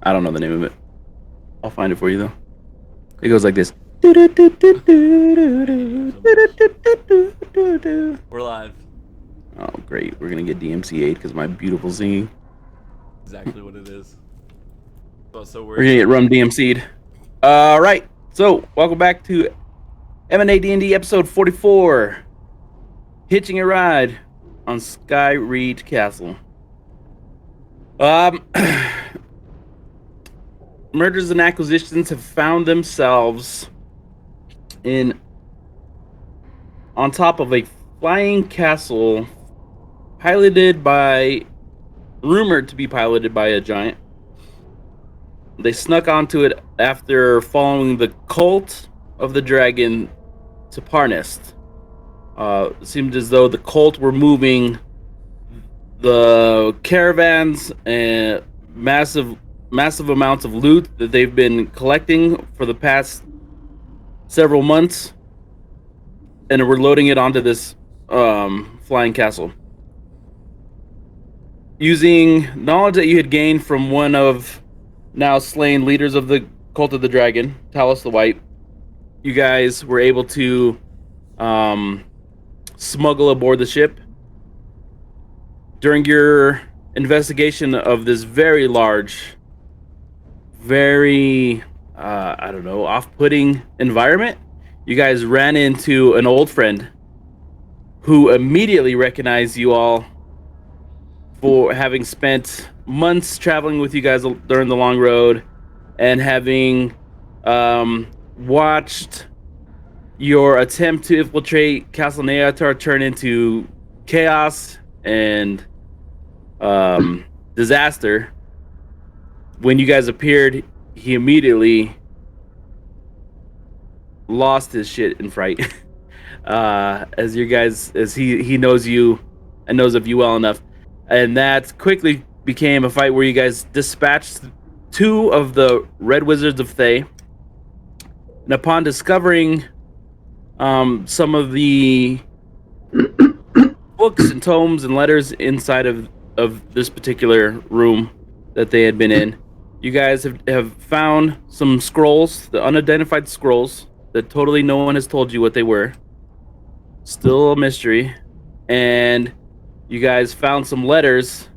I don't know the name of it. I'll find it for you though. It goes like this. We're live. Oh, great. We're going to get DMCA'd because my beautiful singing. Exactly what it is. So We're going to get Rum DMC'd. All right. So, welcome back to M&A&D&D episode 44. Hitching a ride on Skyreed Castle. Mergers and acquisitions have found themselves on top of a flying castle rumored to be piloted by a giant. They snuck onto it after following the cult of the dragon to Parnest. It seemed as though the cult were moving the caravans and massive amounts of loot that they've been collecting for the past several months, and we're loading it onto this flying castle. Using knowledge that you had gained from one of now slain leaders of the cult of the dragon, Talos the White, you guys were able to smuggle aboard the ship. During your investigation of this very large, very off-putting environment, you guys ran into an old friend who immediately recognized you all for having spent months traveling with you guys during the long road and having watched your attempt to infiltrate Castle Neatar turn into chaos and disaster. When you guys appeared, he immediately lost his shit in fright. As he knows you and knows of you well enough. And that quickly became a fight where you guys dispatched two of the Red Wizards of Thay. And upon discovering some of the books and tomes and letters inside of this particular room that they had been in, you guys have found some scrolls, the unidentified scrolls, that totally no one has told you what they were. Still a mystery. And you guys found some letters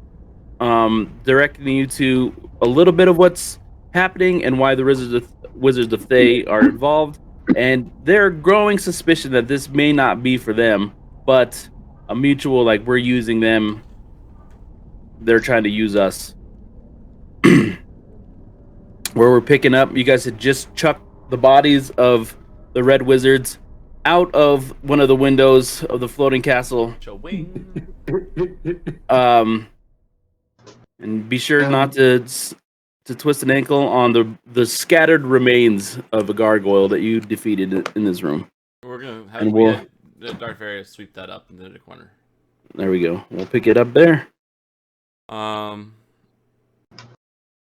directing you to a little bit of what's happening and why the Wizards of Thay are involved. And their growing suspicion that this may not be for them, but a mutual, like, we're using them, they're trying to use us. Where we're picking up, you guys had just chucked the bodies of the Red Wizards out of one of the windows of the floating castle. And be sure not to twist an ankle on the scattered remains of a gargoyle that you defeated in this room. We're gonna have Darth Vader sweep that up into the corner. There we go. We'll pick it up there.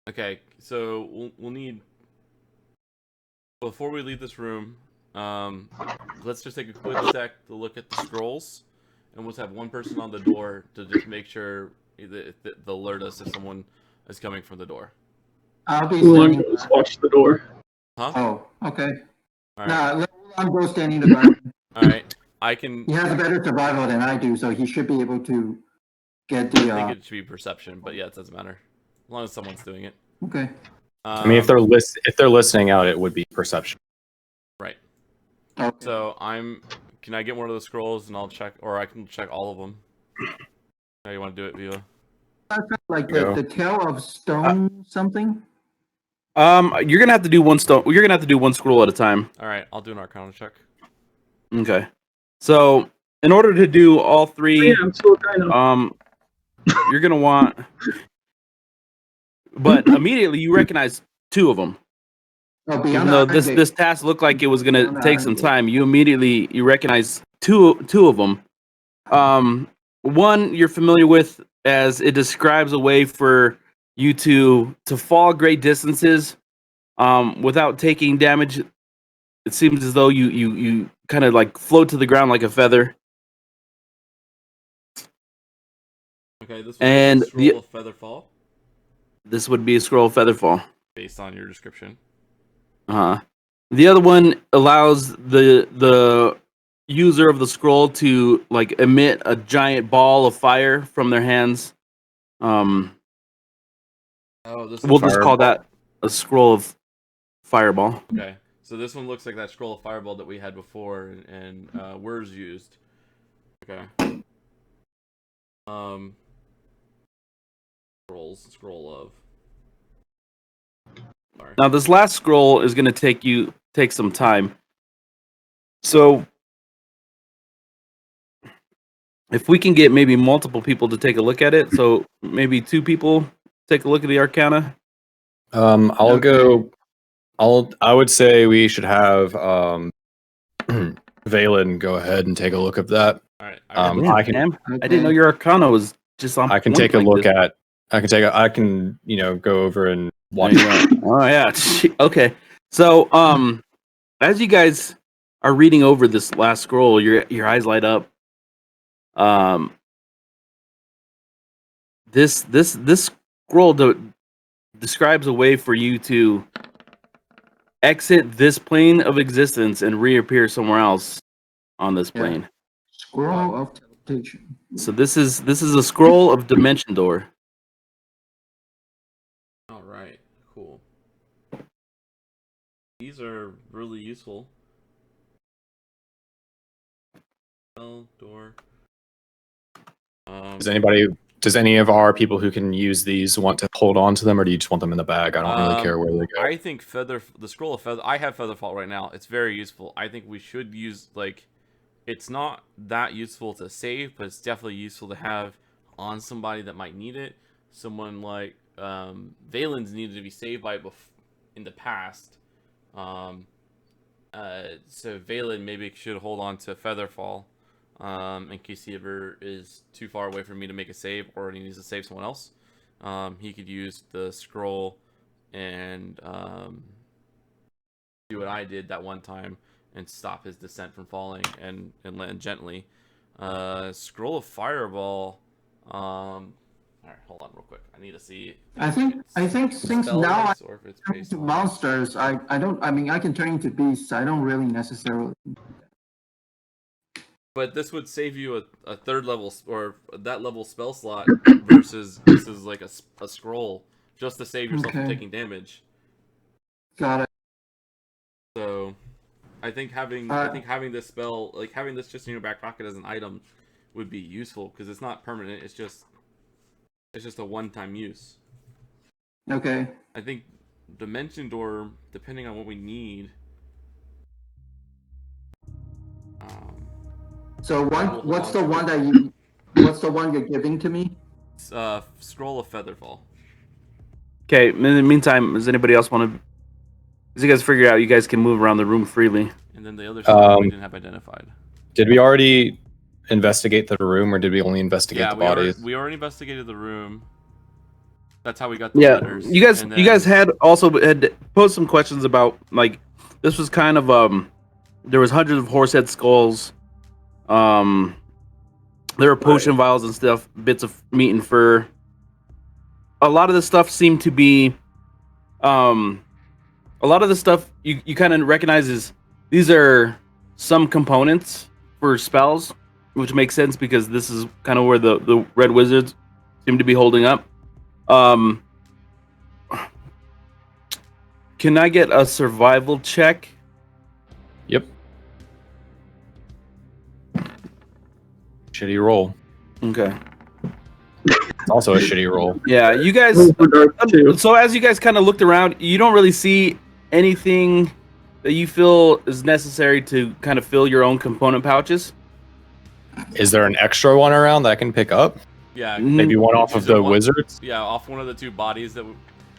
Okay, so we'll need, before we leave this room, let's just take a quick sec to look at the scrolls, and we'll have one person on the door to just make sure they'll alert us if someone is coming from the door. I'll be standing. Watch the door. Huh? Oh, okay. All right. Nah, let go standing the guard. All right. I can. He has a better survival than I do, so he should be able to get the. I think it should be perception, but yeah, it doesn't matter as long as someone's doing it. Okay. I mean, if they're listening out, it would be perception. Right. Okay. So can I get one of the scrolls and I'll check, or I can check all of them? How you want to do it, Viva? Like the tail of stone something. You're gonna have to do one stone. You're gonna have to do one scroll at a time. All right, I'll do an Arcana check. Okay. So in order to do all three, you're gonna want. But immediately you recognize two of them. Oh, even though this task looked like it was gonna take some time, you recognize two of them. One you're familiar with, as it describes a way for you to fall great distances without taking damage. It seems as though you kind of like float to the ground like a feather. Okay, this and the scroll of feather fall. This would be a scroll of Featherfall. based on your description. The other one allows the user of the scroll to like emit a giant ball of fire from their hands. Oh, this We'll just call Fireball. that a scroll of fireball. okay. So this one looks like that scroll of fireball that we had before, and words used. Okay. Scroll of. Sorry. Now this last scroll is going to take some time. So if we can get maybe multiple people to take a look at it, so maybe 2 people take a look at the Arcana. I'll go. I would say we should have Valen go ahead and take a look at that. All right. Damn, I can. Sam, I didn't know your Arcana was just on. I can point take a like look this. at. I can go over and watch. Oh yeah. Okay. So as you guys are reading over this last scroll, your eyes light up. This scroll describes a way for you to exit this plane of existence and reappear somewhere else on this Yeah. plane. Scroll of teleportation. So this is a scroll of Dimension Door. All right. Cool. These are really useful. Door. Does any of our people who can use these want to hold on to them, or do you just want them in the bag? I don't really care where they go. I think the scroll of feather. I have Featherfall right now. It's very useful. I think we should use it's not that useful to save, but it's definitely useful to have on somebody that might need it. Someone like Valen's needed to be saved by in the past. So Valen maybe should hold on to Featherfall. In case he ever is too far away from me to make a save, or he needs to save someone else, he could use the scroll and do what I did that one time and stop his descent from falling and land gently. Scroll of Fireball. All right, hold on real quick. I need to see. I think since spell now I based or if it's turn based into on- monsters, I mean I can turn into beasts. I don't really necessarily. But this would save you a third level or that level spell slot versus this is like a scroll just to save yourself from Okay. taking damage. Got it. So, I think having this spell, like having this just in your back pocket as an item, would be useful because it's not permanent. It's just a one-time use. Okay. I think Dimension Door, depending on what we need. So Hold what's on. the one what's the one you're giving to me? Scroll of Featherfall. Okay. In the meantime, does anybody else want to? As you guys figure out, you guys can move around the room freely. And then the other stuff we didn't have identified. Did we already investigate the room, or did we only investigate the bodies? We already investigated the room. That's how we got the Yeah, letters. you guys And you guys had posed some questions about this was kind of there was hundreds of horsehead skulls. There were potion vials and stuff, bits of meat and fur. A lot of this stuff seemed to be a lot of the stuff you kind of recognize is these are some components for spells, which makes sense because this is kind of where the red wizards seem to be holding up. Can I get a survival check? Yep. Shitty roll. Okay. It's also a shitty roll. Yeah, you guys. So as you guys kind of looked around, you don't really see anything that you feel is necessary to kind of fill your own component pouches. Is there an extra one around that I can pick up? Yeah, Maybe one off of Is there the one? wizards? yeah, off one of the 2 bodies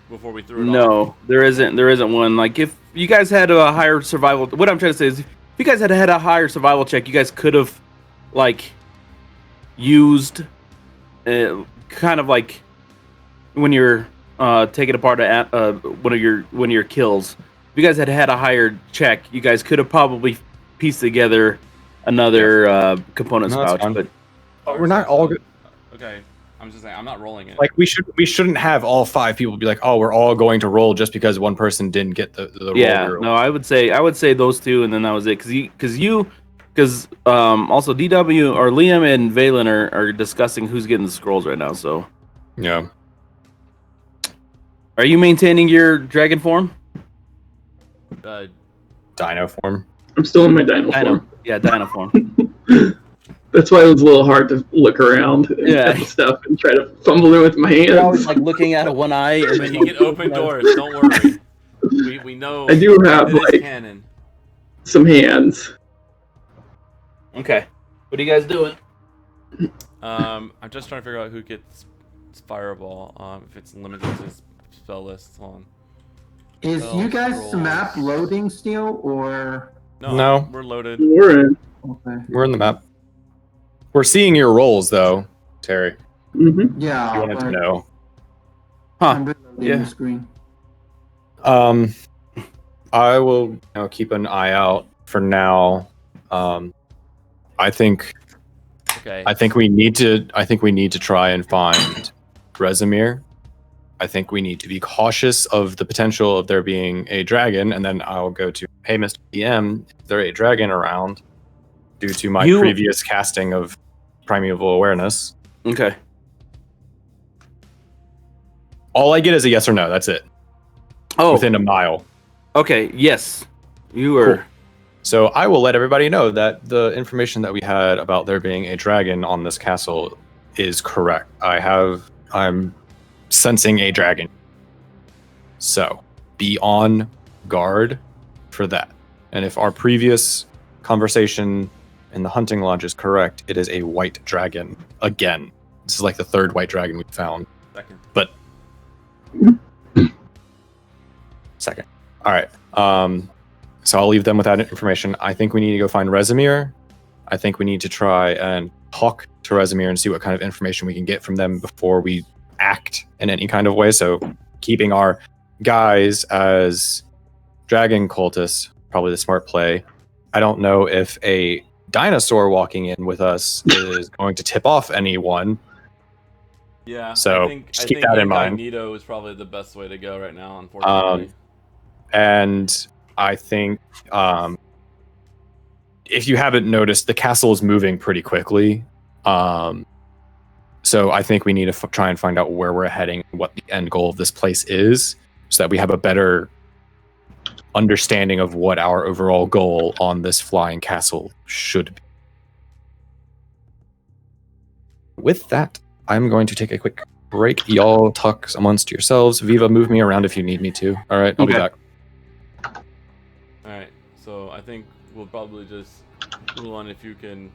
before we threw it off. No, there isn't one. Like if you guys had a higher survival, what I'm trying to say is, if you guys had a higher survival check, you guys could have used kind of like when you're taking apart one of your kills. If you guys had a higher check, you guys could have probably pieced together another component No, that's pouch. fine. But We're not all good. Okay. I'm just saying I'm not rolling it. Like we shouldn't have all 5 people be like, oh, we're all going to roll just because one person didn't get the roll. Yeah, we were no, I would say those two, and then that was it. Because also DW or Liam and Valen are discussing who's getting the scrolls right now. So, yeah. are you maintaining your dragon form? Dino form. I'm still in my dino Dino, form. yeah, Dino form. That's why it was a little hard to look around and at the stuff and try to fumble it with my hands. You're always like looking at one eye. And But he can open doors. Don't worry. We know. I do have it is like canon. some hands. Okay, what are you guys doing? I'm just trying to figure out who gets fireball. If it's limited to his spell list. Hold on. Is Spell you guys scrolls. map loading still, or No. We're loaded. We're in. okay? We're in the map. We're seeing your rolls though, Terry. Mm-hmm. Yeah, You wanted to but know. I'm reloading Yeah. the screen. I will keep an eye out for now. I think Okay. we need to try and find Rezimir. I think we need to be cautious of the potential of there being a dragon, and then I'll go to, hey, Mr. DM, is there a dragon around? Due to my previous casting of Primeval Awareness. Okay. All I get is a yes or no. That's it. Oh, Within a mile. okay. Yes, you were. Cool. So I will let everybody know that the information that we had about there being a dragon on this castle is correct. I'm sensing a dragon. So be on guard for that. And if our previous conversation in the hunting lodge is correct, it is a white dragon again. This is like the 3rd white dragon we've found. Second. But second. All right. So I'll leave them with that information. I think we need to go find Rezimir. I think we need to try and talk to Rezimir and see what kind of information we can get from them before we act in any kind of way. So keeping our guys as dragon cultists, probably the smart play. I don't know if a dinosaur walking in with us is going to tip off anyone. Yeah. So, I think just keep that in mind. Incognito is probably the best way to go right now, unfortunately. And I think if you haven't noticed, the castle is moving pretty quickly. So I think we need to try and find out where we're heading, what the end goal of this place is, so that we have a better understanding of what our overall goal on this flying castle should be. With that, I'm going to take a quick break. Y'all talk amongst yourselves. Viva, move me around if you need me to. All right, I'll be Okay. back. Alright, so I think we'll probably just move on if you can.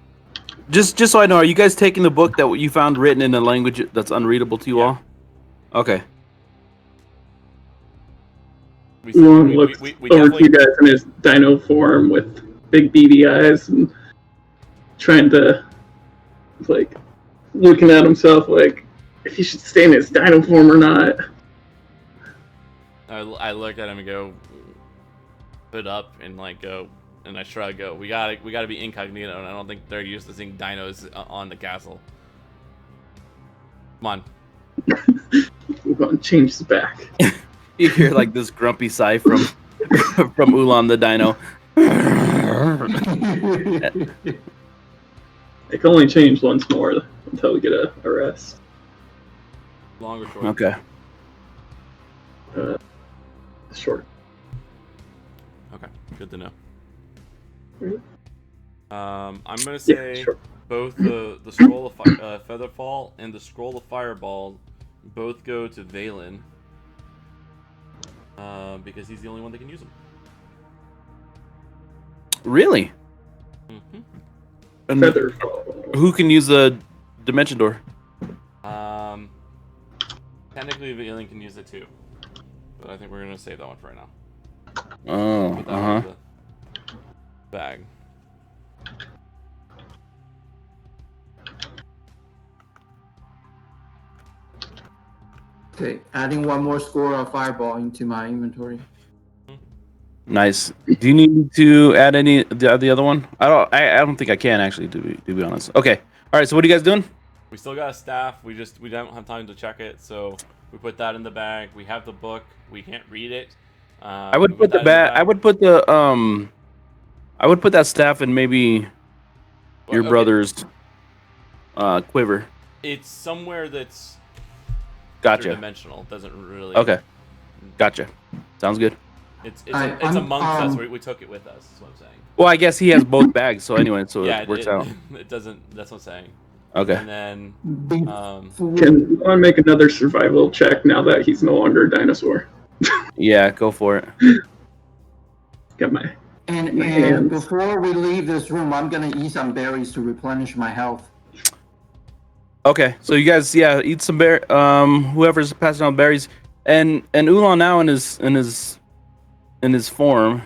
Just so I know, are you guys taking the book that you found written in a language that's unreadable to you all? Okay. Long looks we over to definitely. you guys in his dino form with big beady eyes and trying to, like, looking at himself like if he should stay in his dino form or not. I look at him and go, put up and like go, and I shrug. Go. We gotta be incognito, and I don't think they're used to seeing dinos on the castle. Come on. We're going to change his back. You hear like this grumpy sigh from from Ulan the dino. It can only change once more until we get a rest. Long or short? Okay. Short. Okay. Good to know. Mhm. I'm gonna say Yeah, sure. both the scroll of Featherfall and the scroll of Fireball both go to Valen. Because he's the only one that can use them. Really? Mm-hmm. And Feather. who can use the dimension door? Technically, Valen can use it too, but I think we're gonna save that one for right now. Oh, Put that one in the bag. Okay, adding one more score of fireball into my inventory. Nice. Do you need me to add any the other one? I don't think I can actually. To be honest. Okay. All right. So what are you guys doing? We still got a staff. We don't have time to check it, so we put that in the bag. We have the book. We can't read it. I would put the bat. I would put the I would put that staff in maybe your Okay. brother's quiver. It's somewhere that's Gotcha. interdimensional. Doesn't really. Okay. Gotcha. Sounds good. It's I'm- amongst us. We took it with us. Is what I'm saying. Well, I guess he has both bags, so anyway, so Yeah, it works out. It doesn't. That's what I'm saying. Okay. And then Can Lon make another survival check now that he's no longer a dinosaur? Yeah, go for it. Got my And hands. before we leave this room, I'm gonna eat some berries to replenish my health. Okay, so you guys, yeah, eat some bear. Whoever's passing out berries, and Ulan now in his form,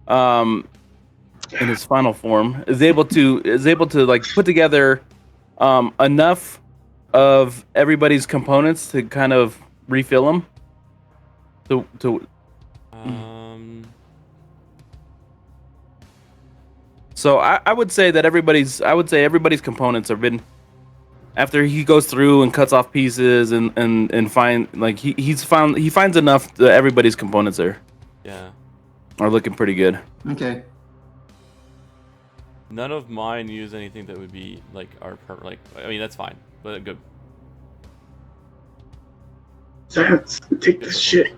in his final form, is able to like put together enough of everybody's components to kind of refill them. To So I would say that everybody's components have been, after he goes through and cuts off pieces and find, like, he finds enough that everybody's components are looking pretty good. Okay. None of mine use anything that would be like I mean, that's fine, but good. Science, take this shit.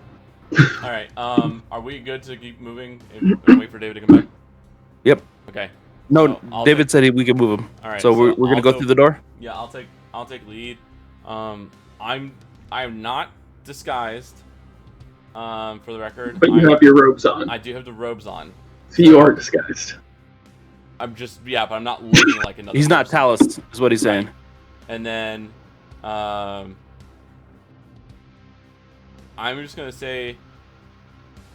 All right. Are we good to keep moving and wait for David to come back? Yep. Okay. No, So I'll David said we could move him. All right. So we're gonna I'll go through the door. Yeah, I'll take lead. I'm not disguised. For the record. But you have your robes on. I do have the robes on. So you are disguised. I'm just but I'm not looking like another. He's not person. Talos, is what he's saying. And then, I'm just gonna say,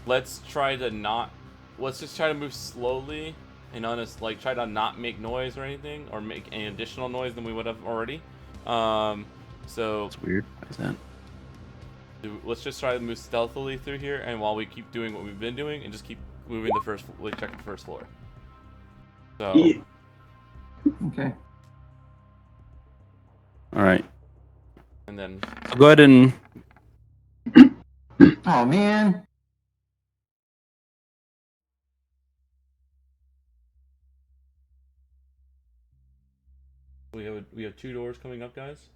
let's just try to move slowly and try to not make noise or anything, or make any additional noise than we would have already. So It's weird. Why is that? let's just try to move stealthily through here, and while we keep doing what we've been doing, and just keep moving check the first floor. So. Yeah. Okay. All right. And then Go ahead and Oh man. we have 2 doors coming up, guys.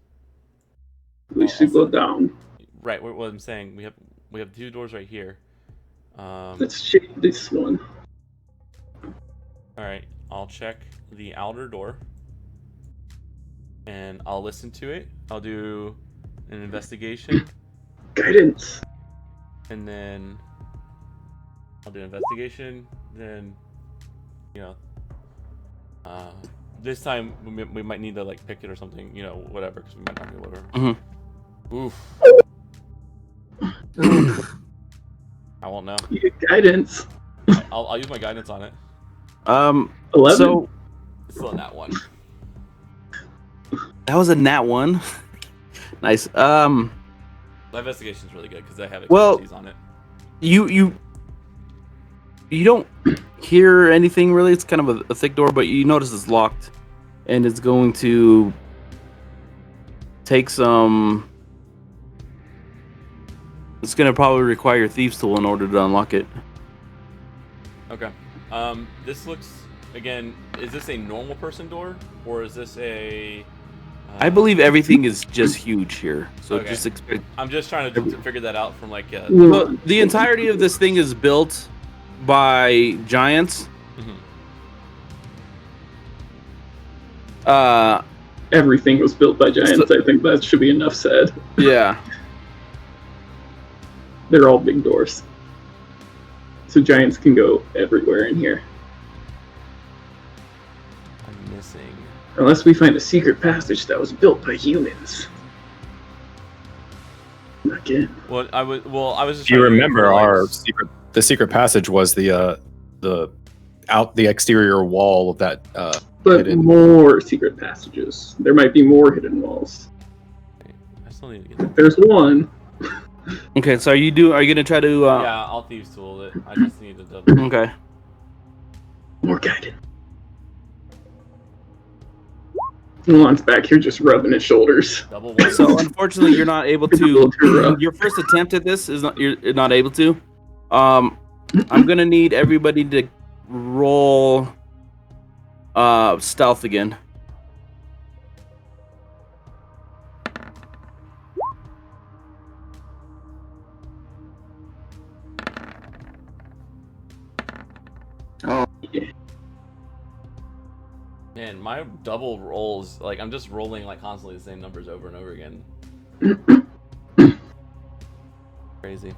We should go down. Right. What I'm saying, we have 2 doors right here. Let's check this one. All right. I'll check the outer door, and I'll listen to it. I'll do an investigation, Guidance. and then I'll do an investigation. Then, this time we might need to like pick it or something, whatever, because we might not be able to. Oof. I won't know. You get guidance. I'll use my guidance on it. 11. So It's still in that one. that was a nat 1. Nice. My investigation's really good because I have Well, expertise on it. You don't hear anything really. It's kind of a thick door, but you notice it's locked, and it's going to take some. It's going to probably require your thieves tool in order to unlock it. Okay. This looks, again, is this a normal person door, or is this a... I believe everything is just huge here, so Okay. just expect. I'm just trying to figure that out from like... Well, the entirety of this thing is built by giants. Everything was built by giants. I think that should be enough said. Yeah. They're all big doors. So giants can go everywhere in here. I'm missing... Unless we find a secret passage that was built by humans. Again. Well, I was just... If you trying to remember, visualize- the secret passage was the exterior wall of that. But hidden. more secret passages. There might be more hidden walls. I still need to get that. There's one. Okay, so are you gonna try to? Yeah, I'll thieves tool it. I just need to double... Okay. More guidance. Elon's back here just rubbing his shoulders. Double one. So unfortunately, you're not able A little too to. rough. Your first attempt at this is not. You're not able to. I'm gonna need everybody to roll stealth again. Oh, Man, my double rolls, like, I'm just rolling, like, constantly the same numbers over and over again. Crazy.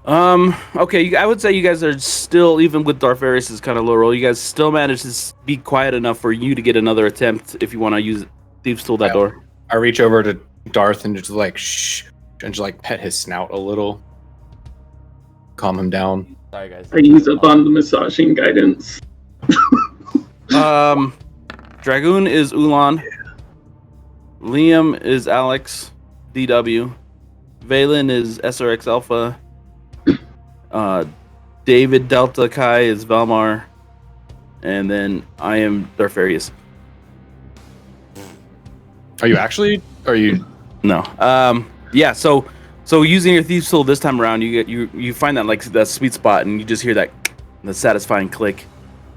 Okay, I would say you guys are still, even with Darfarius' kind of low roll, you guys still managed to be quiet enough for you to get another attempt if you want to use Thieves' Tool that door. I reach over to Darth and just like shh, and just like pet his snout a little, calm him down. Sorry, guys. I use up on the massaging guidance. Dragoon is Ulan. Liam is Alex, DW. Valen is SRX Alpha. David Delta Kai is Velmar. And then I am Darfarius. Are you actually? Are you? No. Yeah, so using your Thieves' Tool this time around, you find that like that sweet spot and you just hear that the satisfying click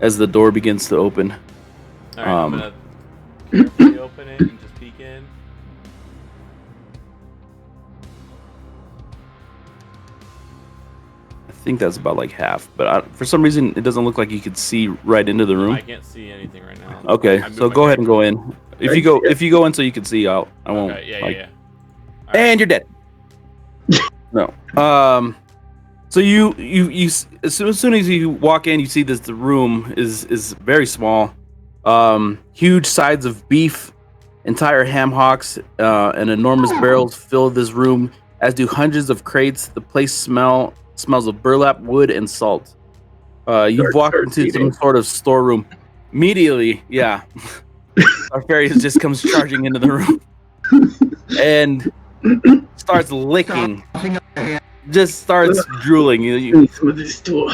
as the door begins to open. Alright, I'm gonna carefully open it and just peek in. I think that's about like half, but for some reason it doesn't look like you could see right into the room. I can't see anything right now. Okay, I moved so my go ahead and camera. go in. If you go in so you can see, I won't. Okay, yeah, like, yeah. And you're dead. No. So you as soon as you walk in, you see this. The room is very small. Huge sides of beef, entire ham hocks, and enormous barrels fill this room, as do hundreds of crates. The place smells of burlap, wood, and salt. You've walked into some sort of storeroom. Immediately, yeah. Our fairy just comes charging into the room and starts licking. Just starts drooling. Need some of this tool.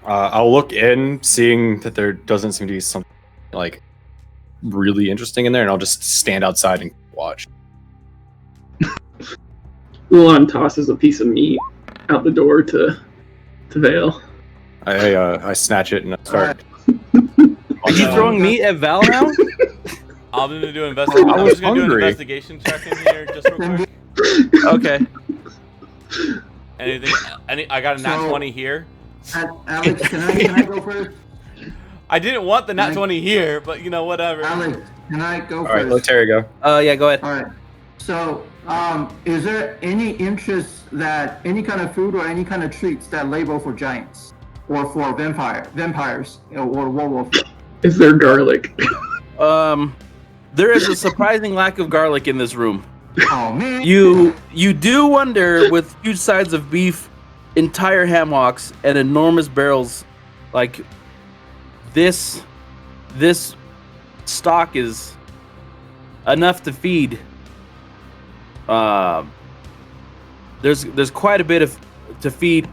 I'll look in, seeing that there doesn't seem to be something like really interesting in there, and I'll just stand outside and watch. Elon tosses a piece of meat out the door to Vale. I snatch it and I start. Are you throwing meat at Val now? I'm gonna do investigation. I I'm was just gonna do an hungry. investigation check in here, just real quick. Okay. Anything? I got a nat So- 20 here. Alex, can I go first? I didn't want the nat Can I- 20 here, but you know, whatever. Alex, can I go All right, let first? Terry go. Yeah, go ahead. All right. So, is there any interest that any kind of food or any kind of treats that label for giants or for vampires or werewolves? Is there garlic? There is a surprising lack of garlic in this room. Oh man. You do wonder, with huge sides of beef, entire ham hocks, and enormous barrels, like this stock is enough to feed. There's quite a bit to feed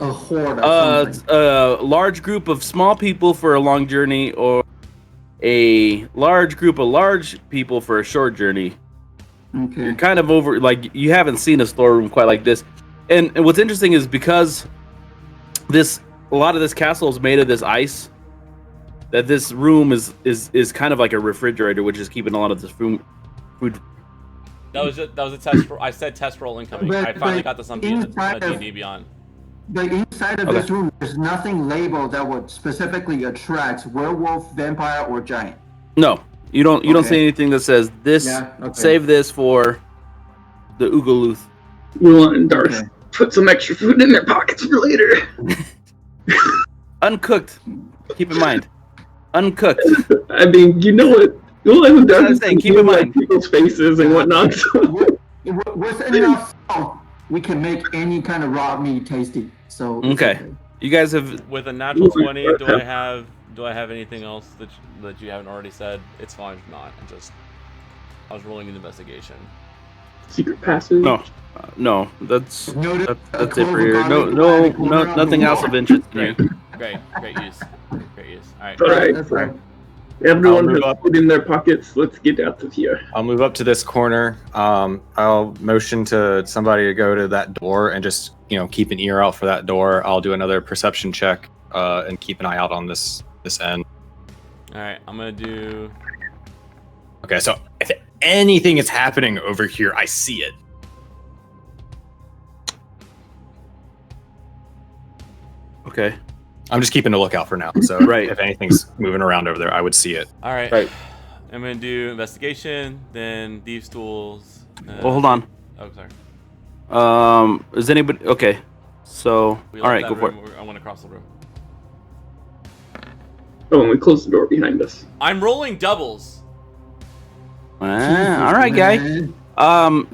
A horde of something. a large group of small people for a long journey, or a large group of large people for a short journey. You're Okay. kind of over, like, you haven't seen a storeroom quite like this. And what's interesting is because a lot of this castle is made of this ice, that this room is kind of like a refrigerator, which is keeping a lot of this food. That was a test. I said test roll incoming. But- I finally but got this on inside of- D&D Beyond. But inside of Okay. this room, there's nothing labeled that would specifically attract werewolf, vampire, or giant. No, you don't Okay. see anything that says this. Yeah, okay. Save this for the Oogoluth. Elon and Darth Okay. put some extra food in their pockets for later. Uncooked. Keep in mind, uncooked. I mean, you know what? Elon and That's what I'm Darth saying, keep in mind. people's faces and whatnot. With enough salt, we can make any kind of raw meat tasty. So it's Okay. You guys have With a natural 20, do I have anything else that you haven't already said? It's fine if not. I was rolling an investigation. Secret passage. no. That's Noted that's a it for clove of here. garlic No, right in the corner of the nothing else wall. of interest in you. Great use. Great use. All right. All right. That's right. Everyone move has up. food in their pockets. Let's get out of here. I'll move up to this corner. I'll motion to somebody to go to that door and just keep an ear out for that door. I'll do another perception check and keep an eye out on this end. All right. I'm gonna do. Okay, so if anything is happening over here, I see it. Okay. I'm just keeping a lookout for now. So Right. if anything's moving around over there, I would see it. All right. Right. I'm gonna do investigation, then thieves' tools. Well, hold on. Oh, sorry. Is anybody okay? So, We all left right, that go for it. room. I want to cross the room. Oh, and we close the door behind us. I'm rolling doubles. All right, guy. Man.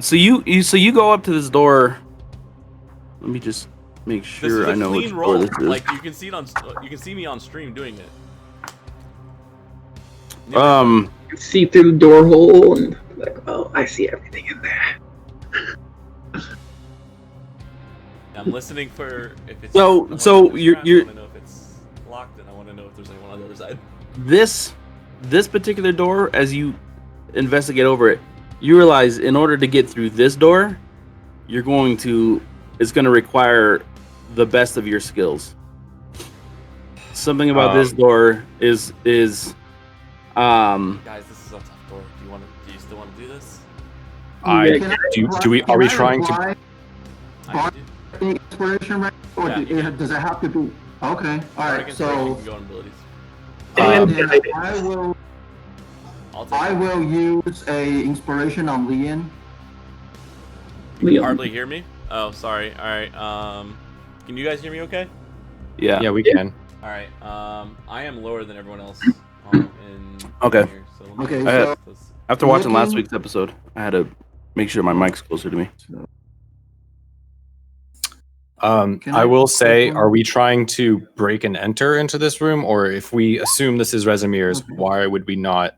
So you go up to this door. Let me just make This sure is I a know which clean door roll. this is. Like you can see it on. You can see me on stream doing it. See through the door hole and like, oh, I see everything in there. I'm listening for if it's. So- I wanna so know if it's you're- trapped, you're- I want to know if it's locked, and I want to know if there's anyone on the other side. This particular door, as you investigate over it, you realize in order to get through this door, it's going to require the best of your skills. Something about this door is Guys, this is a tough door. Do you still want to do this? Can Are we can I trying to? apply I can do. inspiration, right? Or Yeah. does it have to be? Okay. All Or I right. can So you can go on abilities. then I will. I'll take I it. will use a inspiration on Lian. You Leon. hardly hear me. Oh, sorry. All right. Can you guys hear me? Okay. yeah. Yeah, we can. All right. I am lower than everyone else. Okay. Here, so let me Okay, adjust so- this. After watching last Looking- week's episode, I had to make sure my mic's closer to me. Can I I will click say, on- are we trying to break and enter into this room, or if we assume this is Rezimir's, Okay. why would we not?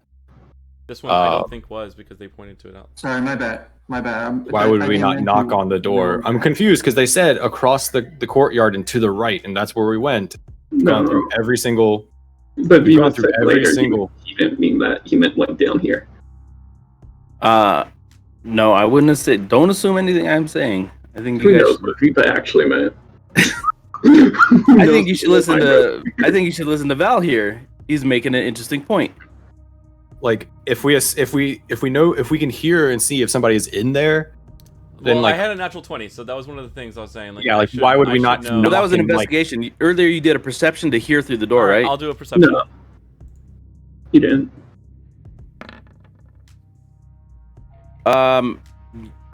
This one I Uh, don't think was because they pointed to it out. Sorry, my bad. My bad. Why would we not knock on the door? I'm confused because they said across the courtyard and to the right, and that's where we went. Gone No, through every single. but We've Viva gone through said every later single. he didn't mean that. He meant like down here. No, I wouldn't have said. Don't assume anything I'm saying. I think Who you guys. knows what Viva actually meant? I think you should listen to. I think you should listen to Val here. He's making an interesting point. Like if we know if we can hear and see if somebody is in there, then Well, like I had a natural 20, so that was one of the things I was saying. Like, Yeah, I like, should- why would I we should not know. No, that was an knocking, like- investigation. Earlier, you did a perception to hear through the door, right? I'll do a perception. No, he didn't.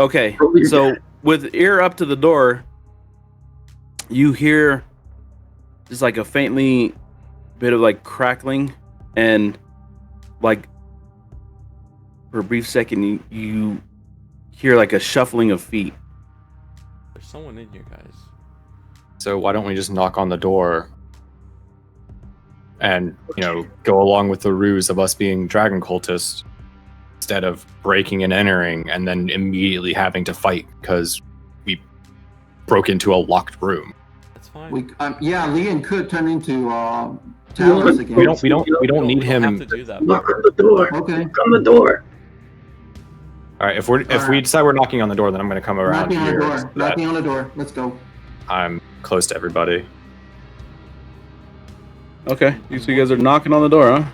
Okay. Oh, you're So dead. with ear up to the door, you hear just like a faintly bit of like crackling, and like for a brief second, you hear like a shuffling of feet. There's someone in here, guys. So why don't we just knock on the door and, go along with the ruse of us being dragon cultists instead of breaking and entering and then immediately having to fight because we broke into a locked room. That's fine. Yeah, Lian could turn into Talus again. We don't need We don't have him. to do that. Knock on the door. Okay. Knock on the door. All right, if we Alright. decide we're knocking on the door, then I'm going to come around Knocking on the here. door. so that Knocking on the door. Let's go. I'm close to everybody. Okay. So you guys are knocking on the door, huh?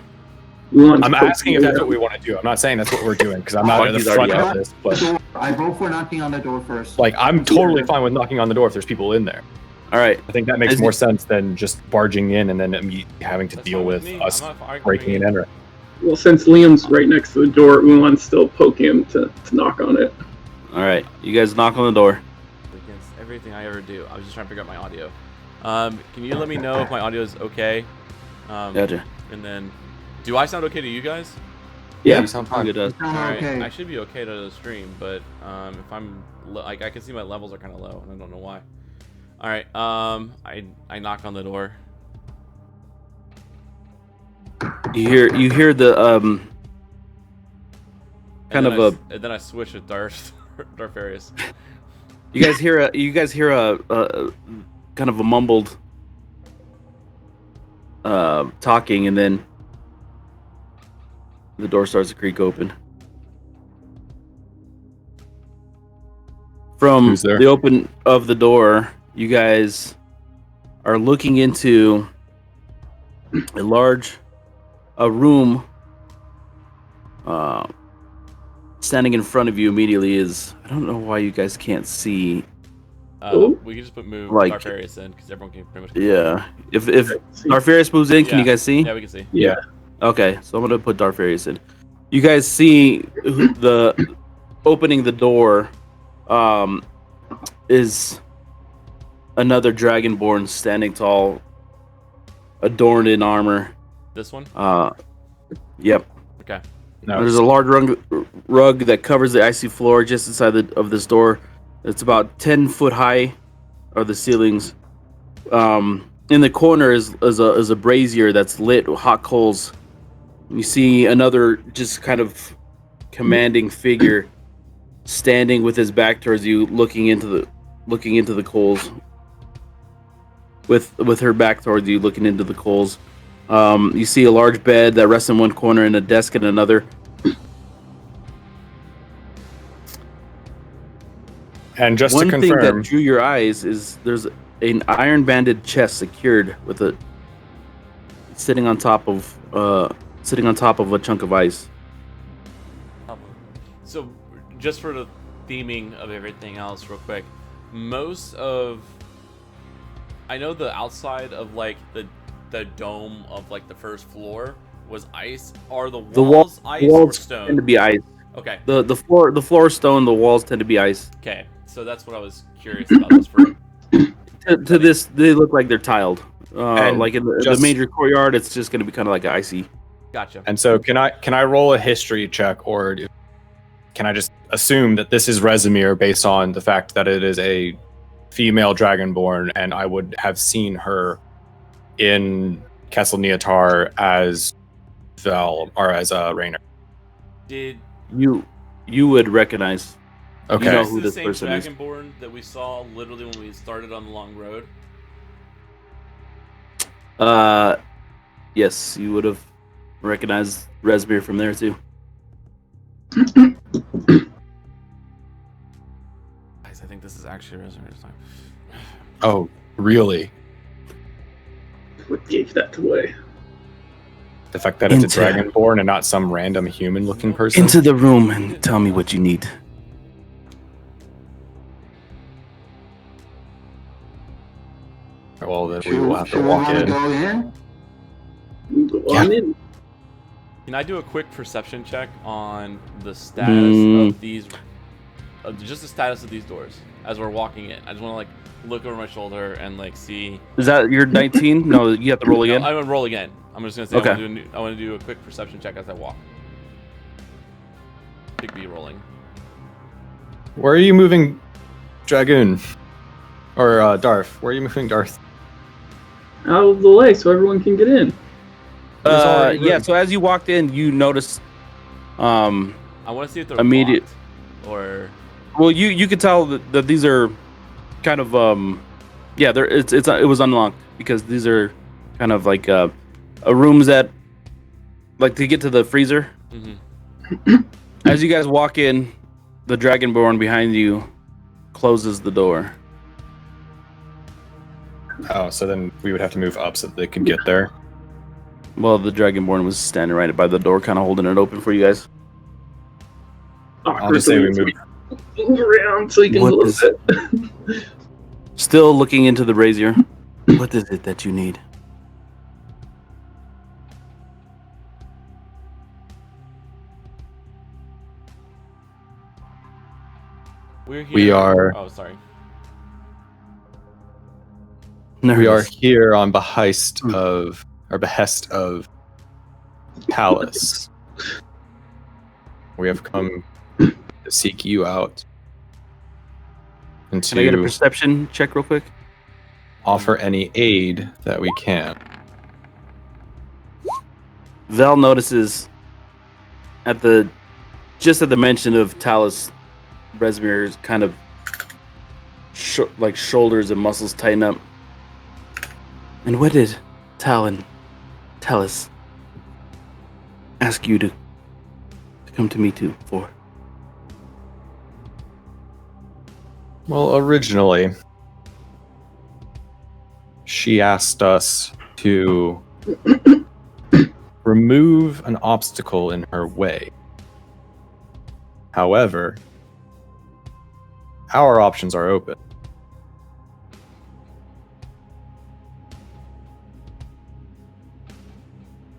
I'm asking if that's what we want to do. I'm not saying that's what we're doing because I'm not at the He's front already of this. But Door. I vote for knocking on the door first. like, I'm totally fine with knocking on the door if there's people in there. All right. I think that makes As more you- sense than just barging in and then immediately having to That's deal fine with me. us I'm not arguing breaking and it. entering. Well, since Liam's right next to the door, Ulan's still poking him to knock on it. All right. You guys knock on the door. Against everything I ever do. I was just trying to figure out my audio. Can you let me know if my audio is okay? Gotcha. And then, do I sound okay to you guys? Yeah, you sound fine. It does. Sound All right, okay. I should be okay to the stream, but if I'm like, I can see my levels are kind of low, and I don't know why. All right, I knock on the door. You hear the kind of a. and then I switch with Darth Darfarius. You guys hear a kind of a mumbled. talking, and then the door starts to creak open. From Who's there? the open of the door, you guys are looking into a room. Standing in front of you immediately is, I don't know why you guys can't see. We can just put move Like- Darfarius in because everyone can pretty much. Yeah, if Darfarius moves in, can you guys see? Yeah, we can see. Yeah. Okay, so I'm gonna put Darfarius in. You guys see the opening the door is another dragonborn standing tall, adorned in armor. This one. Yep. Okay. No, There's a large rug that covers the icy floor just inside of this door. It's about 10 foot high, are the ceilings. In the corner is a brazier that's lit with hot coals. You see another just kind of commanding figure standing with his back towards you, looking into the coals. With her back towards you, looking into the coals. You see a large bed that rests in one corner and a desk in another. and just One to thing that confirm, drew your eyes is there's an iron-banded chest secured with a sitting on top of a chunk of ice. So, just for the theming of everything else, real quick, I know the outside of like the dome of like the first floor was ice. Are the walls ice or walls stone? tend to be ice. Okay. The floor is stone. The walls tend to be ice. Okay. So that's what I was curious about this room. To this, they look like they're tiled. And Like in the just- major courtyard, it's just going to be kind of like icy. Gotcha. and so can I roll a history check, or can I just assume that this is Rezimir based on the fact that it is a female dragonborn, and I would have seen her in Castle Neotar as Vel or as Raynor? Did You would recognize. Okay. You know is who the this same person is. dragonborn that we saw literally when we started on the long road? Yes, you would have recognized Resmir from there too. Guys, I think this is actually Resurrector's time. Oh, really? What gave that away? The fact that it's a Into- dragonborn and not some random human-looking person? Into the room and tell me what you need. Well, then we Should will have to we walk want to in. go in? Go on in. Can I do a quick perception check on the status of these, just the status of these doors as we're walking in? I just want to like look over my shoulder and like see. Is that your 19? No, you have to roll again. No, I'm gonna roll again. I'm just gonna say Okay. I want to do a quick perception check as I walk. Big B rolling. Where are you moving, Dragoon? Or Darth? Where are you moving, Darth? Out of the way so everyone can get in. already Yeah. room. So as you walked in, you noticed. I want to see if they're Immediate- locked or Well, you could tell that these are kind of yeah, it was unlocked because these are kind of like rooms that like to get to the freezer. As you guys walk in, the dragonborn behind you closes the door. Oh, so then we would have to move up so that they could get there. Well, the dragonborn was standing right by the door, kind of holding it open for you guys. I'll just say we move. Move around so you can What look is- at it. Still looking into the brazier. What is it that you need? we're here. We are- Oh, sorry. We are here on behest of Talus. We have come to seek you out and Can I get a to perception check real quick? offer any aid that we can. Vel notices just at the mention of Talus, Resmir's kind of shoulders and muscles tighten up. And what did Talon Talus ask you to come to me too for? Well, originally, she asked us to remove an obstacle in her way. However, our options are open.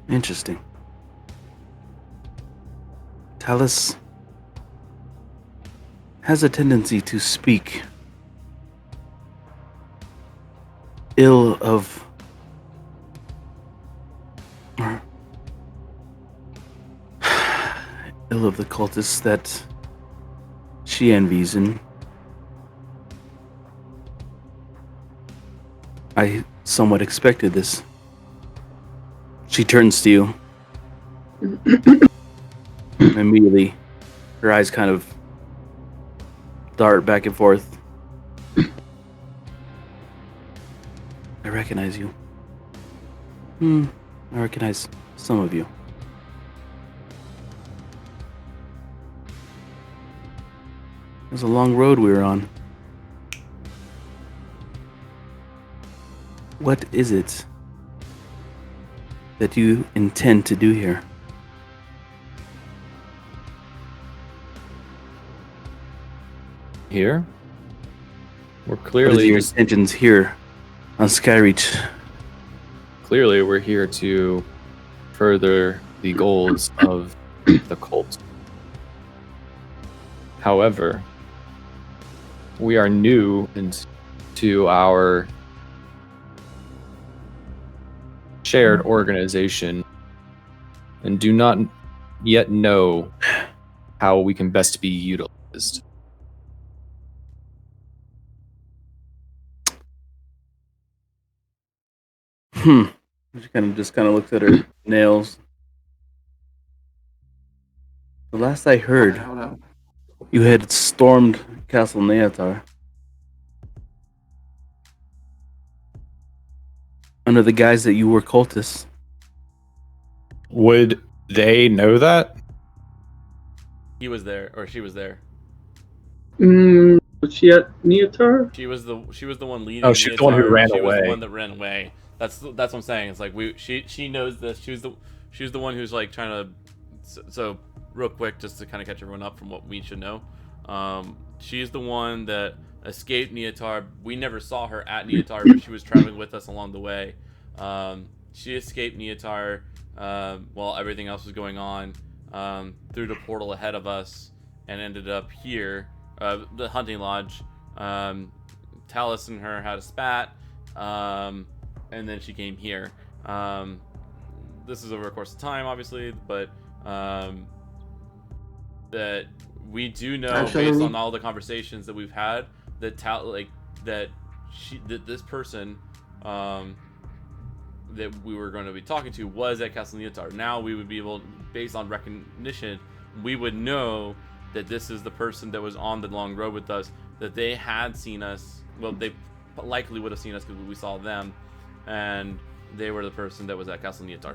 Interesting. Talus has a tendency to speak ill of the cultists that she envies, and I somewhat expected this. She turns to you. Immediately, her eyes kind of dart back and forth. I recognize you. I recognize some of you. It was a long road we were on. What is it that you intend to do here? Here, we're What is clearly your intentions here on Skyreach? clearly we're here to further the goals of the cult. However, we are new into our shared organization and do not yet know how we can best be utilized. She just kind of looks at her nails. The last I heard, Hold on. you had stormed Castle Neatar under the guise that you were cultists. Would they know that? He was there, or she was there. Was she at Neotar? She was the one leading. Oh, she was the one who Neotar. ran She was away. the one that ran away. That's what I'm saying. It's like she knows this. She was the one who's like trying to. So real quick, just to kind of catch everyone up from what we should know. She's the one that escaped Neotar. We never saw her at Neotar, but she was traveling with us along the way. She escaped Neotar while everything else was going on through the portal ahead of us and ended up here, the hunting lodge. Talus and her had a spat, and then she came here. This is over a course of time, obviously, but that we do know based on all the conversations that we've had that this person that we were going to be talking to was at Castle Neotar. Now we would be able, based on recognition, we would know that this is the person that was on the long road with us, that they had seen us. Well, they likely would have seen us because we saw them, and they were the person that was at Castle Neotar.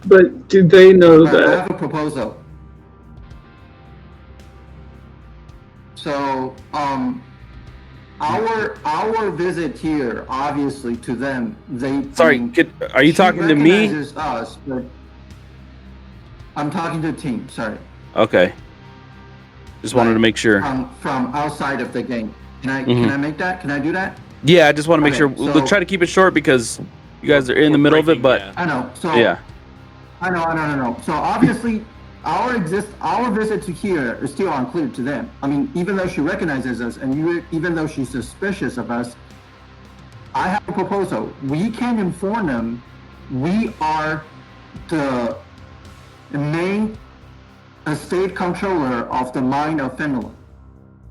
But do they know I that? have a proposal. So, our visit here, obviously, to them, Sorry, are you talking to me? Recognizes us, but I'm talking to the team. Sorry. Okay. Just wanted to make sure. From outside of the game. Can I make that? Can I do that? Yeah, I just want to make Okay, sure. We'll so- try to keep it short because you guys are in the middle of it, but I know. So yeah. I know. So obviously, our visit to here is still unclear to them. I mean, even though she recognizes us, and even though she's suspicious of us, I have a proposal. We can inform them we are the main estate controller of the mine of Fenelon,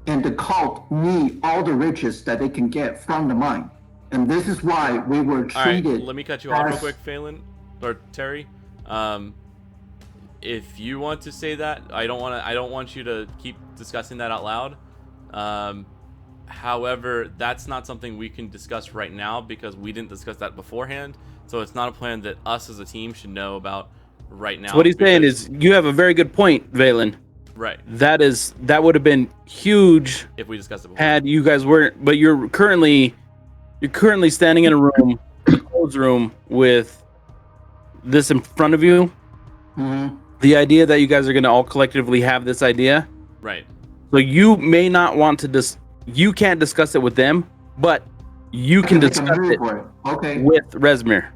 and the cult need all the riches that they can get from the mine, and this is why we were treated. All right, let me cut you off real quick, Phelan or Terry. If you want to say that, I don't want you to keep discussing that out loud. However, that's not something we can discuss right now because we didn't discuss that beforehand. So it's not a plan that us as a team should know about right now. So what he's saying because- is, you have a very good point, Valen. right, That would have been huge if we discussed it before. had you guys weren't. But you're currently standing in a room, a closed room, with this in front of you. Mhm. The idea that you guys are going to all collectively have this idea. Right. So you may not want to you can't discuss it with them, but you can Make a discuss move it for it. Okay. with Resmir.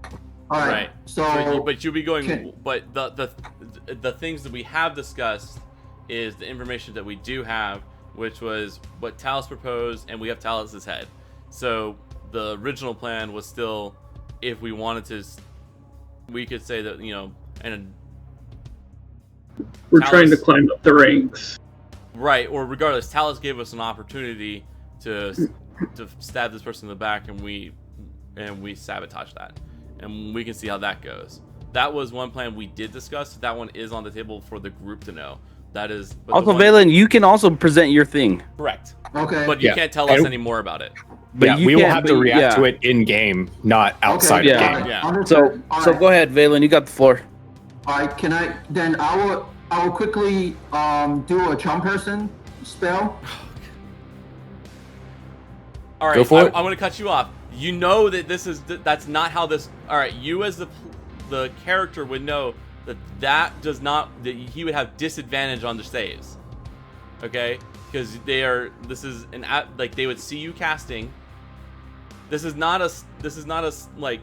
All right. Right. So, But you'll be going. can- But the things that we have discussed is the information that we do have, which was what Talus proposed, and we have Talus's head. So the original plan was still, if we wanted to, we could say that and We're Talus- trying to climb up the ranks. right, or regardless, Talus gave us an opportunity to stab this person in the back, and we sabotage that, and we can see how that goes. That was one plan we did discuss. That one is on the table for the group to know. That is but the Also, one- Valen, you can also present your thing. correct, okay. but you Yeah. can't tell us And- any more about it. But yeah, you we will can't- have to but- react yeah. to it in game, not outside okay. Yeah. of game. Yeah. Understood. All So right. go ahead, Valen. You got the floor. All right. Can I? Then I will quickly do a charm person spell. All right, Go for it. I'm going to cut you off. You know that that's not how this. All right, you as the character would know that does not, that he would have disadvantage on the saves. Okay, because this is an like they would see you casting. This is not a like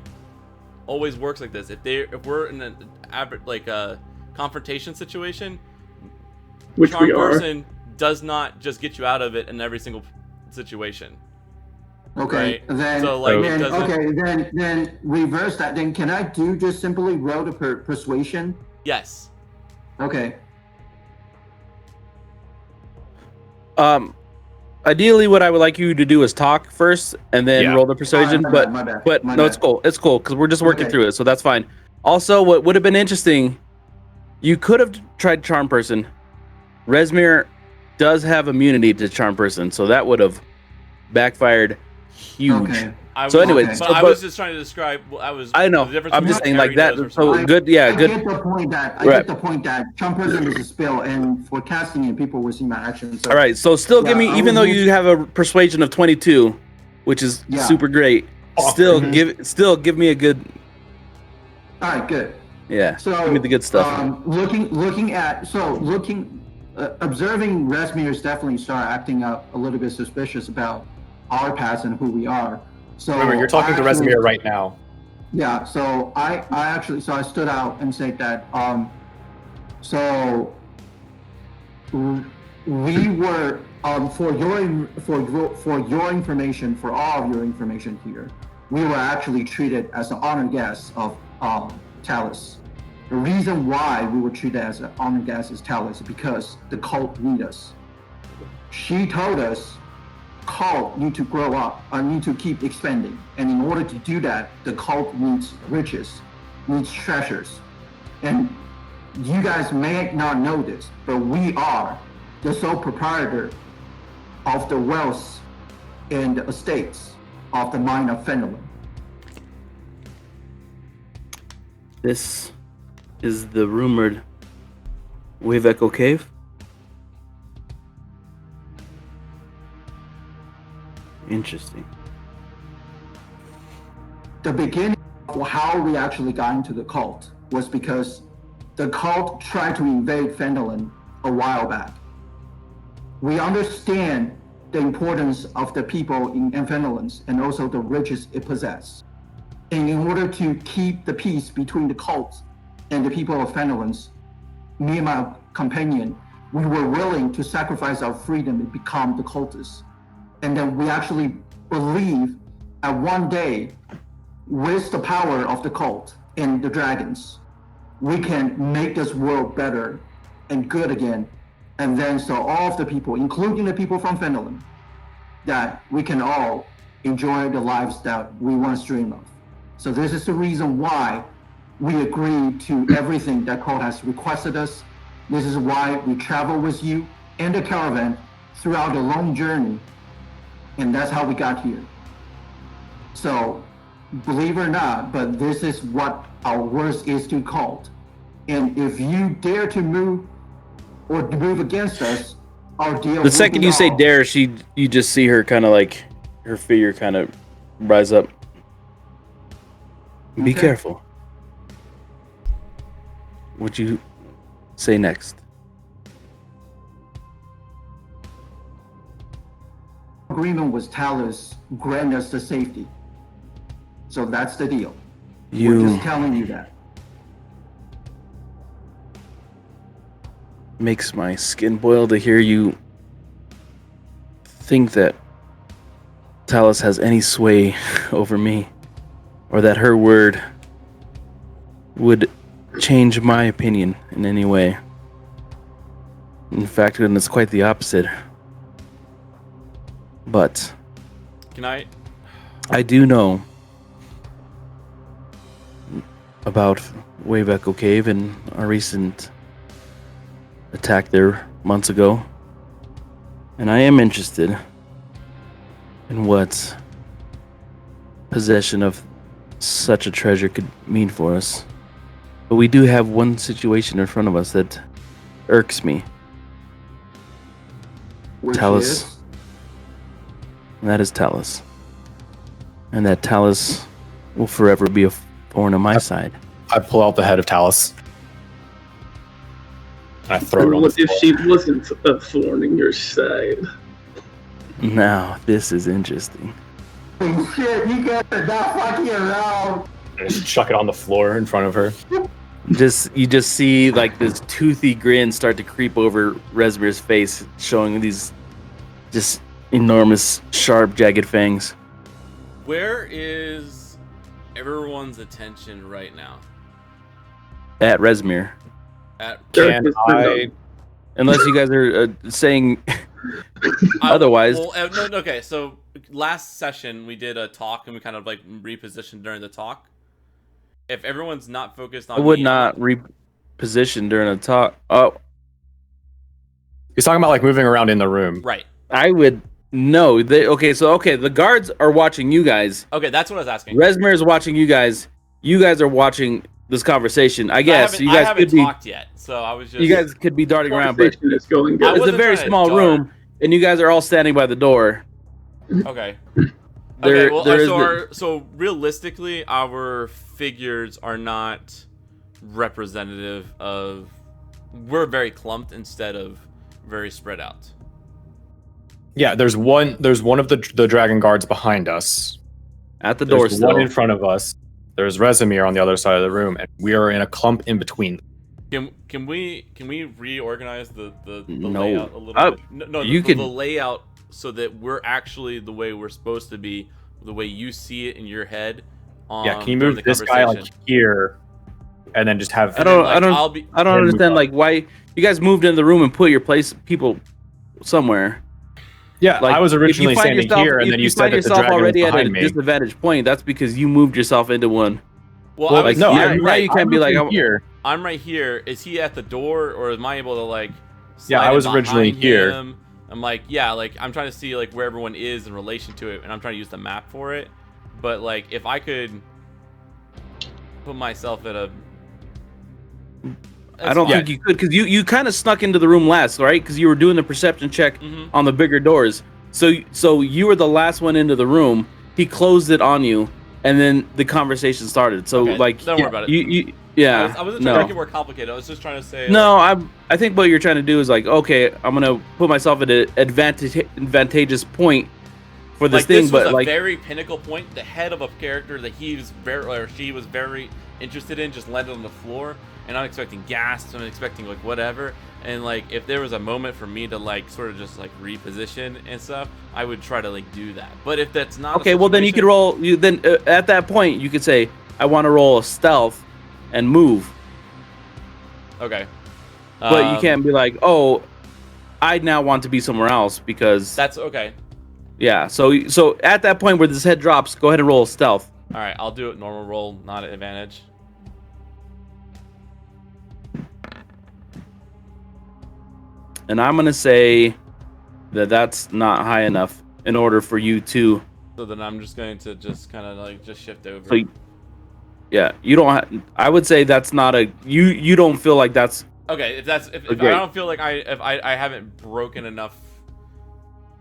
always works like this. If we're in an average like a confrontation situation, Which charm we are. person does not just get you out of it in every single situation. Okay. Right. Then, So, like, then it doesn't- okay. Then reverse that. Then can I do just simply roll the persuasion? Yes. Okay. Ideally, what I would like you to do is talk first and then Yeah. roll the persuasion. My but bad, my bad, but my no, bad. it's cool. It's cool because we're just working Okay. through it, so that's fine. Also, what would have been interesting, you could have tried charm person. Resmir does have immunity to charm person, so that would have backfired huge. Okay. I So was, anyway, Okay. but so- I but- was just trying to describe. I know. The difference I'm just between saying like Harry that. knows So versus- good. Yeah, I good. get the point that Right. get the point that charm person is a spell, and for casting it, people will see my actions. So, All right. So still give Yeah, me, I even will though use- you have a persuasion of 22, which is Yeah. super great. Still give me a good. All right. Good. Yeah. So give me the good stuff. Observing Resmir definitely start acting up a little bit suspicious about our past and who we are. So Remember, you're talking to I actually- Resimir right now. Yeah, so I stood out and said that we were for your information, for all of your information here, we were actually treated as an honored guest of Talus. The reason why we were treated as an honored guest is Talus because the cult need us. She told us cult need to grow up, need to keep expanding. And in order to do that, the cult needs riches, needs treasures. And you guys may not know this, but we are the sole proprietor of the wealth and the estates of the mine of Fenelon. This is the rumored Wave Echo Cave. Interesting. The beginning of how we actually got into the cult was because the cult tried to invade Fenelon a while back. We understand the importance of the people in Fenelon and also the riches it possesses. And in order to keep the peace between the cult and the people of Fenelon, me and my companion, we were willing to sacrifice our freedom and become the cultists. And then we actually believe that one day, with the power of the cult and the dragons, we can make this world better and good again. And then so all of the people, including the people from Fenelon, that we can all enjoy the lives that we once dreamed of. So this is the reason why we agreed to everything that cult has requested us. This is why we travel with you and the caravan throughout the long journey And that's how we got here. So, believe it or not, but this is what our worst is to cult. And if you dare to move or to move against us, our deal The second will you be say off. dare, you just see her kind of like her figure kind of rise up. Be Okay. careful. What'd you say next? Agreement was Talus grant us the safety. So that's the deal. We're You just telling you that. makes my skin boil to hear you think that Talus has any sway over me, or that her word would change my opinion in any way. In fact, and it's quite the opposite. But Can I? I do know about Waybeco Cave and our recent attack there months ago. And I am interested in what possession of such a treasure could mean for us. But we do have one situation in front of us that irks me, Which Talus. is, and that is Talus. And that Talus will forever be a thorn on my side. I pull out the head of Talus. And I throw it And on what the if floor. she wasn't a thorn in your side? Now, this is interesting. holy shit, you guys are not fucking around. I just chuck it on the floor in front of her. You just see like this toothy grin start to creep over Resmir's face, showing these just enormous, sharp, jagged fangs. Where is everyone's attention right now? At Resmir. At Can I? Unless you guys are saying otherwise. Well, no, okay. So last session we did a talk and we kind of like repositioned during the talk. If everyone's not focused on, I would me, not reposition during a talk. Oh, He's talking about like moving around in the room. right. I would no. Okay, the guards are watching you guys. Okay, that's what I was asking. Resmir is watching you guys. You guys are watching this conversation. I guess you I guys haven't could be. talked yet, so I was just. You guys could be darting around, but Conversation is going I good. it's a wasn't very trying to small dart. room, and you guys are all standing by the door. Okay. There- Okay. Well, there is so realistically, our figures are not representative of. We're very clumped instead of very spread out. Yeah, there's one of the dragon guards behind us. At the door There's still. one in front of us. There's Rezimir on the other side of the room, and we are in a clump in between. Can we reorganize the No. layout a little bit? No, you the can- layout so that we're actually the way we're supposed to be, the way you see it in your head. Yeah, can you during move the this guy like conversation. here, and then just have? I don't. Like, I don't. I'll be- I don't Then move understand up. like why you guys moved into the room and put your people somewhere. Yeah, Like I was originally if you find standing yourself, here, and if then you find said that the yourself dragon was already at a behind me. disadvantage point. That's because you moved yourself into one. Well, Well, I was no, here, now right. you can't be like, here. I'm right here. Is he at the door, or am I able to like? Yeah, slide I was in originally behind here. him? I'm like, yeah, like I'm trying to see like where everyone is in relation to it, and I'm trying to use the map for it. But like, if I could put myself at a, I don't think you could because you kind of snuck into the room last, right? Because you were doing the perception check Mhm. on the bigger doors. So you were the last one into the room. He closed it on you, and then the conversation started. So Okay, like, don't worry about it. Yeah, I wasn't trying to no. make it more complicated. I was just trying to say. No, like, I think what you're trying to do is like, okay, I'm gonna put myself at an advantageous point for this like thing, this was but a like, very pinnacle point. The head of a character that he was very or she was very interested in just landed on the floor, and I'm expecting gasps. I'm expecting like whatever, and like if there was a moment for me to like sort of just like reposition and stuff, I would try to like do that. But if that's not okay, well then you could roll. At that point you could say, I want to roll a stealth and move, Okay, but you can't be like, oh, I now want to be somewhere else because That's okay. yeah. So at that point where this head drops, go ahead and roll a stealth. All right, I'll do it normal roll, not at advantage. And I'm gonna say that that's not high enough in order for you to. So then I'm just going to just kind of like just shift over. So, yeah, you don't. I would say that's not a. You don't feel like that's. Okay, if I great. don't feel like I haven't broken enough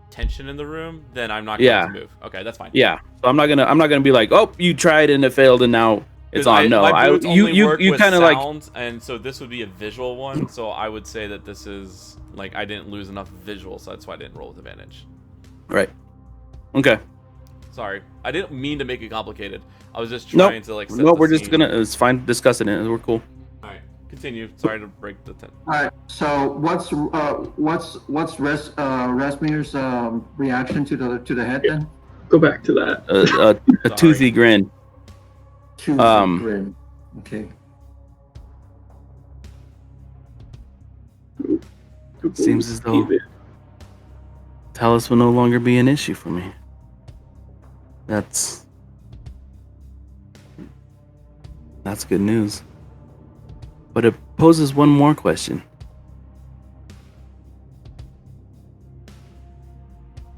tension in the room, then I'm not going to move. Okay, that's fine. Yeah. So I'm not gonna be like, oh, you tried and it failed and now it's on. No, my boots only work you with kind of like. sound, and so this would be a visual one. So I would say that this is like I didn't lose enough visual, so that's why I didn't roll with advantage. Right. Okay. Sorry, I didn't mean to make it complicated. I was just trying to like. No, we're just gonna. It's fine discussing it. We're cool. All right, continue. Sorry to break the tent. All right. So what's Rasmir's reaction to the head then? Go back to that. A toothy grin. Grin. Okay. Seems as though Talus will no longer be an issue for me. That's good news. But it poses one more question.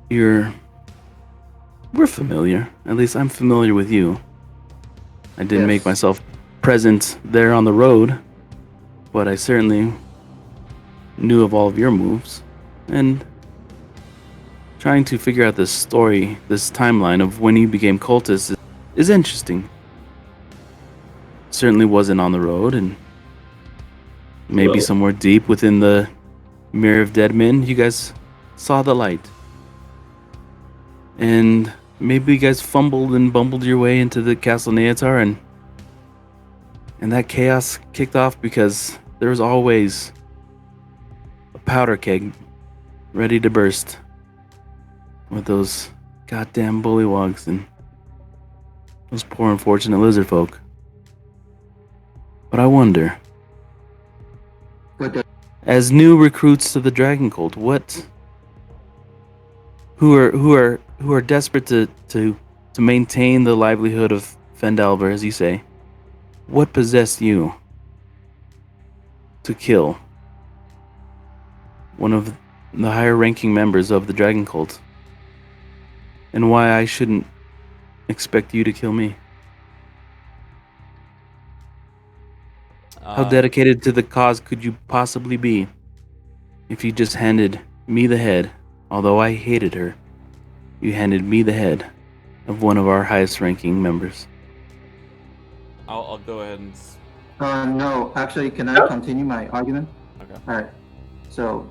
We're familiar. At least I'm familiar with you. I didn't make myself present there on the road, but I certainly knew of all of your moves. And trying to figure out this story, this timeline of when you became cultist is interesting. Certainly wasn't on the road, and maybe somewhere deep within the Mirror of Dead Men, you guys saw the light. And maybe you guys fumbled and bumbled your way into the Castle Neatar, and that chaos kicked off because there was always a powder keg ready to burst with those goddamn bullywogs and those poor unfortunate lizard folk. But I wonder, as new recruits to the Dragon Cult, who are desperate to maintain the livelihood of Fendalver, as you say, what possessed you to kill one of the higher ranking members of the Dragon Cult? And why I shouldn't expect you to kill me? How dedicated to the cause could you possibly be if you just handed me the head? Although I hated her, you handed me the head of one of our highest ranking members. I'll go ahead and. No, actually, can I continue my argument? Okay. All right. So,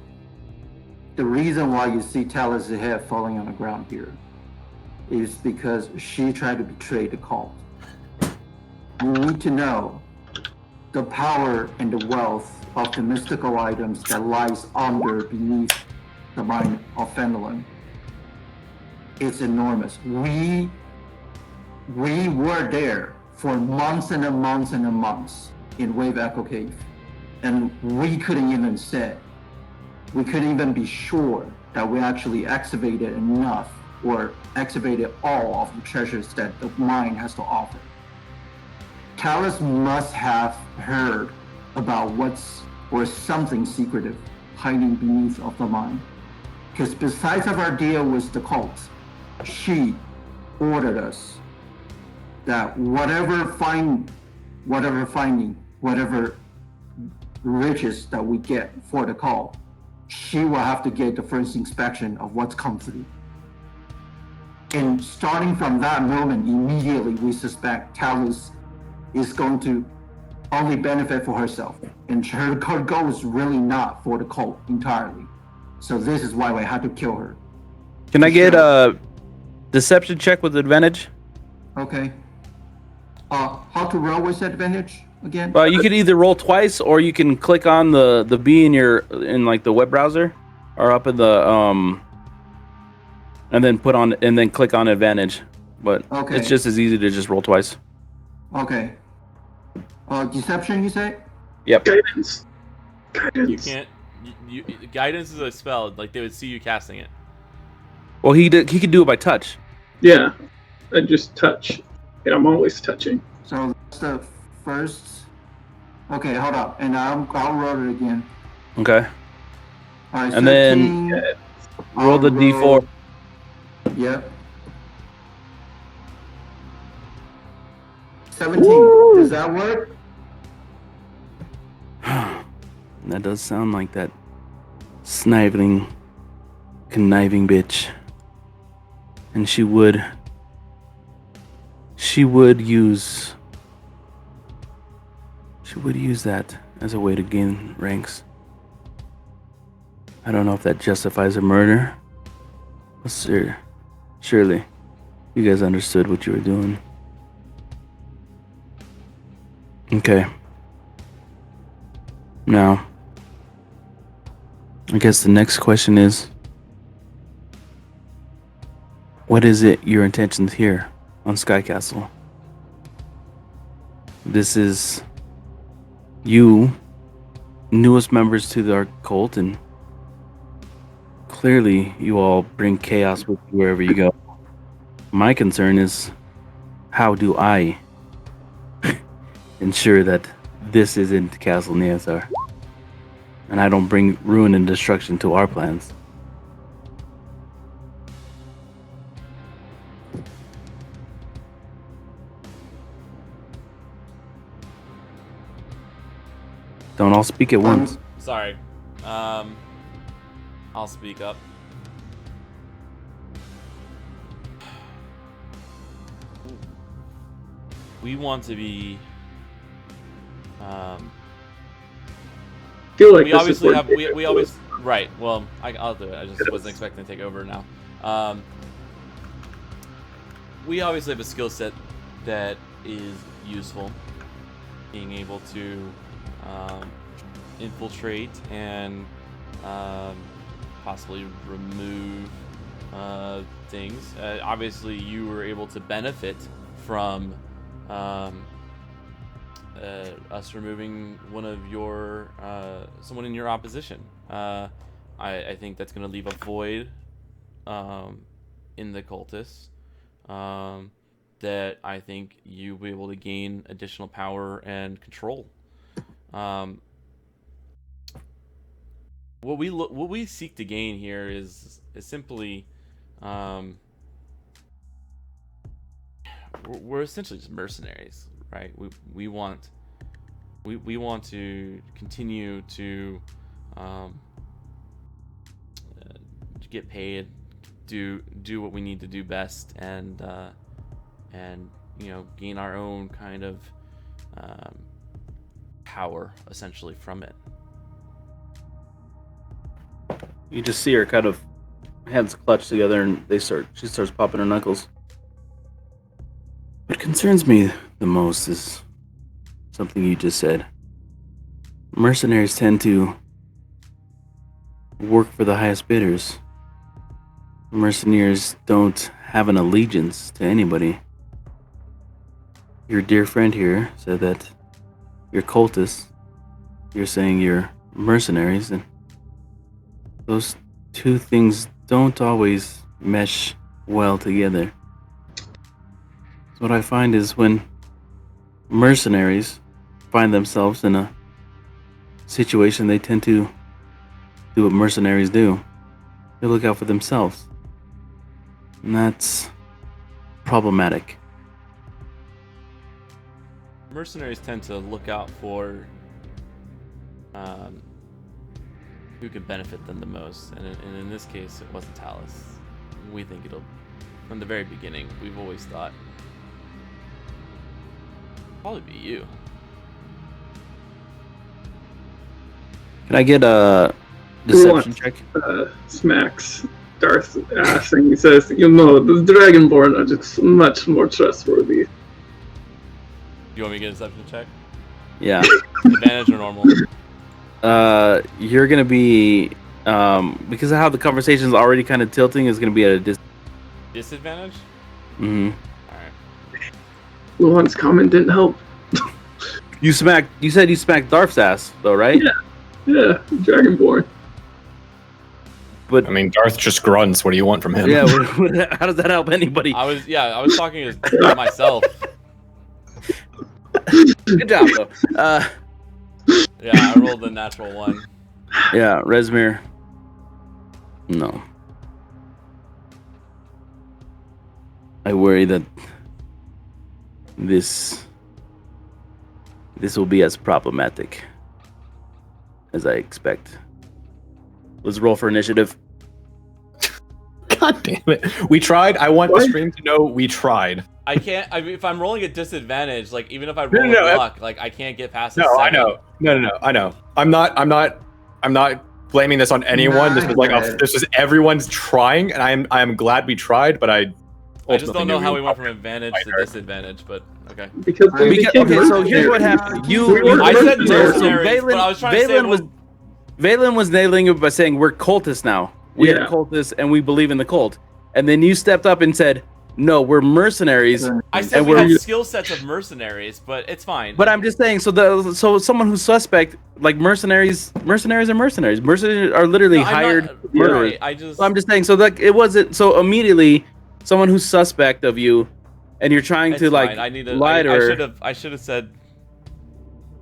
the reason why you see Talus' head falling on the ground here is because she tried to betray the cult. You need to know the power and the wealth of the mystical items that lies beneath the mind of Fenelon. It's enormous. We were there for months and months and months in Wave Echo Cave, and we couldn't even be sure that we actually excavated enough or excavated all of the treasures that the mine has to offer. Talus must have heard about something secretive hiding beneath of the mine. Because besides of our deal with the cult, she ordered us that whatever riches that we get for the cult, she will have to get the first inspection of what's come through. And starting from that moment, immediately we suspect Talus is going to only benefit for herself. And her goal is really not for the cult entirely. So this is why we had to kill her. Can I get a deception check with advantage? Okay. How to roll with advantage again? You could either roll twice, or you can click on the B in like the web browser, or up in the and then click on advantage. But it's just as easy to just roll twice. Okay. Deception, you say? Yep. Guidance. You can't. Guidance is a spell. Like they would see you casting it. Well, he could do it by touch. Yeah, I just touch. Yeah, I'm always touching. So that's the first. Okay, hold up, and I'll roll it again. Okay. All right, and then roll the D4. Yep. 17. Does that work? That does sound like that sniving, conniving bitch. And she would use that as a way to gain ranks. I don't know if that justifies a murder. But surely you guys understood what you were doing. Okay. Now, I guess the next question is, what is it your intentions here on Sky Castle? This is you, newest members to our cult, and clearly you all bring chaos with you wherever you go. My concern is, how do I ensure that this isn't Castle Neathar, and I don't bring ruin and destruction to our plans? Don't all speak at once. Sorry. I'll speak up. We want to be. Feel like We this obviously is have. We always. Right. Well, I'll do it. I just wasn't expecting to take over now. We obviously have a skill set that is useful. Being able to infiltrate and possibly remove things. Obviously, you were able to benefit from us removing one of your someone in your opposition. I think that's going to leave a void in the cultists that I think you'll be able to gain additional power and control. What we seek to gain here is simply we're essentially just mercenaries, right? We want to continue to get paid, do what we need to do best, and gain our own kind of power essentially from it. You just see her kind of hands clutched together, and she starts popping her knuckles. What concerns me the most is something you just said. Mercenaries tend to work for the highest bidders. Mercenaries don't have an allegiance to anybody. Your dear friend here said that you're cultists. You're saying you're mercenaries, and those two things don't always mesh well together. So what I find is when mercenaries find themselves in a situation, they tend to do what mercenaries do. They look out for themselves. And that's problematic. Mercenaries tend to look out for who could benefit them the most, and in this case, it wasn't Talus. We think it'll, from the very beginning, we've always thought probably be you. Can I get a deception check? Smacks Darth's ass and he says, the Dragonborn are just much more trustworthy. You want me to get a deception check? Yeah. Advantage or normal? You're gonna be because of how the conversation is already kind of tilting, is gonna be at a Disadvantage? Mm-hmm. Alright. Luan's comment didn't help. You said you smacked Darth's ass though, right? Yeah, Dragonborn. But I mean, Darth just grunts. What do you want from him? yeah, how does that help anybody? I was talking to myself. Good job though. Yeah, I rolled the natural one. Yeah, Rezmir. No. I worry that this will be as problematic as I expect. Let's roll for initiative. God damn it. We tried. I want the stream to know we tried. I can't. I mean, if I'm rolling at disadvantage, like even if I No, roll no, with no, luck, like I can't get past. No, I know. No, I know. I'm not blaming this on anyone. This was like this was everyone's trying, and I am glad we tried, but I just don't know how we went from advantage to disadvantage, but okay. Because we became okay, so here's what mercenaries. happened. I said mercenaries, Valen, but I was trying to say Valen was nailing it by saying we're cultists now. We are cultists and we believe in the cult. And then you stepped up and said, "No, we're mercenaries." I said we had skill sets of mercenaries, but it's fine. But I'm just saying, so someone who's suspect, like mercenaries are mercenaries. Mercenaries are literally hired murderers. Right, So I'm just saying, so like it wasn't so immediately someone who's suspect of you, and you're trying it's to like fine. I need to lie to her. I should have said.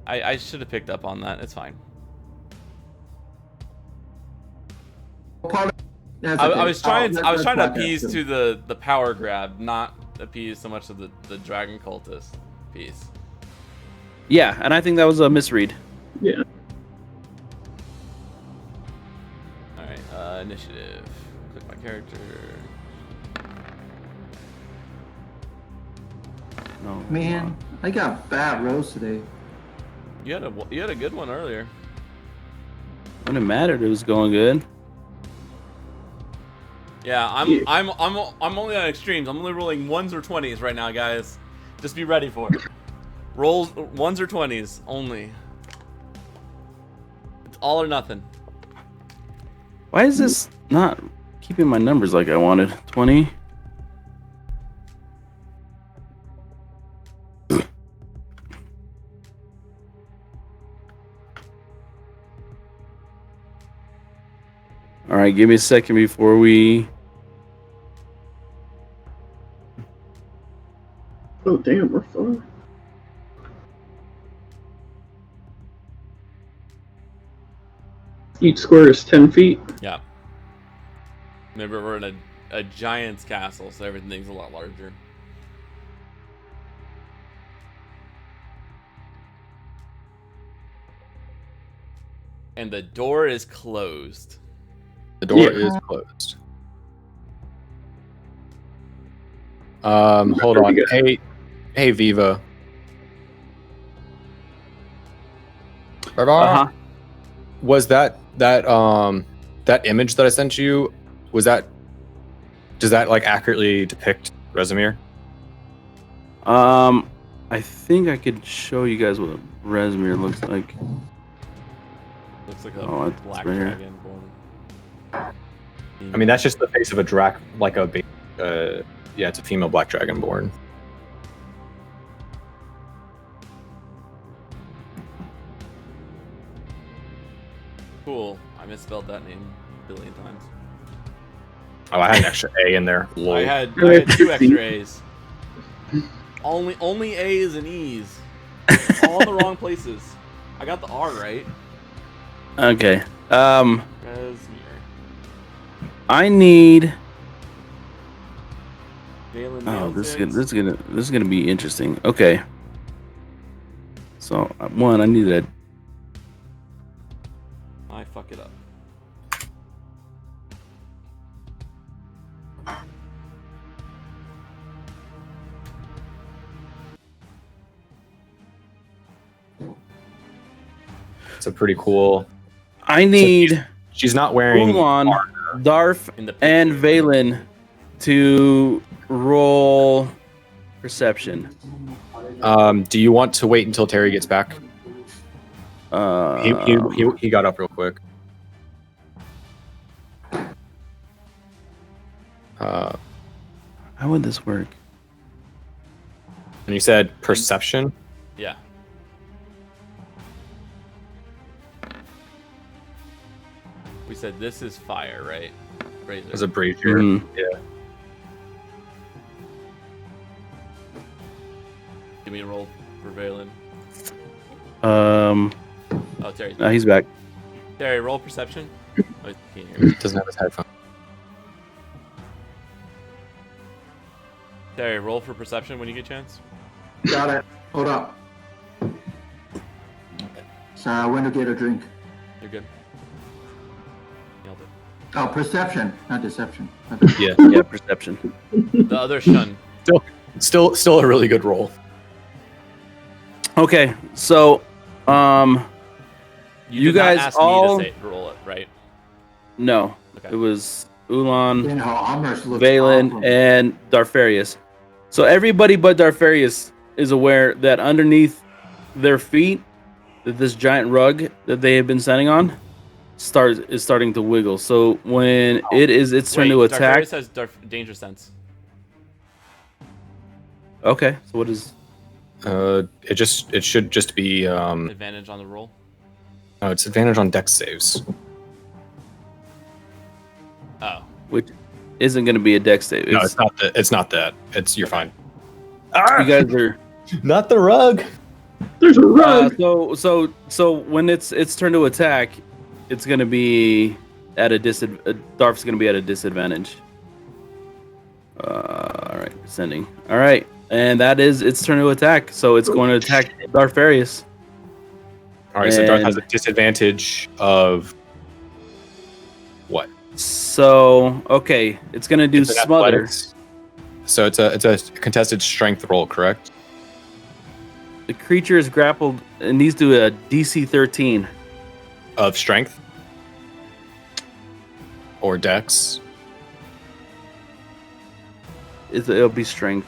I should have picked up on that. It's fine. I was trying to appease to the power grab, not appease so much of the dragon cultist piece. Yeah, and I think that was a misread. Yeah. All right, initiative. Click my character. No, Man, I got bad rolls today. You had a good one earlier. when it mattered, it was going good. Yeah, I'm only on extremes. I'm only rolling 1s or 20s right now, guys. Just be ready for it. Rolls 1s or 20s only. It's all or nothing. Why is this not keeping my numbers like I wanted? 20. All right, give me a second before we. Oh damn, we're far. Each square is 10 feet. Yeah. Remember, we're in a giant's castle, so everything's a lot larger. And the door is closed. The door is closed. Hold on. Hey, Viva. Was that image that I sent you? Does that like accurately depict Rezimir? I think I could show you guys what Rezimir looks like. Looks like a black right here. dragon born. I mean, that's just the face of a like a yeah, it's a female black dragonborn. Cool. I misspelled that name a billion times. Oh, I had an extra A in there. Lol. I had 2 extra A's. Only A's and E's. All in the wrong places. I got the R right. Okay. Rezmir. I need. Galen Oh, nailed this it. is gonna be interesting. Okay. So one, I need that. I fuck it up. It's a pretty cool. I need She's not wearing. Ulan, Darf, In the and picture. Valen to roll perception. Do you want to wait until Terry gets back? He got up real quick. How would this work? And you said perception. Yeah. We said this is fire, right? Razor. As a brazier. Mhm. Yeah. Give me a roll for Valen. Oh, Oh, Terry. he's back. Terry, roll perception. Oh, you can't hear me. Doesn't have his headphone. Terry, roll for perception when you get a chance. Got it. Hold up. So I went to get a drink. You're good. Nailed it. Oh, perception, not deception. Yeah. Yeah, perception. The other shun. Still a really good roll. Okay, so You You did not guys ask all- me to roll it, right? no, Okay. it was Ulan, You know, almost looks Valen, awful. and Darfarius. So everybody but Darfarius is aware that underneath their feet, that this giant rug that they have been standing on is starting to wiggle. So when it's turn to Wait, attack. Darfarius has danger sense. Okay, so what is? It should just be Advantage on the roll. no, it's advantage on dex saves. Oh. Which isn't going to be a dex save. No, it's not that. It's not that. You're fine. You guys are. Not the rug. There's a rug. So when it's turn to attack, it's going to be at a Darf's going to be at a disadvantage. All right, sending. All right, and that is its turn to attack. So it's going to attack Darfarius. All right, so Darth has a And- disadvantage of what? So okay, it's going to do It's an smother. athletics. So it's a contested strength roll, correct? The creature is grappled and needs to do a DC 13. Of strength or dex. It'll be strength.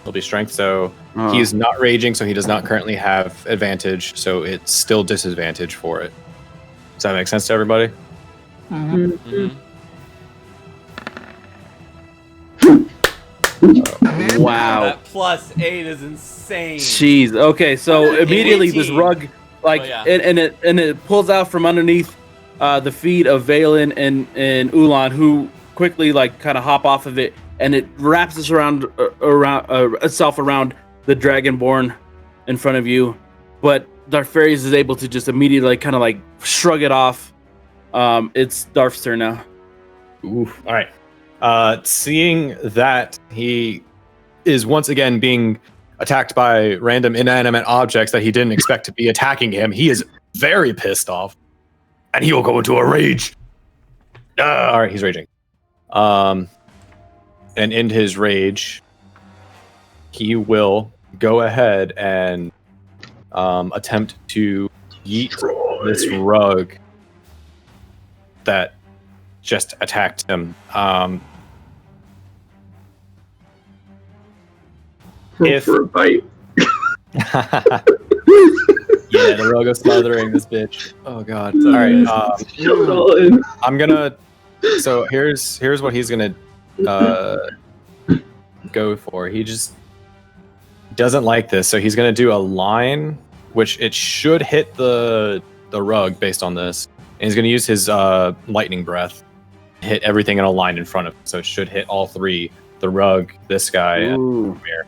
It'll be strength. So Oh. he is not raging, so he does not currently have advantage. So it's still disadvantage for it. Does that make sense to everybody? Mhm. Mm-hmm. Wow. That +8 is insane. Jeez. Okay, so immediately this 18. rug, like, Oh, yeah. and it pulls out from underneath the feet of Valen and Ulan, who quickly like kind of hop off of it, and it wraps us around itself around the Dragonborn in front of you. But Darfarius is able to just immediately like, kind of like shrug it off. It's Darf's turn now. Oof. All right. Seeing that he is once again being attacked by random inanimate objects that he didn't expect to be attacking him, he is very pissed off, and he will go into a rage. All right, he's raging. And in his rage, he will go ahead and attempt to yeet this rug that just attacked him. If- For a bite. Yeah, the rug is smothering this bitch. Oh god. All right. Shove it all in. I'm gonna. So here's what he's gonna go for. He just doesn't like this, so he's gonna do a line, which it should hit the rug based on this. And he's gonna use his lightning breath, hit everything in a line in front of him. So it should hit all three: the rug, this guy, and Ooh. Mir.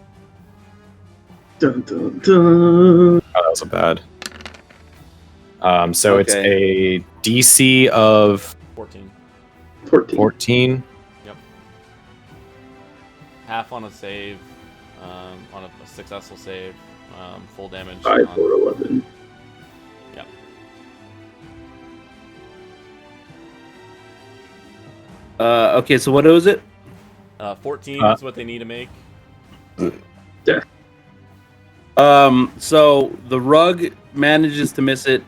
Dun, dun, dun. Oh, that wasn't bad. So it's Okay. a DC of 14. 14. 14. Half on a save, on a successful save, full damage. 5 on- or 11. Yep. Okay, so what was it? 14 is what they need to make. So the rug manages to miss it.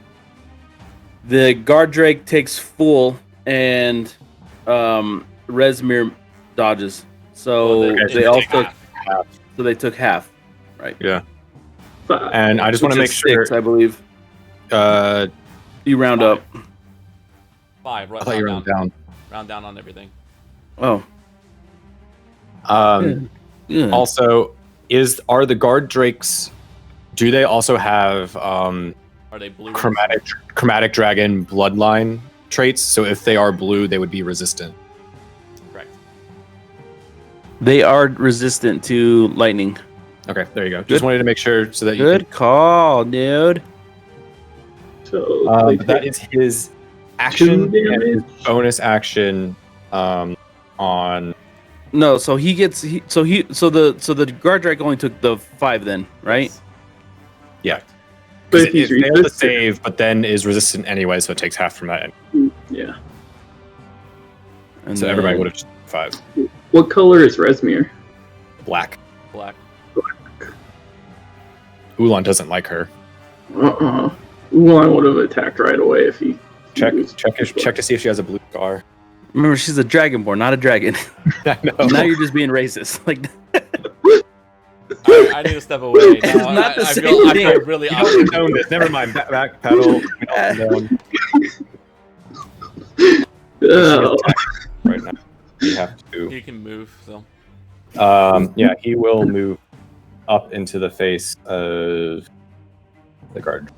The guard drake takes full, and Resmir dodges. So Well, they all took. half. So they took half. Yeah. 5. And I just want Which to make is sure. 6, I believe. I You round 5. up. 5. Right, thought you were round down. Round down on everything. Oh. Yeah. Also, are the guard drakes? Do they also have Are they blue? chromatic dragon bloodline traits? So if they are blue, they would be resistant. Correct. They are resistant to lightning. Okay, there you go. Good. Just wanted to make sure so that you Good call, dude. So they but that take is his action 2 and his damage. bonus action on No, so he gets so the guard drag only took the 5 then, right? Yes. Yeah. Correct. But Because if he's it failed to resistant, save, but then is resistant anyway, so it takes half from that. yeah. And So everybody then- would have just 5. What color is Resmir? Black. Black. Ulan doesn't like her. Ulan would have attacked right away if he. Check to see if she has a blue scar. Remember, she's a dragonborn, not a dragon. I know. Now you're just being racist. Like, I need to step away. Now, not the I same feel thing. really You don't condone this. Never mind. Back pedal. We don't condone. Oh, Right now. We have to. He can move, so. Yeah, he will move up into the face of the guard.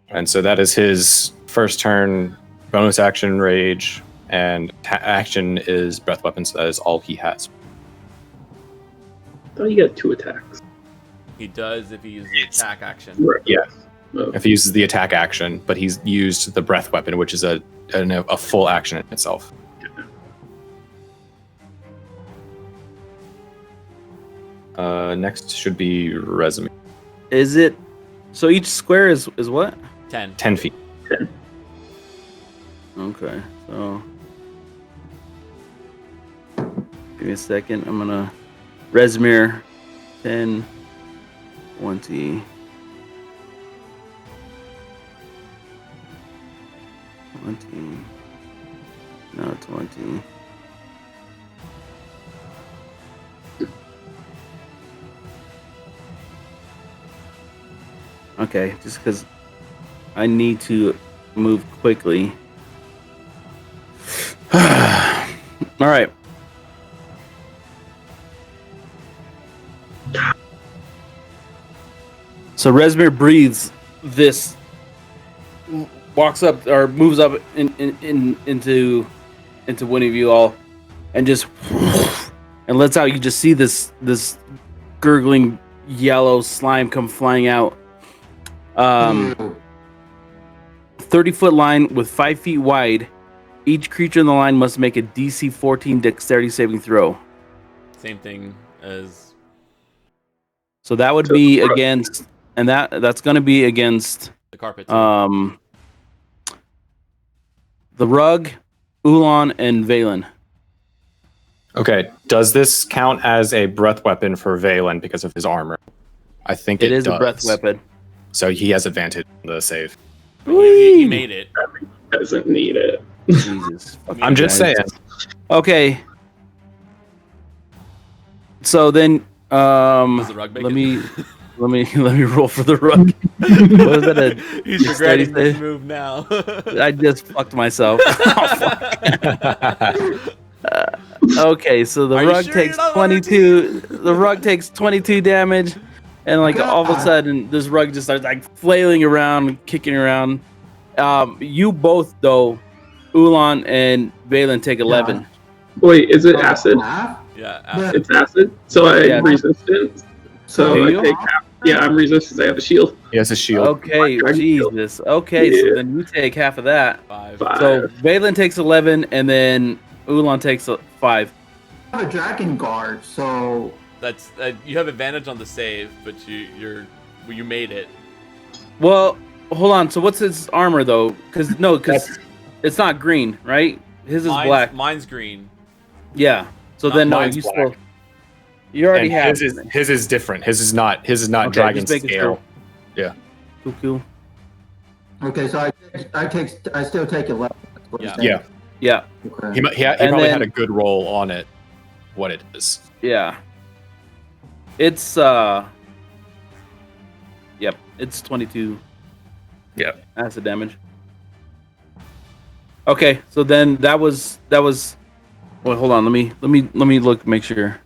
And so that is his first turn, bonus action, rage, and action is breath weapon, so that is all he has. I thought you got 2 attacks. He does if he uses the attack action. Right. Yeah. Oh. If he uses the attack action, but he's used the breath weapon, which is a full action in itself. Next should be resume. is it? So each square is what? 10. 10 feet. Okay, so give me a second. I'm gonna Resmir 10, 20, 20, no 20. Okay, just because I need to move quickly. All right. So Resmir breathes this, walks up or moves up into one of you all, and just and lets out. You just see this gurgling yellow slime come flying out. 30-foot line with 5 feet wide. Each creature in the line must make a DC 14 dexterity saving throw. Same thing as. So that would be against, and that's going to be against The carpet. Too. the rug, Ulan, and Valen. Okay, does this count as a breath weapon for Valen because of his armor? I think It is does. a breath weapon. So he has advantage on the save. He made it. Doesn't need it. Jesus. I'm just saying. Okay. So then, Does the rug make let it? me roll for the rug. What was that? He's dexterity regretting this save? move now. I just fucked myself. Oh, fuck. Okay, so the Are you rug sure takes you're not level 22. The rug takes 22 damage, and like all of a sudden, this rug just starts like flailing around, kicking around. You both though, Ulan and Valen take 11. Wait, is it acid? yeah. But- It's acid, so I Yeah. resistant. So Do I you? take half. Yeah, I'm resistant. I have a shield. He has a shield. Okay, Dragon shield. Jesus. Okay, so Yeah. then you take half of that. 5. So Valen takes 11, and then Ulan takes 5. I have a dragon guard, so That's you have advantage on the save, but you made it. Well, hold on. So what's his armor though? Because it's not green, right? His is black. Mine's green. Yeah. So Not then no, mine's you black. still. You already And have. his is different. His is not Okay, dragon just making scale. sure. Cool. okay, so I still take 11. That's what Yeah. you're saying. Yeah. Yeah. Okay. He And probably then- had a good roll on it. What it is. Yeah. It's Yep. It's 22. Yep. Acid damage. Okay, so then that was. Wait, hold on. Let me look. Make sure.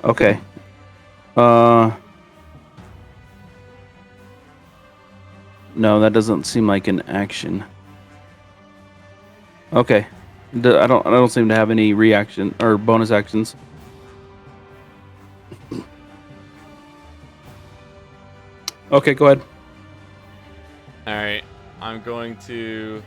Okay. No, that doesn't seem like an action. Okay. I don't seem to have any reaction or bonus actions. Okay, go ahead. All right, I'm going to.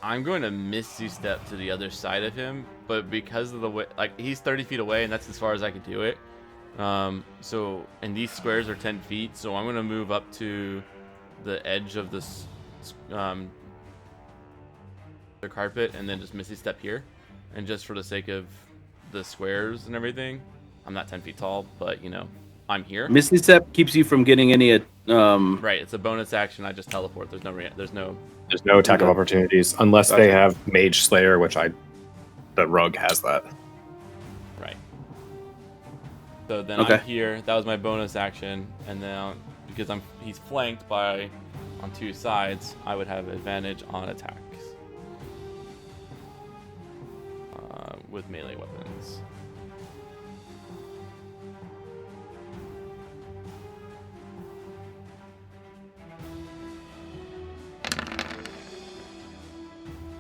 I'm going to Misty Step to the other side of him, but because of the way, like he's 30 feet away, and that's as far as I can do it. So, and these squares are 10 feet, so I'm going to move up to the edge of this, the carpet, and then just Misty Step here, and just for the sake of the squares and everything, I'm not 10 feet tall, but you know, I'm here. Misty Step keeps you from getting any Right, it's a bonus action. I just teleport. There's no attack of opportunities unless they have Mage Slayer, which the rogue has that. Right. So then Okay. I'm here. That was my bonus action, and then because he's flanked on 2 sides, I would have advantage on attacks with melee weapons.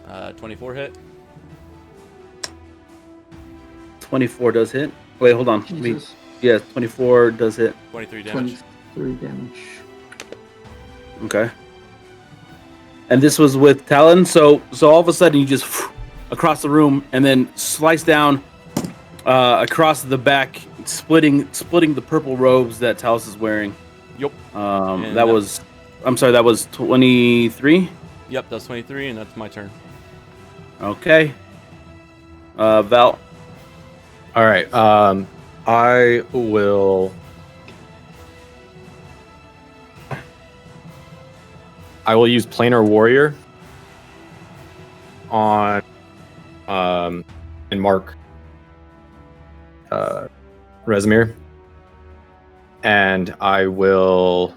Uh, 24 hit. 24 does hit. Wait, hold on. Jesus. Yeah, 24 does hit. 23 damage. 23 damage. Okay. And this was with Talon, so all of a sudden you just across the room and then slice down across the back, splitting the purple robes that Talos is wearing. Yep. That was 23. Yep, that's 23, and that's my turn. Okay. Val. All right. I will use Planar Warrior on and mark Rezmir, and I will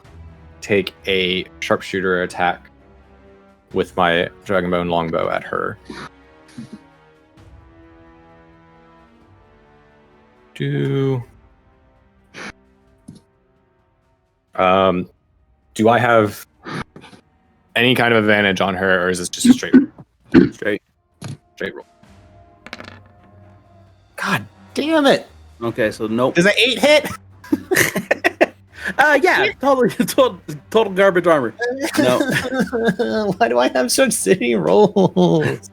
take a sharpshooter attack with my Dragonbone longbow at her. Do I have any kind of advantage on her, or is this just a straight roll? God damn it! Okay, so nope. Does an 8 hit? Yeah, total garbage armor. No. Why do I have such shitty rolls?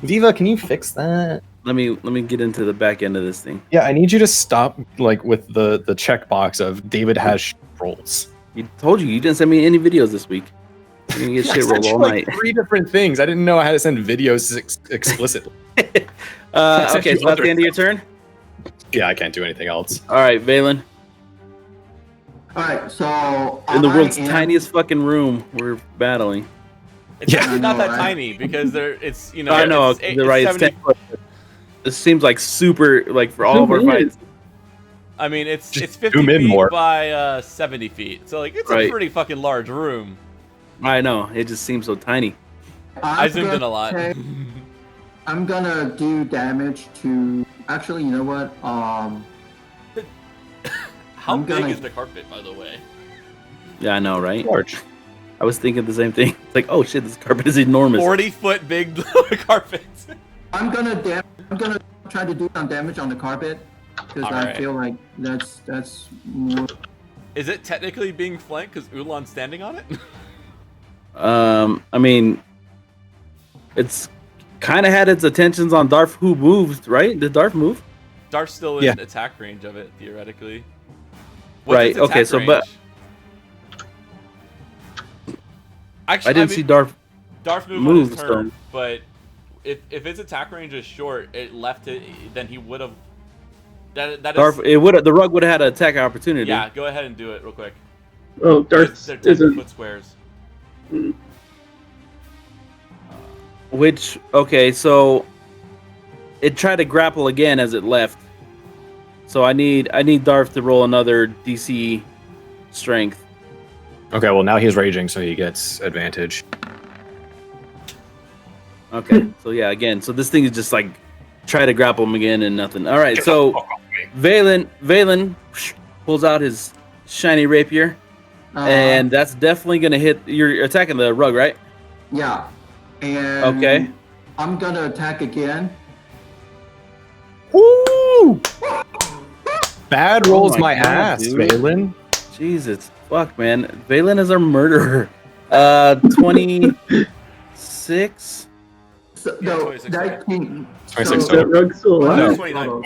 Diva, can you fix that? Let me get into the back end of this thing. Yeah, I need you to stop with the checkbox of David has shit rolls. You told you didn't send me any videos this week. You're gonna get shit rolled all night. 3 different things. I didn't know I had to send videos explicitly. Okay, so that's the end of your turn. Yeah, I can't do anything else. All right, Valen. All right, so In the world's tiniest fucking room, we're battling. It's Yeah. actually not that I know, right? tiny because it's you know. I know. It's, You're right. It's 70 10 foot. This seems like super for all of our fights. I mean, it's Just 50 zoom in feet more. by 70 feet, so like it's Right. a pretty fucking large room. I know. It just seems so tiny. I zoomed in a lot. I'm gonna do damage to. Actually, you know what? How I'm big gonna- is the carpet, by the way? Yeah, I know, right? Large. I was thinking the same thing. It's like, oh shit, this carpet is enormous. 40-foot big carpet. I'm gonna try to do some damage on the carpet because I Alright. feel like that's more. Is it technically being flanked because Ulan's standing on it? I mean, it's kind of had its attentions on Darth, who moved, right? Did Darth move? Darth's still in Yeah. attack range of it, theoretically. Right, its okay, attack so, range? but- Actually, I didn't see Darth. Darth move move, on his turn, so- but if its attack range is short, it left it. Then he would have. That is. Darth, the rug would have had an attack opportunity. Yeah, go ahead and do it real quick. Oh, Darth They're isn't. 10-foot squares. Which, okay, so it tried to grapple again as it left. So I need Darth to roll another DC strength. Okay, well now he's raging, so he gets advantage. Okay, so yeah, again, so this thing is just like try to grapple him again and nothing. All right, so Valen pulls out his shiny rapier, and that's definitely gonna hit. You're attacking the rug, right? Yeah. And Okay. I'm gonna attack again. Woo! Bad rolls my my God, ass, dude. Valen. Jesus, fuck, man. Valen is a murderer. 26. So, Yeah, no, 26, 19. 26, That rug's still alive. No. 29.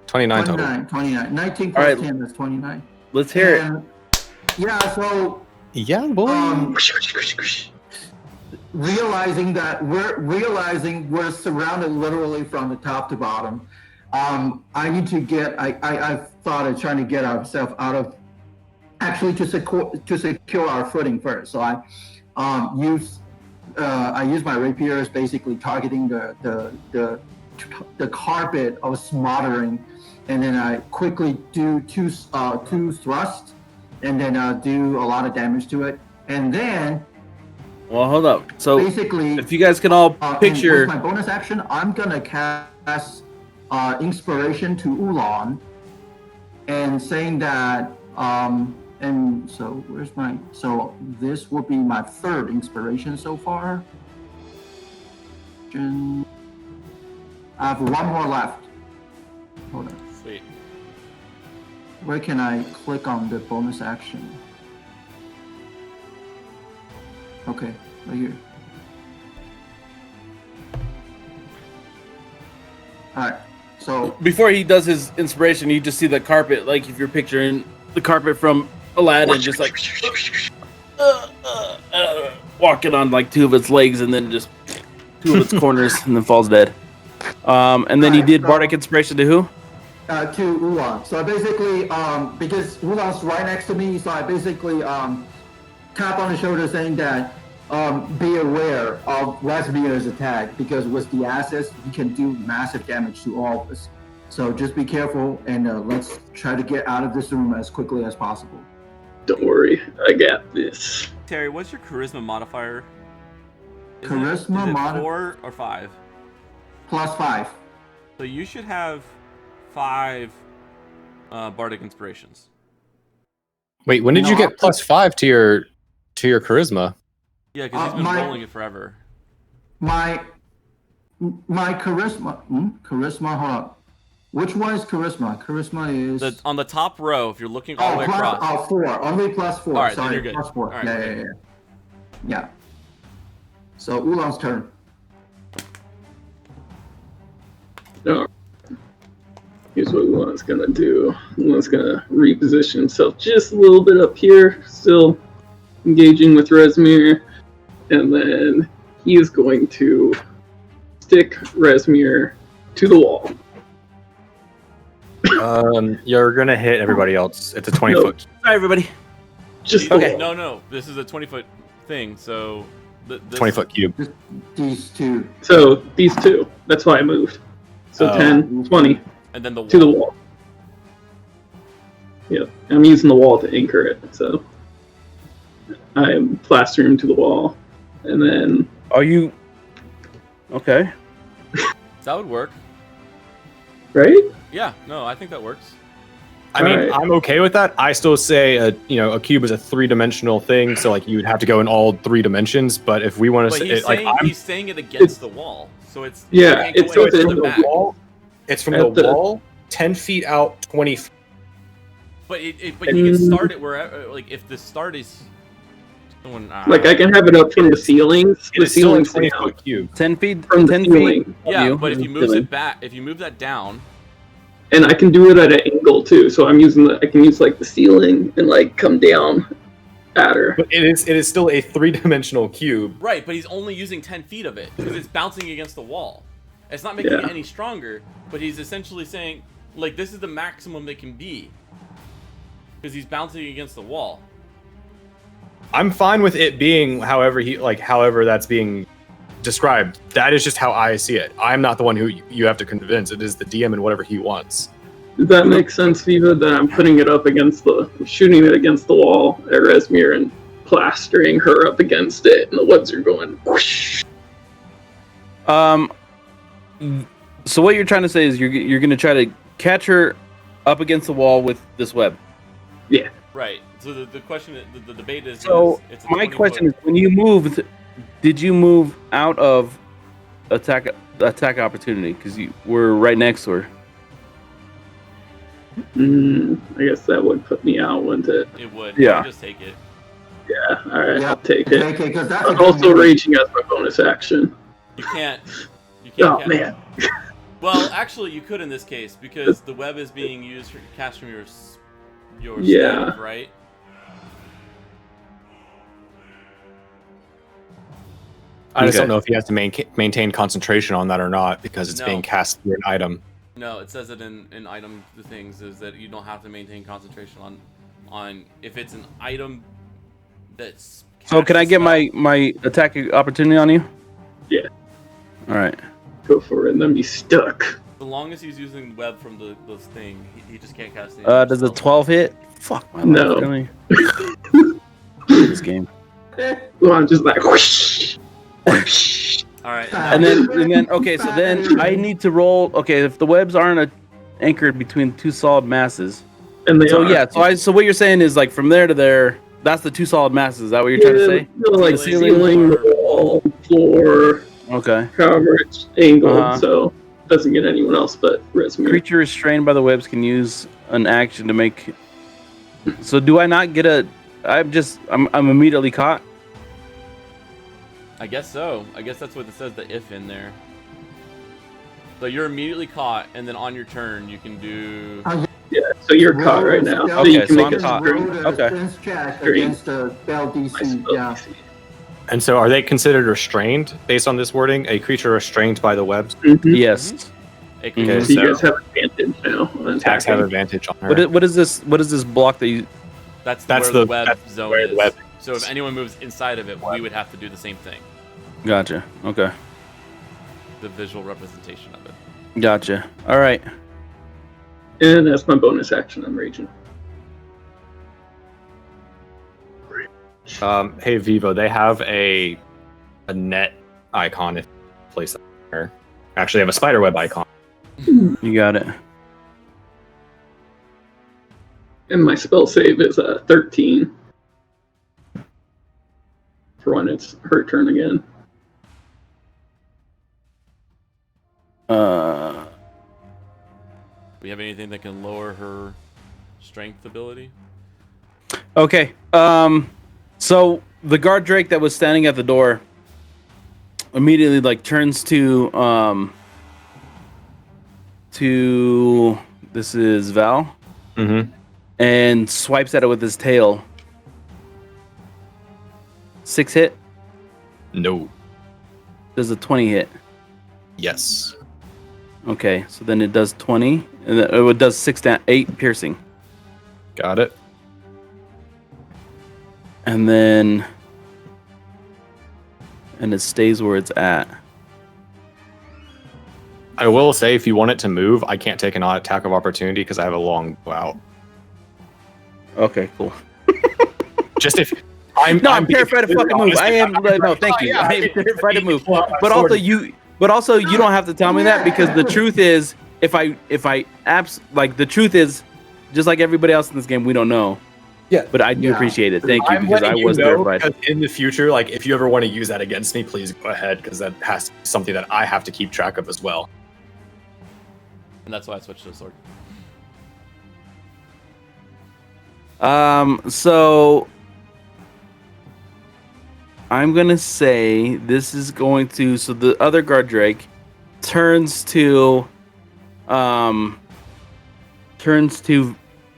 29 total. 29. 19 All right. plus 10 is 29. Let's hear it. And, yeah, so Yeah, boy. realizing we're surrounded literally from the top to bottom. I need to get. I thought of trying to get ourselves out of. Actually, to secure our footing first. So I use my rapiers, basically targeting the carpet of smothering, and then I quickly do two thrusts, and then do a lot of damage to it, and then. Well, hold up. So Basically, if you guys can all and picture, with my bonus action, I'm gonna cast inspiration to Ulan, and saying that and so where's my so this will be my third inspiration so far. I have one more left. Hold on. Sweet. Where can I click on the bonus action? Okay, right here. Alright, so before he does his inspiration, you just see the carpet, like if you're picturing the carpet from Aladdin, just like walking on like two of its legs and then just two of its corners and then falls dead. And then he Alright, did so- bardic inspiration to who? to Ulan. So I basically, because Ulan's right next to me, so I basically tap on the shoulder saying that be aware of Rasmir's attack, because with the assets, he can do massive damage to all of us. So just be careful, and let's try to get out of this room as quickly as possible. Don't worry, I got this. Terry, what's your charisma modifier? Is it Charisma 4 or 5? +5. So you should have 5 bardic inspirations. Wait, when did No, you get +5 to your charisma? Yeah, because he's been my- rolling it forever. My charisma, charisma. Hold on. Which one is charisma? Charisma is On the top row, if you're looking all the way plus, across. 4. Only +4. All right, then Sorry, you're good. +4. All right, yeah, we're yeah, good. yeah. Yeah. So Ulan's turn. No. Here's what Ulan's gonna do. Ulan's gonna reposition himself just a little bit up here, still engaging with Resmir, and then he is going to stick Resmir to the wall. You're gonna hit everybody else. It's a 20 Nope. foot. Sorry, everybody. Just Okay. the wall. No. This is a 20-foot thing, so... This, 20-foot cube. These two. So these two. That's why I moved. So Oh. 10, 20 And then the wall. to the wall. Yep. I'm using the wall to anchor it, so I'm plastering him to the wall. And then Are you okay? That would work. right? Yeah, no, I think that works. I mean, Alright. I'm okay with that. I still say a cube is a 3-dimensional thing, so like you would have to go in all 3 dimensions. But if we want to But say, he's saying it against the wall, so it's Yeah, you can't go it's any within further the back. wall. It's from At the the- wall, 10 feet out, 20 feet. But but you can start it wherever. Like if the start is someone. Like I can have it up from the ceilings. It The is still a ceilings 20 down. foot cube. 10 feet. From the 10 ceiling. feet. Yeah, You. but if you move it back, if you move that down, And I can do it at an angle too. So I'm using I can use like the ceiling and like come down at her. But it is still a 3-dimensional cube. right? But he's only using 10 feet of it because it's bouncing against the wall. It's not making Yeah. it any stronger, but he's essentially saying like this is the maximum they can be because he's bouncing against the wall. I'm fine with it being however that's being described. That is just how I see it. I'm not the one who you have to convince. It is the DM and whatever he wants. Does that make sense, Viva? That I'm putting it up against shooting it against the wall at Resmir and plastering her up against it, and the webs are going whoosh. So what you're trying to say is you're going to try to catch her up against the wall with this web. Yeah. Right. So the question, the debate is. So it's a my 20 question foot- is, when you moved, did you move out of attack opportunity? Because you were right next to her. I guess that would put me out, wouldn't it? It would. Yeah. You just take it. Yeah. All right. Yeah. I'll take it. Okay, because that's I'm also raging as my bonus action. You can't. You can't. Oh man. Well, actually, you could in this case because the web is being used for cast from your Yeah. staff, right? I just Okay. don't know if he has to maintain concentration on that or not because it's No. being cast through an item. No, it says it in item things is that you don't have to maintain concentration on if it's an item that's. So can I cast get spell. my attack opportunity on you? Yeah. All right. Go for it and then be stuck. So long as he's using the web from the thing, he just can't cast any. Does a spells. 12 hit? Fuck my No. life, really? This game. Well, I'm just like whoosh, whoosh. All right. And then okay, so then I need to roll. Okay, if the webs aren't anchored between two solid masses. And they So are. yeah, so what you're saying is like from there to there, that's the two solid masses. Is that what you're trying to say? No, like Ceiling, ceiling, the wall, floor, Okay. however it's angled, Uh-huh. so doesn't get anyone else but Resmir. Creature restrained by the webs can use an action to make. So do I not get a? I'm immediately caught. I guess so. I guess that's what it says. The if in there. So you're immediately caught, and then on your turn you can do. Yeah, so you're caught right now. Okay, you can so make I'm a caught. string. Okay. Strength check String. against the spell My DC. spell Yeah. DC. And so, are they considered restrained based on this wording? A creature restrained by the webs? Mhm. Yes. A Okay, creature- So you so- guys have advantage now on Attacks have attacking. advantage on her. What is this? What is this block that you? That's That's where the the- web that's zone where is. the web So if anyone moves inside of it, we would have to do the same thing. Gotcha. Okay. The visual representation of it. Gotcha. All right. And that's my bonus action. I'm raging. Hey Vivo, they have a net icon if you place that there. Actually, they have a spider web icon. You got it. And my spell save is 13. For when it's her turn again. Uh. Do we have anything that can lower her strength ability? Okay. So the guard Drake that was standing at the door immediately like turns to this is Val Mm-hmm. and swipes at it with his tail. 6 hit. No. Does a 20 hit? Yes. Okay, so then it does 20, and then it does 8 piercing, Got it. and then it stays where it's at. I will say, if you want it to move, I can't take an attack of opportunity because I have a long bow out. Okay, cool. Just if I'm I'm terrified to fucking move. I am. No, thank you. I am terrified to move. But also you don't have to tell me that because the truth is, the truth is, just like everybody else in this game, we don't know. Yeah. But I do Yeah. appreciate it. Thank you I'm because I letting you was know terrified. because in the future, like if you ever want to use that against me, please go ahead because that has to be something that I have to keep track of as well. And that's why I switched to the sword. So I'm gonna say this is going to. So the other guard Drake turns to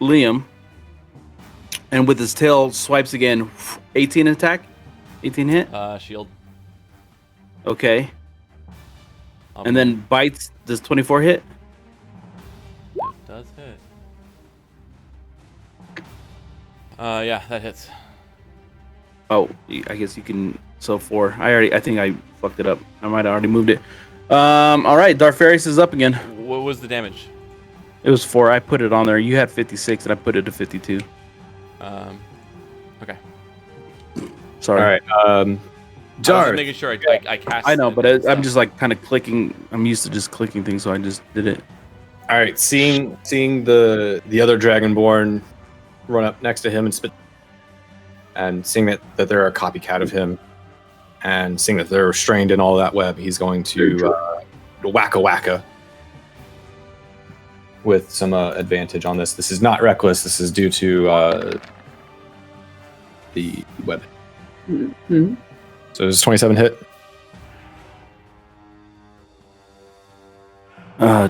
Liam, and with his tail swipes again. 18 attack, 18 hit. Shield. Okay, and then bites. Does 24 hit? It does hit. Yeah, that hits. Oh, I guess you can. So 4. I think I fucked it up. I might have already moved it. All right, Darfarius is up again. What was the damage? It was 4. I put it on there. You had 56, and I put it to 52. Okay. Sorry. All right. I was just Darth. making sure I cast. I know, it but and I'm stuff. just like kind of clicking. I'm used to just clicking things, so I just did it. All right, seeing the other Dragonborn run up next to him and spit, and seeing that they're a copycat of him, and seeing that they're restrained in all that web, he's going to wacka with some advantage on this. This is not reckless. This is due to the web. Mm-hmm. So it's 27 hit.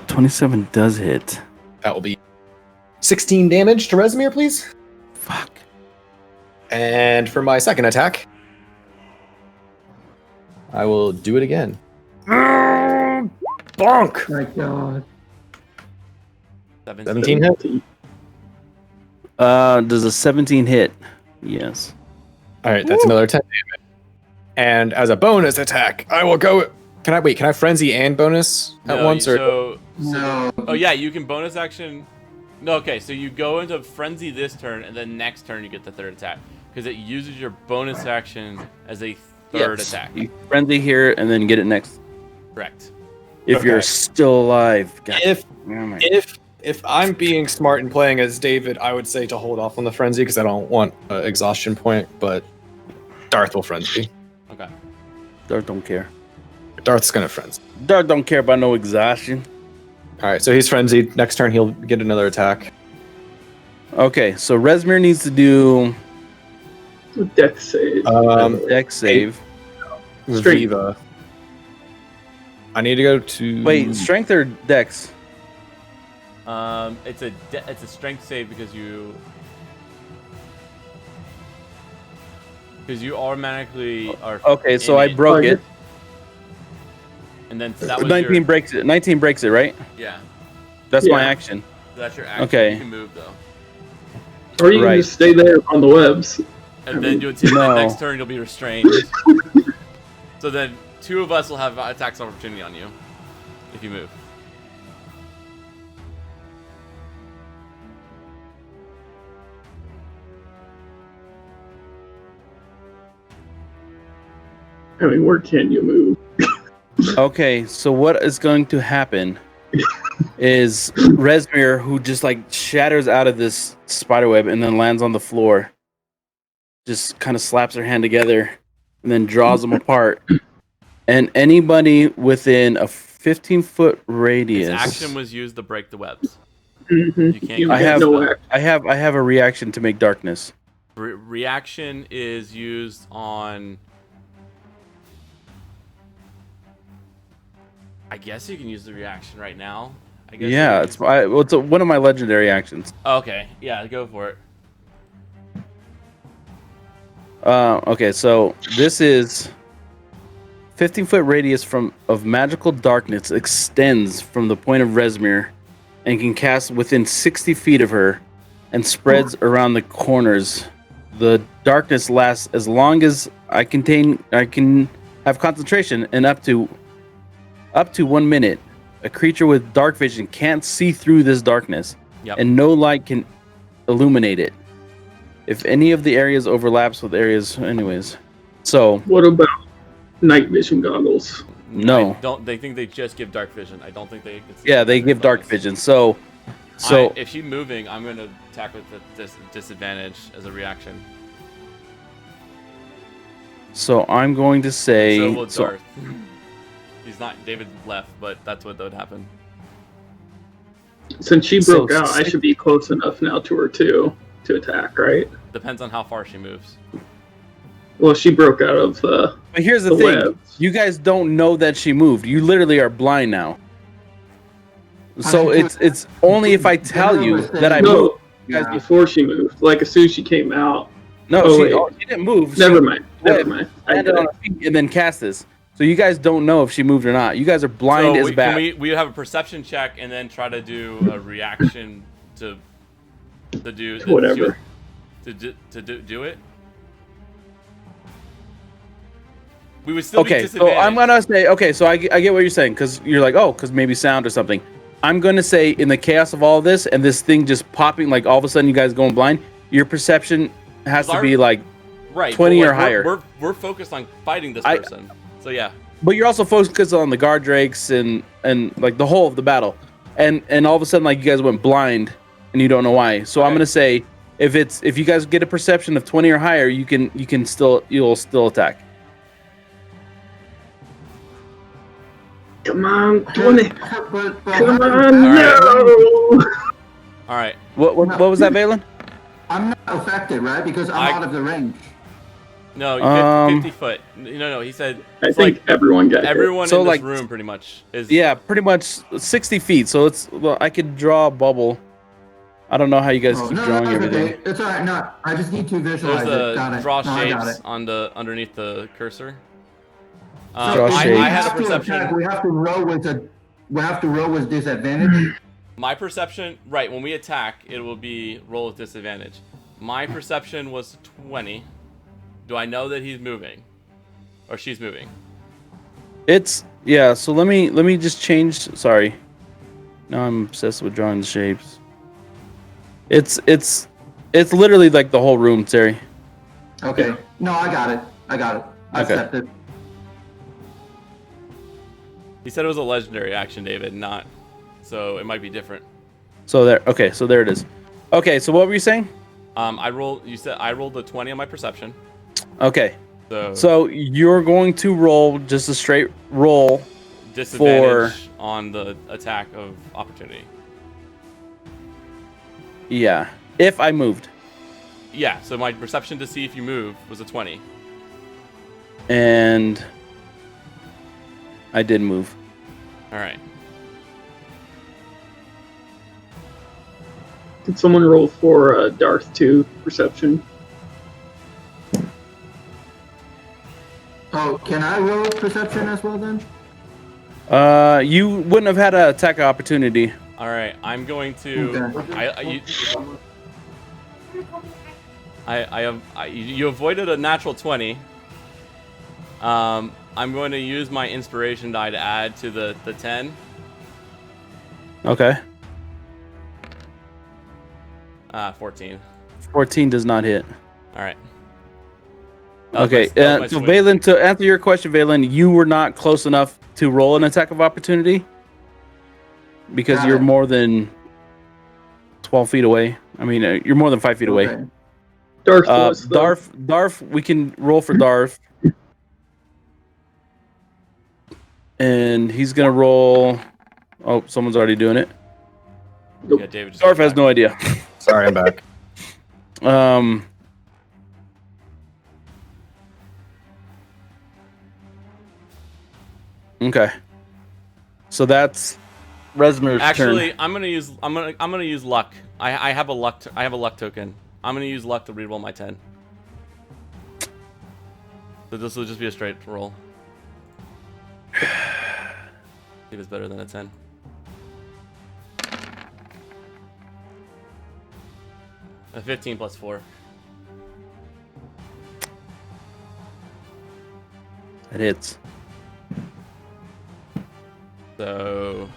27 does hit. That will be 16 damage to Resimir, please. Fuck. And for my second attack, I will do it again. Bonk! My God. 17 hit? Does a 17 hit? Yes. All right, that's another 10 damage. And as a bonus attack, I will go... Can I frenzy and bonus at once? So, No. oh yeah, you can bonus action. No, okay, so you go into frenzy this turn, and then next turn you get the third attack because it uses your bonus action as a third attack. You frenzy here and then get it next. Correct. If you're still alive. God If damn it. if I'm being smart and playing as David, I would say to hold off on the frenzy because I don't want an exhaustion point, but Darth will frenzy. Okay. Darth don't care. Darth's gonna frenzy. Darth don't care about no exhaustion. All right, so he's frenzied. Next turn, he'll get another attack. Okay, so Resimir needs to do Dex save. Dex save. Strength. Viva. I need to go to... Wait, strength or Dex? It's a strength save because you automatically are. Okay, so in I it. broke it. And then so that was 19 your, breaks it. 19 breaks it, right? Yeah, That's my Yeah. action. so that's your action. Okay. You can move though, Or you Right. can just stay there on the webs. and then you take No. the next turn. You'll be restrained. So then two of us will have attacks opportunity on you if you move. I mean, where can you move? Okay, so what is going to happen is Resimir, who just like shatters out of this spiderweb and then lands on the floor, just kind of slaps her hand together and then draws them apart. And anybody within a 15-foot radius. His action was used to break the webs. Mhm. You can't. You I get have- no act. I have a reaction to make darkness. Reaction is used on. I guess you can use the reaction right now. I guess. Yeah, it's one of my legendary actions. Okay, yeah, go for it. Okay, so this is 15-foot radius of magical darkness extends from the point of Resimir and can cast within 60 feet of her and spreads around the corners. The darkness lasts as long as I can have concentration and up to 1 minute. A creature with dark vision can't see through this darkness, Yep. and no light can illuminate it. If any of the areas overlaps with areas, anyways. So What about night vision goggles? no. They think they just give dark vision. I don't think they. Yeah, they give dark vision. So If she's moving, I'm going to attack with the disadvantage as a reaction. so I'm going to say. So will Darth. He's not. David left, but that's what would happen. Since she So broke out, I should be close enough now to her too to attack, right? Depends on how far she moves. Well, she broke out of But here's the the thing: webs. you guys don't know that she moved. You literally are blind now. So it's only if I tell you that I moved. No, You guys, before she moved. Like as soon as she came out. no, Oh, wait. she didn't move. She Never mind. Never web, mind. I landed get on it. her feet and then cast this. So you guys don't know if she moved or not. You guys are blind So as bat. we have a perception check and then try to do a reaction to do Whatever. to do it. We would still be Okay, so disadvantaged. I'm gonna say, okay, so I get what you're saying, because you're like, oh, because maybe sound or something. I'm gonna say, in the chaos of all this and this thing just popping, like all of a sudden you guys going blind, your perception has to be like, right, 20 but, or like, higher. We're focused on fighting this I- person. So yeah, but you're also focused on the guard drakes and like the whole of the battle. and all of a sudden like you guys went blind and you don't know why. So I'm Okay. gonna say if you guys get a perception of 20 or higher, you'll still attack. Come on, 20. But Come on, Alright. no! All right. What was that, Valen? I'm not affected, right? Because I'm out of the range. No, 50 foot. No. He said I it's think like everyone got hit. everyone So, in this like- room pretty much is. Yeah, pretty much 60 feet. So I could draw a bubble. I don't know how you guys Oh, keep no, drawing it's everything. okay. It's alright. No, I just need to visualize There's it. Got the it. draw No, I got shapes it. on the underneath the cursor. Draw I shapes. had a to perception. attack, we have to roll with disadvantage. My perception, right? When we attack, it will be roll with disadvantage. My perception was 20. Do I know that he's moving, or she's moving? So let me just change. Sorry, now I'm obsessed with drawing the shapes. It's literally like the whole room, Terry. Okay. No, I got it. I Okay. accept it. He said it was a legendary action, David, not. So it might be different. So there it is. Okay, so what were you saying? You said I rolled a 20 on my perception. Okay, So so you're going to roll just a straight roll. disadvantage on the attack of opportunity. Yeah, if I moved. Yeah. So my perception to see if you move was a 20. And I did move. All right. Can someone roll for Darth 2 perception? Oh, can I roll perception as well then? You wouldn't have had an attack opportunity. All right. I'm going to. Okay. You avoided a natural 20. I'm going to use my inspiration die to add to the 10. Okay. 14. 14 does not hit. All right. Okay, That was so my swing. Valen, to answer your question, Valen, you were not close enough to roll an attack of opportunity because Got you're it. more than 12 feet away. I mean, you're more than 5 feet away. Okay. Darth was though. Darth, we can roll for Darth. And he's going to roll. Oh, someone's already doing it. Yeah, David just Darth got has back. no idea. Sorry, I'm back. Okay. So that's Resmer's Actually, turn. I'm gonna use luck. I have a luck. I have a luck token. I'm gonna use luck to reroll my 10. So this will just be a straight roll. See if it's better than a 10. A 15 plus 4. That hits. So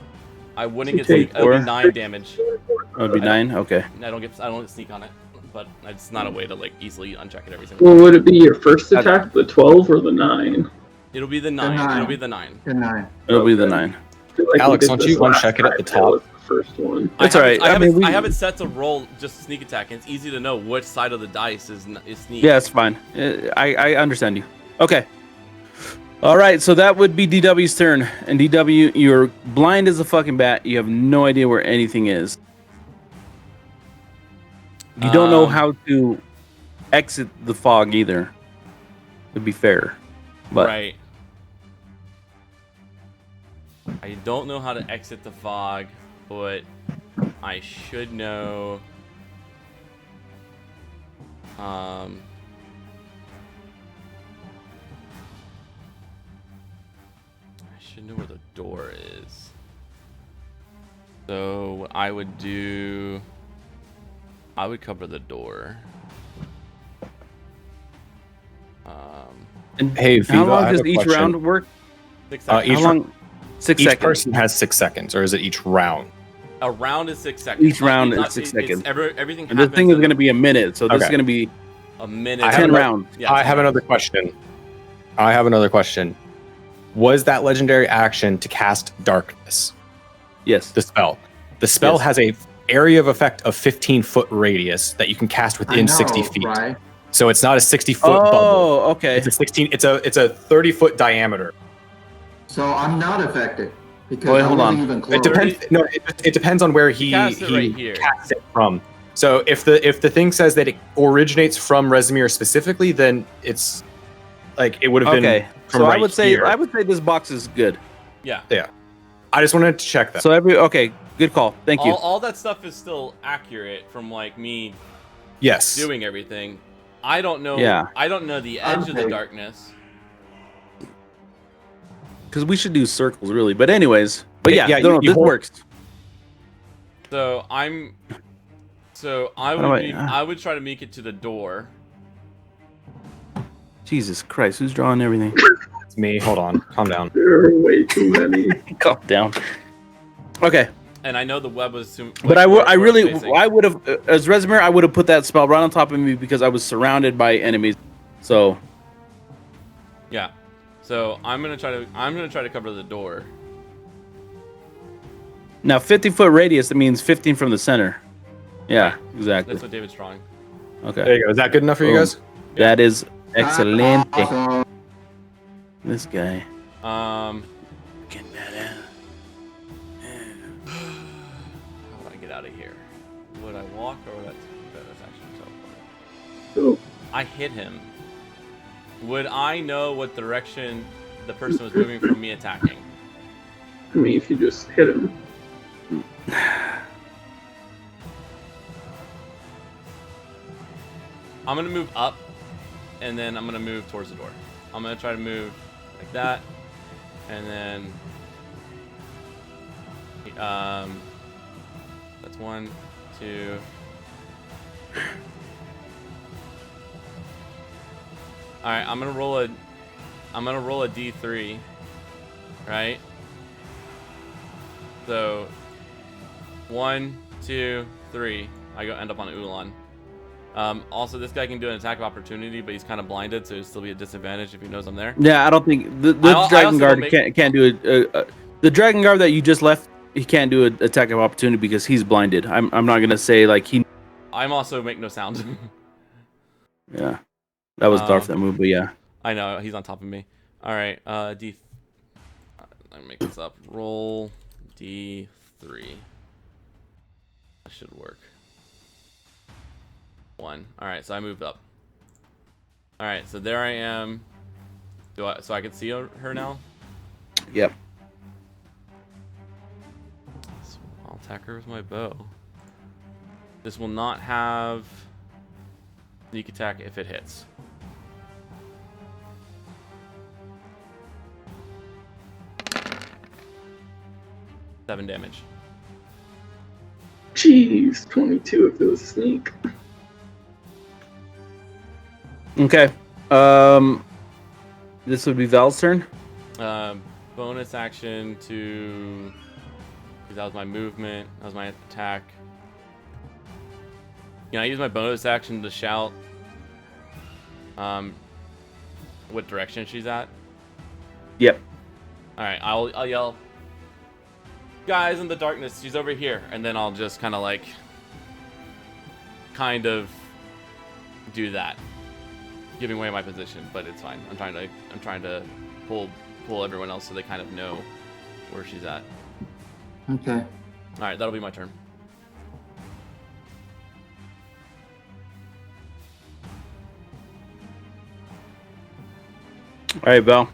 I wouldn't So get sneak. take It would be 4. 9 damage. That would be 9. Okay. I don't get sneak on it, but it's not a way to like easily uncheck it every single Well, time. would it be your first attack, the 12 or the 9? It'll be the 9. 9. It'll be the 9. Good night. It'll be the Okay. 9. I feel like Alex, we did don't this you last uncheck it at time. the That top? was the first one. That's all right. I have, I it, mean, I have it set to roll just sneak attack, and it's easy to know which side of the dice is sneak. Yeah, it's fine. I understand you. Okay. All right, so that would be DW's turn. And DW, you're blind as a fucking bat. You have no idea where anything is. You don't know how to exit the fog either. To be fair. But Right. I don't know how to exit the fog, but I should know. I should know where the door is. So what I would do, I would cover the door. and Hey, how Viva, I long have does a each question. round work? 6 Uh, seconds. How long? 6 Each seconds. person has 6 seconds, or is it each round? A round is 6 seconds. Each round It's is 6 seconds. Everything And this happens thing is in going to be a minute, so this is Okay. going to be a minute. I have 10 another- rounds. Yeah, I 10 have rounds. another question. Was that legendary action to cast darkness? Yes. The spell. The spell Yes. has a area of effect of 15-foot radius that you can cast I within know, 60 feet. right? So it's not a 60-foot bubble. Oh, okay. It's a 16. It's a 30-foot diameter. So I'm not affected because Wait, I hold wasn't on. even close. It depends. No, it depends on where he cast it right here. casts it from. So if the thing says that it originates from Resimir specifically, then it's like it would have Okay. been from So right I would say here. this box is good. Yeah. I just wanted to check that. So okay, good call. Thank you. All that stuff is still accurate from like me Yes. doing everything. I don't know. Yeah. I don't know the edge of the Okay. darkness. Because we should do circles, really. But anyways, but yeah, Yeah, no, you this hold- works. So I do would I- I would try to make it to the door. Jesus Christ, who's drawing everything? It's me. Hold on. Calm down. There are way too many. Calm down. Okay, And I know the web was but I would have as Resimir, I would have put that spell right on top of me because I was surrounded by enemies. So Yeah. So I'm gonna try to cover the door. now 50-foot radius, that means 15 from the center. Yeah, exactly. That's what David's drawing. Okay, There you go. Is that good enough for you Boom. guys? that is excellent. Awesome. This guy. Um, Get that out. how would I get out of here? Would I walk or would that's actually teleport? So, I hit him. Would I know what direction the person was moving from me attacking? I mean, if you just hit him. I'm gonna move up, and then I'm gonna move towards the door. I'm gonna try to move like that, and then that's 1, 2. All right, I'm gonna roll a D3, right? So 1, 2, 3. I end up on Ulan. Also, this guy can do an attack of opportunity, but he's kind of blinded, so he'll still be a disadvantage if he knows I'm there. Yeah, I don't think the I Dragon also Guard don't make- can't do it. The Dragon Guard that you just left, he can't do an attack of opportunity because he's blinded. I'm not gonna say like he. I'm also make no sound. Yeah, that was Darth that move, but yeah. I know he's on top of me. All right, let me make this up. Roll D3. That should work. 1. All right, so I moved up. All right, so there I am. So I can see her now? Yep. So I'll attack her with my bow. This will not have sneak attack if it hits. Seven damage. Jeez, 22 if it was sneak. Okay. This would be Val's turn. Bonus action to. Because that was my movement. That was my attack. Can I use my bonus action to shout? What direction she's at? Yep. All right, I'll yell. Guys in the darkness, she's over here, and then I'll just kind of do that, giving away my position, but it's fine. I'm trying to pull everyone else so they kind of know where she's at. Okay. All right, that'll be my turn. All right, Val.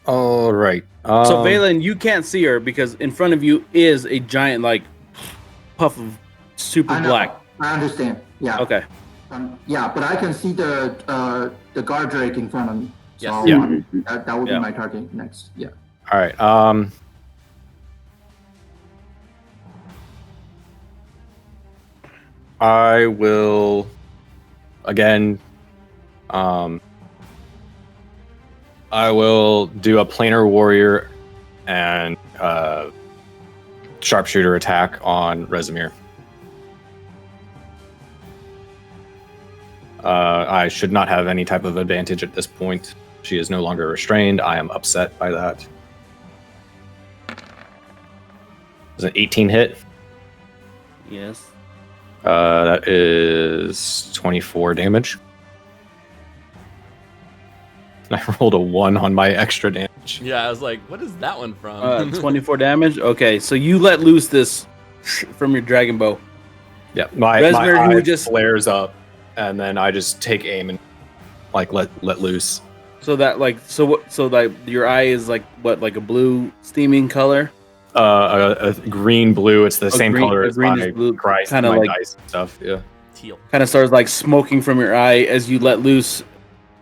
All right. So Valen, you can't see her because in front of you is a giant like puff of super I know. black. I understand. Yeah. Okay. Yeah, but I can see the guard drake in front of me. Yes. So, Yeah. that would Yeah. be my target next. Yeah. All right. I will again. I will do a planar warrior and sharpshooter attack on Resimir. I should not have any type of advantage at this point. She is no longer restrained. I am upset by that. Is it 18 hit? Yes. That is 24 damage. I rolled a 1 on my extra damage. Yeah, I was like, what is that one from? 24 damage. Okay, so you let loose this from your dragon bow. Yeah, my Resmer, eye you would just flares up, and then I just take aim and like let loose. so that like so that your eye is like what, like a blue steaming color. A green blue. It's the same color as green my is blue, Christ, kind of my like dice and stuff. Yeah. Teal. kind of starts like smoking from your eye as you let loose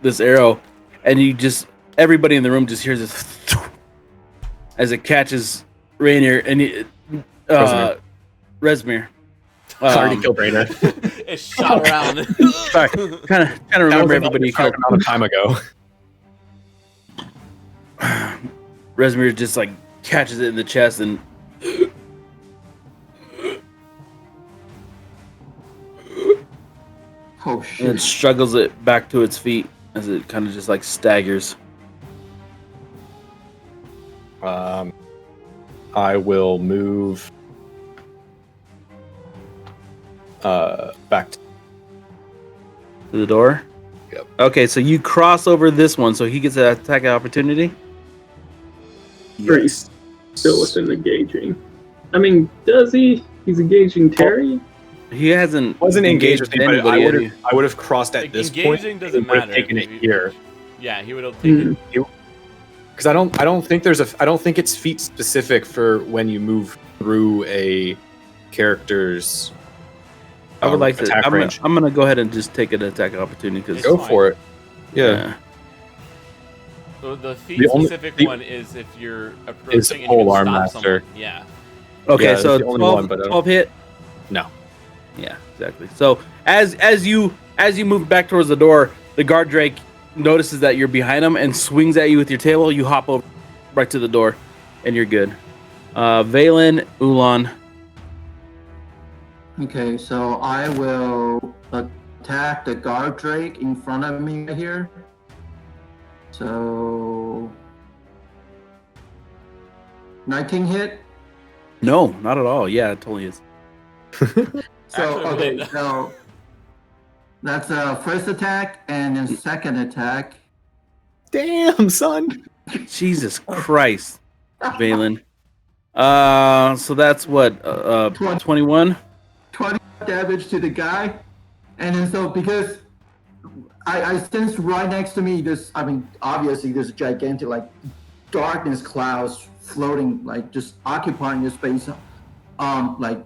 this arrow, and you just everybody in the room just hears this as it catches Rainier and Resmir. I already killed Rainer. It shot around. Sorry, kind of remember everybody you killed. Amount of time ago. Resmir just like catches it in the chest and Oh and shit. then struggles it back to its feet as it kind of just like staggers. I will move back. To the door? Yep. Okay, so you cross over this one, so he gets an attack opportunity. Or he's still within engaging. I mean, does he? He's engaging Terry? He hasn't Wasn't engaged with me, but anybody. I would have crossed at Like, this point. engaging doesn't and would have matter. taken it here. Yeah, he would have taken. Because I don't think it's feat specific for when you move through a character's I would like to. attack range. I'm gonna go ahead and just take an attack opportunity because Go for it. Yeah. So the feat The only- specific the- one is if you're approaching Is and you Pole can Arm stop Master. someone. Yeah. Okay, Yeah, so that's the only 12, one, but, 12 hit. No. Yeah, exactly. So as you move back towards the door, the guard drake notices that you're behind him and swings at you with your tail. You hop over right to the door, and you're good. Valen, Ulan. Okay, so I will attack the guard drake in front of me right here. So 19 hit. No, not at all. Yeah, it totally is. So Actually, okay, wait. so that's first attack and then second attack. Damn, son. Jesus Christ, Valen. So that's what 21. 20 damage to the guy, and then so because I sense right next to me this, I mean obviously there's gigantic like darkness clouds floating, like just occupying the space like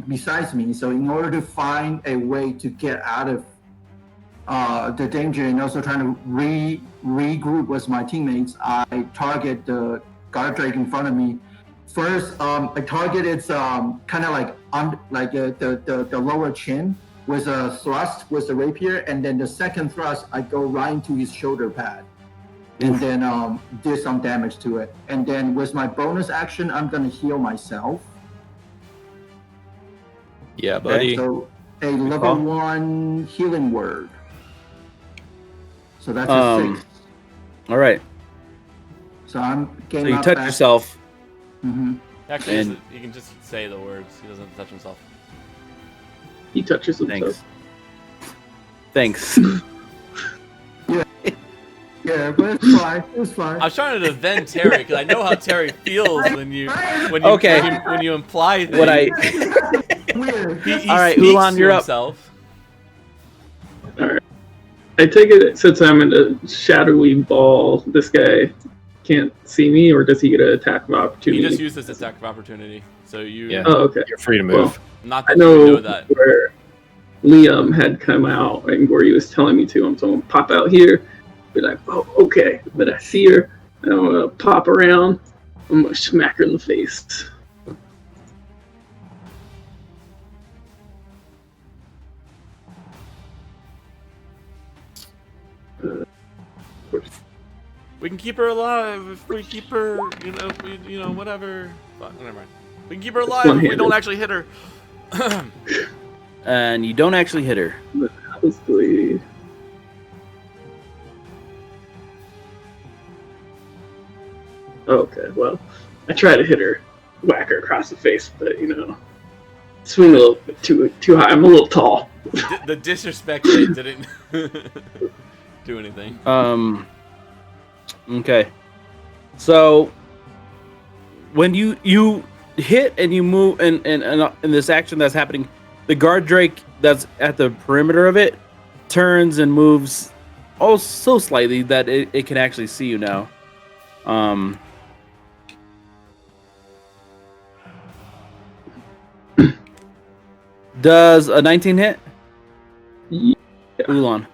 besides me. So in order to find a way to get out of the danger and also trying to regroup with my teammates, I target the guard drake in front of me. First, I target its kind of like the lower chin with a thrust with the rapier, and then the second thrust I go right into his shoulder pad, and then do some damage to it. And then with my bonus action, I'm gonna heal myself. Yeah, buddy. So a level call. 1 healing word. So that's a Um, 6. All right. So I'm So getting you up touch back. yourself. Mm-hmm. Actually, And- he can just say the words. He doesn't have to touch himself. He touches himself. Thanks. Yeah, but it's fine. It's fine. I was trying to defend Terry because I know how Terry feels when you Okay. when you imply things. What I Weird. He All right, speaks Ulan, to you're up. himself. I take it since I'm in a shadowy ball, this guy can't see me, or does he get an attack of You opportunity? just use this attack of opportunity. So you, Yeah. Oh, okay. You're free to move. not I that you would know know that. where Liam had come out and where he was telling me to. I'm so I'm gonna pop out here, be like, oh, okay. But I see her, and I'm gonna pop around. I'm gonna smack her in the face. We can keep her alive if we keep her, whatever. But never mind. We can keep her alive if we one-handed. don't actually hit her. and you don't actually hit her. Honestly. Okay, well, I try to hit her whack her across the face, but swing a little bit too high. I'm a little tall. The disrespect hit didn't do anything. Okay. So when you hit and you move and in this action that's happening, the guard drake that's at the perimeter of it turns and moves so slightly that it can actually see you now. Does a 19 hit? Yeah. Ulan.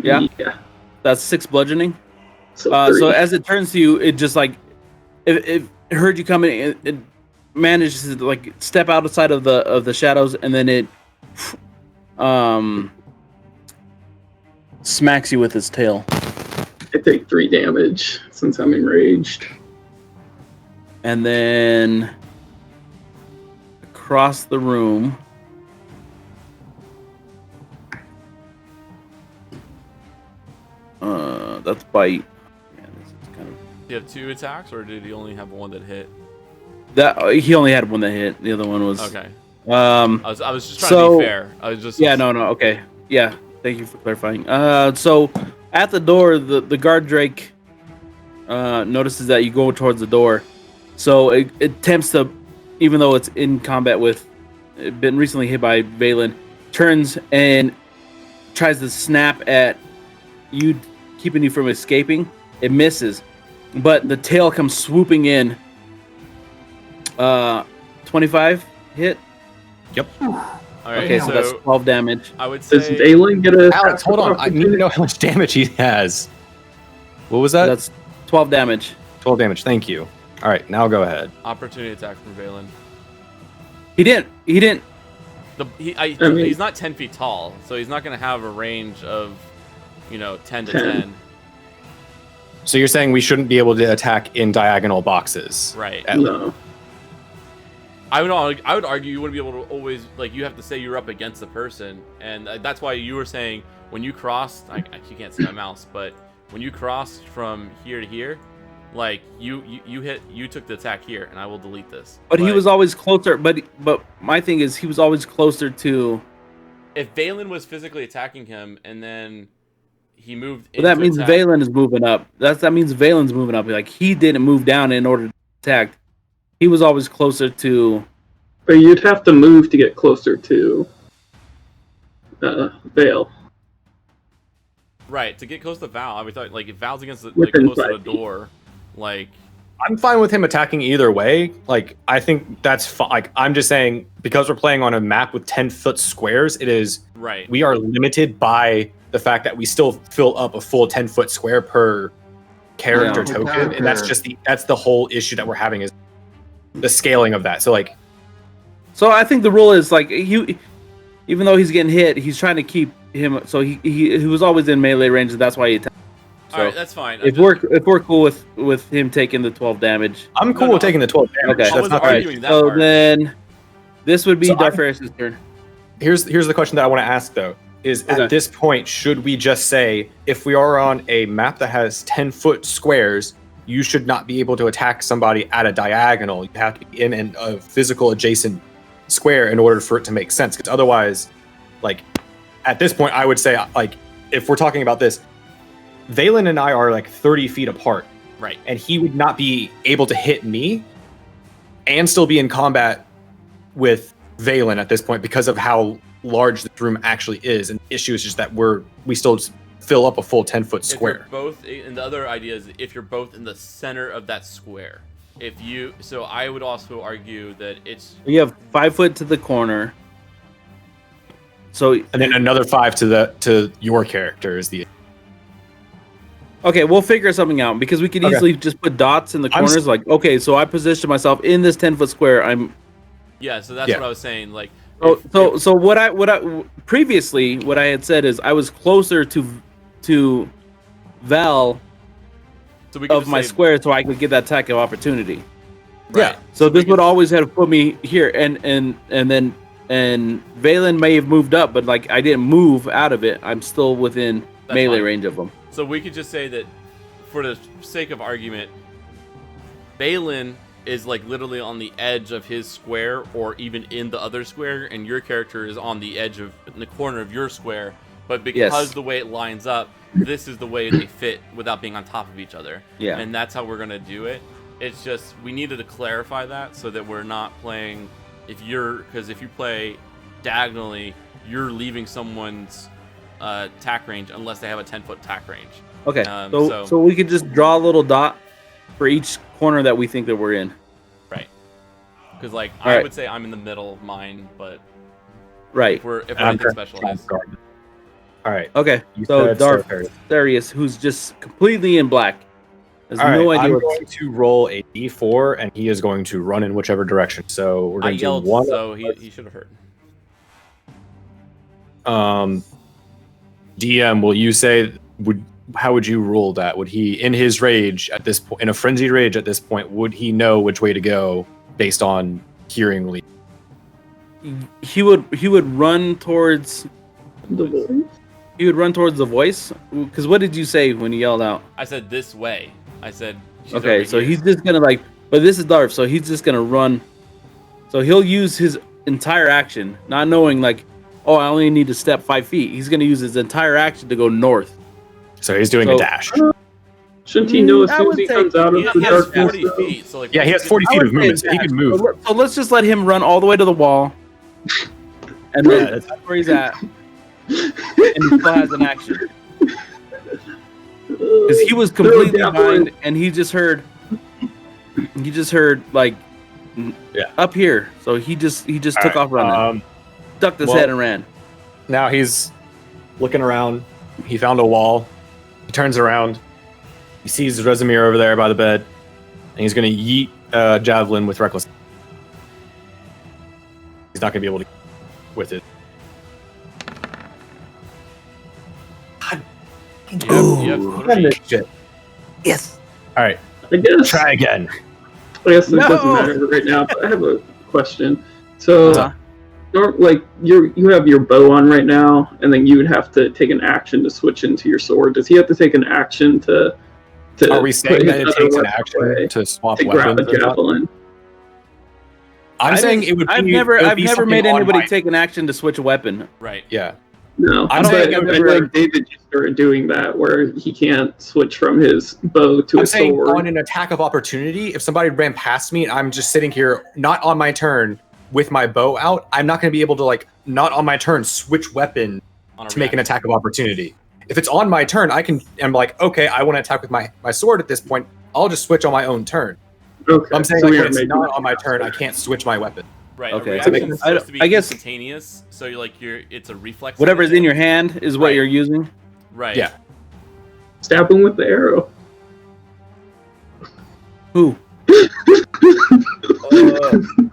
Yeah? Yeah. That's 6 bludgeoning. So, So as it turns to you, it just like it heard you coming. It manages to like step outside of the shadows, and then it smacks you with its tail. I take 3 damage since I'm enraged. And then across the room, that's bite. Yeah, this is kind of... Do you have 2 attacks, or did he only have 1 that hit? That he only had 1 that hit. The other one was Okay. I was just trying to be fair. I was just no, okay, yeah. Thank you for clarifying. So at the door, the guard drake notices that you go towards the door, so it attempts to, even though it's in combat with, been recently hit by Valen, turns and tries to snap at you, keeping you from escaping. It misses, but the tail comes swooping in. 25 hit. Yep. All right, Okay, so that's 12 damage. I would say Does Valen get a... Alex, hold on. I need to know how much damage he has. What was that? That's 12 damage. 12 damage. Thank you. All right, now go ahead. opportunity attack from Valen. He didn't. He's not 10 feet tall, so he's not going to have a range of, 10 to 10. So you're saying we shouldn't be able to attack in diagonal boxes? Right. No. I would argue you wouldn't be able to always, you have to say you're up against the person, and that's why you were saying when you crossed, you can't see my mouse, but when you crossed from here to here, you took the attack here, and I will delete this. But he was always closer. But my thing is, he was always closer to. If Valen was physically attacking him, and then he moved, Well, that means Valen is moving up. That means Valen's moving up. Like, he didn't move down in order to attack. He was always closer to. But you'd have to move to get closer to Vale. Right, to get close to Val, I would thought if Val's against Within close to 5 the feet. door, I'm fine with him attacking either way. I think that's fine. I'm just saying, because we're playing on a map with 10-foot squares, it is right. we are limited by the fact that we still fill up a full 10-foot square per character Yeah, token, character. and that's the whole issue that we're having is the scaling of that. So So I think the rule is even though he's getting hit, he's trying to keep him. So he was always in melee range, and that's why he attacked. So All right, that's fine. if we're cool with him taking the 12 damage. I'm cool with taking the 12 damage. Okay, I That's wasn't not arguing that so part. then this would be So Darfaris' turn. Here's the question that I want to ask though. Is Okay. at this point, should we just say, if we are on a map that has 10-foot squares, you should not be able to attack somebody at a diagonal. You have to be in a physical adjacent square in order for it to make sense. Because otherwise, at this point, I would say, if we're talking about this, Valen and I are 30 feet apart. Right. And he would not be able to hit me and still be in combat with Valen at this point because of how large this room actually is. And the issue is just that we still fill up a full 10-foot If square. you're both, and the other idea is if you're both in the center of that square. So I would also argue that it's You have 5 foot to the corner. So And then another 5 to your character is the. okay, we'll figure something out because we could Okay. easily just put dots in the I'm corners. Okay, so I position myself in this 10-foot square. So that's Yeah. what I was saying. So what I previously what I had said is I was closer to Val so we could of just my say- square, so I could get that attack of opportunity. Right. So this we would could- always have put me here, and Valen may have moved up, but I didn't move out of it. I'm still within That's melee fine. range of them. So we could just say that, for the sake of argument, Valen is like literally on the edge of his square, or even in the other square, and your character is on the edge of in the corner of your square. But because the way it lines up, this is the way they fit without being on top of each other. Yeah. And that's how we're gonna do it. It's just we needed to clarify that so that we're not playing. If you play diagonally, you're leaving someone's tack range unless they have a 10-foot tack range. Okay. So we could just draw a little dot for each corner that we think that we're in. Right. Because like All I right. would say I'm in the middle of mine, but Right. if we're anything specialized. All right. Okay. You So said Darth Starfairy. Darius, who's just completely in black, has All right, no idea I'm what's going to roll a d4, and he is going to run in whichever direction. So we're I going to do yelled, one. so he should have heard. DM, will you say how would you rule that? Would he, in his rage at this point, in a frenzied rage at this point, would he know which way to go based on hearing lead? he would run towards The voice. the voice. Because what did you say when you yelled out? I said this way. I said. She's Okay, over so here. he's just gonna but this is Darth, so he's just gonna run. So he'll use his entire action, not knowing oh, I only need to step 5 feet. He's gonna use his entire action to go north. So he's doing a So- dash. Shouldn't he know as I soon as would he say comes out of He the has darkness? 40 feet, so like Yeah, he has 40 I feet would of say movement, so he dash. can move. So let's just let him run all the way to the wall, and then Yeah, that's where he's at, and he still has an action because he was completely blind, and he just heard Yeah. up here. So he just took off running, ducked his well- head and ran. Now he's looking around. He found a wall. He turns around. He sees Rezimir over there by the bed, and he's going to yeet javelin with reckless. He's not going to be able to with it. you have three. Shit. Yes. All right, I guess. try again. I guess it No. doesn't matter right now. But I have a question. So, Uh-huh. like you have your bow on right now, and then you would have to take an action to switch into your sword. Does he have to take an action to Are we saying put that his it other takes an weapon action away to swap to grab weapons? a javelin? I'm saying it would. I've be, never it would be something made on anybody my- take an action to switch a weapon. Right. Yeah. No, I'm but saying I I've feel like David just started doing that, where he can't switch from his bow to I'm a saying sword. on an attack of opportunity, if somebody ran past me and I'm just sitting here, not on my turn, with my bow out, I'm not going to be able to not on my turn switch weapon On a to make an reaction. attack of opportunity. If it's on my turn, I'm like, okay, I want to attack with my sword at this point. I'll just switch on my own turn. Okay, I'm saying so we when aren't it's making not that on my turn, I happen. can't switch my weapon. Right. Okay. A reaction is I- supposed to be I guess- instantaneous, so it's a reflex. Whatever's kind of in your thing. hand is what Right. you're using. Right. Yeah. Stab him with the arrow. Who?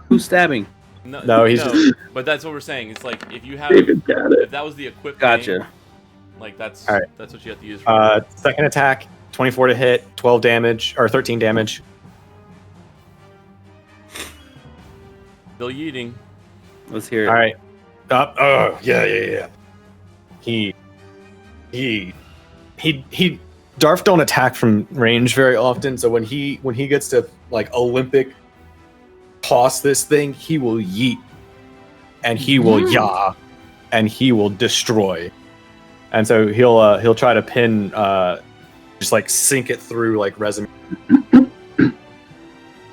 Who's stabbing? No, he's just- But that's what we're saying. It's like if you have, David got it. if that was the equipped Gotcha. thing, like that's All right. that's what you have to use. For Second attack, 24 to hit, 12 damage, or 13 damage. Still yeeting. Let's hear it. All right. Oh, yeah. He. Darth don't attack from range very often, so when he gets to Olympic toss this thing, he will yeet, and he will yah, and he will destroy, and so he'll try to pin, just sink it through Rezimir,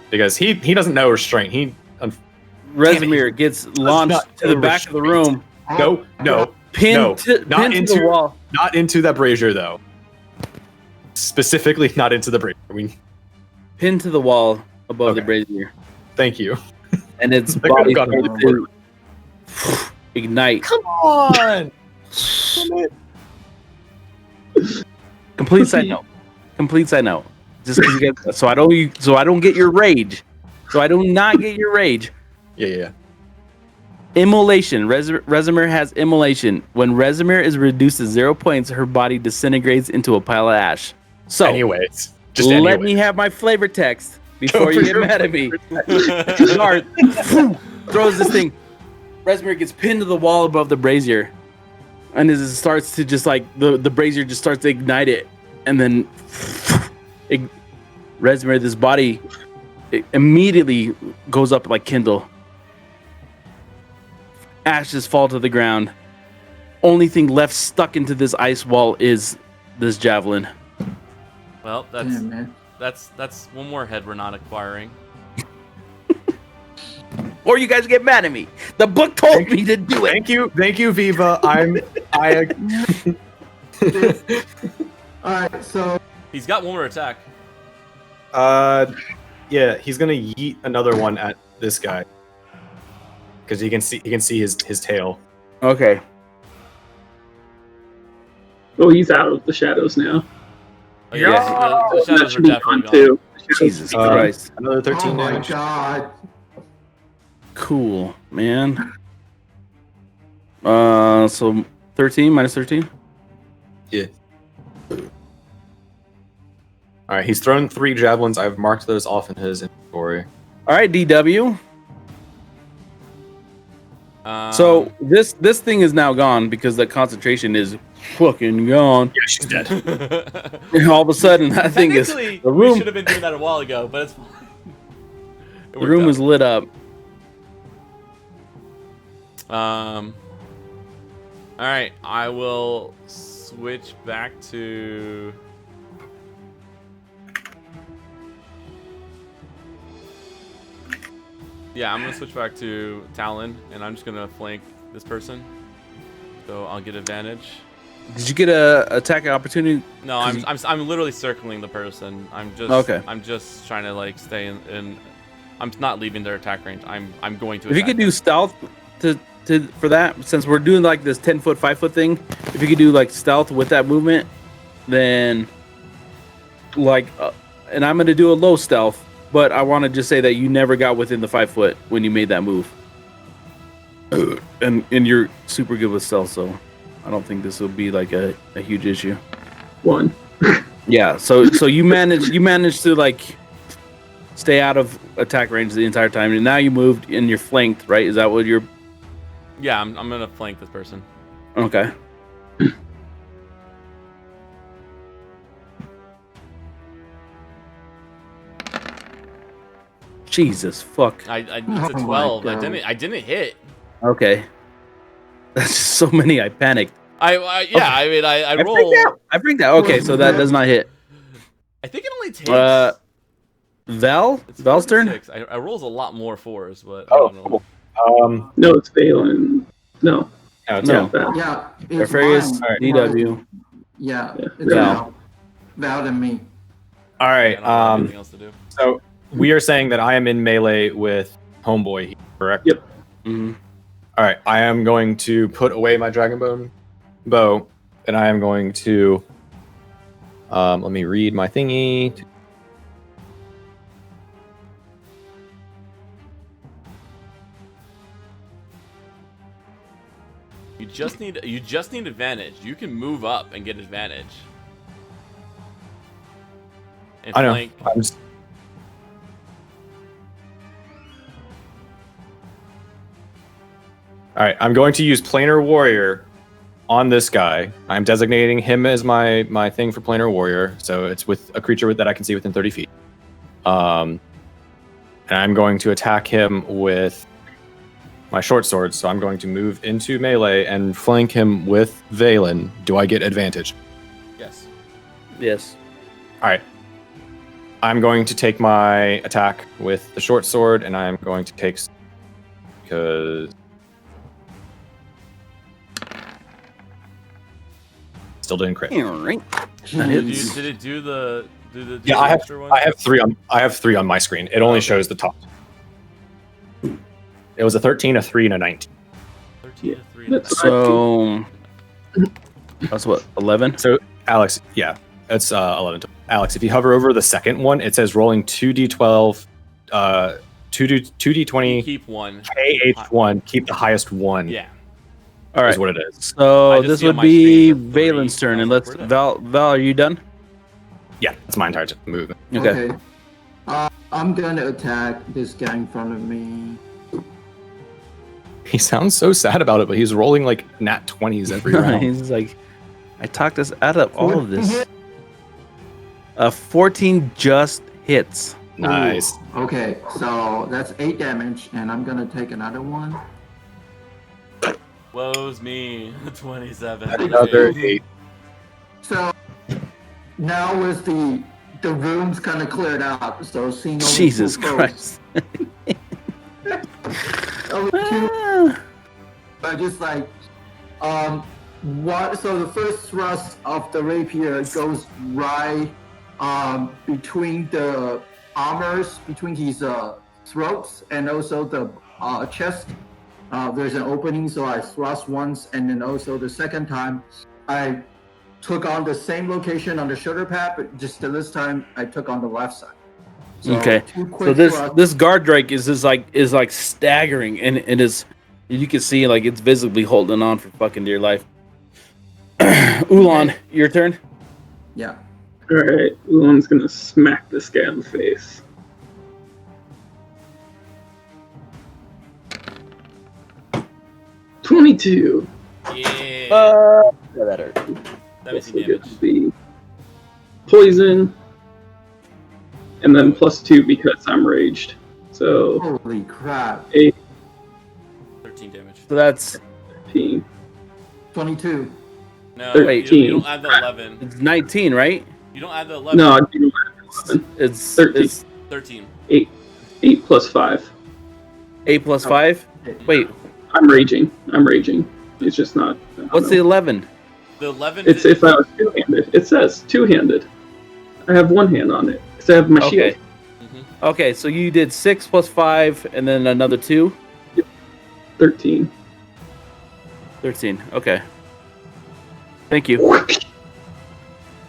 because he doesn't know restraint. Rezimir gets launched not to the back of the room, No, pinned to not pinned to the into- wall. not into that brazier though. Specifically, not into the brazier. Pinned to the wall above the Okay. brazier, Thank you. and its I could've body gone starts with to ignite. Come on. Complete side note. Complete side note. Just 'cause you get, so I don't get your rage. So I do not get your rage. Yeah. Immolation. Rezimir has immolation. When Rezimir is reduced to 0 points, her body disintegrates into a pile of ash. So Anyways, let me have my flavor text before you get mad at me. Darth throws this thing. Rezimir gets pinned to the wall above the brazier, and as it starts to just the brazier just starts to ignite it, and then Rezimir, this body it immediately goes up like kindle. Ashes fall to the ground. Only thing left stuck into this ice wall is this javelin. Well, Damn, man. that's one more head we're not acquiring. Or you guys get mad at me. The book told me to do it. Thank you, Viva. All right, so He's got one more attack. Yeah, he's gonna yeet another one at this guy because he can see his tail. Okay. Oh, he's out of the shadows now. Oh, yeah, the That shadows are should be definitely gone gone. too. Jesus Uh, Christ. Another 13 oh my damage. god. Cool, man. So 13 minus 13? Yeah. All right, he's thrown 3 javelins. I've marked those off in his inventory. All right, DW. Um, So this thing is now gone because the concentration is fucking gone. Yeah, she's dead. All of a sudden, that thing is technically, the we room. should have been doing that a while ago, but it's fine. The room is lit up. All right, I will switch back to. Yeah, I'm gonna switch back to Talon, and I'm just gonna flank this person. So I'll get advantage. Did you get a attack opportunity? No, I'm literally circling the person. I'm just Okay. I'm just trying to like stay in. I'm not leaving their attack range. I'm going to. If you attack could do them. stealth for that, since we're doing like this 10-foot, 5-foot thing, if you could do like stealth with that movement, then like, and I'm gonna do a low stealth, but I want to just say that you never got within the 5 foot when you made that move, and you're super good with stealth, so I don't think this will be like a huge issue. 1. Yeah, so you managed to like stay out of attack range the entire time, and now you moved and you're flanked, right? Is that what you're? Yeah, I'm gonna flank this person. Okay. Jesus fuck. It's Oh a my 12. God. I didn't hit. Okay. That's just so many. I panicked. I mean I roll. I freaked out. Okay, so that does not hit. I think it only takes. Val? It's Val's 4 to turn? 6. I rolls a lot more 4s, but I Oh, don't know. cool. No, it's Valen. No. No, it's No. Val. Yeah, it's Aquarius, mine. DW. Yeah, Yeah. it's Val. Val and me. All I right. don't have anything else to do. So we are saying that I am in melee with Homeboy, correct? Yep. Mhm. All right. I am going to put away my Dragonbone bow, and I am going to. Let me read my thingy. You just need advantage. You can move up and get advantage. And I know. flank. I'm just. All right. I'm going to use Planar Warrior on this guy. I'm designating him as my thing for Planar Warrior, so it's with a creature that I can see within 30 feet. And I'm going to attack him with my short sword. So I'm going to move into melee and flank him with Valen. Do I get advantage? Yes. Yes. All right. I'm going to take my attack with the short sword, and I'm going to take because still didn't crit. Did it do the Yeah, I have extra one? I have three on my screen. It only shows the top. It was a 13, a 3, and a 19. 13 to 3. That's So that's what, 11? So Alex, yeah, it's 11. Alex, if you hover over the second one, it says rolling 2d12, 2d20, Keep one. KH1, keep the highest one. Yeah. All right. Is what it is. So I just this see on would my be screen the 3. Valen's turn, and I was let's like, where'd Val, are you done? Yeah, that's my entire movement. Okay. I'm gonna attack this guy in front of me. He sounds so sad about it, but he's rolling like nat 20s every round. He's like, I talked us out of all of this. 14 just hits. Nice. Ooh, okay, so that's 8 damage, and I'm gonna take another one. Woe's me. 27. Another Okay. 8. So now with the rooms kind of cleared out, so seeing only Jesus 2 foes. Christ. Only 2, Ah. but just like what? So the first thrust of the rapier goes right between the armors, between his throats, and also the chest. There's an opening, so I thrust once, and then also the second time, I took on the same location on the shoulder pad, but just this time I took on the left side. So Okay. 2 So quick this thrusts. guard drake is like staggering, and it is, you can see like it's visibly holding on for fucking dear life. Ulan, your turn. Yeah. Alright, Ulan's gonna smack this guy in the face. $22. Yeah. That hurt. 17 Also damage. gets the poison, and then +2 because I'm raged. So Holy crap. 13 damage. So that's 18. 22. No, Wait. you don't add the 11. it's 19, right? You don't add the 11. No, I do 11. It's 13. it's 13. 8 plus 5. 8 plus 5. Wait, I'm raging. It's just not. I don't what's the know. 11? The 11 It's if I was two-handed. It says two-handed. I have one hand on it because I have my Okay. shield. Okay, so you did 6 plus 5, and then another 2. 13. 13. Okay. Thank you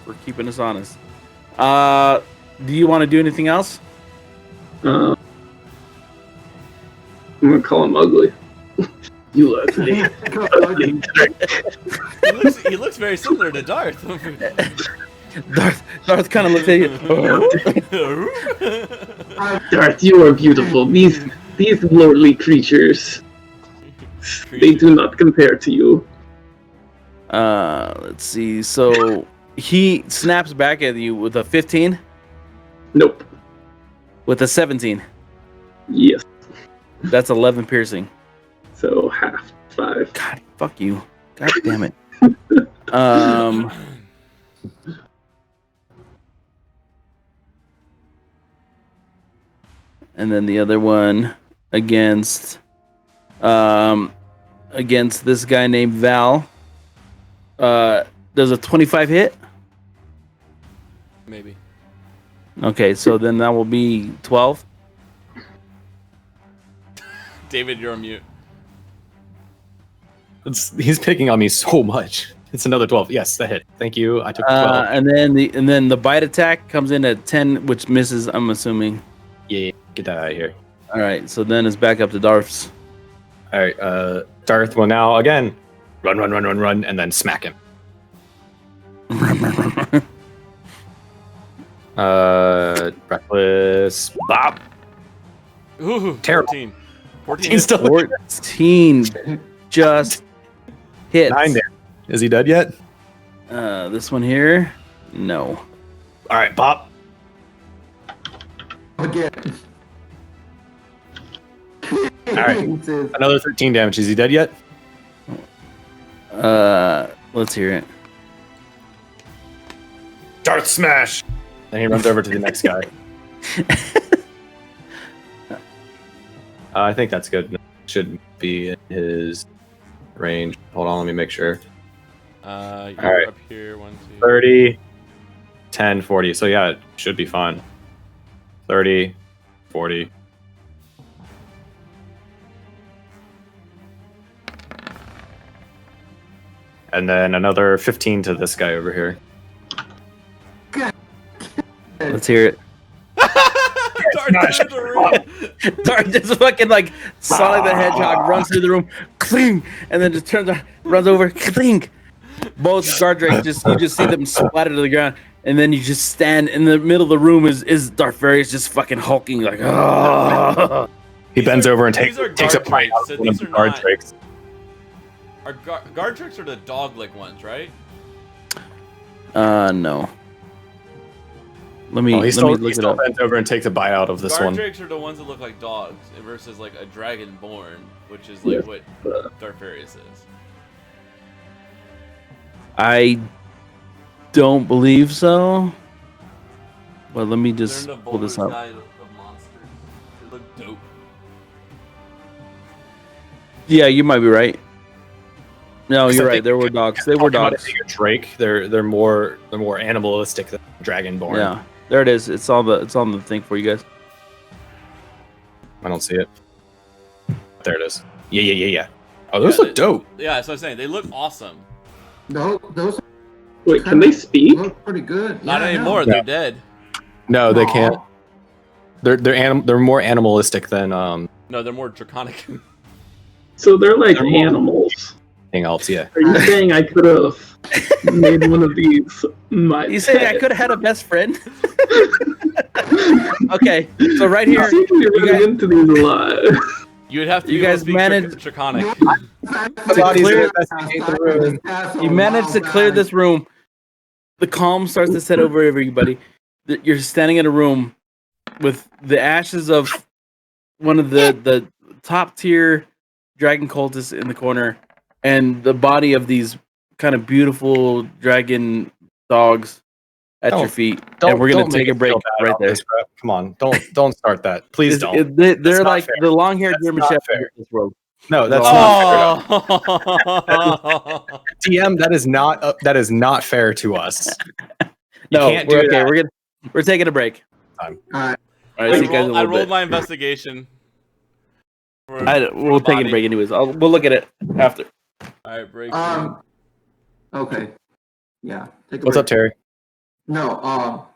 for keeping us honest. Do you want to do anything else? I'm gonna call him ugly. You ugly. Ugly. he looks very similar to Darth. Darth kind of looks at you. Darth, you are beautiful. These lordly creatures, they do not compare to you. Let's see. So he snaps back at you with a 15, Nope. with a 17. Yes. That's 11 piercing. So half 5. God, fuck you. God damn it. And then the other one against this guy named Val. Does a 25 hit? Maybe. Okay, so then that will be 12. David, you're on mute. He's picking on me so much. It's another 12. Yes, that hit. Thank you. I took 12. And then the bite attack comes in at 10, which misses, I'm assuming. Yeah, get that out of here. All right, so then it's back up to Darth's. All right, Darth will now again run, and then smack him. Reckless bop. Ooh, Terrible. 14. 14 He's still 14 just hits. 9 there. Is he dead yet? This one here, no. All right, bop. Again. All right, another 13 damage. Is he dead yet? Let's hear it. Darth smash. Then he runs over to the next guy. I think that's good. Should be in his range. Hold on, let me make sure. You're right. up here. 1, 2. 30, 10, 40. So yeah, it should be fine. 30, 40. And then another 15 to this guy over here. Let's hear it. Darth Smash. enters the room. Darth just fucking like Sonic the Hedgehog runs through the room, cling, and then just turns around, runs over, cling. Both guard drakes you just see them splatter to the ground, and then you just stand in the middle of the room is Darth Various just fucking hulking like, oh. He bends over and these are takes a guard bite out drakes, of so one of these the are guard not- drakes. Our guard tricks are the dog-like ones, right? No. Let me Oh, he look it still up. bent over and takes a bite out of this Guard one. drakes are the ones that look like dogs versus like a dragonborn, which is like what Darfarius is. I don't believe so. But let me They're just in the pull this Boulder's up. Guide of Monsters. They look dope. Yeah, you might be right. No, you're I right. think There were dogs. They were talking about it dogs. being a Drake. They're more animalistic than Dragonborn. Yeah, there it is. It's on the thing for you guys. I don't see it. There it is. Yeah. Oh, those Yeah, look dope. Yeah, that's what I'm saying. They look awesome. Those Wait, can they speak? look pretty good. Not Yeah, I know. anymore. They're dead. No, they Aw. can't. They're more animalistic than No, they're more draconic. So they're like They're more- animals. anything else. Yeah. Are you saying I could have made one of these my You say I pet? could have had a best friend? Okay, so right I here, seem to be you running guys- into these a lot. You would have to You be able guys to speak managed- draconic. you managed to clear this room. The calm starts to set over everybody. You're standing in a room with the ashes of one of the top tier dragon cultists in the corner, and the body of these kind of beautiful dragon dogs at your feet. And we're gonna take a break right there. Come on, don't start that. Please don't. They're That's not like fair. the long-haired That's German not Shepherd fair. of this world. No, that's Oh. not fair. Oh! DM, that is not fair to us. You No, can't we're do okay. that. We're taking a break. All right. All right, see you guys in a I little rolled bit. my investigation. For We'll the take a body. break anyways. We'll look at it after. All right, break. Okay. Yeah. Take a What's break. up, Terry? No.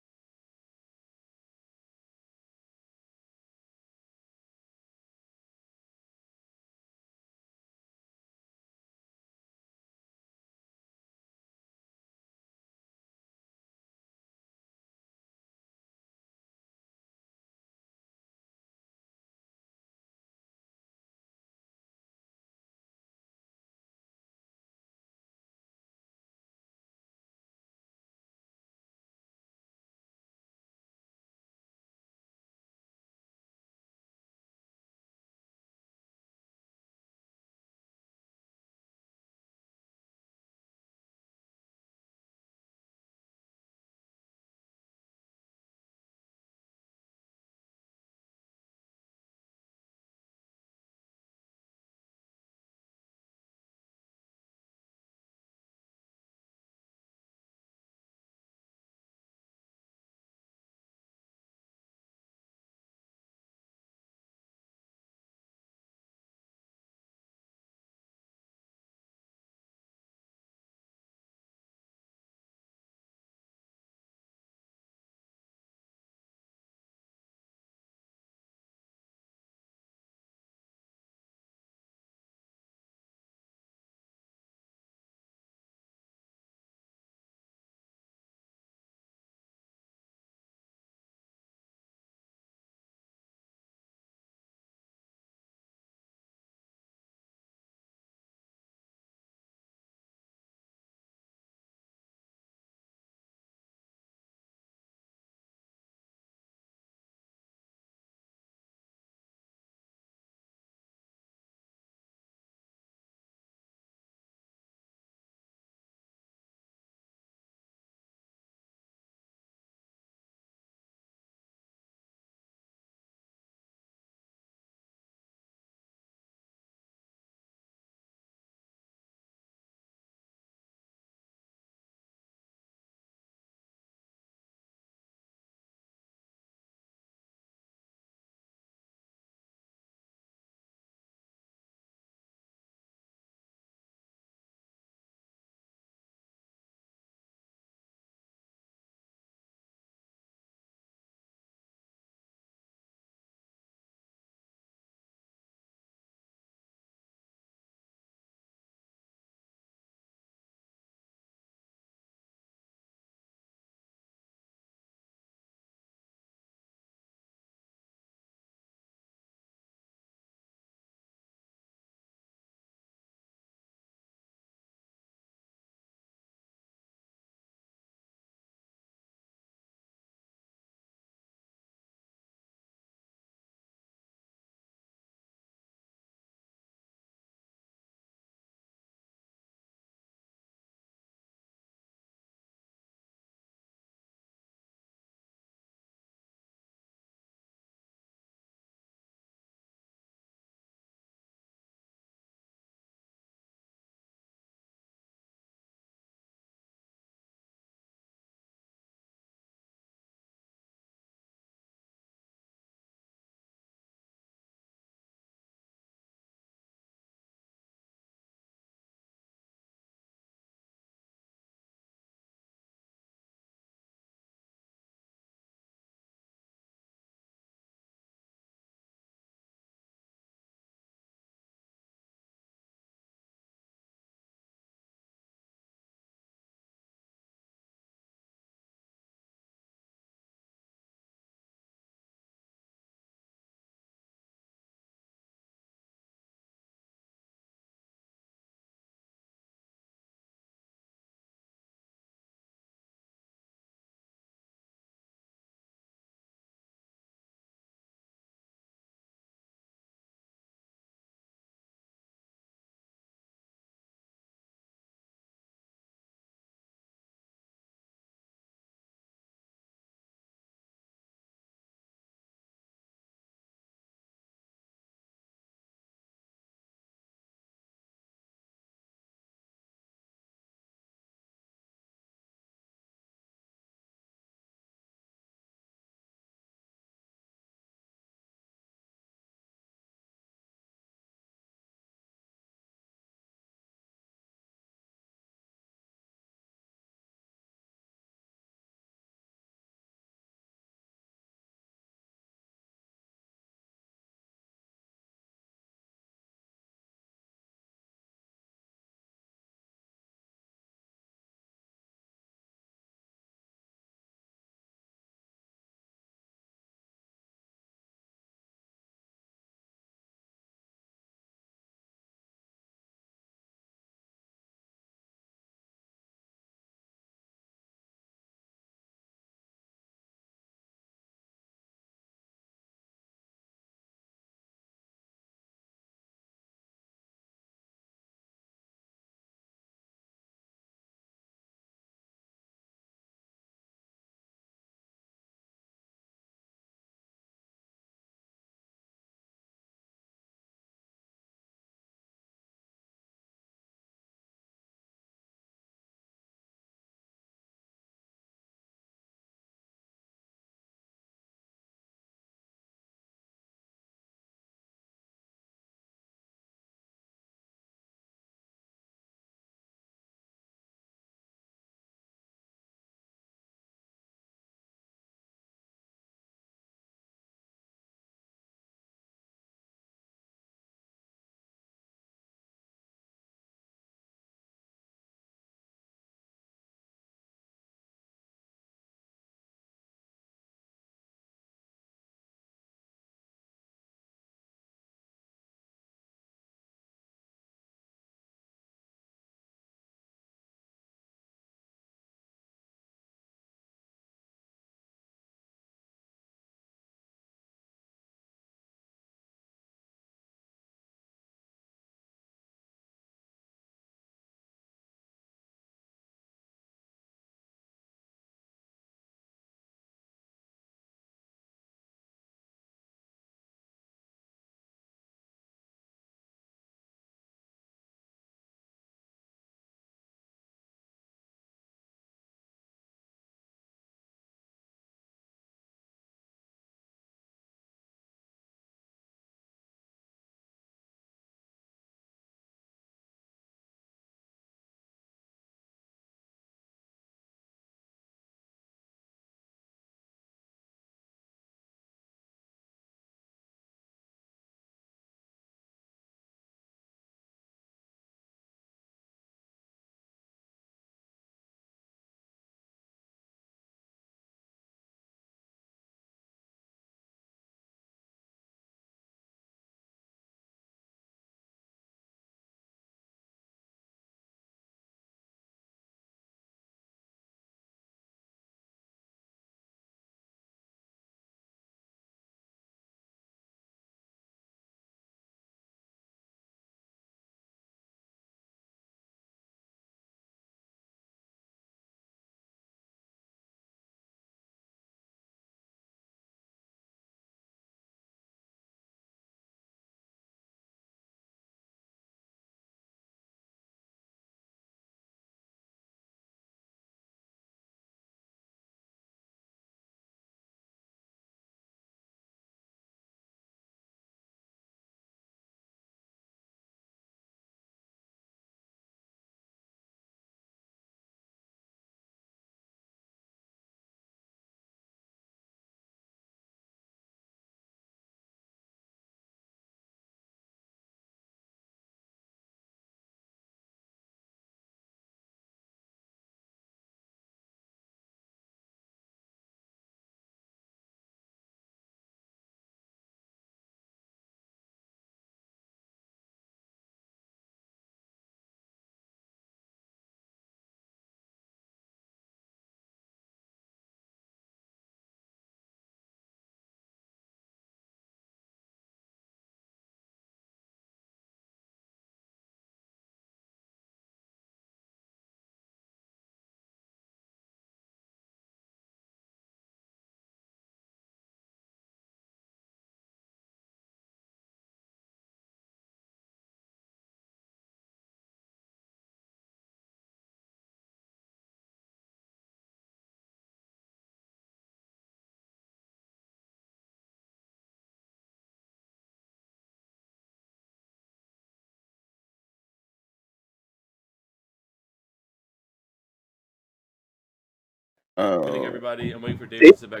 Getting everybody. I'm waiting for David to sit back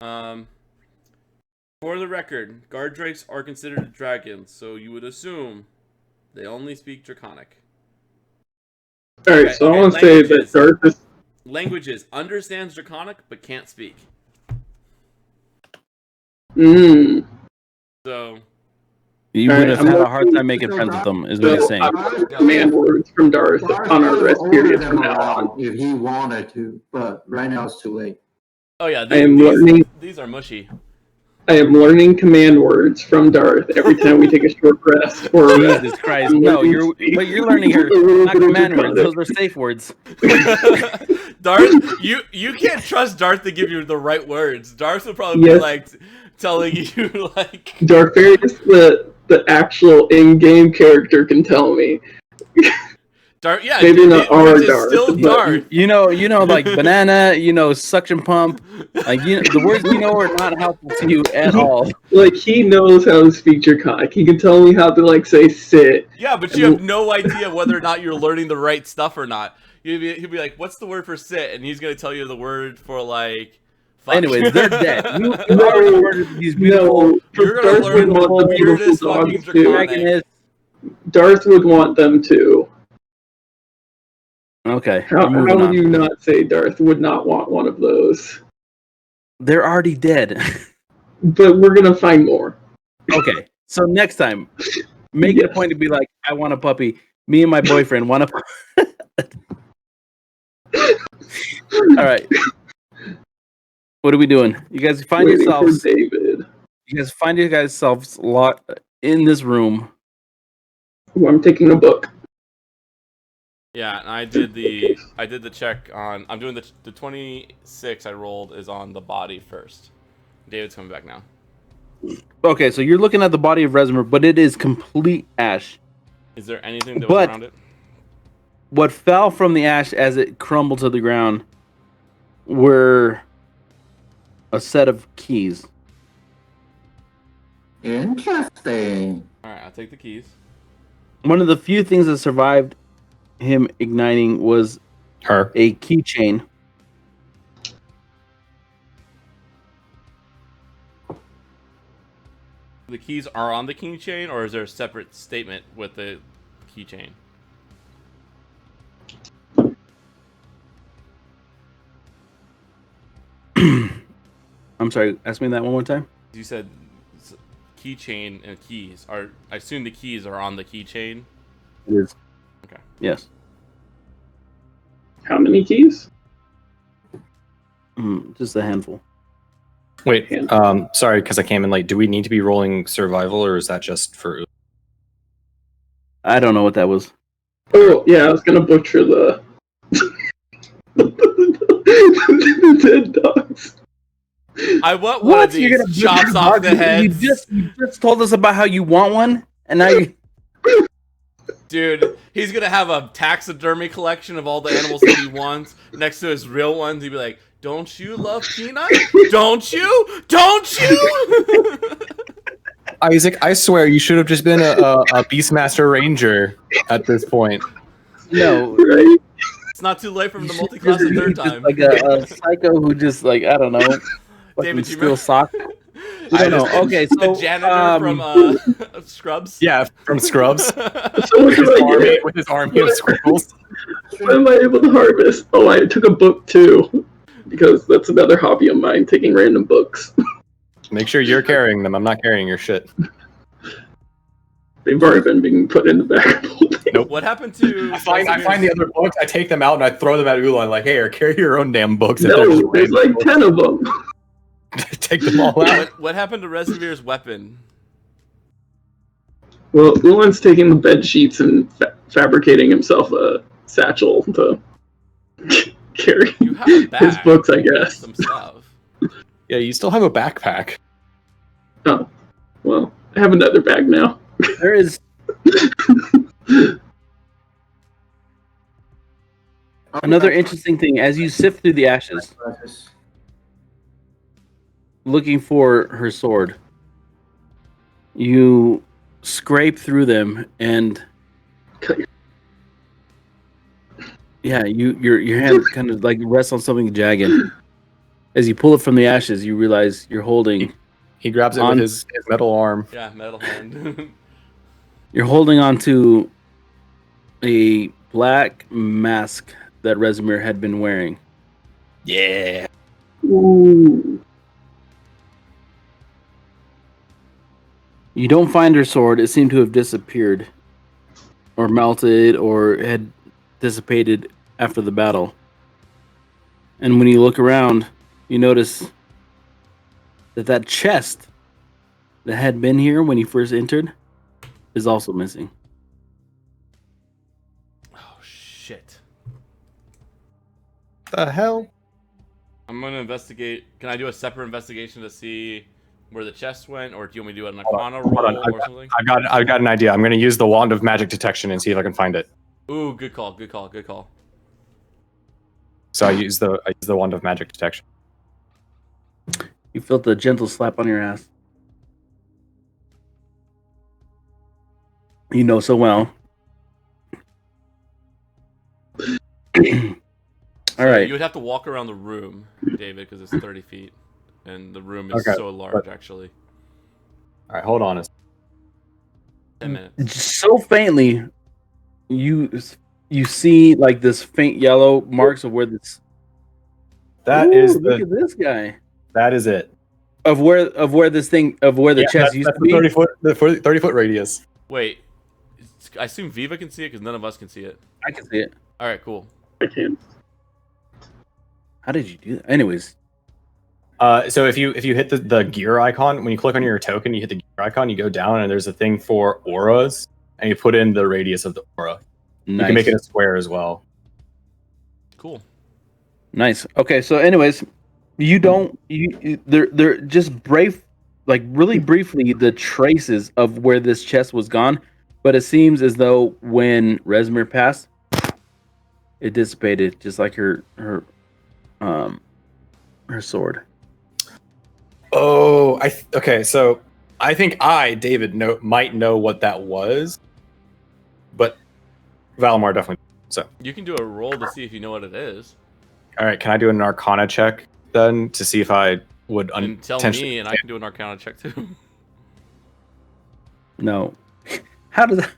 down. For the record, guard drakes are considered dragons, so you would assume they only speak Draconic. Alright, so I want to say that Darth is... Languages understands Draconic, but can't speak. So... You would have had a hard time making friends with them, is what he's saying. Command words from Darth on our rest period from now on. If he wanted to, but right now it's too late. Oh yeah, these are mushy. I am learning command words from Darth every time we take a short rest. Or Jesus Christ! No, you're learning here. Not command words; those are safe words. Darth, you can't trust Darth to give you the right words. Darth will probably be like telling you like. Darth Various, the actual in-game character can tell me. Darth, yeah, maybe not our Darth. Still Darth. You know, like banana. Suction pump. Like the words are not helpful to you at all. Like he knows how to speak Draconic. He can tell me how to say sit. Yeah, but you have no idea whether or not you're learning the right stuff or not. He'll be like, "What's the word for sit?" And he's gonna tell you the word for like. Fuck. Anyways, they're dead. You already learned these beautiful. You're gonna learn the weirdest fucking Draconic. Darth would want them too. Okay. How would you not say Darth would not want one of those? They're already dead. But we're gonna find more. Okay. So next time, make it a point to be like, I want a puppy. Me and my boyfriend want a All right. What are we doing? You guys find yourselves. David. You guys find yourselves locked in this room. Well, I'm taking a book. Yeah, and I did the check on. I'm doing the 26 I rolled is on the body first. David's coming back now. Okay, so you're looking at the body of Reznor, but it is complete ash. Is there anything that was around it? What fell from the ash as it crumbled to the ground were a set of keys. Interesting. Alright, I'll take the keys. One of the few things that survived him igniting was a keychain. The keys are on the keychain, or is there a separate statement with the keychain? I'm sorry, ask me that one more time. You said keychain and keys are. I assume the keys are on the keychain. It is. Okay. Yes. How many keys? Just a handful. Wait, sorry, because I came in late. Do we need to be rolling survival, or is that just for? I don't know what that was. Oh yeah, I was gonna butcher the the dead dogs. I want one of these chops off the head. You just told us about how you want one, and now you. Dude, he's gonna have a taxidermy collection of all the animals that he wants next to his real ones. He'd be like, "Don't you love Peanut? Don't you? Don't you?" Isaac, I swear you should have just been a Beastmaster Ranger at this point. No, right? It's not too late for him to multi-class a third time. Like a psycho who just I don't know. David, you steal socks. I don't know. Okay, so the janitor from Scrubs. Yeah, from Scrubs. So with his army of squirrels. What am I able to harvest? Oh, I took a book too, because that's another hobby of mine, taking random books. Make sure you're carrying them. I'm not carrying your shit. They've already been being put in the back of the whole thing. Nope. What happened to? I find the other books. I take them out and I throw them at Ulan. Like, hey, or carry your own damn books. No, there's like 10 of them. Take them all out. What happened to Reznir's weapon? Well, Ulan's taking the bed sheets and fabricating himself a satchel to carry You have a bag. his books, I guess. Some stuff. Yeah, you still have a backpack. Oh, well, I have another bag now. There is. Another interesting thing, as you sift through the ashes, looking for her sword, you scrape through them and Yeah, your hand kind of like rests on something jagged. As you pull it from the ashes, you realize you're holding He grabs it with his metal arm. Yeah, metal hand. you're holding on to a black mask that Resimir had been wearing. Yeah. Ooh. You don't find her sword. It seemed to have disappeared or melted or had dissipated after the battle. And when you look around, you notice that chest that had been here when you first entered is also missing. Oh shit! The hell? I'm gonna investigate. Can I do a separate investigation to see where the chest went, or do you want me to do an Hold on, Arcana hold on. roll or something? I've got an idea. I'm gonna use the wand of magic detection and see if I can find it. Ooh, good call, good call, good call. So I use the wand of magic detection. You felt a gentle slap on your ass. You know so well. All right. You would have to walk around the room, David, because it's 30 feet, and the room is Okay, so large, actually. All right, hold on. 10 minutes. So faintly, you see like this faint yellow marks of where this. That Ooh, is look at this guy. That is it. Of where the chest used to be. 30-foot radius. Wait, I assume Viva can see it because none of us can see it. I can see it. All right, cool. I can't. How did you do that? Anyways, So if you hit the gear icon, when you click on your token, you hit the gear icon, you go down, and there's a thing for auras, and you put in the radius of the aura. nice. You can make it a square as well. Cool. Nice. Okay, so anyways, they're just really briefly the traces of where this chest was gone, but it seems as though when Resimir passed, it dissipated just like her sword. Oh, okay. So I think David, might know what that was, but Valimar definitely. So You can do a roll to see if you know what it is. all right, can I do an Arcana check then to see if I would And tell unintentionally? me, and I can do an Arcana check too. No. How does that?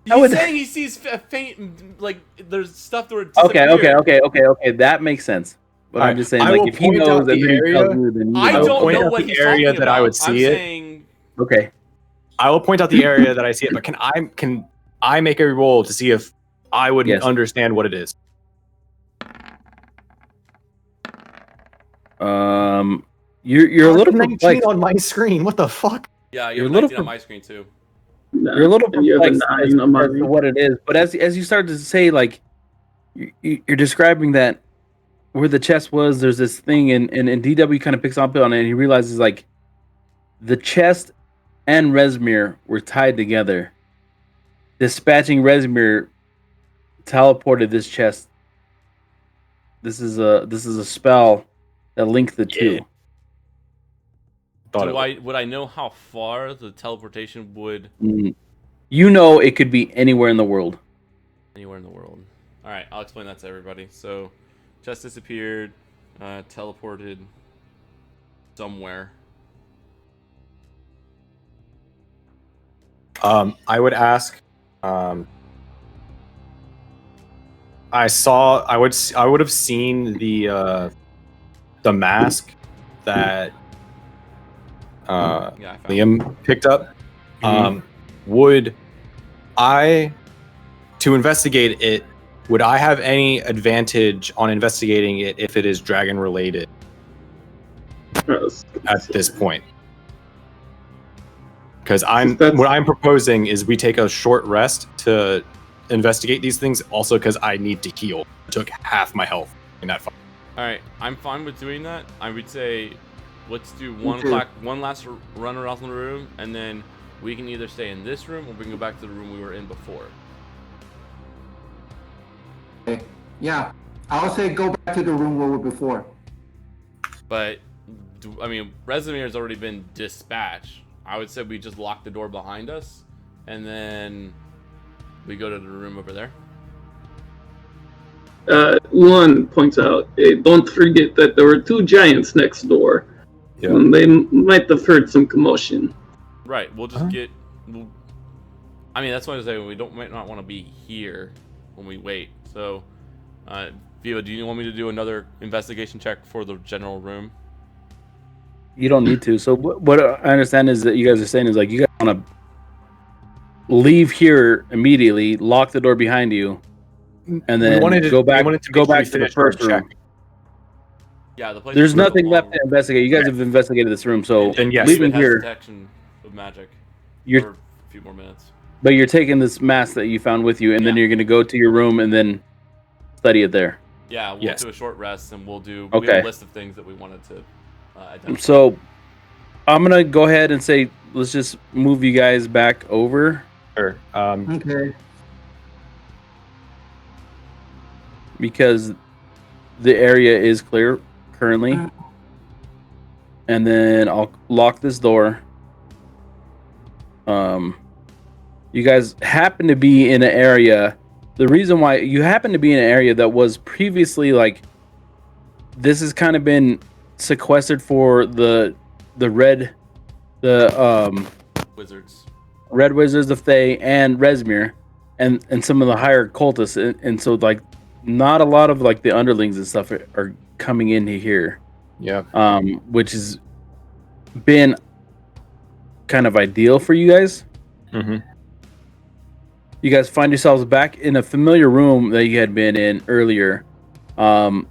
He's saying he sees a faint, like there's stuff that would Okay. disappear. That makes sense. But I'm Alright, just saying, I like, will if he point knows out and the then he tells area- you, then you I know. don't point know out what the he's area talking that I about. would see I'm it. saying Okay. I will point out the area that I see it, but can I make a roll to see if I would Yes. understand what it is? You're a little 19 perplexed. on my screen. What the fuck? yeah, you You're have a little 19 on my screen too. No. You're a little And you have a perplexed 9 on as to mine. what it is, but as you start to say, like, you're describing that where the chest was, there's this thing, and DW kind of picks up on it, and he realizes like the chest and Resimir were tied together. Dispatching Resimir teleported this chest. This is a spell that linked the two. Would I know how far the teleportation would You know, it could be anywhere in the world. anywhere in the world? All right, I'll explain that to everybody. So, chest disappeared, teleported somewhere. I would ask. I would have seen the mask that Yeah, I found it. Liam picked up. Would I, to investigate it, would I have any advantage on investigating it if it is dragon related at this point? Because what I'm proposing is we take a short rest to investigate these things. Also, because I need to heal. I took half my health in that fight. All right, I'm fine with doing that. I would say, let's do Me too. one last run around the room, and then we can either stay in this room or we can go back to the room we were in before. Okay. Yeah, I would say go back to the room where we were before. But Resimir has already been dispatched. I would say we just lock the door behind us, and then we go to the room over there. Luan points out, hey, don't forget that there were 2 giants next door. Yeah. And they might have heard some commotion. Right. We'll just get. I mean, that's why I say might not want to be here when we wait. So, Viva, do you want me to do another investigation check for the general room? You don't need to. So what I understand is that you guys are saying is like you guys want to leave here immediately, lock the door behind you, and then go back to the first room. Yeah, the place. There's nothing left to investigate. You guys have investigated this room, so and yes, leaving it has here. Detection of magic. You're for a few more minutes. But you're taking this mask that you found with you, and then you're going to go to your room and then study it there. Yeah, we'll do a short rest, and we'll do Okay. We have a list of things that we wanted to identify. So I'm going to go ahead and say, let's just move you guys back over. Sure. Okay. Because the area is clear currently. And then I'll lock this door. You guys happen to be in an area. The reason why you happen to be in an area that was previously like this has kind of been sequestered for the Wizards. Red Wizards of Thay and Rezmir and some of the higher cultists and so like not a lot of like the underlings and stuff are coming into here. Yeah. Which has been kind of ideal for you guys. Mm-hmm. You guys find yourselves back in a familiar room that you had been in earlier. A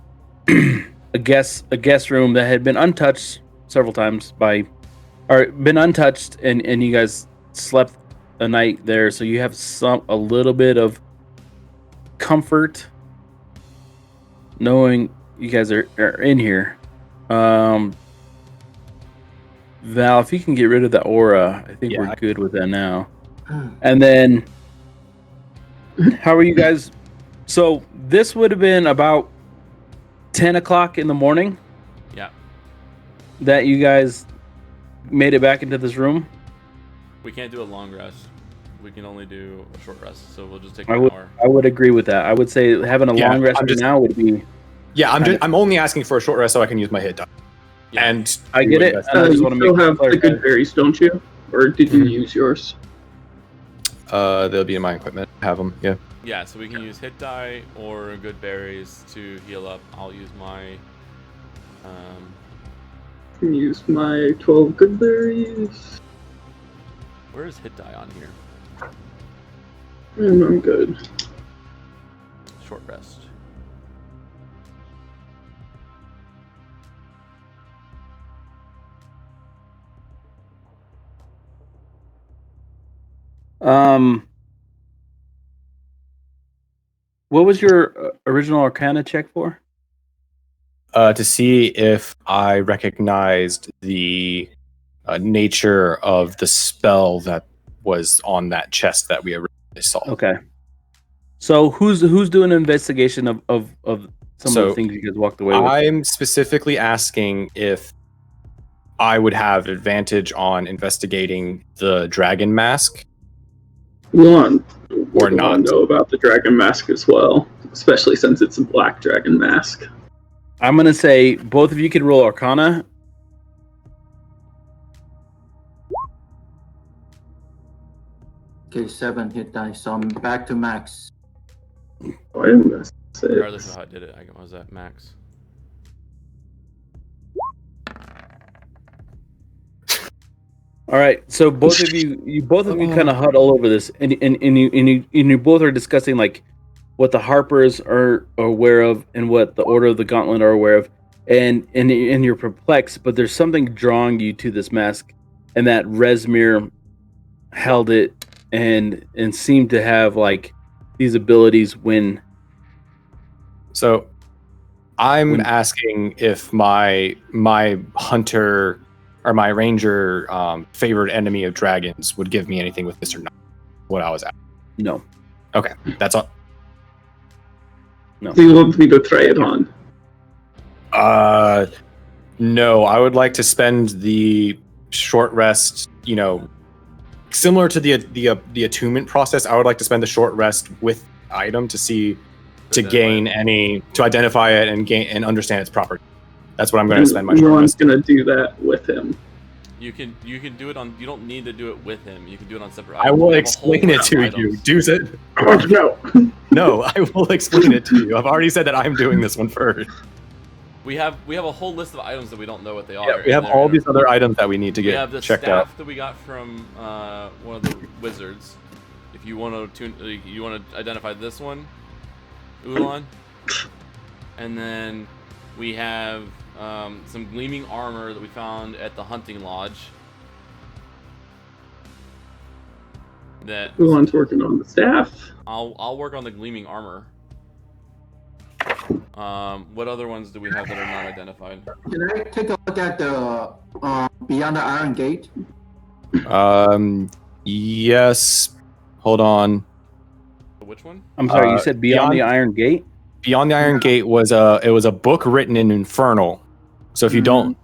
guest room that had been untouched several times been untouched and you guys slept a night there, so you have a little bit of comfort knowing you guys are in here. Val, if you can get rid of that aura, I think we're good with that now. And then, how are you guys? So this would have been about 10 o'clock in the morning. Yeah. That you guys made it back into this room. We can't do a long rest. We can only do a short rest, so we'll just take an hour. I would agree with that. I would say having a long rest now would be. Yeah, I'm only asking for a short rest so I can use my hit die. Yeah. And I get it. And I just want to still have the good berries, don't you? Or did you use yours? They'll be in my equipment. Have them. Yeah. Yeah, so we can use hit die or good berries to heal up. I'll use my. Can use my 12 good berries. Where is hit die on here? I'm good. Short rest. What was your original Arcana check for? To see if I recognized the nature of the spell that was on that chest that we originally saw. Okay. So who's doing an investigation of some of the things you guys walked away with? I'm specifically asking if I would have advantage on investigating the dragon mask. Luan Or not. know about the dragon mask as well, especially since it's a black dragon mask. I'm gonna say both of you can roll Arcana. Okay, 7 hit dice, so I'm back to max. I'm 6. Regardless of how I did it, I was at max. All right, so both of you kind of huddle over this, and you both are discussing like what the Harpers are aware of and what the Order of the Gauntlet are aware of, and you're perplexed. But there's something drawing you to this mask, and that Rezmir held it and seemed to have like these abilities when. So, I'm asking if my hunter or my ranger favored enemy of dragons would give me anything with this or not. What I was at. No. Okay, that's all. No. Do you want me to try it on? No. I would like to spend the short rest. Similar to the attunement process. I would like to spend the short rest with item to see. to identify it and understand its property. That's what I'm going to spend my Ron's going to do that with him. You can do it on. You don't need to do it with him. You can do it on separate. I will explain it to you. Do it. Oh, no. No, I will explain it to you. I've already said that I'm doing this one first. We have a whole list of items that we don't know what they are. Yeah, we have all these other items that we need to We have the checked staff out. that we got from one of the wizards. If you want to identify this one, Ulan, and then we have some gleaming armor that we found at the hunting lodge. That Ulan's working on the staff. I'll work on the gleaming armor. What other ones do we have that are not identified? Can I take a look at the Beyond the Iron Gate? Yes. Hold on. Which one? I'm sorry, you said Beyond the Iron Gate? Beyond the Iron Gate was a book written in Infernal. So if you don't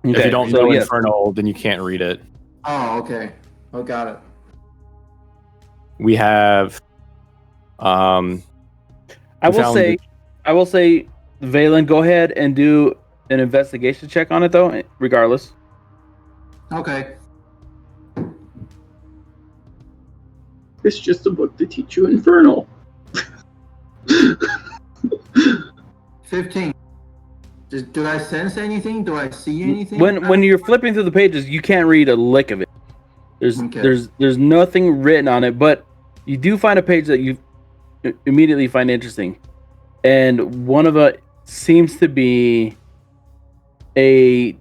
know Infernal, then you can't read it. Oh, okay. Oh, got it. We have I will say, Valen, go ahead and do an investigation check on it, though, regardless. Okay. It's just a book to teach you Infernal. 15. Do I sense anything? Do I see anything? When you're flipping through the pages, you can't read a lick of it. There's nothing written on it, but you do find a page that you immediately find interesting, and one of it seems to be a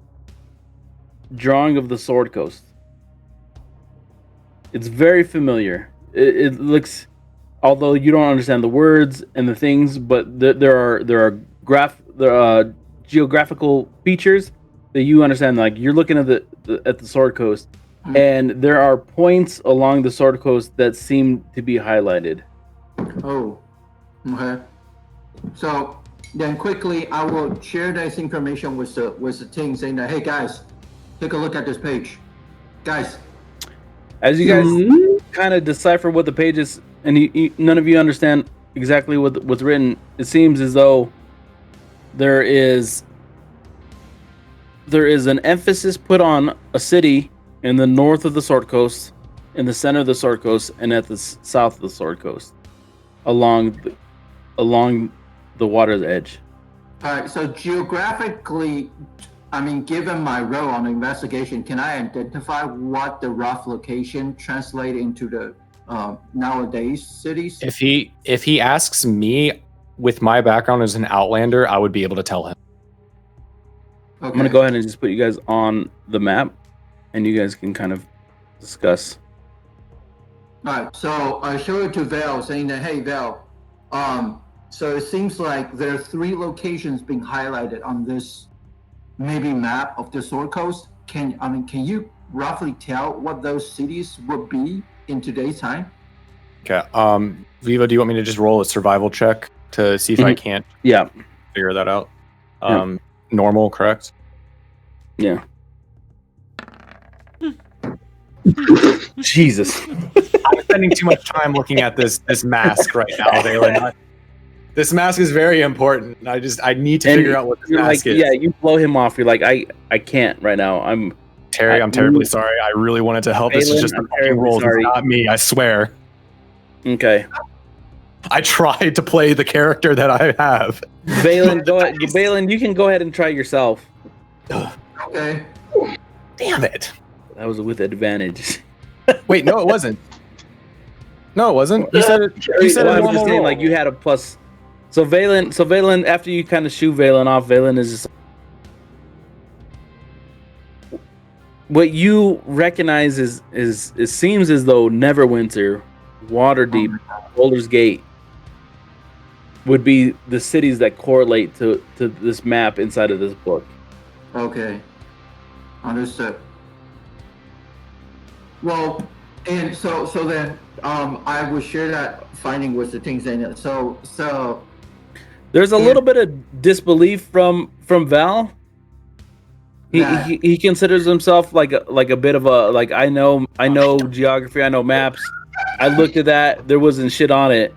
drawing of the Sword Coast. It's very familiar. It looks, although you don't understand the words and the things, but there are geographical features that you understand. Like you're looking at the Sword Coast, and there are points along the Sword Coast that seem to be highlighted. Oh, okay. So then quickly, I will share this information with the team, saying that, hey guys, take a look at this page, guys. As you guys kind of decipher what the page is, and none of you understand exactly what's written, it seems as though there is an emphasis put on a city in the north of the Sword Coast, in the center of the Sword Coast, and at the south of the Sword Coast, along the water's edge. All right. So geographically, I mean, given my role on the investigation, can I identify what the rough location translate into the nowadays cities? If he asks me, with my background as an Outlander, I would be able to tell him. Okay. I'm gonna go ahead and just put you guys on the map, and you guys can kind of discuss. All right. So I show it to Val, saying that, hey Val, so it seems like there are 3 locations being highlighted on this maybe map of the Sword Coast. Can you roughly tell what those cities would be in today's time? Okay. Viva, do you want me to just roll a survival check to see if I can't figure that out? Normal, correct? Yeah. Jesus. I'm spending too much time looking at this mask right now, Valen. This mask is very important. I need to figure out what this mask is. Yeah, you blow him off. You're like, I can't right now. I'm terribly sorry. I really wanted to help. This is just a fucking roll. It's not me, I swear. Okay. I tried to play the character that I have. Valen, go ahead. Valen, you can go ahead and try yourself. Okay. Damn it. That was with advantage. Wait, no, it wasn't. No, it wasn't. You said it. You said I'm it. just saying, like you had a plus. So Valen, after you kind of shoo Valen off, Valen is just what you recognize is it seems as though Neverwinter, Waterdeep, Baldur's Gate would be the cities that correlate to this map inside of this book. Okay. Understood. Well, and so then I will share that finding with the things in it. So there's a little bit of disbelief from Val. He considers himself like a bit of a like I know geography, I know maps. I looked at that, there wasn't shit on it.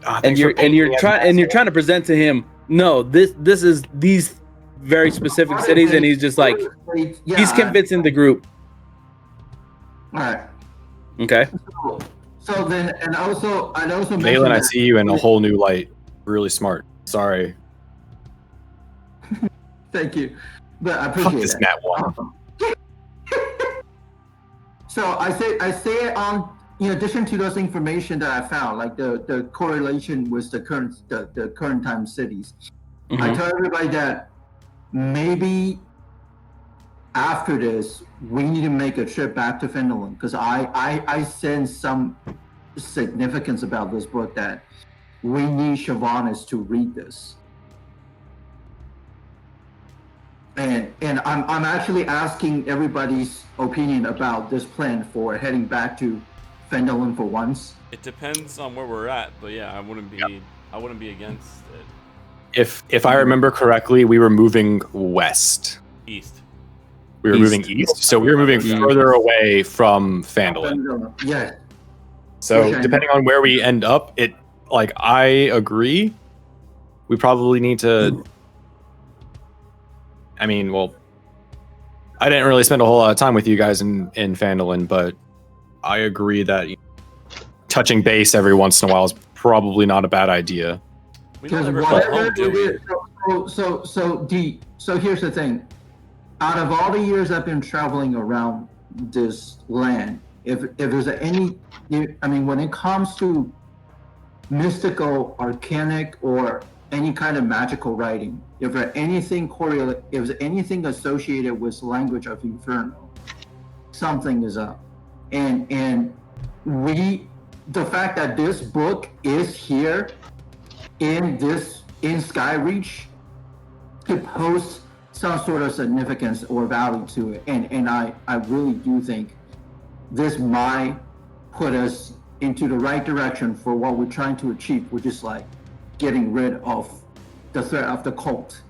and you're trying to present to him, no, this is these very specific cities, and he's just like, he's convincing the group. All right. Okay. So then, and also, I'd also mention Galen, I that- see you in a whole new light. Really smart. Sorry. Thank you, but I Fuck appreciate this it. Nat 1. So I say in addition to those information that I found, like the correlation with the current time cities, I tell everybody that maybe after this we need to make a trip back to Finland, because I sense some significance about this book that we need Siobhanis to read this. And I'm actually asking everybody's opinion about this plan for heading back to Fendelin for once. It depends on where we're at, but yeah, I wouldn't be against it. If I remember correctly, we were moving west. East. We were moving east, so we were moving further away from Fandolin. Yeah. So Okay. depending on where we end up, I agree. We probably need to. I mean, well, I didn't really spend a whole lot of time with you guys in Fandolin, but I agree that touching base every once in a while is probably not a bad idea. We don't Because ever feel whatever home, do it we? is, so here's the thing. Out of all the years I've been traveling around this land, if there's any, I mean, when it comes to mystical, arcanic, or any kind of magical writing, if there's anything if there's anything associated with language of Inferno, something is up. And the fact that this book is here in Skyreach could pose some sort of significance or value to it. And I really do think this might put us into the right direction for what we're trying to achieve, which is like getting rid of the threat of the cult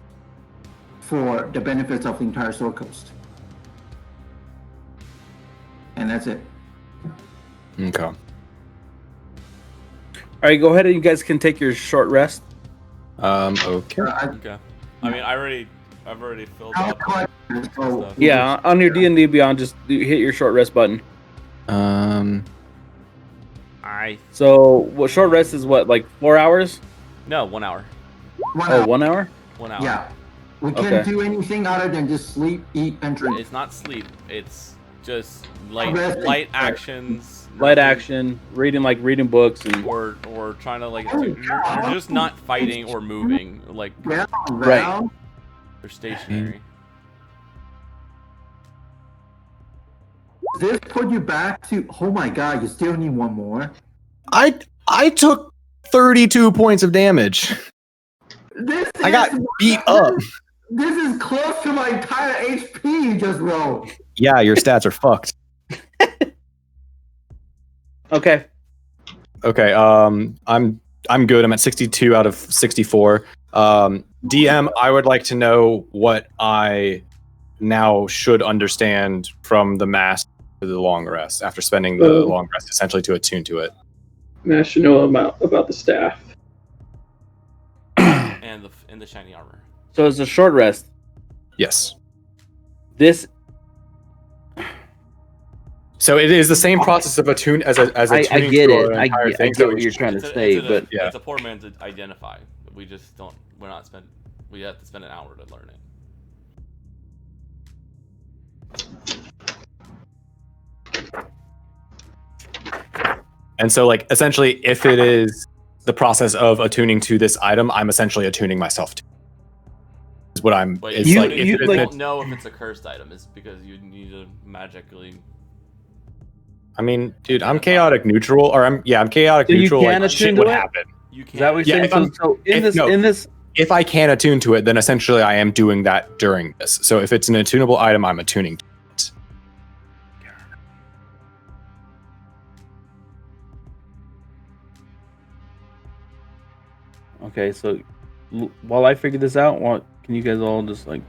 for the benefits of the entire Sword Coast. And that's it. Okay. All right, go ahead and you guys can take your short rest. Okay. Okay. I mean, I've already filled up. So, Yeah, on your D&D Beyond, just hit your short rest button. So, what short rest is what, like 4 hours? No, 1 hour. 1 Oh, hour. 1 hour? 1 hour. Yeah. We can't Okay. do anything other than just sleep, eat, and drink. It's not sleep. It's just Resting. light actions. Light nothing- action, reading books, and Or trying to you're just not fighting or moving, like Yeah, Right. around. you're stationary. This put you back to, oh my god, you still need one more. I took 32 points of damage. I got beat up. This is close to my entire HP you just rolled. Yeah, your stats are fucked. okay. Okay, I'm good. I'm at 62 out of 64. DM, I would like to know what I now should understand from the mask to the long rest after spending the long rest essentially to attune to it. Matt should know about the staff. And the shiny armor. So it's a short rest. Yes. This So it is the same process of attune as a I tuning get to it. an I entire get, thing. I So get what you're trying to say, but yeah. It's a poor man's identify. We just don't. We're not spend. We have to spend an hour to learn it. And so, like, essentially, if it is the process of attuning to this item, I'm essentially attuning myself to. Is what I'm. But It's you, like, if if you it's- don't know if it's a cursed item, it's because you need to magically. I mean, dude, I'm chaotic neutral, or I'm chaotic So you neutral. can Like, shit attune would to it? happen. You can't. is that what you're Yeah, saying? So in this, If I can attune to it, then essentially I am doing that during this. So if it's an attunable item, I'm attuning to it. okay, so while I figure this out, can you guys all just like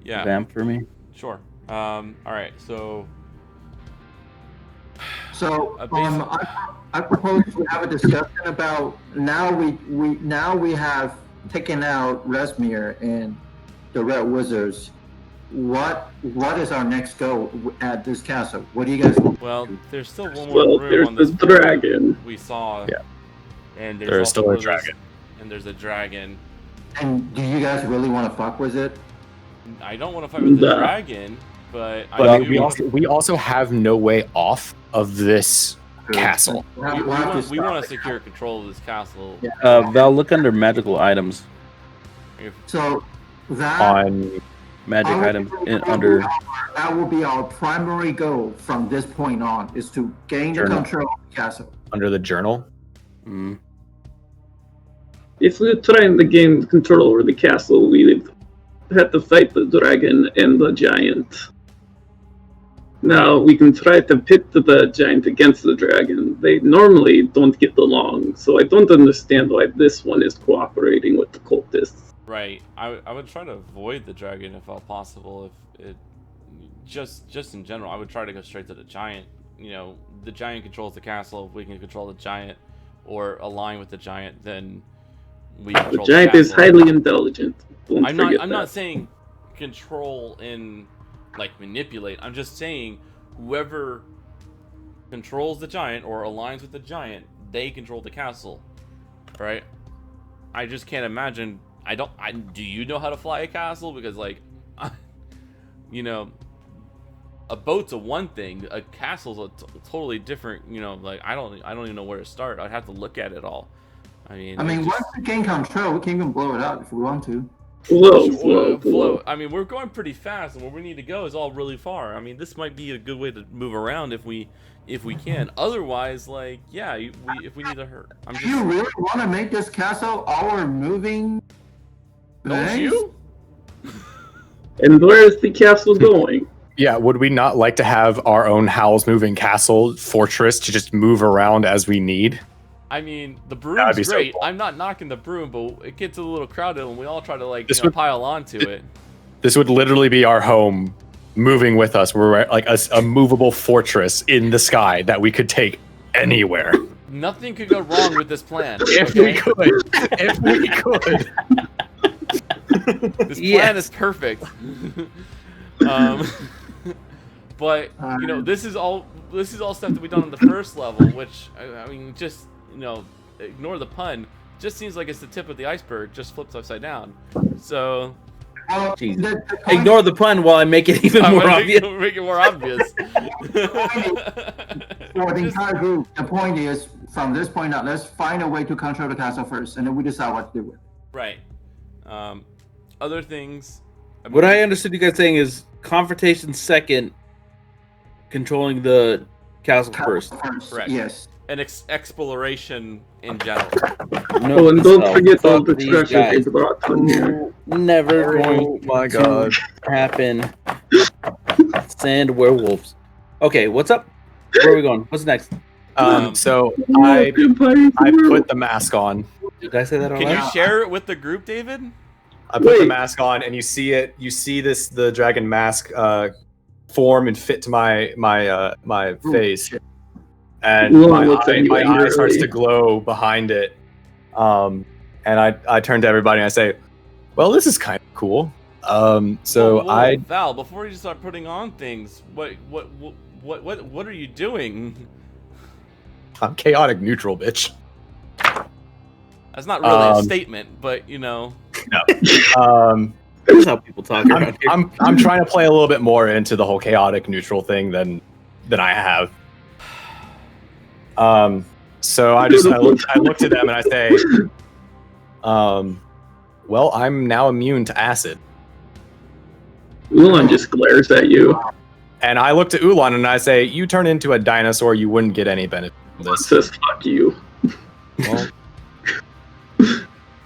Yeah. vamp for me? Sure. All right. So So Basically, I propose we have a discussion about now we have taken out Resmir and the Red Wizards. What is our next goal at this castle? What do you guys want? well, there's still one more Well, room there's on the this floor dragon. we saw. Yeah. And There's also still a where dragon. And there's a dragon. And do you guys really want to fuck with it? I don't want to fight with the Nah. dragon, but But I do. we also have no way off of this castle. We want to secure control of this castle. Yeah. Val, look under magical items. So that On Magic our- items under. that will be our primary goal from this point on, is to gain the Journal. control of the castle. under the journal. Mm. If we're trying to gain control over the castle, we had to fight the dragon and the giant. Now we can try to pit the giant against the dragon. They normally don't get along, so I don't understand why this one is cooperating with the cultists. Right. I would try to avoid the dragon if all possible. If it just in general, I would try to go straight to the giant. You know, the giant controls the castle. If we can control the giant or align with the giant, then we The control giant the is castle. highly intelligent. Don't I'm forget not that. saying control in like manipulate. I'm just saying whoever controls the giant or aligns with the giant, they control the castle. Right? I just can't imagine. Do you know how to fly a castle? Because like you know, a boat's a one thing, a castle's a totally different, you know, like I don't even know where to start. I'd have to look at it all. I mean, Once we gain control, we can even blow it up if we want to. Whoa. I mean, we're going pretty fast, and where we need to go is all really far. I mean, this might be a good way to move around if we can. Otherwise, like, yeah, if we need to hurt. Do you really want to make this castle our moving Don't base? you? And where is the castle going? Yeah, would we not like to have our own Howl's Moving Castle fortress to just move around as we need? I mean, the That'd be broom's so great. cool. I'm not knocking the broom, but it gets a little crowded, and we all try to like This would- pile onto it. This would literally be our home moving with us. We're like a movable fortress in the sky that we could take anywhere. Nothing could go wrong with this plan. If okay? we could. If we could. This plan is perfect. But you know, this is all stuff that we done on the first level, which I mean, just you know, ignore the pun. Just seems like it's the tip of the iceberg, just flips upside down. So Well, Jesus. the point- Ignore the pun while I make it even I more wanna obvious. make it more obvious. For the Just- entire group, the point is, from this point on, let's find a way to control the castle first, and then we decide what to do with it. right. Other things. What I understood you guys saying is confrontation second, controlling the castle first. Correct. Yes. And exploration in general. No, Oh, and don't so, forget all fuck the these treasure they guys. brought from here. Never going my to happen. Sand werewolves. Okay, what's up? Where are we going? What's next? So Oh, I vampires put world. the mask on. Did I say that out Can you loud? share it with the group, David? I put the Wait. mask on, and you see it. You see the dragon mask form and fit to my Ooh, face, shit. and Ooh, my looks at you eye angrily. starts to glow behind it. And I turn to everybody and I say, "Well, this is kind of cool." So Whoa, Val, before you start putting on things, what are you doing? I'm chaotic neutral, bitch. That's not really a Um, statement, but you know. That's how people talk around here. I'm trying to play a little bit more into the whole chaotic neutral thing than I have. So I look to them and I say, well, I'm now immune to acid. Ulan just glares at you. And I look to Ulan and I say, you turn into a dinosaur, you wouldn't get any benefit from this. Says fuck you. Well,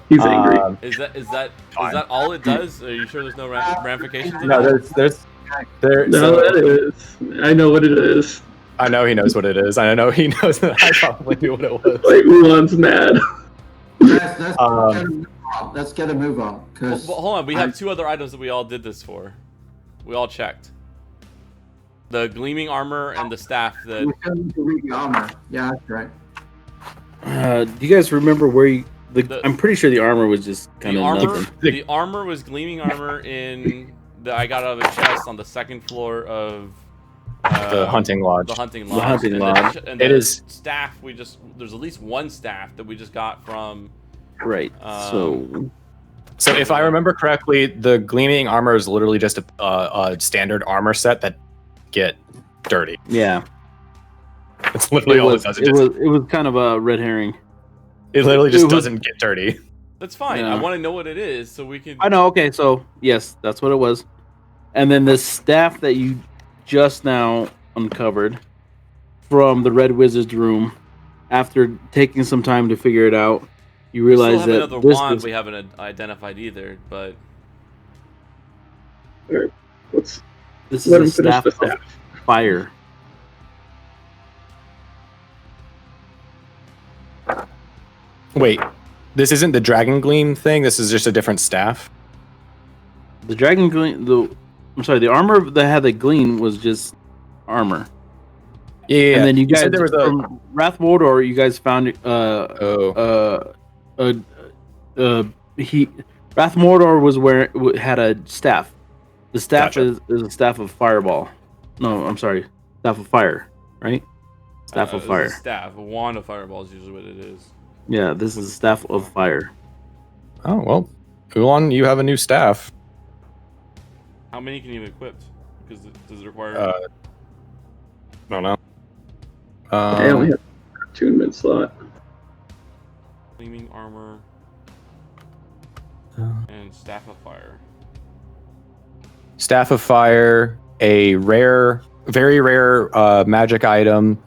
He's angry. Is that Fine. all it does? Are you sure there's no ramifications? to no, that? there. No, So, that is. I know what it is. I know he knows what it is. I know he knows that I probably knew what it was. Like Ulan's mad. Let's get a move on. Cause Well, hold on, we have two other items that we all did this for. We all checked. The gleaming armor and the staff that. We still need to read the armor. Yeah, that's right. Do you guys remember where you? I'm pretty sure the armor was just kind The of armor, nothing. the armor was gleaming armor that I got out of a chest on the second floor of The hunting lodge. The hunting The lodge. hunting lodge. And It the is- staff. There's at least one staff that we just got from. Right. So if I remember correctly, the gleaming armor is literally just a standard armor set that get dirty. Yeah, It's literally all it does. It was kind of a red herring. literally just it was- doesn't get dirty. That's fine. Yeah. I want to know what it is so we can. I know. Okay, so yes, that's what it was. And then the staff that you just now uncovered from the Red Wizard's room, after taking some time to figure it out, you We realize still have that another this wand is we haven't identified either, but Alright, let's this let him is a finish staff the of staff. fire. Wait, this isn't the dragon gleam thing. This is just a different staff. The dragon gleam. The armor that had the gleam was just armor. Yeah, And then you guys said there was a. from Wrath Mordor, you guys found Wrath Mordor was where had a staff. The staff Gotcha. is a staff of fireball. No, I'm sorry, staff of fire, right? Staff of it's fire. a staff. A wand of fireball is usually what it is. Yeah, this is a staff of fire. Oh well, Ulan, you have a new staff. How many can you equip? Because does it require? I don't know. I only have a attunement slot. Gleaming armor and staff of fire. Staff of Fire, a rare, very rare magic item.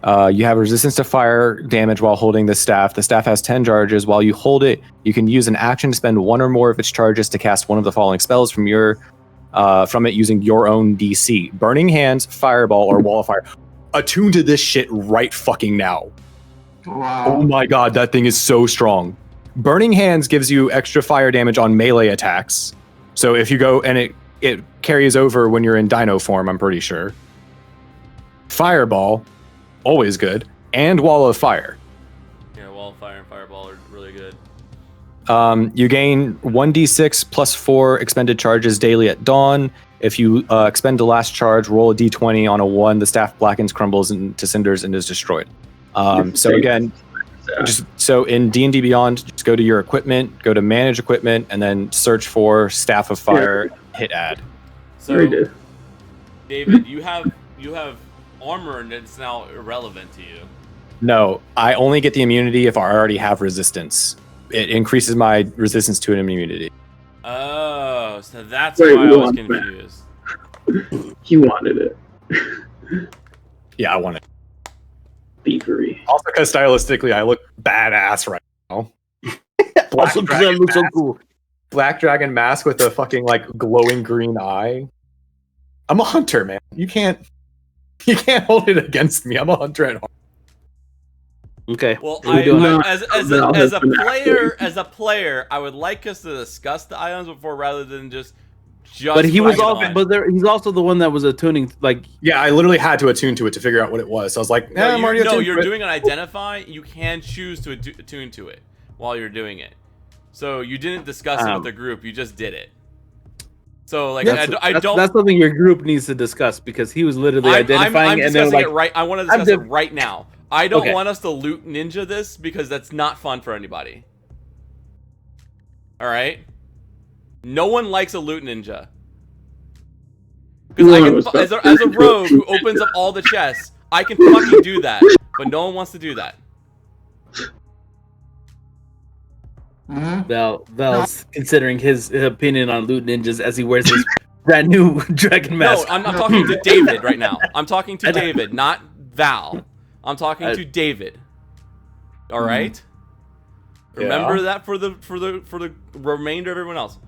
You have resistance to fire damage while holding the staff. The staff has 10 charges. While you hold it, you can use an action to spend one or more of its charges to cast one of the following spells from it using your own DC. Burning Hands, Fireball, or Wall of Fire. Attune to this shit right fucking now. Wow. Oh my god, that thing is so strong. Burning Hands gives you extra fire damage on melee attacks. So if you go and it carries over when you're in dino form, I'm pretty sure. Fireball, always good, and Wall of Fire. Yeah, wall of fire and fireball are really good. You gain 1d6 plus 4 expended charges daily at dawn. If you expend the last charge, roll a d20 on a 1. The staff blackens, crumbles into cinders, and is destroyed. So again, so in D&D Beyond, just go to your equipment, go to manage equipment, and then search for Staff of Fire, hit add. So, Very good. David, you have armor and it's now irrelevant to you. No, I only get the immunity if I already have resistance. It increases my resistance to an immunity. Oh, so that's Wait, why I we was want that. confused. He wanted it. Yeah, I want it. Thievery. Also because stylistically, I look badass right now. Also, because that looks so cool. Black dragon mask with a fucking like glowing green eye. I'm a hunter, man. You can't hold it against me. I'm a hunter at heart. Okay. Well, what are we doing? as a player, I would like us to discuss the items before rather than just. But he was putting it also, on. he's also the one that was attuning. Like, Yeah, I literally had to attune to it to figure out what it was. So I was like, No, I'm already attuned you're to it. doing an identify. You can choose to attune to it while you're doing it. So you didn't discuss it with the group. You just did it. So like that's don't. that's something your group needs to discuss because he was literally identifying I'm and then discussing like, it right. I want to discuss it right now. I don't Okay. want us to loot ninja this because that's not fun for anybody. All right. No one likes a loot ninja. Because as a rogue who opens up all the chests, I can fucking do that. But no one wants to do that. Val's considering his opinion on loot ninjas as he wears his brand new dragon mask. No, I'm talking to David right now. I'm talking to David, not Val. I'm talking to David. All right. Remember that for the remainder of everyone else.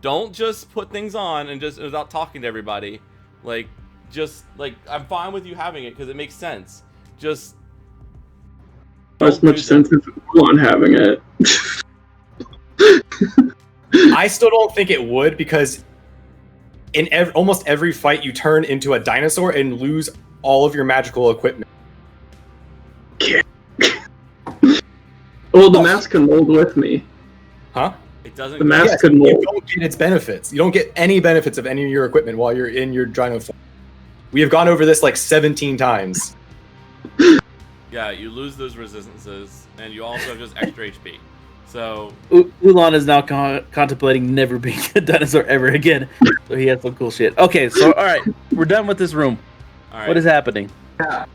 Don't just put things on and just without talking to everybody. Like, just like I'm fine with you having it because it makes sense. Just As much sense as on having it. I still don't think it would because almost every fight, you turn into a dinosaur and lose all of your magical equipment. Oh, the mask can mold with me. Huh? It doesn't. The mask Yes, could you mold. don't get its benefits. You don't get any benefits of any of your equipment while you're in your Dino form. We have gone over this like 17 times. Yeah, you lose those resistances, and you also have just extra HP. So Ulan is now contemplating never being a dinosaur ever again. So he has some cool shit. Okay, so all right, we're done with this room. all right. What is happening? Yeah.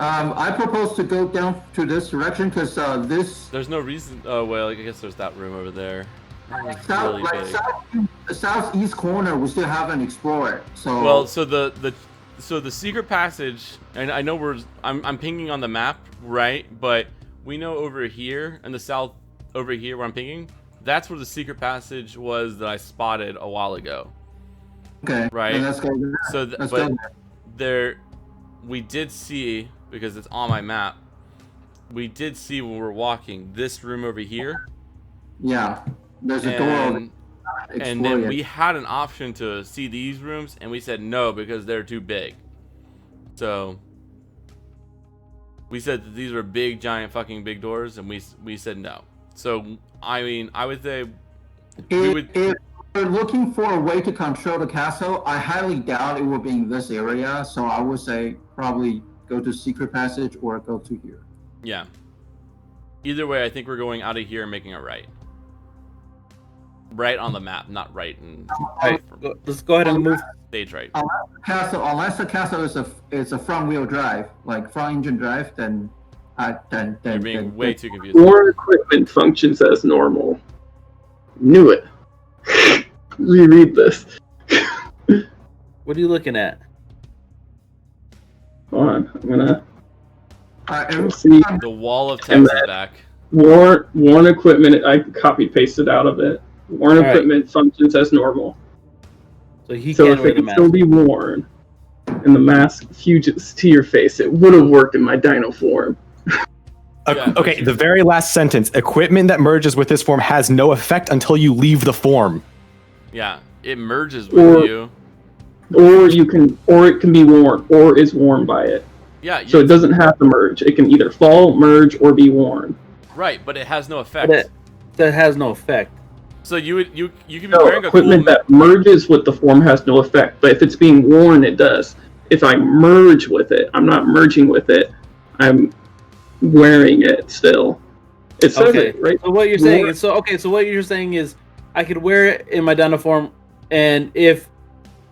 I propose to go down to this direction because this There's no reason. Oh well, I guess there's that room over there. It's south, really like big. the southeast corner we still haven't explored. So Well, so the secret passage, and I know I'm pinging on the map, right? But we know over here in the south, over here where I'm pinging, that's where the secret passage was that I spotted a while ago. okay, Right. then let's go there. So, Let's but go there, we did see, because it's on my map, we did see when we were walking this room over here, Yeah, there's a door over and explore then it. we had an option to see these rooms, and we said no because they're too big. So we said that these were big, giant, fucking big doors, and we said no. So I mean, I would say we would. If we're looking for a way to control the castle, I highly doubt it will be in this area. So I would say probably go to secret passage or go to here. Yeah. Either way, I think we're going out of here and making it right. Right on the map, not right in Let's go ahead and move. stage right. Unless the castle is a front wheel drive, like front engine drive, then You're being then- way too confused. War equipment functions as normal. Knew it. Reread this. What are you looking at? Hold on, I'm gonna every- see. The wall of text is back. Worn equipment. I copy pasted out of it. Worn All right. equipment functions as normal. So he So can if wear it the can mask. still be worn, and the mask fuses to your face, it would have worked in my dino form. Yeah. Okay, the very last sentence. Equipment that merges with this form has no effect until you leave the form. Yeah, it merges with Or- you. Or it can be worn, or is worn by it. Yeah, So it doesn't have to merge. It can either fall, merge, or be worn. right, but it has no effect. But that has no effect. So you could be No, wearing a equipment cool. that merges with the form has no effect, but if it's being worn, it does. If I merge with it, I'm not merging with it. I'm wearing it still. It says Okay. it, right? So what you're saying War- is so what you're saying is I could wear it in my dino form, and if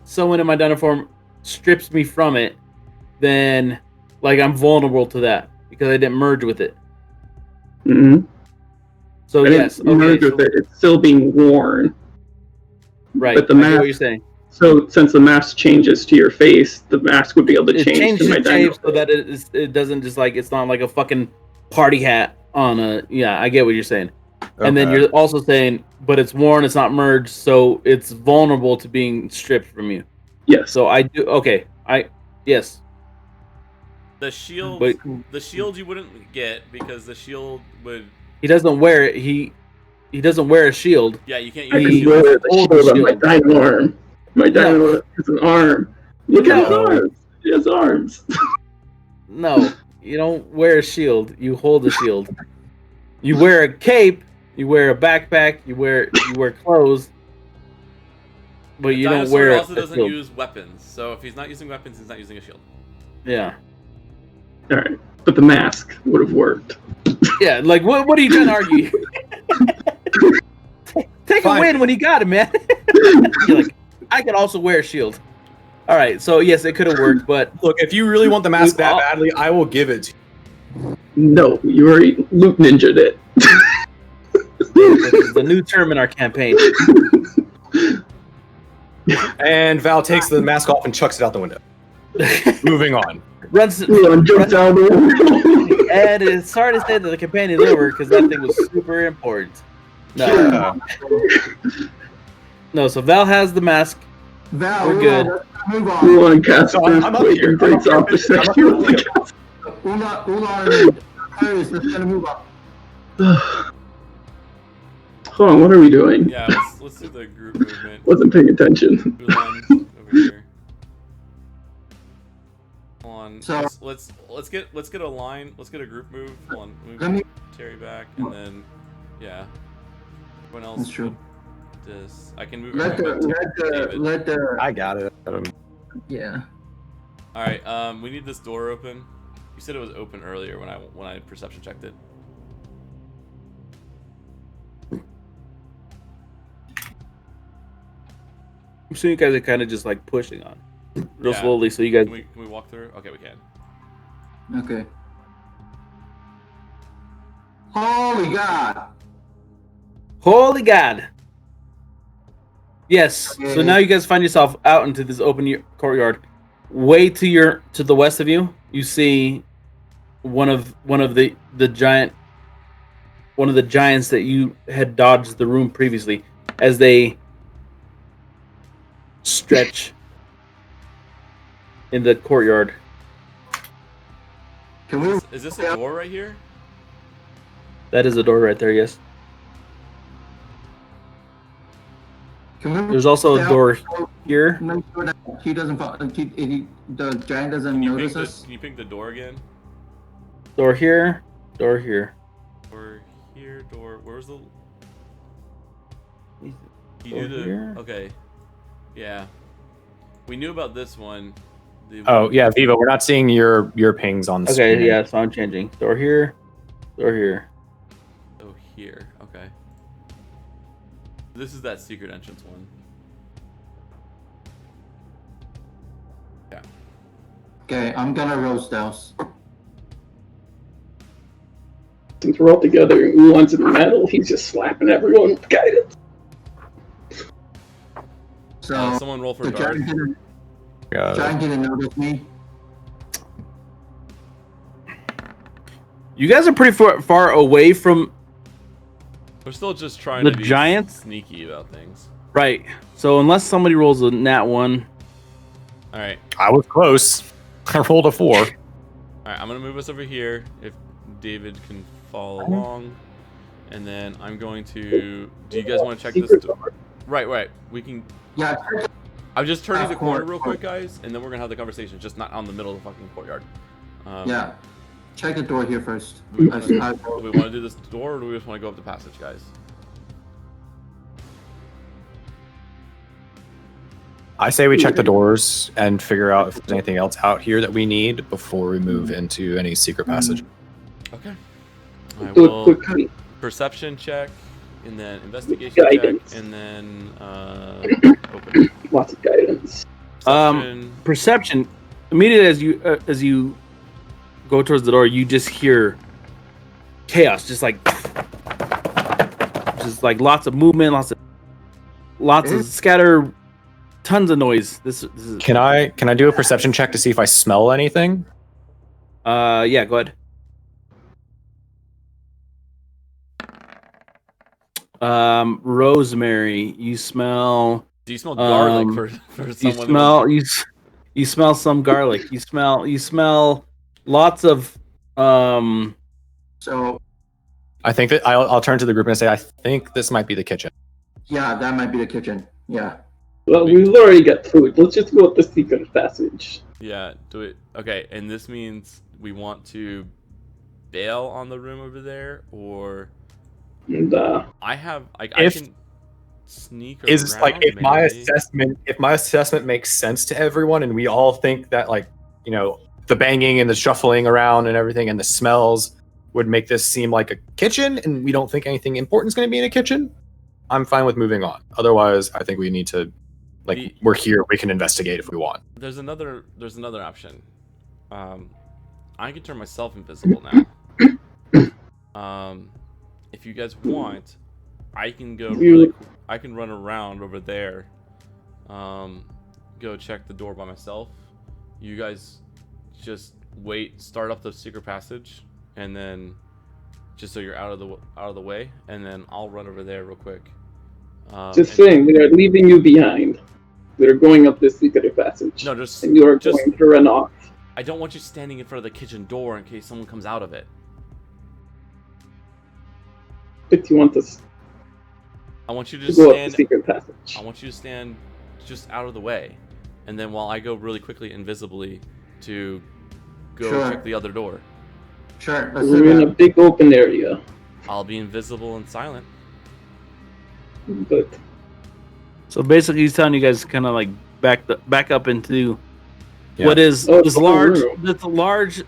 someone in my dino form strips me from it, then like I'm vulnerable to that because I didn't merge with it. Mhm. So I didn't yes, okay, merge so, with it. It's still being worn. right. but the I get mask- what you're saying. So since the mask changes to your face, the mask would be able to It change changes to my its dino. shape so that it doesn't just like it's not like a fucking party hat on a. Yeah, I get what you're saying. And then Okay. you're also saying, but it's worn, it's not merged, so it's vulnerable to being stripped from you. Yes. So I do. Okay, yes. The shield, But the shield you wouldn't get because the shield would. he doesn't wear it. He doesn't wear a shield. Yeah, you can't I use can the He- shield. wear the hold shield the on my shield. dino arm. My dino has an arm. Look at his No. arms. He has arms. No, you don't wear a shield. You hold a shield. You wear a cape. You wear a backpack. You wear clothes. But you don't Dinosaur wear also a doesn't shield. use weapons, so if he's not using weapons, he's not using a shield. Yeah, All right, but the mask would have worked. yeah. Like what are you trying to argue? Take a Fine. win when you got it, man. You're like, I can also wear a shield. All right, so yes, it could have worked, but Look, if you really want the mask We've that all- badly, I will give it to you. No, you already loot ninja'd it. this is the new term in our campaign. And Val takes the mask off and chucks it out the window. Moving on. Runs. Elon jumped down the window. And it's hard to say that the campaign is over because that thing was super important. No, Yeah. no. So Val has the mask. Val, We're good. Let's move on. Elon casts So I'm up earthquake here. and breaks I'm up off the here. I'm up section here. of the castle. Ulan and Aquarius, let's gonna move on. Hold on, what are we doing? Yeah, let's do the group movement. Wasn't paying attention. Move on over here. Hold on. So- Let's get a line. Let's get a group move. Hold on. Let Move me- Terry back, and then yeah. Everyone else. That's true. This. I can move. Let everyone back to David. the I got it. yeah. All right. We need this door open. You said it was open earlier when I perception checked it. So you guys are kind of just like pushing on real Yeah. slowly. So you guys. Can we walk through? Okay, we can. Okay. Holy God! Holy God! Yes. So Okay. now you guys find yourself out into this open courtyard. Way to the west of you, you see one of the giants that you had dodged the room previously, as they stretch in the courtyard. Can we? Is this a door right here? That is a door right there. Yes. Can we? There's also a Yeah. door here. Make sure that he doesn't. The giant doesn't Can you notice ping us. can you ping the door again? Door here. Door here. Door here. Door. Where's the? You Door do the. here? Okay. Yeah. We knew about this one. Oh yeah, Viva, we're not seeing your pings on the Okay. screen. Yeah. So I'm changing. Door here. Door here. Oh, here. Okay. This is that secret entrance one. Yeah. Okay, I'm gonna roast those. Since we're all together and one's in the middle, he's just slapping everyone with guidance. So Someone roll for the guard. giant didn't notice me. You guys are pretty far away from We're still just trying the to be giants. sneaky about things. Right. So unless somebody rolls a nat 1, All right. I was close. I rolled a 4. All right. I'm gonna move us over here if David can follow along, and then I'm going to. Do you guys want to check this? Right. We can. Yeah. I'm just turning the corner Court. real quick, guys, and then we're gonna have the conversation. Just not on the middle of the fucking courtyard. Yeah. Check the door here first. Do we I- want to do this door, or do we just want to go up the passage, guys? I say we check the doors and figure out if there's anything else out here that we need before we move into any secret passage. Okay. I Do a will quick perception check, and then investigation Guidance. check, and then open. lots of guidance. Perception. perception. Immediately as you go towards the door, you just hear chaos, just like lots of movement, lots of scatter, tons of noise. This is Can I do a perception check to see if I smell anything? yeah, go ahead. Rosemary, you smell. Do you smell garlic for You someone? you smell some garlic. You smell lots of So I think that I'll turn to the group and say I think this might be the kitchen. yeah, that might be the kitchen. Yeah. Well, we've already got food. Let's just go up the secret passage. Yeah, do it. Okay, and this means we want to bail on the room over there, or And I If- can sneak Is around. like if maybe. my assessment makes sense to everyone and we all think that like, you know, the banging and the shuffling around and everything and the smells would make this seem like a kitchen and we don't think anything important is going to be in a kitchen, I'm fine with moving on. Otherwise, I think we need to we're here, we can investigate if we want. There's another option. I can turn myself invisible now. If you guys want, I can go I can run around over there. Go check the door by myself. You guys just start up the secret passage, and then just so you're out of the way, and then I'll run over there real quick. just saying, we are leaving you behind. We are going up this secret passage. No, just and you are going to run off. I don't want you standing in front of the kitchen door in case someone comes out of it. But you want us. I want you to To just go up the stand. secret passage. I want you to stand just out of the way, and then while I go really quickly invisibly to go Sure. check the other door, Sure, let's do We're in a that. big open area, I'll be invisible and silent. but So basically, he's telling you guys to kind of like back up into Yeah. what is Oh, this it's a whole large, room. this large,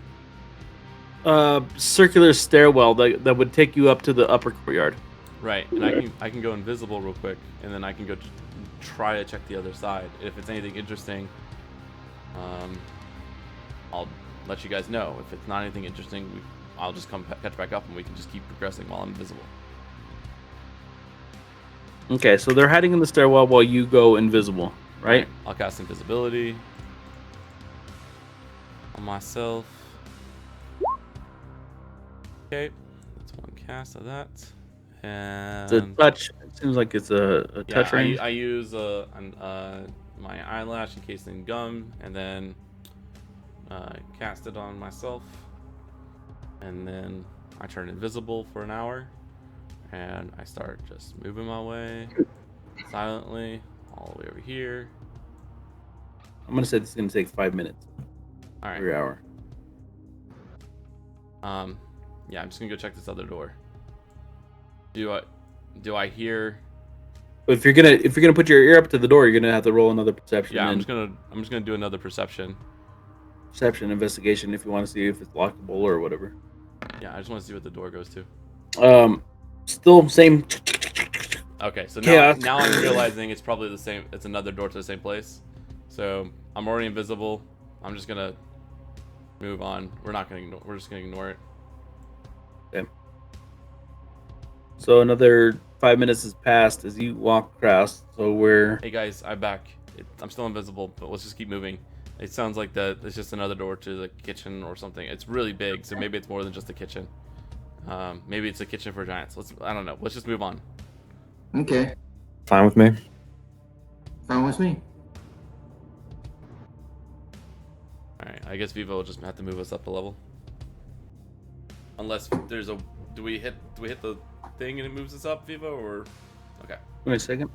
circular stairwell that would take you up to the upper courtyard. Right, and I can go invisible real quick, and then I can go try to check the other side. If it's anything interesting, I'll let you guys know. If it's not anything interesting, I'll just catch back up, and we can just keep progressing while I'm invisible. Okay, so they're hiding in the stairwell while you go invisible, right? I'll cast invisibility on myself. Okay, that's one cast of that. And It's a touch. It seems like it's a yeah, touch range. I use my eyelash encased in gum, and then cast it on myself, and then I turn invisible for an hour, and I start just moving my way silently all the way over here. I'm gonna say this is gonna take 5 minutes All right. every hour. Yeah, I'm just gonna go check this other door. Do I hear? If you're gonna put your ear up to the door, you're gonna have to roll another perception. Yeah, I'm and just gonna do another perception. perception investigation if you want to see if it's lockable or whatever. Yeah, I just want to see what the door goes to. Still same. Okay, so Chaos. now I'm realizing it's probably the same. It's another door to the same place. So I'm already invisible. I'm just gonna move on. We're just gonna ignore it. Okay. So another 5 minutes has passed as you walk across. So we're Hey guys, I'm back. I'm still invisible, but let's just keep moving. It sounds like it's just another door to the kitchen or something. It's really big, so maybe it's more than just a kitchen. Maybe it's a kitchen for giants. I don't know. Let's just move on. Okay, Fine with me. fine with me. All right. I guess Vivo will just have to move us up a level. Unless there's a do we hit the thing and it moves us up, Vivo, or okay. wait a second.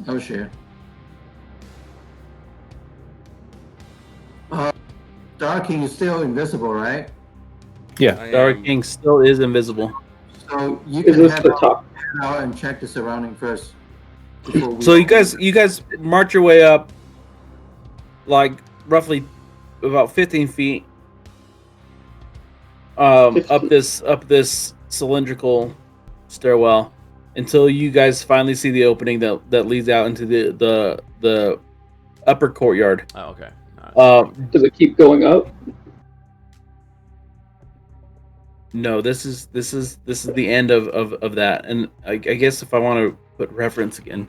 Oh shit. Dark King is still invisible, right? Yeah. I Dark am- King still is invisible. So you is can this head the top? out and check the surrounding first. before we- So you guys march your way up, like roughly about 15 feet, up 15. this cylindrical stairwell until you guys finally see the opening that leads out into the upper courtyard. Oh, okay. All right. Does it keep going up? No, this is the end of that, and I guess if I want to put reference again,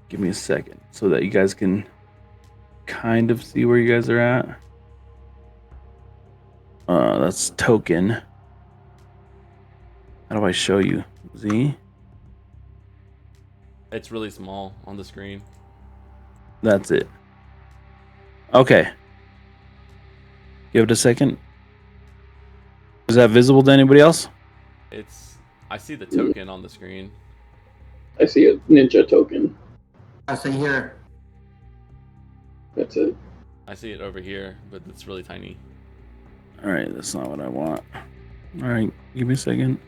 give me a second so that you guys can kind of see where you guys are at. That's token. How do I show you? Z. It's really small on the screen. That's it. Okay. Give it a second. Is that visible to anybody else? I see the token on the screen. I see a ninja token. I see here. That's it. I see it over here, but it's really tiny. All right, that's not what I want. All right, give me a second.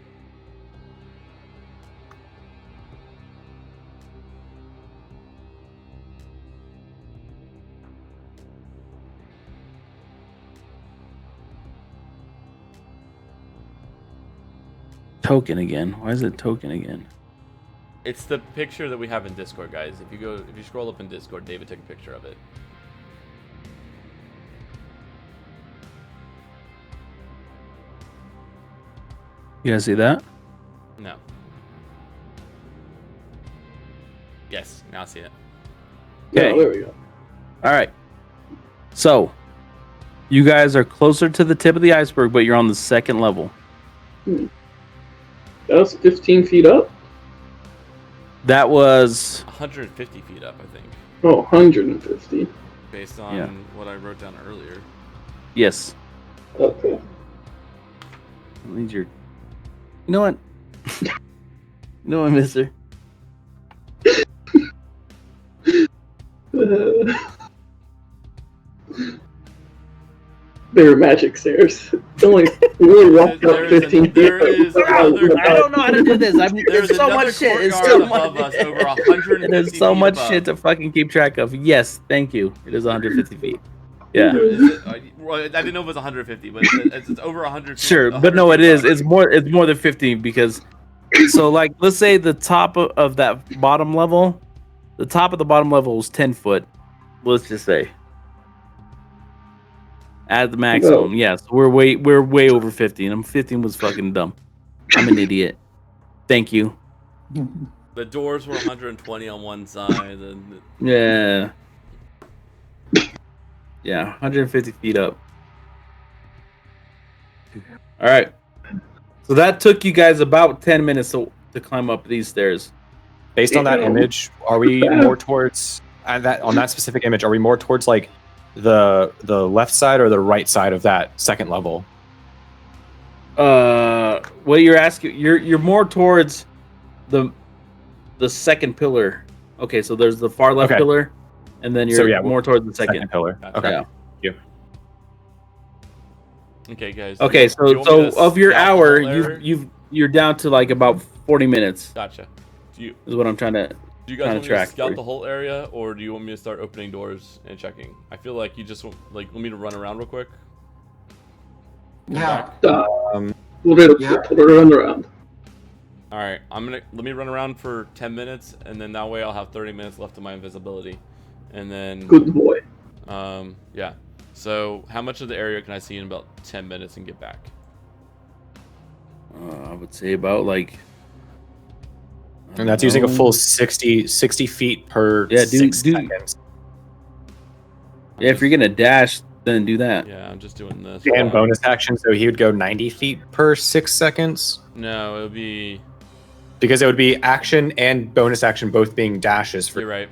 Token again. Why is it token again? It's the picture that we have in Discord, guys. If you scroll up in Discord, David took a picture of it. You guys see that? No. Yes, now I see it. Okay. Yeah, there we go. All right. So, you guys are closer to the tip of the iceberg, but you're on the second level. That was 15 feet up? That was 150 feet up, I think, Oh, 150. based on Yeah. what I wrote down earlier. yes. Okay. I need your. You know what? You know what, Mister? They were magic stairs. Only walked up 15 feet. There is another. I don't know how to do this. There's There's so another much shit. It's courtyard so much. above us, over 150 There's so feet much above. shit to fucking keep track of. Yes, thank you. It is 150 feet. Yeah. Well, I didn't know if it was 150, but it's over 100 feet. Sure, but no, it is. It's more than 15 because. So, like, let's say the top of that bottom level, the top of the bottom level is 10 foot. Let's just say. At the maximum, yes, we're way over 15. I'm 15 was fucking dumb. I'm an idiot. Thank you. The doors were 120 on one side, and Yeah, 150 feet up. All right. So that took you guys about 10 minutes to climb up these stairs. Based on that image, are we more towards on that specific image? Are we more towards like the left side or the right side of that second level? What you're asking, you're more towards the second pillar. Okay, so there's the far left pillar, and then you're more towards the second pillar. Okay. Yeah. Thank you. okay, guys. Okay, so of your hour, you're down to like about 40 minutes. Gotcha. Is what I'm trying to. Do you guys want me to track scout for the whole area, or do you want me to start opening doors and checking? I feel like you just want me to run around real quick. Yeah. We'll run around. All right, let me run around for 10 minutes, and then that way I'll have 30 minutes left of my invisibility, and then. Good boy. Yeah. So how much of the area can I see in about 10 minutes and get back? I would say about like. And that's using a full 60 feet per 6 seconds. Yeah, if you're gonna dash, then do that. Yeah, I'm just doing this. And bonus action, so he would go 90 feet per 6 seconds. No, it would be. Because it would be action and bonus action both being dashes for. You're right.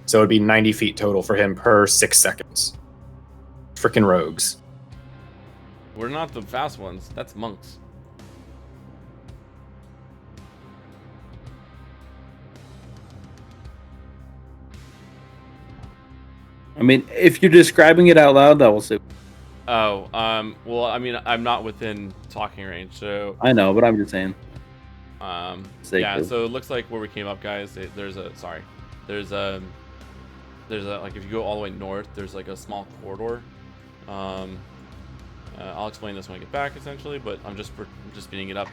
So it would be 90 feet total for him per 6 seconds. Frickin' rogues. We're not the fast ones. That's monks. I mean, if you're describing it out loud, that will say. Oh, well, I mean, I'm not within talking range, so. I know, but I'm just saying. Yeah, so it looks like where we came up, guys. There's a like if you go all the way north, there's like a small corridor. I'll explain this when I get back, essentially, but I'm just speeding it up.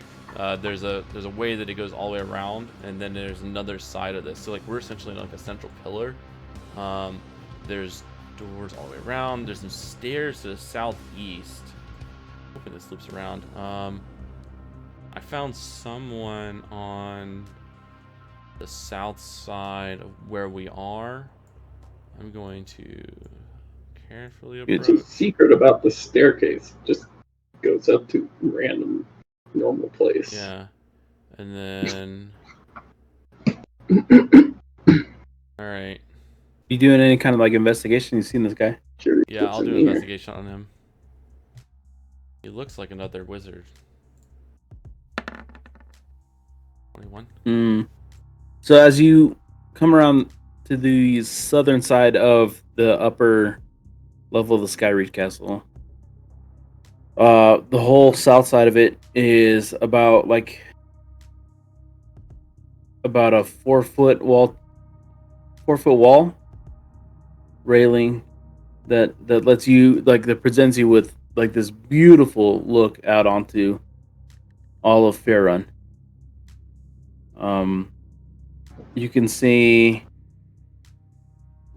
There's a way that it goes all the way around, and then there's another side of this. So like we're essentially like a central pillar. There's doors all the way around. There's some stairs to the southeast. Hoping this loops around. I found someone on the south side of where we are. I'm going to carefully approach. It's a secret about the staircase. Just goes up to random normal place. Yeah. And then alright. You doing any kind of like investigation? You seen this guy? Sure, yeah, I'll do an investigation on him. He looks like another wizard. 21. So as you come around to the southern side of the upper level of the Skyreach Castle, the whole south side of it is about a 4 foot wall railing that lets you that presents you with like this beautiful look out onto all of Faerun. You can see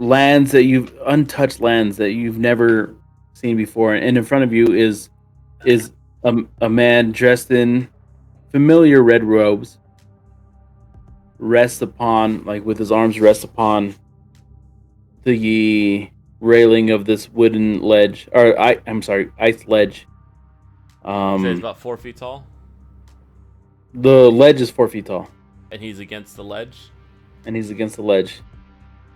untouched lands that you've never seen before, and in front of you is a man dressed in familiar red robes, with his arms rest upon the railing of this wooden ledge, ice ledge. So he's about 4 feet tall. The ledge is 4 feet tall. And he's against the ledge? And he's against the ledge.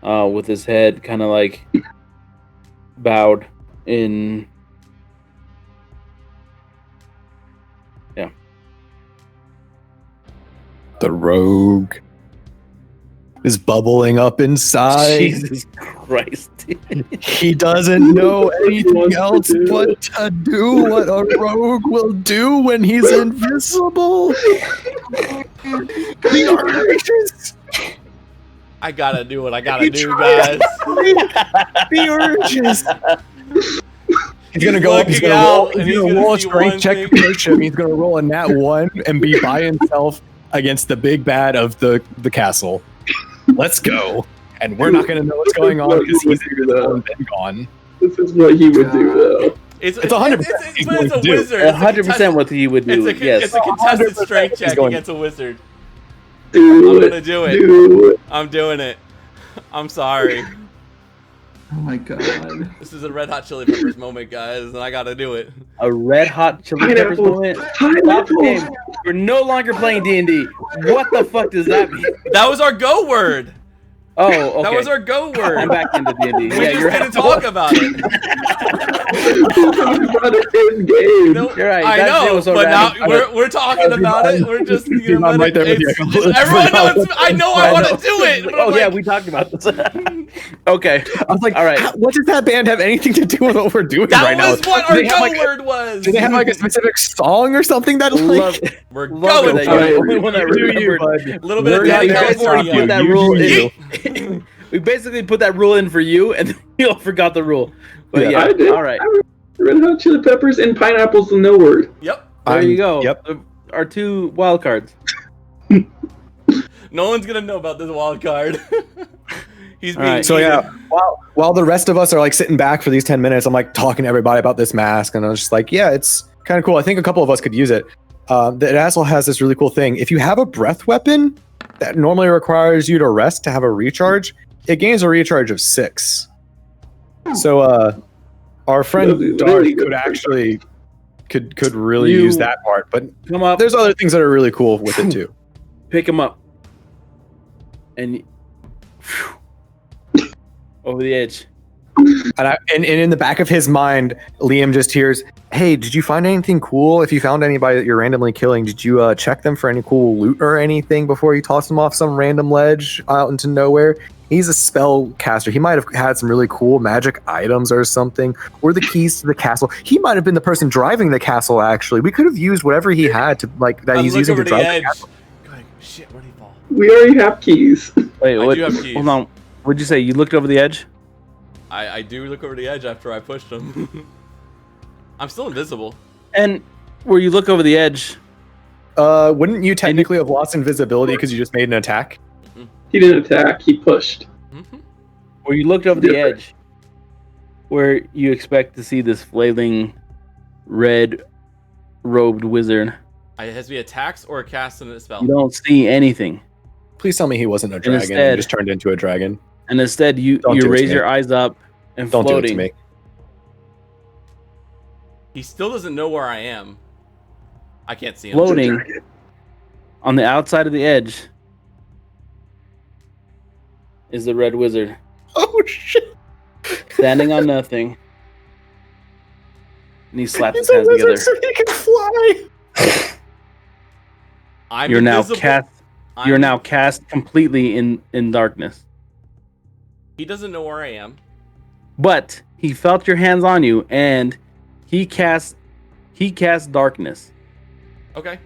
With his head kind of like bowed in The rogue is bubbling up inside. Jesus Christ. He doesn't know anything wants to else do. but to do what a rogue will do when he's invisible. The urges. I gotta do what I gotta He do, tried. guys. The urges. He's gonna He's go up. He's looking gonna roll. out, and He's he's gonna gonna roll a see strength one check thing. to push him. He's gonna roll a nat 1 and be by himself against the big bad of the castle. Let's go. And we're not gonna know what's going on because he's invisible and been gone. This is what he would do, though. It's 100% it's going a to do. wizard. It's a 100% what he would do. It's Yes. a contested 100% strength he's check going- against a wizard. Do I'm it. gonna do it. Do it. I'm doing it. I'm sorry. Oh my god. This is a Red Hot Chili Peppers moment, guys, and I gotta do it. A red hot chili peppers Pineapple. moment. Stop the Pineapple. game. We're no longer playing D&D. What the fuck does that mean? That was our go word. Oh, okay. That was our go I'm word. back into D&D. We Yeah, just you're didn't right. talk about it. About it in game. No, You're right, I that shit know, was so but now random. we're talking about it. We're just Dude, I'm right there with you. Everyone knows. I know I want to do it. But Oh I'm yeah, like, we talked about this. Okay. I was like, All right. What does that band have anything to do with what we're doing that right now? was what Do our they have, go like, word was. Do they have like a specific song or something that Love, like? We're love going it that for you're the it. only one that remembered. A little bit of We're Danny not there to California. stop Put that You rule do in. We basically put that rule in for you, and then we all forgot the rule. But yeah, I did. all right. Red Hot Chili Peppers and pineapples, the no word. Yep. There you go. Yep. Our two wild cards. No one's gonna know about this wild card. He's being Alright. So eaten. yeah, while the rest of us are like sitting back for these 10 minutes, I'm like talking to everybody about this mask, and I was just like, yeah, it's kind of cool. I think a couple of us could use it. It also has this really cool thing. If you have a breath weapon that normally requires you to rest to have a recharge, it gains a recharge of 6. So our friend That'd be Darth really good. could actually could really You- use that part, but Come up. there's other things that are really cool with it too. Pick him up. And over the edge. And in the back of his mind, Liam just hears, "Hey, did you find anything cool? If you found anybody that you're randomly killing, did you check them for any cool loot or anything before you toss them off some random ledge out into nowhere?" He's a spell caster. He might have had some really cool magic items or something, or the keys to the castle. He might have been the person driving the castle. Actually, we could have used whatever he had to that I he's look using over to the drive the edge. castle. Going, shit, where'd he fall? We already have keys. Wait, I what? do have keys. Hold on. What'd you say? You looked over the edge? I do look over the edge after I pushed him. I'm still invisible. And where you look over the edge, Wouldn't you technically have lost invisibility because you just made an attack? He didn't attack. He pushed. Mhm. where you looked over the Different. edge, where you expect to see this flailing, red-robed wizard, It has to be attacks or a cast and a spell. you don't see anything. Please tell me he wasn't a dragon instead- and just turned into a dragon. And instead, you Don't do it to raise me. your eyes up and Don't do it to floating. me. He still doesn't know where I am. I can't see him. Floating on the outside of the edge is the red wizard Oh shit! standing on nothing. And he slaps his He's a hands wizard together. so he can fly. I'm You're now invisible. cast. I'm- You're now cast completely in darkness. He doesn't know where I am. But he felt your hands on you, and he cast darkness Okay.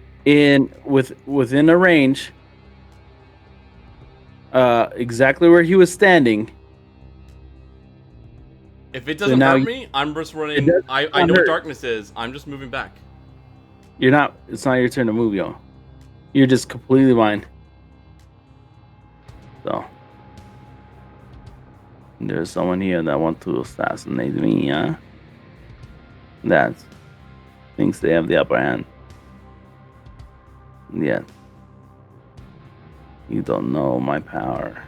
within a range, exactly where he was standing. If it doesn't now hurt you- me, I'm just It running. does I not know what hurt. darkness is. I'm just moving back. You're not. It's not your turn to move, yo. You're just completely blind. So there's someone here that wants to assassinate me, huh? That thinks they have the upper hand. Yes. You don't know my power.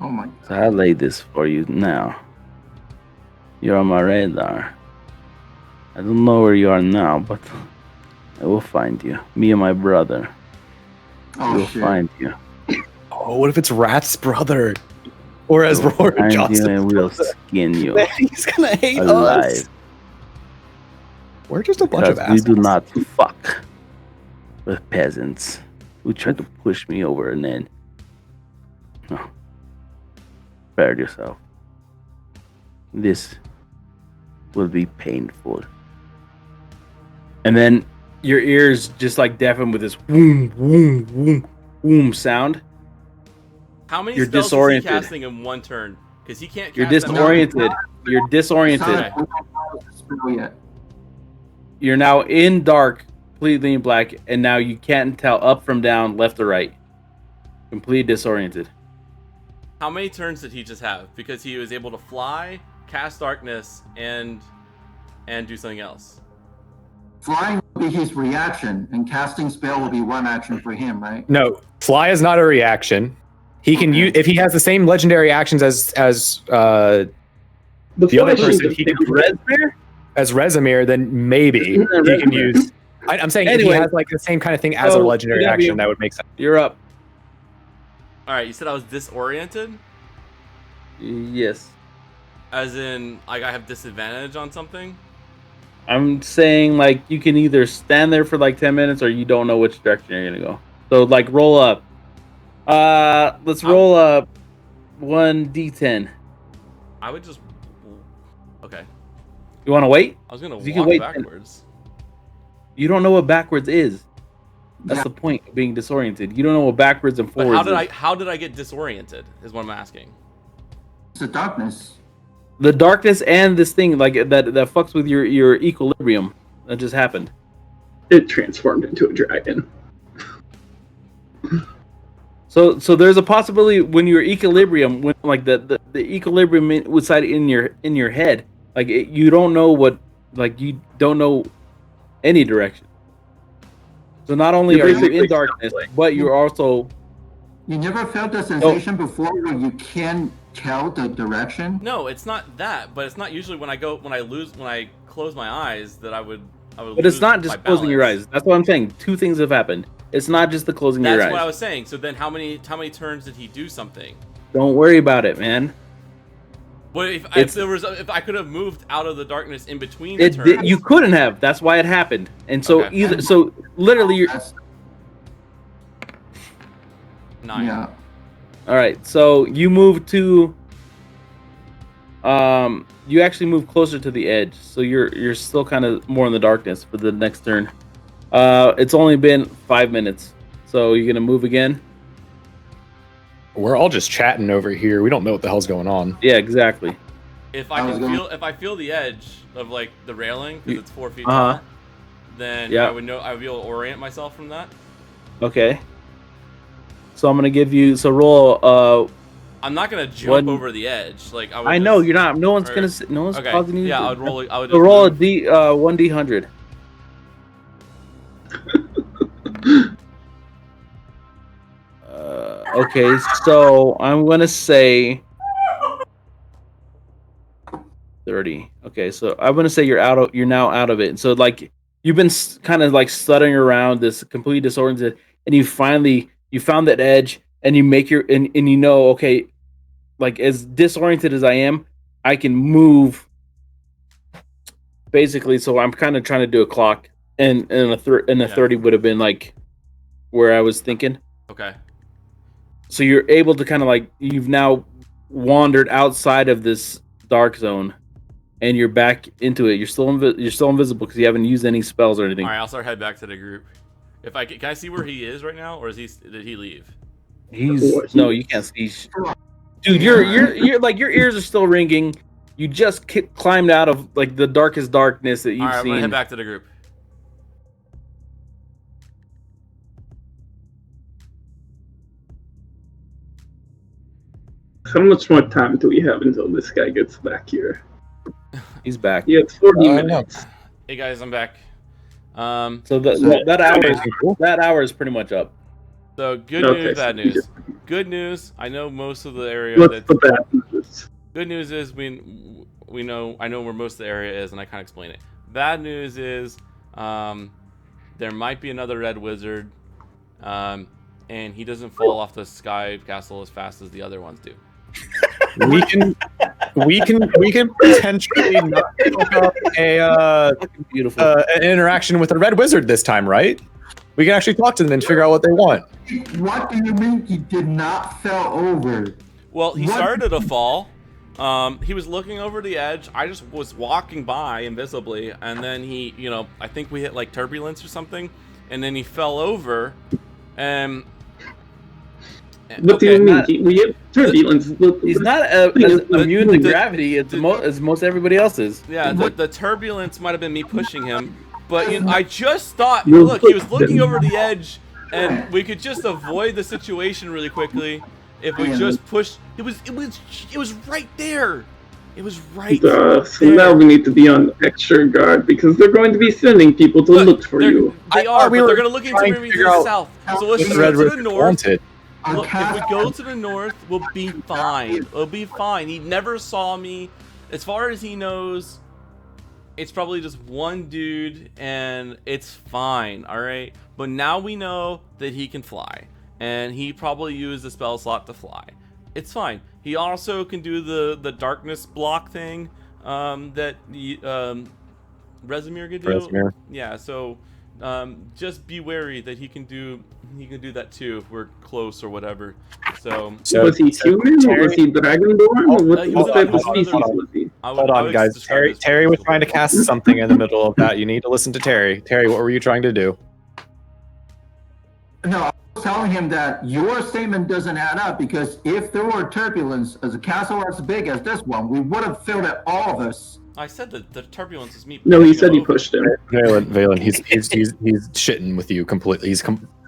Oh my So I lay this for you now. You're on my radar. I don't know where you are now, but I will find you. Me and my brother. Oh We'll shit. find you. Oh, what if it's Rat's brother? Or as We'll Rory find you Johnson and we'll puts it, skin you he's gonna hate us. alive. We're just a bunch Because of we assholes. do not fuck with peasants. who tried to push me over, and then prepared yourself. This will be painful. And then your ears just like deafen with this boom, boom, boom, boom sound. How many You're spells disoriented. is he casting in one turn? Because he can't. You're cast them- disoriented. You're disoriented. Besides, we don't know the spell yet. You're now in dark, completely in black, and now you can't tell up from down, left or right. Completely disoriented. How many turns did he just have? Because he was able to fly, cast darkness, and do something else. Flying will be his reaction, and casting spell will be one action for him, right? No, fly is not a reaction. He can use if he has the same legendary actions as The other fly person. should He be can Reznir? as Resimir, then maybe he can use. I'm saying if Anyway, he has like the same kind of thing as a so, legendary PW. action, that would make sense. You're up. All right, you said I was disoriented, Yes. as in like I have disadvantage on something. I'm saying like you can either stand there for like 10 minutes or you don't know which direction you're gonna go. So like roll up. Let's roll up 1d10. I would just. Okay, You want to wait? I was gonna You can walk wait backwards. You don't know what backwards is. That's Yeah. the point of being disoriented. You don't know what backwards and But forwards how did I get disoriented? Is what I'm asking. It's the darkness. The darkness and this thing like that fucks with your equilibrium. That just happened. It transformed into a dragon. So there's a possibility when your equilibrium, when like the equilibrium inside in your head, like you don't know what, like you don't know any direction. So not only You're are you basically in darkness, stuck, like- but you're also You never felt the sensation before where you can tell the direction? No, it's not that. But it's not usually when I close my eyes that I would. But it's not just closing your eyes. That's what I'm saying. Two things have happened. It's not just the closing your That's eyes. what I was saying. So then, how many turns did he do something? Don't worry about it, man. What if It's- if I could have moved out of the darkness in between the turns? You couldn't have. That's why it happened. And so Okay. literally you're That's, 9. yeah. all right. So you move to you actually move closer to the edge. So you're still kind of more in the darkness for the next turn. It's only been 5 minutes. So you're going to move again? We're all just chatting over here. We don't know what the hell's going on. Yeah, exactly. If I I was can going- feel if I feel the edge of like the railing because it's 4 feet Uh-huh. tall, then Yeah. I would be able to orient myself from that. Okay. So I'm going to give you roll I'm not gonna jump One- over the edge. Like I know you're not. No one's or- going to no one's Okay. causing you Yeah, to I would roll. I would So just roll a move. D 1d100. Okay, so I'm gonna say 30. Okay, so I'm gonna say you're now out of it. So like you've been kind of like stuttering around this completely disoriented, and you found that edge, and you make and you know, okay, like as disoriented as I am, I can move. Basically, so I'm kind of trying to do a clock, and a 30 would have been like where I was thinking. Okay. So you're able to kind of like you've now wandered outside of this dark zone, and you're back into it. You're still invisible because you haven't used any spells or anything. All right, I'll start head back to the group. If I can I see where he is right now, or did he leave? No, you can't see. Dude, you're like your ears are still ringing. You just climbed out of like the darkest darkness that you've All right, I'm gonna seen. head back to the group. How much more time do we have until this guy gets back here? He's back. Yeah, it's 40 no. minutes. Hey guys, I'm back. So that hour is pretty much up. So good Okay, news, so bad we news. just- Good news. I know most of the area. What's the bad news? Good news is we know I know where most of the area is, and I can't explain it. Bad news is there might be another red wizard, and he doesn't fall off the sky castle as fast as the other ones do. We can potentially not pick up Beautiful. an interaction with a red wizard this time, right? We can actually talk to them and figure out what they want. What do you mean he did not fell over? Well, he What? started to fall. He was looking over the edge. I just was walking by invisibly, and then he, I think we hit like turbulence or something, and then he fell over. And What do you mean? We hit turbulence. He's not as immune to gravity as most everybody else is. Yeah, the turbulence might have been me pushing him, but I just thought, look, he was looking over the edge, and we could just avoid the situation really quickly if we just pushed. It was right there. It was right there. So now we need to be on extra guard because they're going to be sending people to look for you. They are, but they're going to look into the south. So let's just go to the north. Look, if we go to the north, we'll be fine. We'll be fine. He never saw me. As far as he knows, it's probably just one dude, and it's fine, alright? But now we know that he can fly, and he probably used the spell slot to fly. It's fine. He also can do the darkness block thing that Rezimir could do. Rezimir. Yeah, so just be wary that he can do that too if we're close or whatever. So was he human or was he dragonborn? What type of species was he? Hold on, guys. Terry was trying to cast something in the middle of that. You need to listen to Terry. Terry, what were you trying to do? No, I was telling him that your statement doesn't add up because if there were turbulence as a castle as big as this one, we would have filled it, all of us. I said that the turbulence is me. No, he said he pushed him. Valen, he's shitting with you completely. He's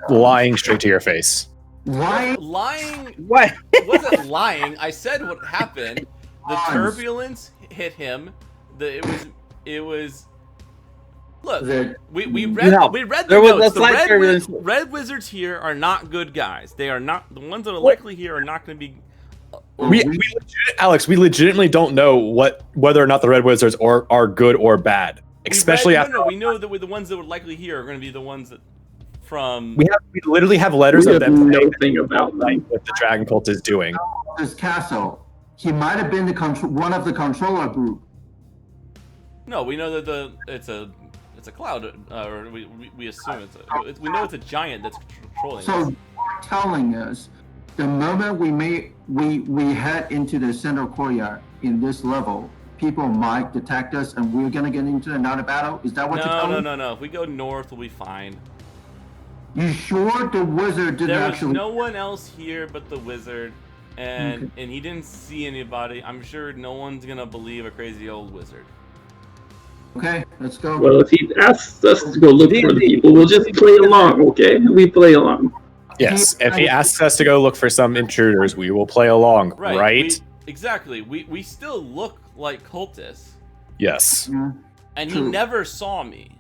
lying straight to your face. Why? Lying? What? It wasn't lying. I said what happened. The turbulence hit him. It was. Look, we read the there was notes. a slight turbulence. Red wizards here are not good guys. They are not the ones that are likely here are not going to be. Alex, we legitimately don't know whether or not the Red Wizards are good or bad. Especially after we know that the ones that would likely here are going to be the ones that from. We literally have letters of them saying nothing about what the Dragon Cult is doing. This castle, he might have been one of the controller group. No, we know that it's a cloud, or we assume we know it's a giant that's controlling. So you're telling us the moment we head into the central courtyard in this level, people might detect us and we're gonna get into another battle? Is that what you're telling me? No. If we go north, we'll be fine. You sure the wizard didn't actually? There was no one else here but the wizard, and he didn't see anybody. I'm sure no one's gonna believe a crazy old wizard. Okay, let's go. Well, if he asks us to go look for the people, we'll just play along, okay? We play along. Yes, if he asks us to go look for some intruders, we will play along, right? Exactly. We still look like cultists. Yes. And he never saw me.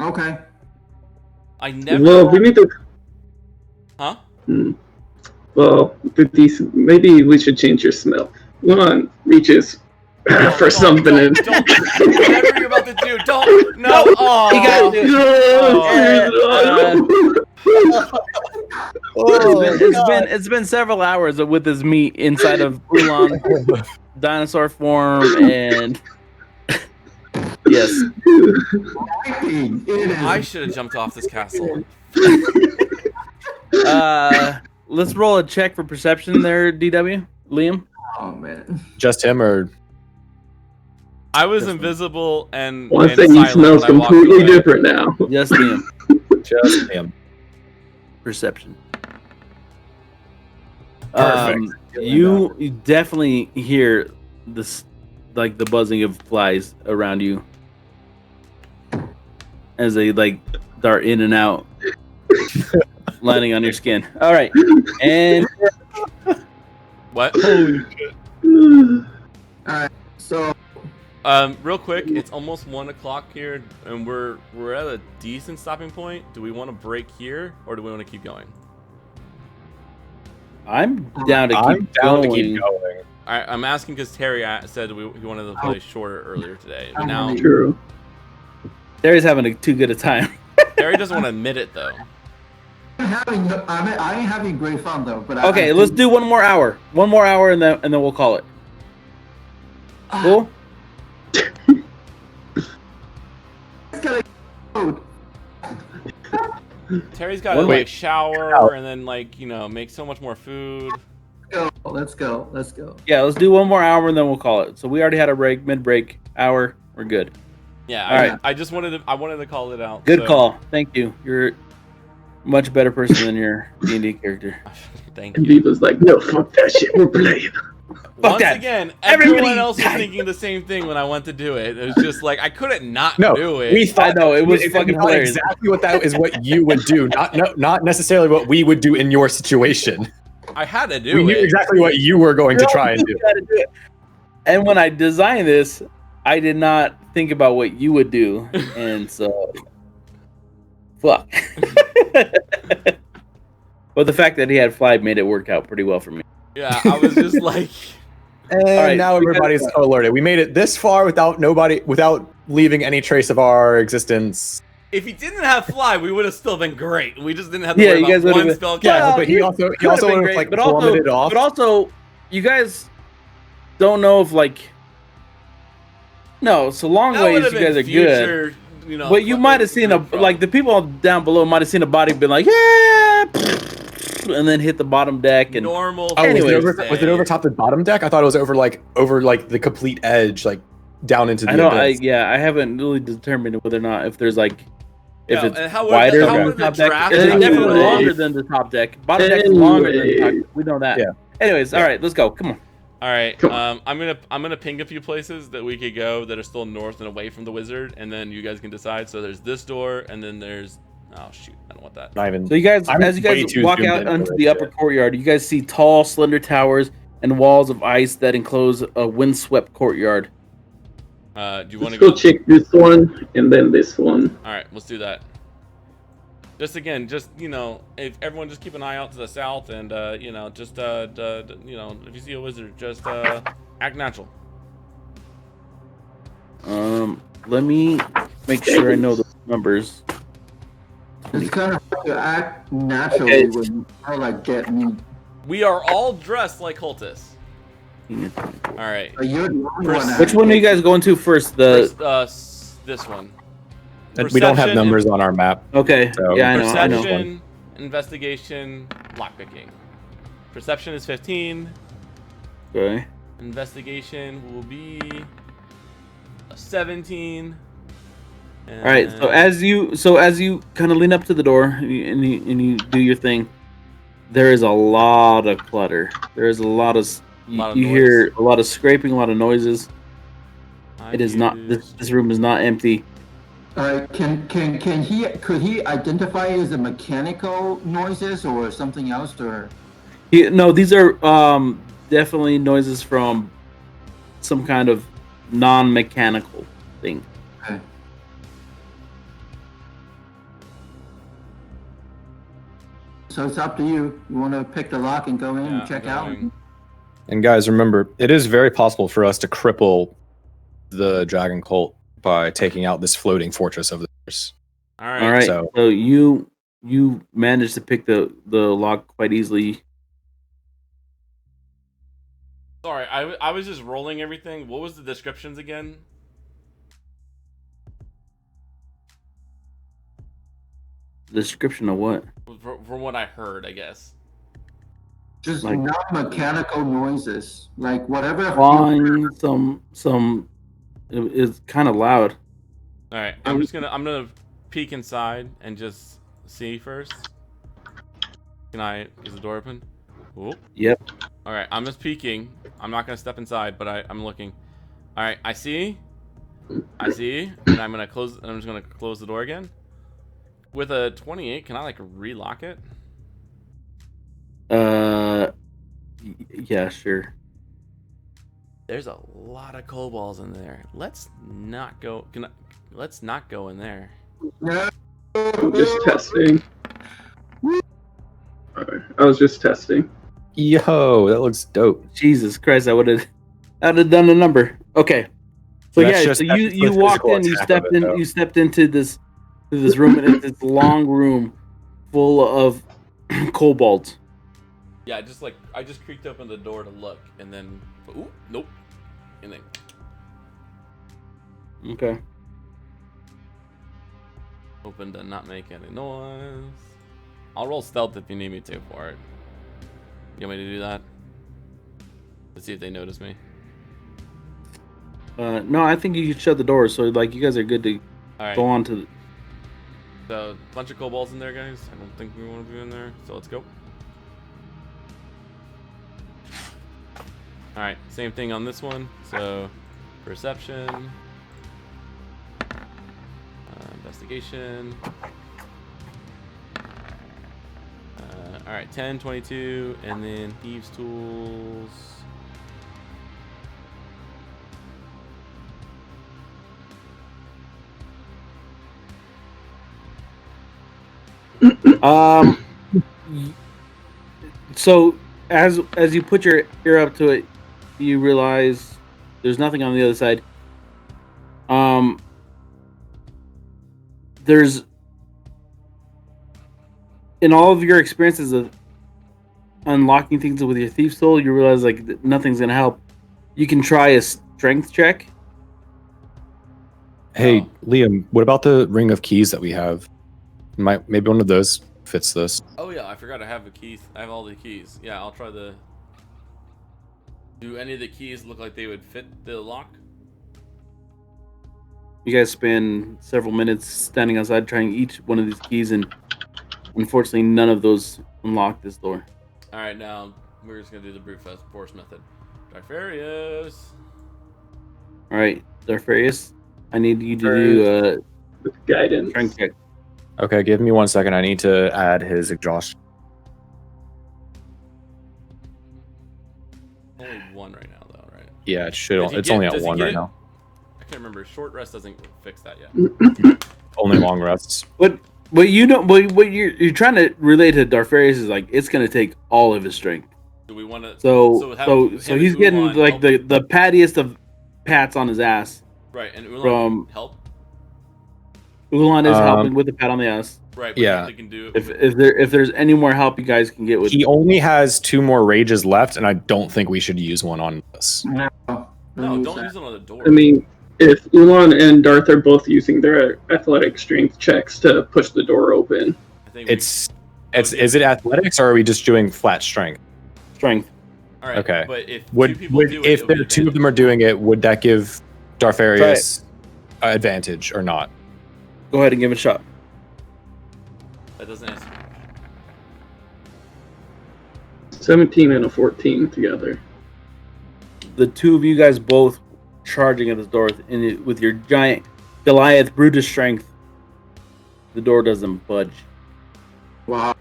Okay. I never. Well, we need to. Huh? Well, maybe we should change your smell. One reaches for something. Whatever you're about to do, don't. No. Oh, you gotta do it. It's been several hours with his meat inside of Ulan dinosaur form, and yes, I should have jumped off this castle. Let's roll a check for perception there, DW. Liam. Oh man. Just him or? I was invisible and. One thing he smells completely different now. Just Liam. Just him. Perception. Perfect. You definitely hear this, like the buzzing of flies around you as they dart in and out, landing on your skin. All right, and what? All right, so. Real quick, it's almost 1 o'clock here, and we're at a decent stopping point. Do we want to break here, or do we want to keep going? I'm down to keep going. I'm asking because Terry said he wanted to play shorter earlier today, but now True. Terry's having too good a time. Terry doesn't want to admit it though. I ain't having great fun though. But okay, let's do one more hour. One more hour, and then we'll call it. Cool. Terry's got to Wait. like shower and then like make so much more food. Let's go. Let's go. Yeah, let's do one more hour and then we'll call it. So we already had a break, mid-break hour. We're good. Yeah, All right. I just wanted to call it out. Good so- call. Thank you. You're a much better person than your D&D character. Thank And you. Viva's like, no, fuck that shit. We're playing. Once that. again, Everybody everyone else was die. thinking the same thing when I went to do it. It was just like I couldn't not No, do it. we thought I know, it was we fucking thought hilarious. exactly what that is what you would do, not necessarily what we would do in your situation. I had to do We knew it. exactly what you were going to try and do. Gotta do it. And when I designed this, I did not think about what you would do, and so fuck. But the fact that he had fly made it work out pretty well for me. Yeah, I was just like, And right, now we everybody's alerted. We made it this far without leaving any trace of our existence. if he didn't have fly, we would have still been great. We just didn't have to Yeah, worry you guys about would've one been- spell Yeah, cast. but he it also could have been would have great, like but also, plummeted off. but also, you guys don't know if like. No, so long That would ways have you been guys are good. future, But you might have seen like the people down below might have seen a body been like yeah, and then hit the bottom deck and normal. Oh, Anyways. was it over top the bottom deck? I thought it was over like the complete edge, like down into the I don't. abyss. I haven't really determined whether or not if there's like if Yeah, it's and how would wider the- how than would the top the deck. draft It's be? definitely Anyway. longer than the top deck. Bottom deck is longer than the top. Anyway. We know that. Yeah. Anyways, all right, let's go. Come on. All right, Come on. I'm gonna ping a few places that we could go that are still north and away from the wizard, and then you guys can decide. So there's this door, and then there's shoot, I don't want that. Not even. So you guys, I'm as you way guys too walk zoomed out in onto for the this upper shit. courtyard, you guys see tall, slender towers and walls of ice that enclose a windswept courtyard. Do you want Let's to go check this one and then this one. All right, let's do that. Just again, if everyone just keep an eye out to the south, and if you see a wizard, just act natural. Let me make sure I know the numbers. It's kind of hard to act naturally Okay. when you are like get me. We are all dressed like cultists. All right, You're the only First- one. Which one are you guys going to first? The first, this one. And we don't have Perception, numbers on our map. okay, So- yeah, I know. Perception, investigation, lockpicking. Perception is 15. Okay. Investigation will be a 17. All right. So as you kind of lean up to the door and you do your thing, there is a lot of clutter. There is a lot of Lot of you noise. hear a lot of scraping, a lot of noises. I It is not this room is not empty. Could he identify it as a mechanical noises or something else or? No, these are definitely noises from some kind of non-mechanical thing. Okay. So it's up to you. You want to pick the lock and go in Yeah, and check I'm out? going. And guys, remember, it is very possible for us to cripple the dragon cult by taking out this floating fortress of theirs. All right. All right. so- So you managed to pick the lock quite easily. Sorry, I was just rolling everything. What was the descriptions again? The description of what? From what I heard, I guess. Just Like- non-mechanical noises, like whatever. Flying, some. It's kind of loud. All right, I'm gonna peek inside and just see first. Is the door open? Whoop. Yep. All right, I'm just peeking. I'm not gonna step inside, but I'm looking. All right, I see, and I'm gonna close. And I'm just gonna close the door again. With a 28, can I like relock it? Yeah, sure. There's a lot of kobolds in there. Let's not go. Let's not go in there. No. I'm just testing. Alright, I was just testing. Yo, that looks dope. Jesus Christ, I would have done the number. Okay. So That's yeah, just- so that's you just the walked physical in, you attack stepped of it, in, though. you stepped into this room, and it's this long room full of kobolds. Yeah, I just creaked open the door to look, and then nope, and then Okay. Hoping to not make any noise. I'll roll stealth if you need me to for it. You want me to do that? Let's see if they notice me. No, I think you should shut the door. So like you guys are good to All right. go on to. So, bunch of kobolds in there, guys. I don't think we want to be in there. So let's go. All right, same thing on this one. So, perception, investigation. All right, 10, 22, and then thieves' tools. So as you put your ear up to it, you realize there's nothing on the other side. There's in all of your experiences of unlocking things with your thief's tool, you realize like nothing's gonna help. You can try a strength check. Hey, Liam, what about the ring of keys that we have? Maybe one of those fits this. Oh yeah, I forgot I have the keys. I have all the keys. Yeah, I'll try the. Do any of the keys look like they would fit the lock? You guys spend several minutes standing outside trying each one of these keys, and unfortunately, none of those unlock this door. All right, now we're just gonna do the brute force method. Drifarius. All right, Darfarius, I need you to do With guidance. strength check. Okay, give me 1 second. I need to add his exhaustion. Only one right now, though, right? Yeah, it should. Does he It's get- only at does he 1 get right it? now. I can't remember. Short rest doesn't fix that yet. Only long rests. What you know, what you're trying to relate to Darfarius is like it's gonna take all of his strength. Do we want to? So have he's getting Ulan like help- the pattiest of pats on his ass. right, and Ulan from- can help. Ulan is Um, helping with the pat on the ass. Right, but yeah. they can do. If there's any more help you guys can get with, He only has 2 more rages left, and I don't think we should use one on this. No, No, don't use it on the door. I mean, if Ulan and Darth are both using their athletic strength checks to push the door open, I think we- Is it athletics, or are we just doing flat strength? strength. all right. okay. But if two Would people do it, if it'll there be are 2 of them are advantage. doing it, would that give Darfarius advantage or not? Go ahead and give it a shot. That doesn't answer. 17 and a 14 together. The two of you guys both charging at this door with your giant Goliath brutish strength. The door doesn't budge. wow.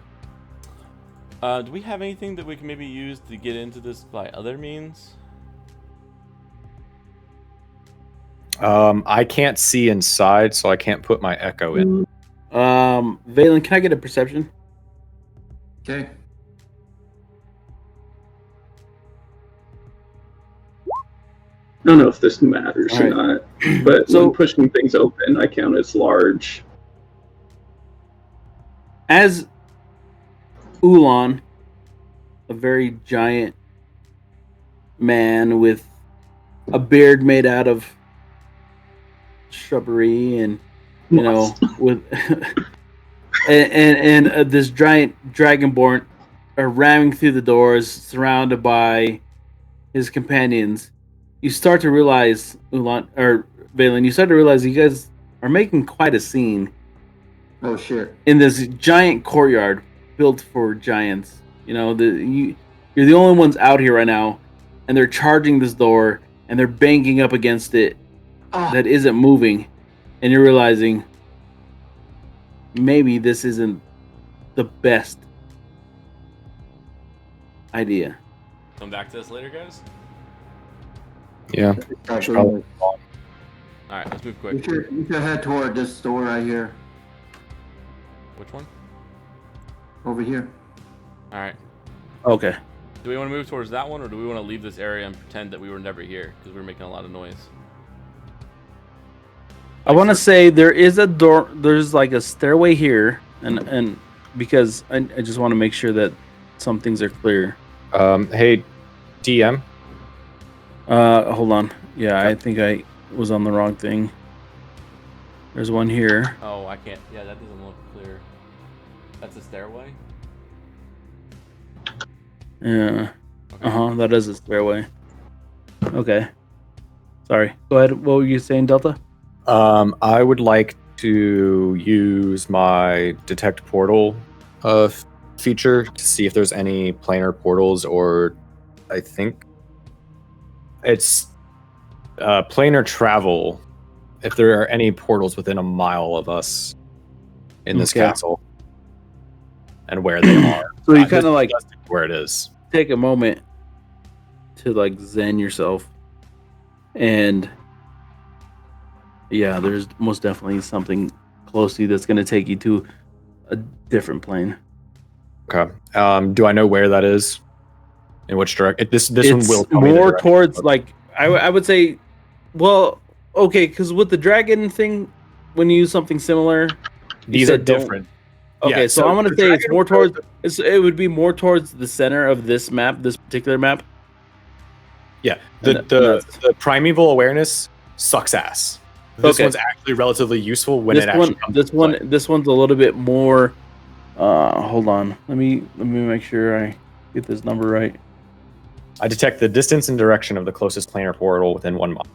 Do we have anything that we can maybe use to get into this by other means? I can't see inside, so I can't put my echo in. Valen, can I get a perception? Okay. I don't know if this matters or Alright. not, but So- when pushing things open, I count as large. As Ulan, a very giant man with a beard made out of shrubbery and with and this giant dragonborn are ramming through the doors, surrounded by his companions. You start to realize, Ulan or Valen, you start to realize you guys are making quite a scene Oh shit. in this giant courtyard built for giants. You know, you're the only ones out here right now, and they're charging this door and they're banging up against it Oh, that isn't moving, and you're realizing maybe this isn't the best idea. Come back to this later, guys. Yeah. exactly. probably- All right, let's move You quick. should head toward this store right here. Which one? Over here. All right. Okay. Do we want to move towards that one, or do we want to leave this area and pretend that we were never here because we were making a lot of noise? I want to say there is a door. There's like a stairway here, and because I just want to make sure that some things are clear. Hey, DM. Hold on. Yeah, I think I was on the wrong thing. There's one here. Oh, I can't. Yeah, that doesn't look clear. That's a stairway? Yeah. Okay. That is a stairway. Okay. Sorry. Go ahead. What were you saying, Delta? I would like to use my detect portal feature to see if there's any planar portals, or I think it's planar travel. If there are any portals within a mile of us in this Okay. castle, and where they are. So you Not kind of just like where it is. take a moment to like zen yourself, and yeah, there's most definitely something close to you that's going to take you to a different plane. Okay. Do I know where that is? In which direction? This one It's will tell me the more direction. towards like I would say, well, okay, because with the dragon thing, when you use something similar, These are said don't- different. Okay, Yeah, so I'm gonna the say it's dragon more will- towards. It would be more towards the center of this map, this particular map. Yeah, And that's- the primeval awareness sucks ass. This Okay. one's actually relatively useful when This it actually one, comes this into one, play. this one's a little bit more. Hold on. Let me make sure I get this number right. I detect the distance and direction of the closest planar portal within 1 mile.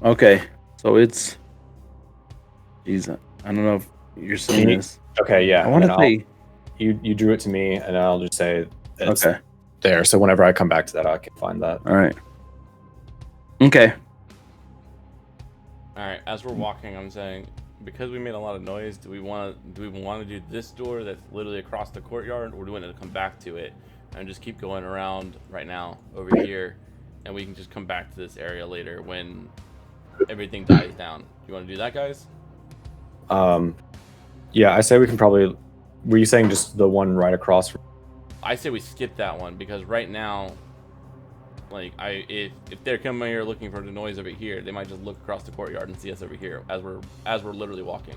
Okay. So it's. Jeez, I don't know if you're seeing Can you- this. Okay, yeah. I want and to then say. you drew it to me, and I'll just say it's Okay. there. So whenever I come back to that, I can find that. All right. Okay. All right. As we're walking, I'm saying, because we made a lot of noise, do we want to do this door that's literally across the courtyard, or do we want to come back to it and just keep going around right now over here, and we can just come back to this area later when everything dies down? You want to do that, guys? Yeah, I say we can probably. Were you saying just the one right across from? I say we skip that one because right now, like if they're coming here looking for the noise over here, they might just look across the courtyard and see us over here as we're literally walking.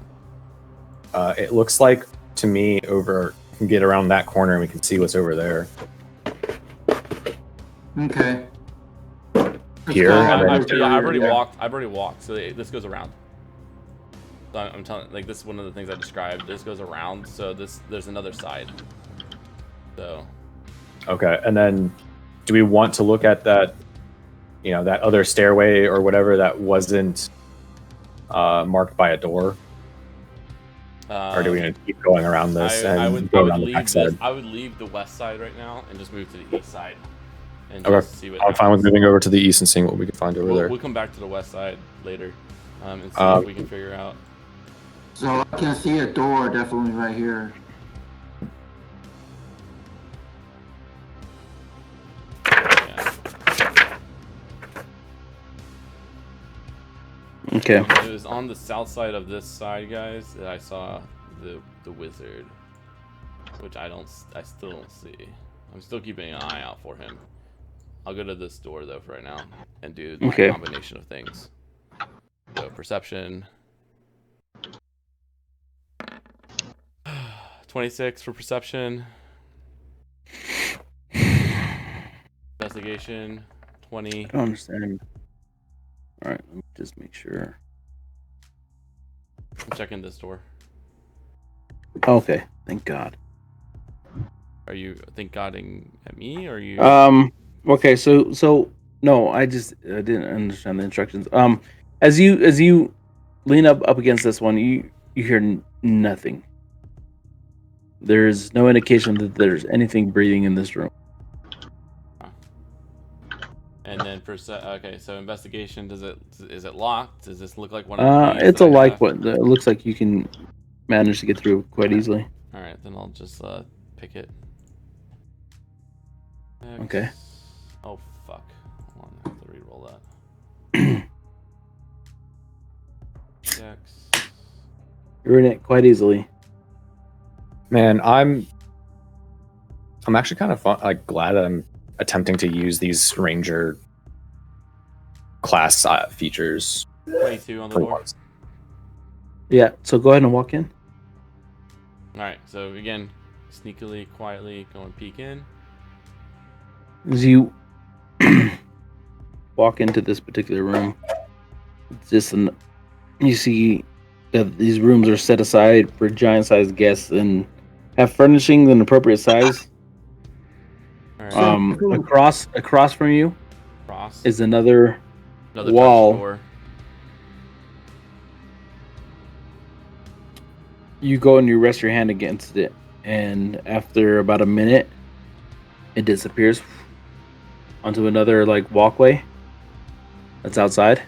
It looks like to me over. We can get around that corner and we can see what's over there. Okay. Here, Let's go and then- over to I've already here. walked. I've already walked. So this goes around. So I'm telling, like, this is one of the things I described. This goes around. So there's another side. So Okay, and then do we want to look at that? You know, that other stairway or whatever that wasn't marked by a door, or do we need to keep going around this I and would go around the leave back this. side? I would leave the west side right now and just move to the east side and Okay. just see what. I'm fine with happens. moving over to the east and seeing what we can find over there. We'll come back to the west side later and see what we can figure out. So I can see a door definitely right here. Yeah. Okay. It was on the south side of this side, guys, that I saw the wizard, which I still don't see. I'm still keeping an eye out for him. I'll go to this door though for right now and do the Okay. combination of things. So perception. 26 for perception. Investigation. 20. I don't understand. All right. Let me just make sure. I'm checking this door. Okay. Thank God. Are you thank Godding at me or are you? Okay. So no, I didn't understand the instructions. As you lean up against this one, you hear nothing. There's no indication that there's anything breathing in this room. And then okay, so investigation. Is it locked? Does this look like one of the keys It's that a I like have? one. It looks like you can manage to get through quite easily. All right, then I'll just pick it. Okay. Oh fuck! Hold on, I have to re-roll that. Dex. You're in it quite easily. Man, I'm actually kind of glad that I'm attempting to use these ranger class features 22 on the for door. once. Yeah. So go ahead and walk in. All right, so again, sneakily, quietly, go and peek in. As you walk into this particular room, it's just you see that these rooms are set aside for giant-sized guests and have furnishings in appropriate size. All right. So- Across from you Cross. is another Another wall. Dutch door. You go and you rest your hand against it, and after about a minute, it disappears onto another like walkway that's outside.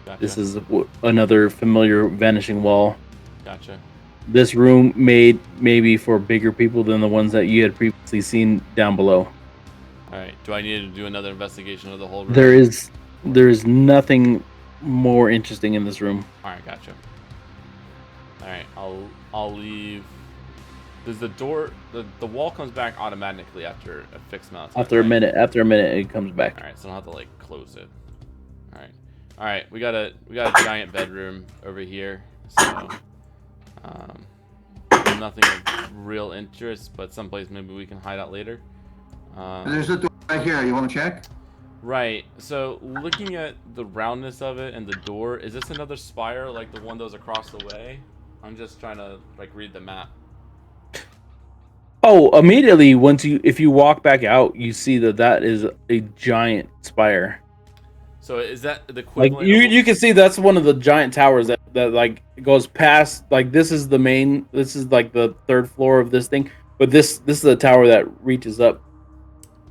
Gotcha. This is another familiar vanishing wall. Gotcha. This room made maybe for bigger people than the ones that you had previously seen down below. All right. Do I need to do another investigation of the whole room? There is nothing more interesting in this room. All right. Gotcha. All right. I'll leave. Does the door the wall comes back automatically after a fixed amount of time? After a right? minute, it comes back. All right. So I don't have to like close it. All right. All right. We got a giant bedroom over here. So nothing of real interest, but someplace maybe we can hide out later. There's a door right here. You want to check? Right. So looking at the roundness of it and the door, is this another spire like the one that was across the way? I'm just trying to like read the map. Oh, immediately if you walk back out, you see that is a giant spire. So is that the Like equivalent? you can see that's one of the giant towers that like goes past. Like this is like the third floor of this thing, but this is the tower that reaches up.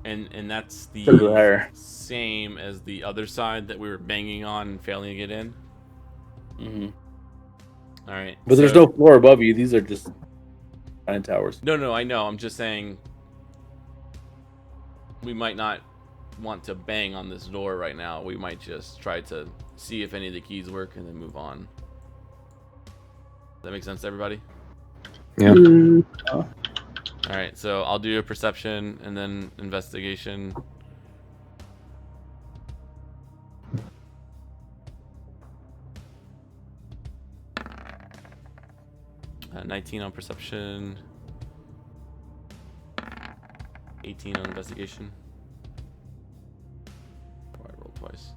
And that's the Further higher. same as the other side that we were banging on and failing to get in. Mm-hmm. All right. But there's no floor above you. These are just giant towers. No, I know. I'm just saying we might not want to bang on this door right now. We might just try to see if any of the keys work and then move on. That makes sense to everybody? Yeah. All right, so I'll do a perception and then investigation. Uh, 19 on perception. 18 on investigation. Oh, I rolled twice.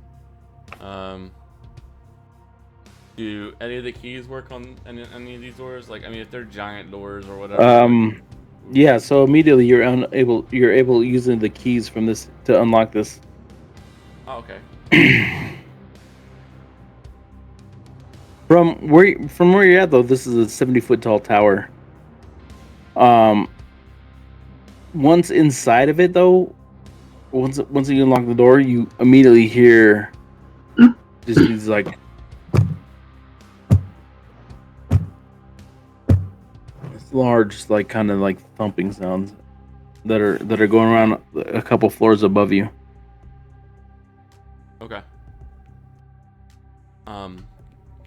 Do any of the keys work on any of these doors? Like, I mean, if they're giant doors or whatever. Yeah. So immediately you're able using the keys from this to unlock this. Oh, okay. From where you're at though, this is a 70-foot tall tower. Once inside of it though, once you unlock the door, you immediately hear just these like large, like kind of like thumping sounds that are going around a couple floors above you. Okay.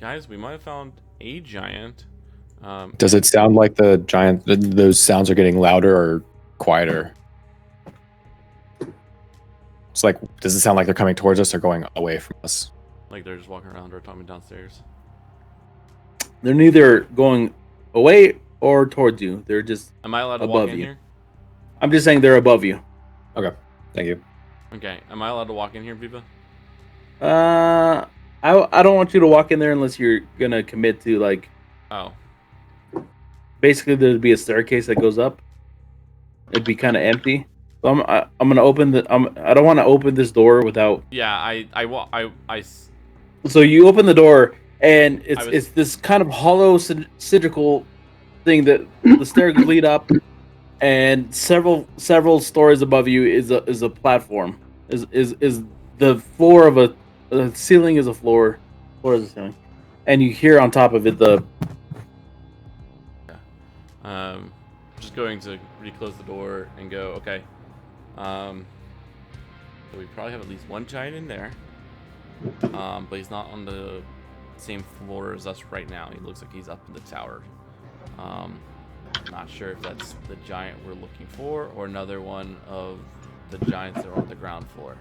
Guys, we might have found a giant. Does it sound like the giant? Those sounds are getting louder or quieter? It's like, does it sound like they're coming towards us or going away from us? Like they're just walking around or talking downstairs. They're neither going away or towards you. They're just Am I allowed to above walk in you. here? I'm just saying they're above you. Okay, thank you. Okay. Am I allowed to walk in here, Biba? I don't want you to walk in there unless you're gonna commit to like. Oh. Basically, there'd be a staircase that goes up. It'd be kind of empty. So I'm gonna open the. I don't want to open this door without. Yeah, So you open the door, and it's this kind of hollow cylindrical thing that the stairs lead up, and several stories above you is a platform. Is the floor of the ceiling is a floor is a ceiling, and you hear on top of it the. Just going to reclose the door and go. Okay. So we probably have at least one giant in there. But he's not on the same floor as us right now. He looks like he's up in the tower. Not sure if that's the giant we're looking for or another one of the giants that are on the ground floor.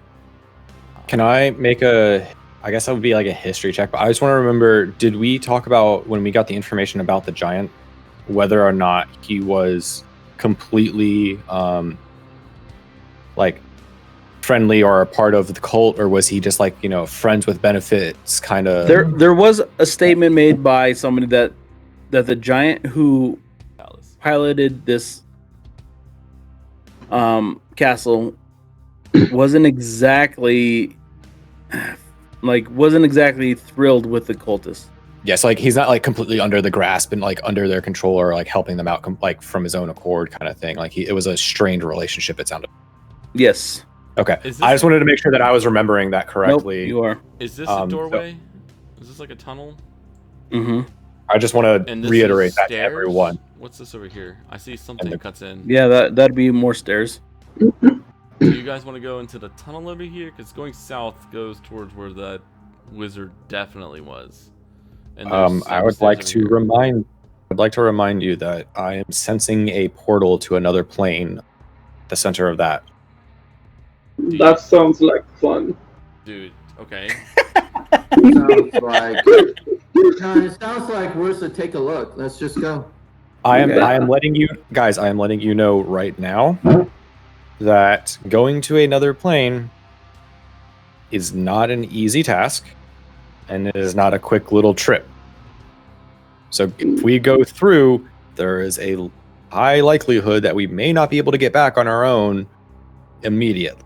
Can I make I guess that would be like a history check, but I just want to remember, did we talk about when we got the information about the giant, whether or not he was completely, like, friendly or a part of the cult, or was he just like, you know, friends with benefits kind of? There was a statement made by somebody that the giant who Palace. piloted this castle wasn't exactly thrilled with the cultists. Yes, like he's not like completely under the grasp and like under their control or like helping them out like from his own accord kind of thing. Like it was a strained relationship. It sounded. Yes. Okay. Is this- I just wanted to make sure that I was remembering that Nope, correctly. you are. Is this a doorway? Is this like a tunnel? Mm-hmm. I just want And to this reiterate is that to stairs? everyone. What's this over here? I see something the- cuts in. Yeah, that'd be more stairs. Do you guys want to go into the tunnel over here? Because going south goes towards where that wizard definitely was. And there's I some would stairs like over to here. remind you that I am sensing a portal to another plane, the center of that. That sounds like fun. Dude, okay. Sounds like. No, it sounds like we're to take a look. Let's just go. I am Okay. letting you guys, I am letting you know right now that going to another plane is not an easy task and it is not a quick little trip. So if we go through, there is a high likelihood that we may not be able to get back on our own immediately.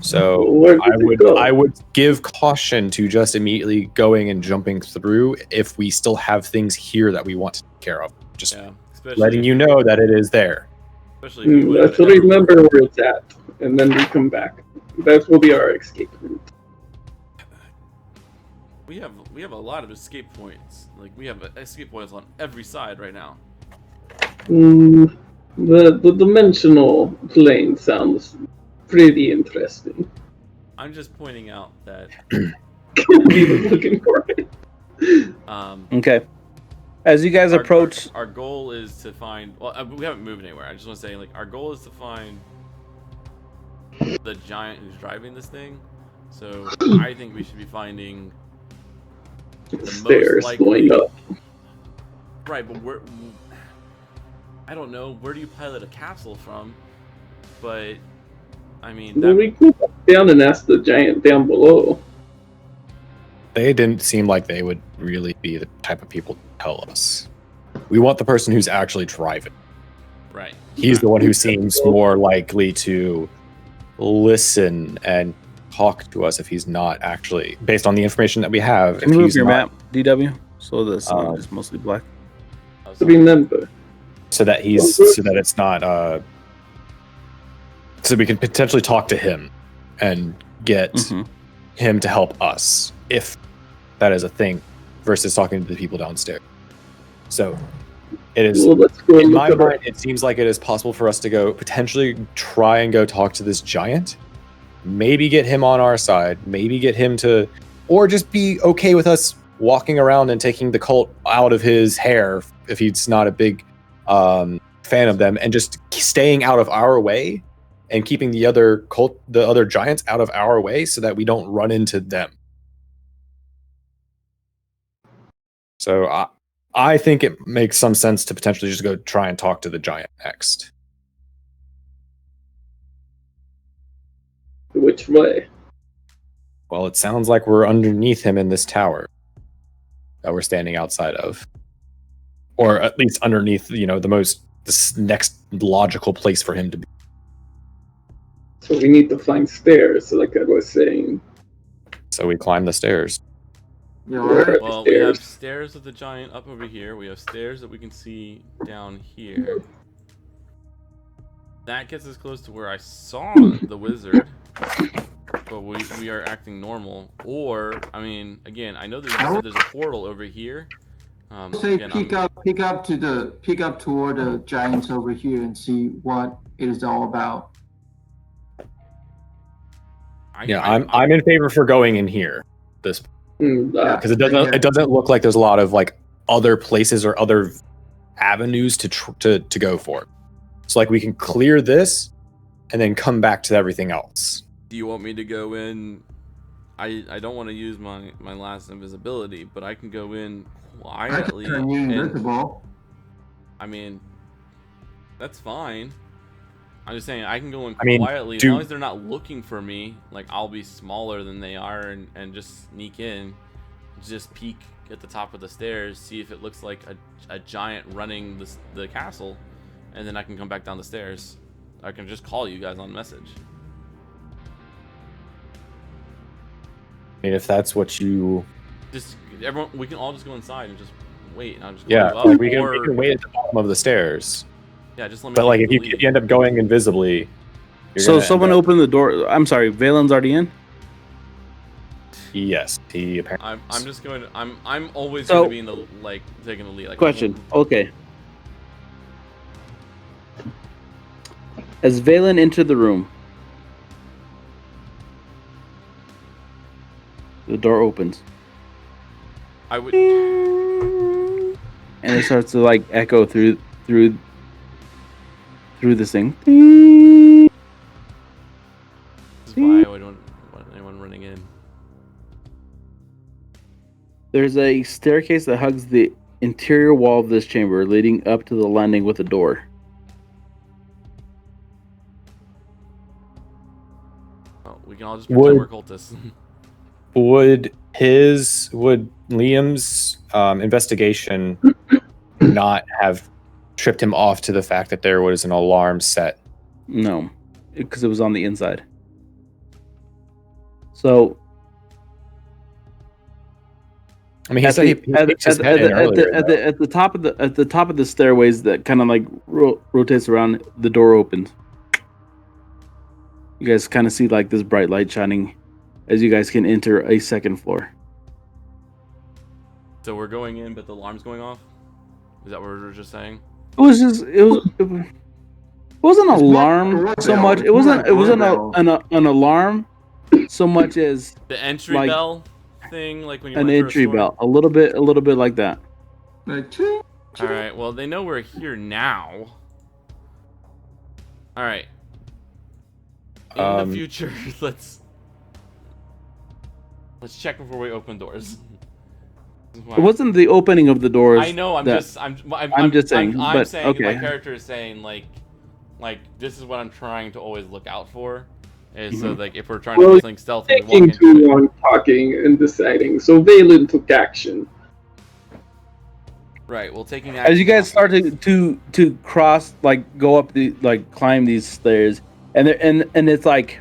So Where did it go? I would give caution to just immediately going and jumping through if we still have things here that we want to take care of. Just Yeah. Especially letting you know that it is there. Especially if you would Let's remember where it's at, and then we come back. That will be our escape route. We have a lot of escape points. Like we have escape points on every side right now. The dimensional plane sounds pretty interesting. I'm just pointing out that We were looking for it. Okay. As you guys approach, our goal is to find. Well, we haven't moved anywhere. I just want to say, like, our goal is to find the giant who's driving this thing. So I think we should be finding the Stairs most likely. going up. Right, but where? I don't know. Where do you pilot a capsule from? But I mean, Then we go back down and ask the giant down below. They didn't seem like they would really be the type of people to tell us. We want the person who's actually driving. right. He's the one who seems more likely to listen and talk to us if he's not actually, based on the information that we have. can If you move he's your not, map, DW, so the sun is mostly black. Remember, so that it's not so we can potentially talk to him and get him to help us if that is a thing versus talking to the people downstairs. So it is, well, let's go in look my at mind, it seems like it is possible for us to go potentially try and go talk to this giant, maybe get him on our side, maybe get him to, or just be okay with us walking around and taking the cult out of his hair if he's not a big fan of them, and just staying out of our way and keeping the other giants out of our way so that we don't run into them. So I think it makes some sense to potentially just go try and talk to the giant next. which way. Well, it sounds like we're underneath him in this tower that we're standing outside of. Or at least underneath, this next logical place for him to be. So we need to find stairs, like I was saying. So we climb the stairs. You alright? Well, we have stairs with the giant up over here. We have stairs that we can see down here. That gets us close to where I saw the wizard. But we are acting normal. Or, I mean, again, I know there's a portal over here. Say Again, peek up toward the giants over here and see what it is all about. I'm in favor for going in here. This because it doesn't look like there's a lot of like other places or other avenues to go for. So like we can clear this and then come back to everything else. Do you want me to go in? I don't want to use my last invisibility, but I can go in I quietly. can turn you invisible. I mean, that's fine. I'm just saying I can go in I mean, quietly as long as they're not looking for me. Like I'll be smaller than they are and just sneak in, just peek at the top of the stairs, see if it looks like a giant running the castle, and then I can come back down the stairs. I can just call you guys on message. I mean, if that's what you... Just everyone, we can all just go inside and just wait. And I'll just Yeah, call like you up, we can wait at the bottom of the stairs. Yeah, just let me. But like, take if the you lead. end up going invisibly, So someone opened the door. I'm sorry, Valen's already in. Yes, he apparently. I'm just going to. I'm always So- going to be in the like taking the lead. Like, Question. Okay. As Valen entered the room, the door opens I would. and it starts to like echo through this thing. This is why I don't want anyone running in. There's a staircase that hugs the interior wall of this chamber, leading up to the landing with a door. Oh, we can all just pretend we're cultists. Would Liam's investigation not have tripped him off to the fact that there was an alarm set? No, because it was on the inside. So I mean, he said he peeked his head in earlier, though. at the top of the stairways that kind of like rotates around, the door opens. You guys kind of see like this bright light shining as you guys can enter a second floor. So we're going in, but the alarm's going off. Is that what we're just saying? It wasn't an alarm so much. It wasn't an alarm so much as The entry like, bell thing, like when you an went through a entry store? bell. A little bit like that. Like, ching, All right. Well, they know we're here now. All right. In the future, let's check before we open doors. It wasn't the opening of the doors. I know. I'm just saying. I'm but, saying. okay. My character is saying like this is what I'm trying to always look out for. Is so like if we're trying to do something stealthy, we walk Taking into too it. long talking and deciding. So Valen took action. Right. Well, taking As you action- guys start to cross, like go up the climb these stairs, and it's like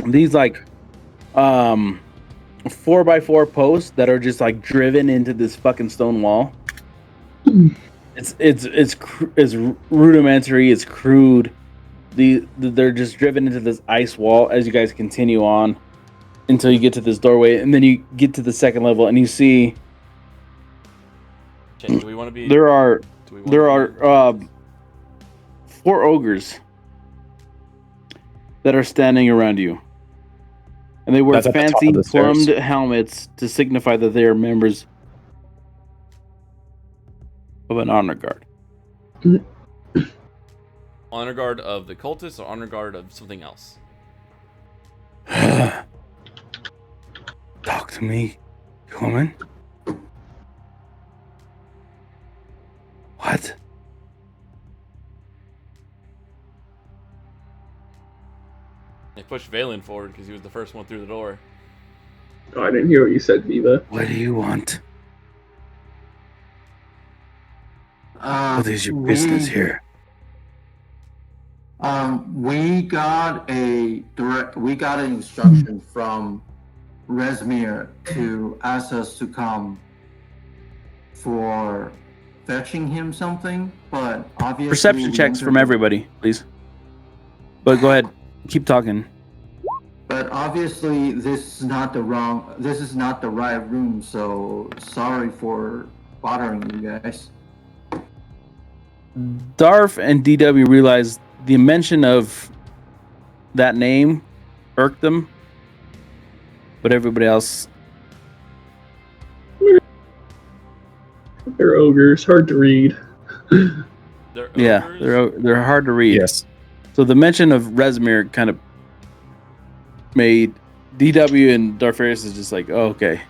these 4x4 posts that are just like driven into this fucking stone wall. It's rudimentary. It's crude. They're just driven into this ice wall as you guys continue on until you get to this doorway, and then you get to the second level and you see Okay, do we want to be? there are do we wanna be- 4 ogres that are standing around you. And they wear That's at the top fancy of the stairs. plumed helmets to signify that they are members of an honor guard. honor guard of the cultists or honor guard of something else? Talk to me, woman. What? They pushed Valen forward because he was the first one through the door. Oh, I didn't hear what you said, Viva. What do you want? What is your business here? We got an instruction from Resmir to ask us to come for fetching him something, but obviously Perception checks from everybody, please. But go ahead, keep talking. But obviously, this is not the right room. So sorry for bothering you guys. Darf and DW realized the mention of that name irked them, but everybody else, They're ogres, hard to read. They're yeah, ogres? they're hard to read. Yes. So the mention of Resmir kind of made DW and Darfarius is just like, oh, okay.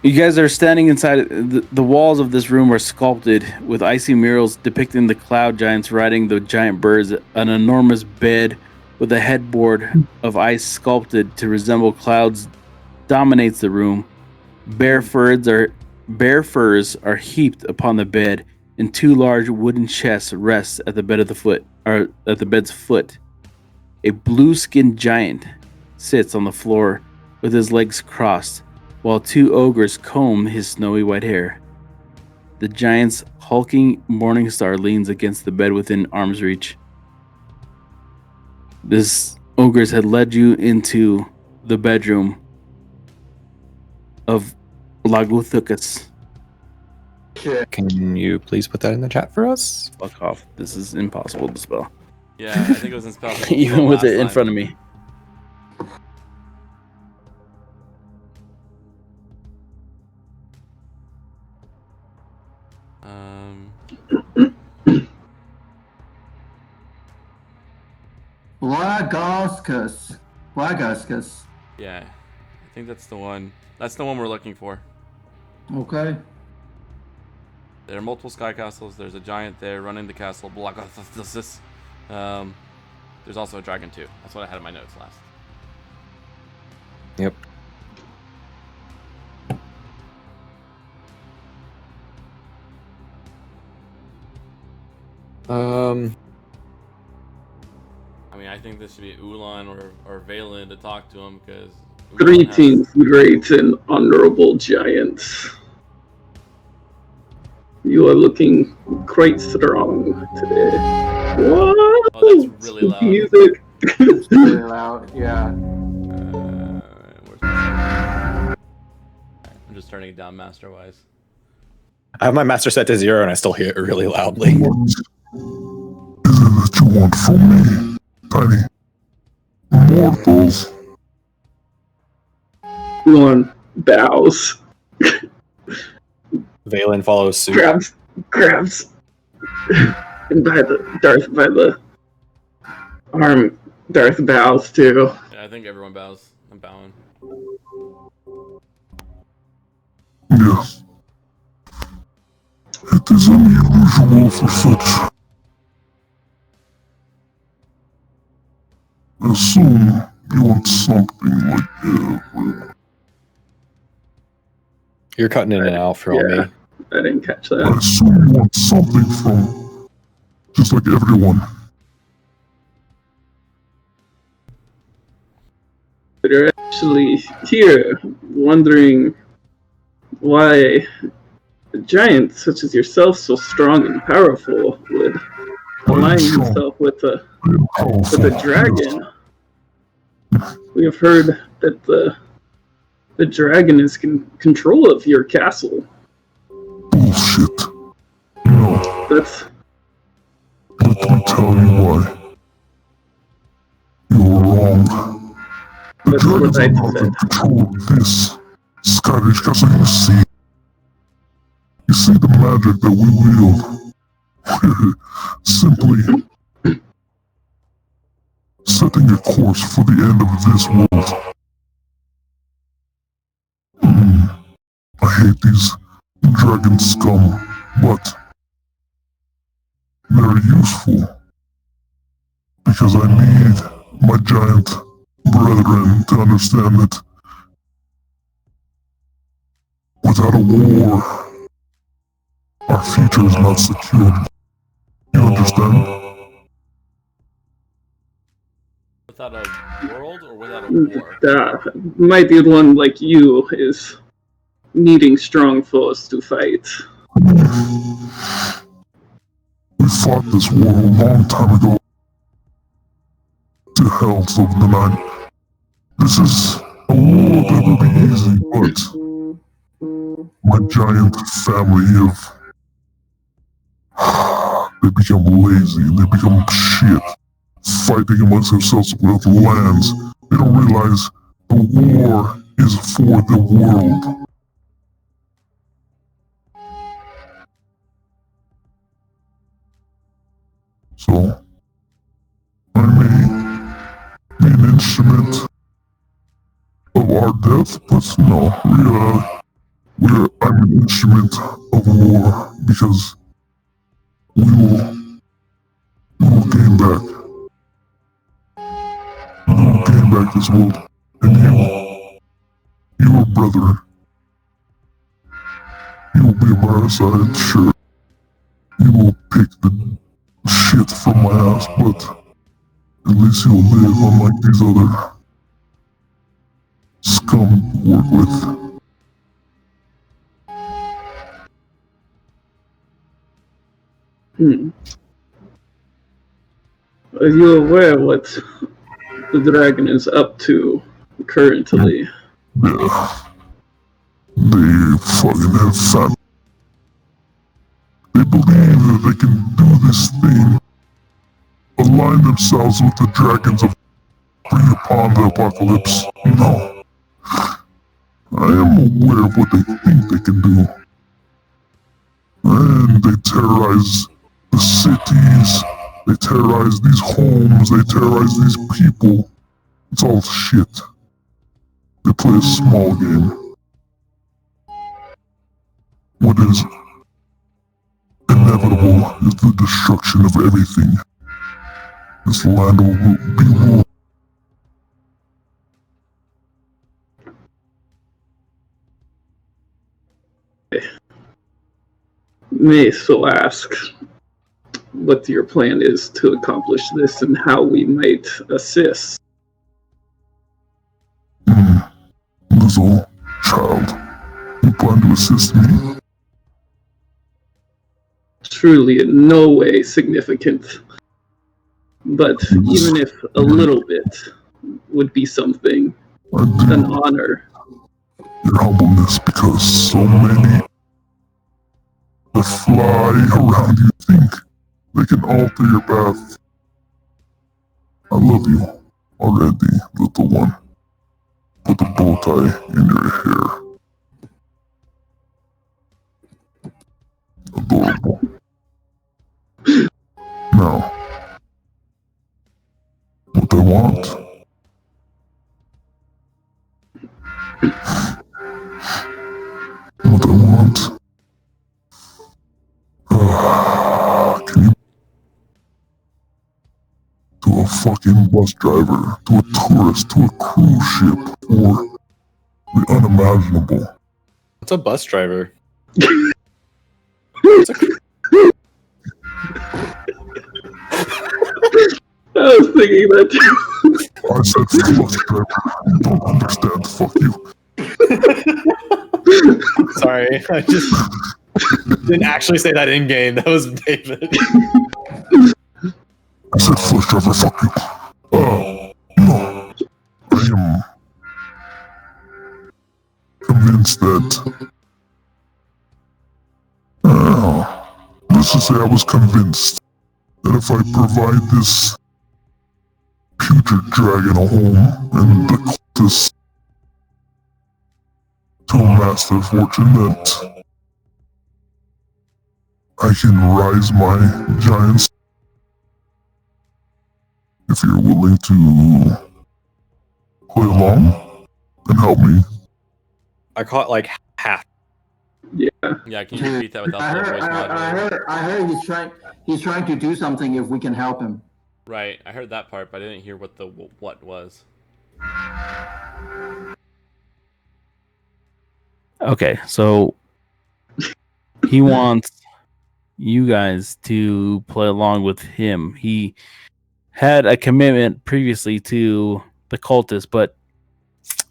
You guys are standing inside. The walls of this room are sculpted with icy murals depicting the cloud giants riding the giant birds. An enormous bed with a headboard of ice sculpted to resemble clouds dominates the room. Bare furs are heaped upon the bed, and two large wooden chests rest at the bed's foot. A blue-skinned giant sits on the floor with his legs crossed, while two ogres comb his snowy white hair. The giant's hulking morning star leans against the bed within arm's reach. This ogres had led you into the bedroom of Laguthukas. Shit. Can you please put that in the chat for us? Fuck off. This is impossible to spell. Yeah, I think it was in spell. Even with it in front of me. Blagaskus. Yeah, I think that's the one. That's the one we're looking for. Okay. There are multiple sky castles. There's a giant there running the castle. There's also a dragon too. That's what I had in my notes last. Yep. I mean, I think this should be Ulan or Valen to talk to him because. Greetings, great and honorable giants. You are looking quite strong today. What? Oh, that's really loud. Music. It's really loud, yeah. I'm just turning it down master-wise. I have my master set to 0 and I still hear it really loudly. What is it that you want from me, tiny mortals? Ulan bows. Valen follows suit. Grabs. And by the arm, Darth bows too. Yeah, I think everyone bows. I'm bowing. Yes. It is unusual for such. Assume you want something like You're cutting in and out for all me. I didn't catch I that. assume you want something from just like everyone. But you're actually here wondering why a giant such as yourself, so strong and powerful, would align himself with a dragon. We have heard that the dragon is in control of your castle. Bullshit. No, That's let me tell you why. You're wrong. The That's what dragons I are not said. in control of this Scottish castle. You see the magic that we wield. Simply setting a course for the end of this world. I hate these dragon scum, but they're useful because I need my giant brethren to understand that without a war, our future is not secure. You understand? Without a world or without a war? might be one like you is needing strong foes to fight. We fought this war a long time ago. To hells of the night. This is a war that will be easy, but my giant family they become lazy, they become shit, fighting amongst themselves with lands. They don't realize the war is for the world. So, I may be an instrument of our death, but no, I'm an instrument of war because we will gain back. We will gain back this world. And your brother, you will be on my side, sure. You will pick the shit from my ass, but at least you'll live unlike these other scum you work with. Are you aware what the dragon is up to currently? Yeah. They fucking have fat. They believe that they can do this thing, align themselves with the dragons of bring upon the apocalypse. No. I am aware of what they think they can do. And they terrorize the cities, they terrorize these homes, they terrorize these people. It's all shit. They play a small game. What is inevitable is the destruction of everything. This land will be ruled. May so ask what your plan is to accomplish this and how we might assist. Little child, you plan to assist me? Truly in no way significant. But even if a little bit would be something, an honor. Your humbleness, because so many that fly around you think they can alter your path. I love you already, little one. Put the bow tie in your hair. Adorable. Now, what I want. What I want. Can you to a fucking bus driver, to a tourist, to a cruise ship, or the unimaginable? What's a bus driver? I was thinking that too. I said bus driver. You don't understand. Fuck you. Sorry, I just didn't actually say that in game. That was David. I said bus driver. Fuck you. No. I am convinced that. Let's just say I was convinced that if I provide this putrid dragon a home and the cultists to amass their fortune, that I can rise my giants. If you're willing to play along and help me. I caught like half. Yeah. Yeah, can you repeat that without the voice modulator? I heard he's trying to do something if we can help him. Right, I heard that part, but I didn't hear what the what was. Okay, so he wants you guys to play along with him. He had a commitment previously to the cultists, but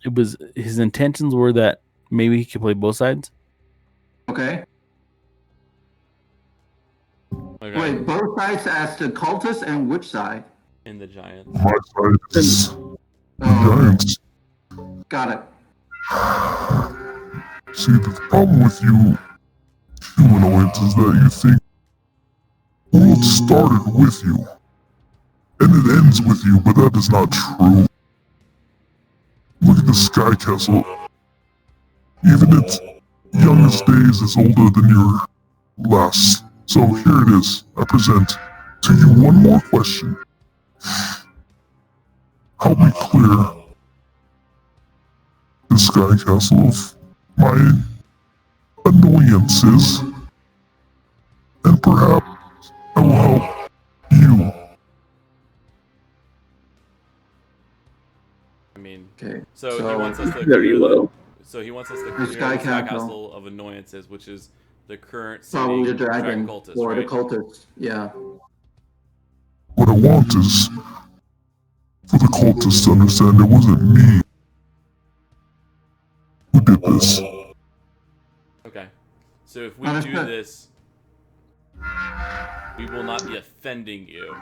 it was his intentions were that maybe he could play both sides. Okay. Okay. Wait, both sides as the cultists and which side? In the giant. My side is the giants. Got it. See, the problem with you humanoids is that you think the world started with you, and it ends with you, but that is not true. Look at the Sky Castle. Even its youngest days is older than your last. So here it is. I present to you one more question. Help me clear the Sky Castle of my annoyances, and perhaps I will help you. I mean, Okay. so he wants us to Very clear low. So he wants us to The clear Sky the Sky Castle. Castle of annoyances, which is the current Probably sitting the dragon cultist, or right? the cultists. Yeah. What I want is for the cultists to understand it wasn't me who did this. Okay. So if we do Understood. this, we will not be offending you.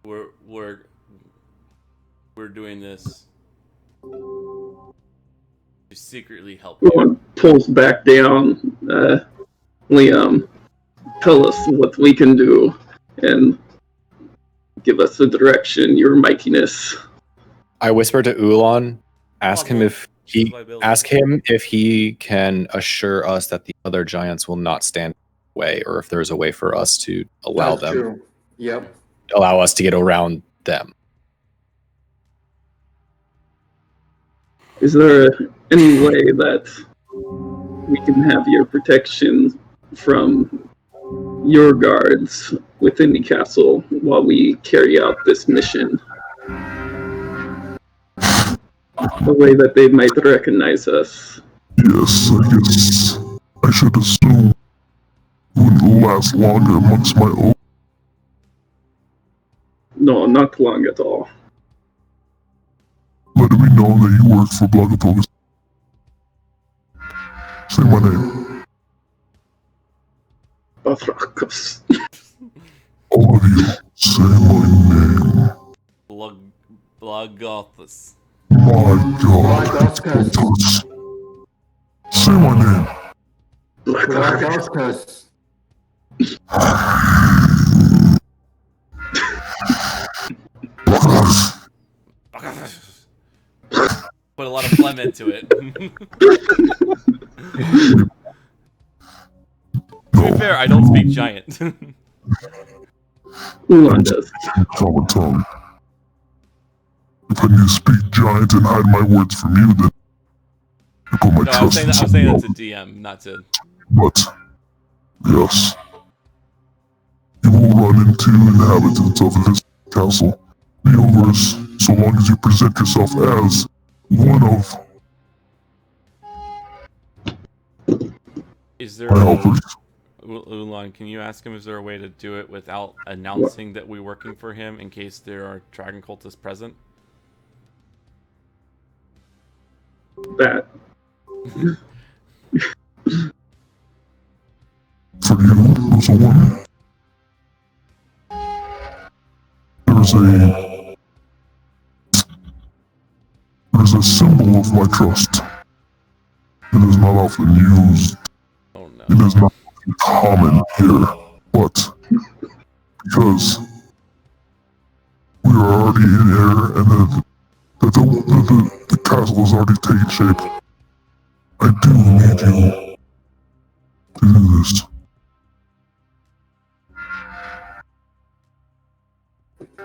We're doing this to secretly help you. Rowan pulls back down. Liam, tell us what we can do and give us the direction, your mightiness. I whisper to Ulan, ask him Possible. if he Survivability. ask him if he can assure us that the other giants will not stand in the way, or if there's a way for us to allow That's true. Yep. allow us to get around them. Is there any way that we can have your protection from your guards within the castle while we carry out this mission? A way that they might recognize us. Yes, I guess I should assume it wouldn't last longer amongst my own. No, not long at all. Let it be known that you work for Blagatogas. Say my name. Bathrakos. All of you, say my name. Blogothus. My God. Blagoskas. Say my name. Blagoskas. Put a lot of phlegm into it. To be fair, I don't speak giant. Ulan does. Common tongue. If I need to speak giant and hide my words from you, then I put my No, I was trust saying in that someone else. to DM, not to. But, yes. You will run into inhabitants of this castle. The universe, so long as you present yourself as one of Is there my helpers. Ulan, can you ask him is there a way to do it without announcing that we're working for him in case there are dragon cultists present? That. For you, little woman, there's a symbol of my trust. It is not often used. Oh no. It is not common here, but because we are already in here and the castle is already taking shape, I do need you to do this.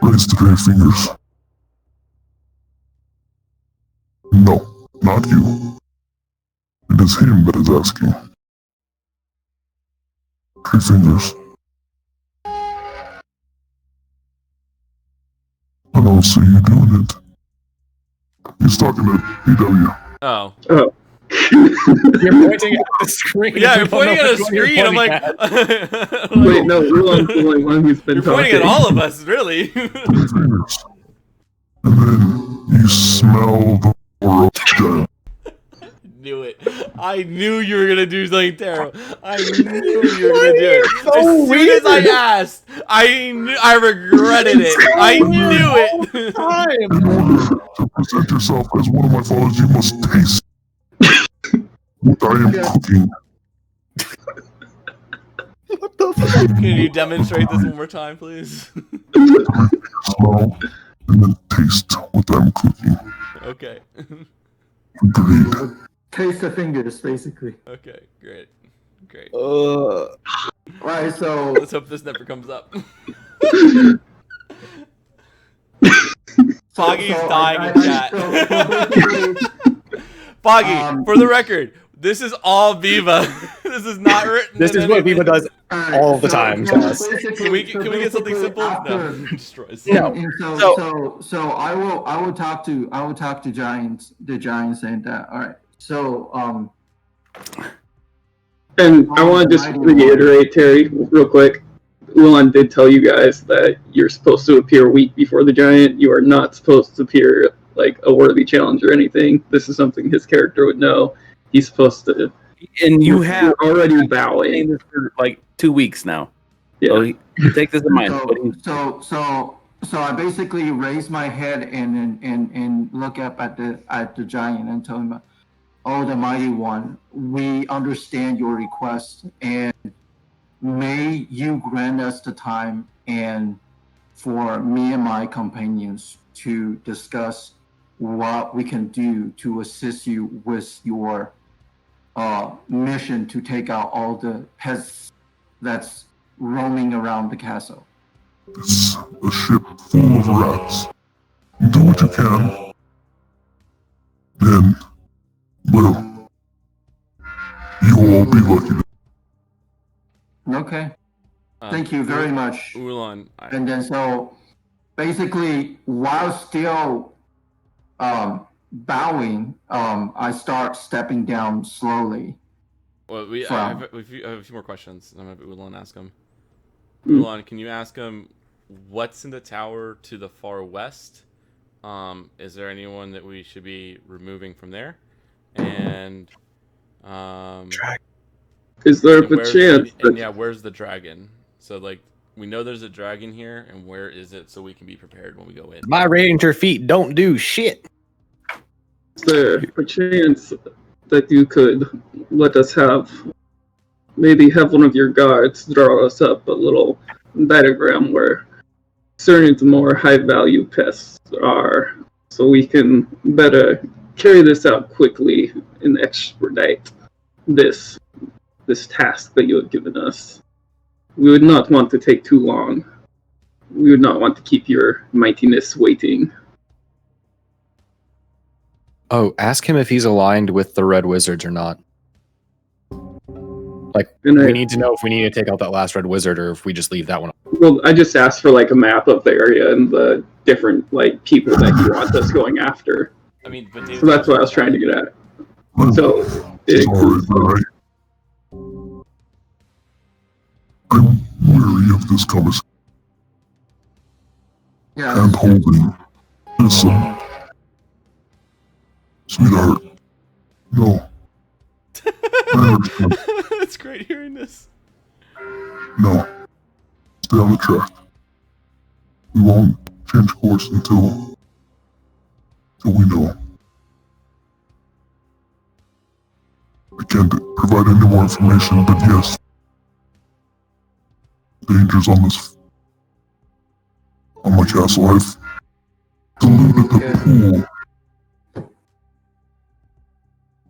Raise the three fingers. No, not you. It is him that is asking. 3 fingers. I don't see you doing it. He's talking to EW. Oh. Oh. You're pointing at the screen. Yeah, you're You don't know pointing at a which one you're screen. I'm pointing like, at. Wait, no, Ulan's the only one who's been you're talking. pointing at all of us, really. 3 fingers. And then you smell the aura of giant. Knew it. I knew you were gonna do something terrible. I knew you were gonna do it. so As soon weird. as I asked, I regretted it. I knew it. In order to present yourself as one of my followers, you must taste what I am cooking. Can you demonstrate this one more time, please? Smell and then taste what I'm cooking. Okay. Agreed. Taste the fingers, basically. Okay. Great. Great. Alright, so Let's hope this never comes up. Foggy's dying in chat. basically, Foggy, for the record, This is all Viva. This is not written. This in is what anything. Viva does Alright, all the time to us. Can we get something simple? After, No, destroys. No. And So- so I will talk to Giants, the Giants, saying that. All right. So And I want to just reiterate, Terry, real quick. Ulan did tell you guys that you're supposed to appear a week before the Giant. You are not supposed to appear like a worthy challenge or anything. This is something his character would know. He's supposed to. And you have You're already saying bowing. this for like 2 weeks now. Yeah. So take this in mind. so I basically raise my head and look up at the Giant and tell him, "Oh, the mighty one, we understand your request, and may you grant us the time and for me and my companions to discuss what we can do to assist you with your mission to take out all the pests that's roaming around the castle." It's a ship full of rats. Do what you can. Then, well, you'll all be lucky. Okay. Thank you very much. Ulan, And then so basically while still bowing, I start stepping down slowly. well, I From- have a few more questions. I'm gonna have Ulan ask him. Mm. Ulan, can you ask him what's in the tower to the far west? Is there anyone that we should be removing from there? And Is there and a where's- chance and that yeah, where's the dragon? So like we know there's a dragon here, and where is it so we can be prepared when we go in? My ranger feet don't do shit. is there a chance that you could let us maybe have one of your guards draw us up a little diagram where certain of the more high value pests are, so we can better carry this out quickly and expedite this task that you have given us. We would not want to take too long. We would not want to keep your mightiness waiting. Oh, ask him if he's aligned with the Red Wizards or not. Like, And we need to know if we need to take out that last Red Wizard or if we just leave that one. Well, I just asked for like a map of the area and the different like people that you want us going after. I mean, but So that's what I was trying to get at. So Sorry, but I'm weary of this conversation. Yeah. Hand holding. Listen. Sweetheart. No. I understand. It's great hearing this. No. Stay on the track. We won't change course until we know. I can't provide any more information, but yes. Dangers on my castle. I've deluded the pool.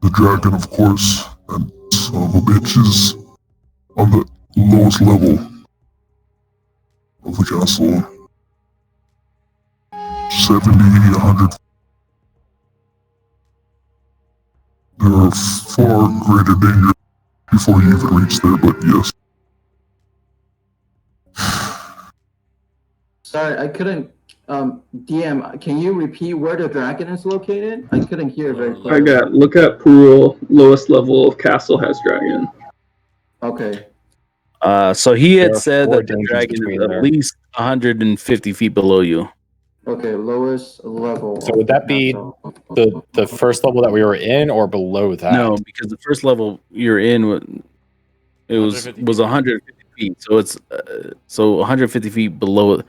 The dragon, of course, and son of a bitch is on the lowest level of the castle. 70, 100. There are far greater dangers before you even reach there, but yes. Sorry, I couldn't. DM, can you repeat where the dragon is located? I couldn't hear very I clearly. got look at pool, lowest level of castle has dragon. Okay. So he There had are said four that the dangers dragon is between at there. least 150 feet below you. Okay, lowest level. So of would the that be castle. The first level that we were in or below that? No, because the first level you're in, it was 150 150 feet. So it's so 150 feet below.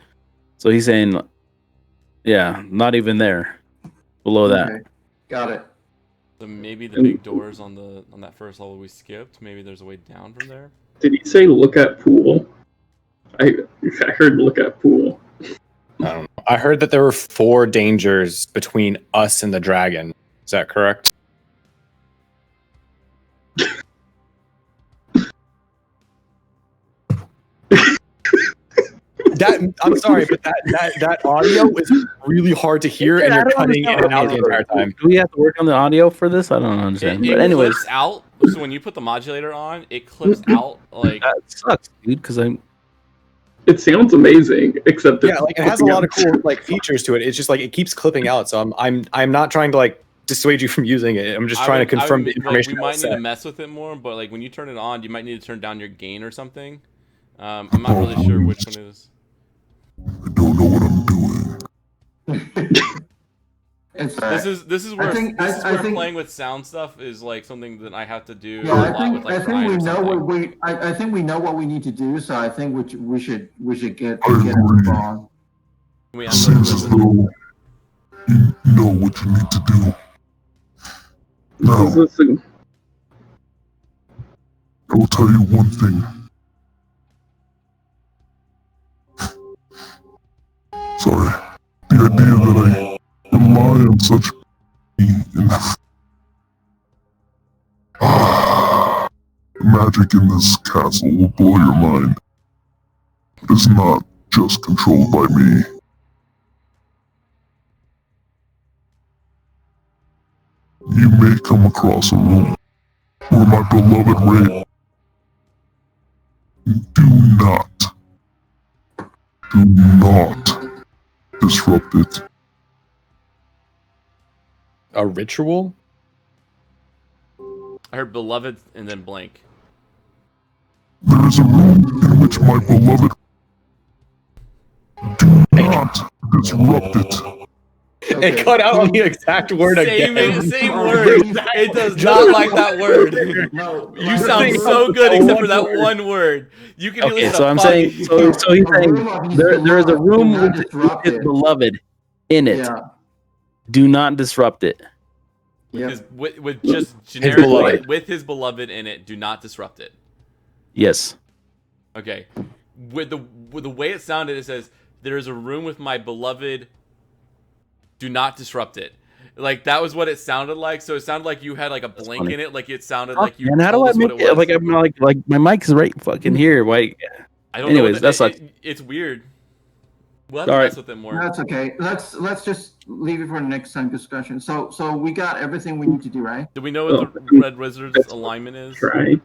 So he's saying, yeah, not even there, below that. Okay, got it. So maybe the big doors on that first level we skipped. Maybe there's a way down from there. Did he say look at pool? I heard look at pool. I don't know. I heard that there were 4 dangers between us and the dragon. Is that correct? I'm sorry, but that audio is really hard to hear, and I you're don't cutting in and out the entire time. Do we have to work on the audio for this? I don't understand. It But anyways, clips out. So when you put the modulator on, it clips out like. that sucks, dude. Because I'm It sounds amazing, except Yeah, like it has a lot of cool like features to it. It's just like it keeps clipping out. So I'm not trying to like dissuade you from using it. I'm just trying to confirm the information. We might need to mess with it more, but like when you turn it on, you might need to turn down your gain or something. I'm not really sure which one it is. I don't know what I'm doing. It's This is where playing with sound stuff is like something that I have to do a lot with like Brian or something. I think we know what we need to do. So I think we should get I a move on. We It seems as though you know what you need to do. Now, Listen, I will tell you one thing. Sorry. The idea that I rely on such magic in this castle will blow your mind. It is not just controlled by me. You may come across a room where my beloved Ray. Do not disrupt it. A ritual? I heard beloved and then blank. There is a room in which my beloved. Do not disrupt it. It cut out on the exact word again. Same word. It does not like that word. No, You sound so good except for that one word. You can okay. listen So to I'm fuck. saying, so he's saying there is a room with his beloved in it. Yeah. Do not disrupt it. Yeah. With just generic beloved. with his beloved in it. Do not disrupt it. Yes. Okay. With the way it sounded, it says there is a room with my beloved. Do not disrupt it. Like that was what it sounded like. So it sounded like you had like a blank funny. in it. Like it sounded like you. And how do told I us make what it? was. Like I'm like my mic is right fucking here. Why? I don't Anyways, know. that sucks. It's weird. We'll have to All mess right. with it more. That's okay. Let's just leave it for the next time discussion. So we got everything we need to do, right? Do we know what the Red Wizard's alignment is? try.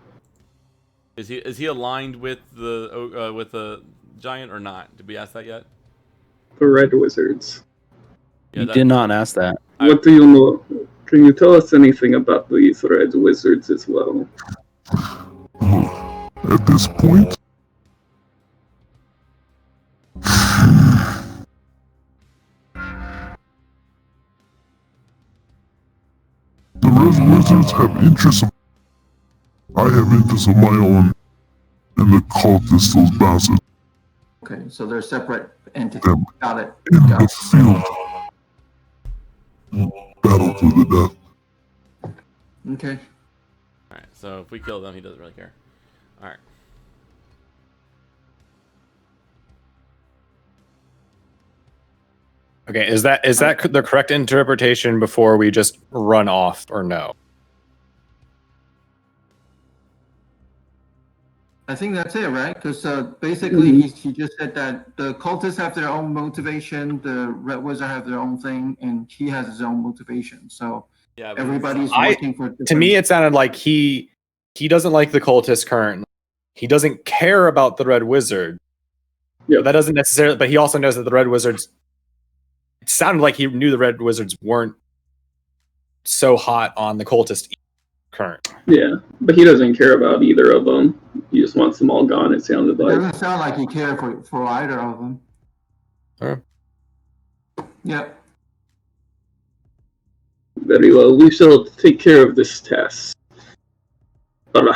Is he aligned with the giant or not? Did we ask that yet? The Red Wizards. Yeah, You did not ask that. What do you know? Can you tell us anything about these Red Wizards as well? At this point, the Red Wizards have interests of. I have interests of my own, and the cultists, those bastards, Okay, so they're separate entities. them Got it. in Got the it. field. Battle to the death. Okay. All right. So if we kill them, he doesn't really care. All right. Okay, is that the correct interpretation before we just run off or no? I think that's it, right? Because basically he just said that the cultists have their own motivation, the Red Wizard have their own thing, and he has his own motivation. So Yeah. but everybody's I- working for. To different- me, it sounded like he doesn't like the cultists currently. He doesn't care about the Red Wizard. Yeah. But that doesn't necessarily. But he also knows that the Red Wizards. It sounded like he knew the Red Wizards weren't so hot on the cultist current. Yeah, but he doesn't care about either of them. He just wants them all gone, it sounded It like. doesn't sound like he cared for either of them. Alright. Yeah. Very well, we shall take care of this task. And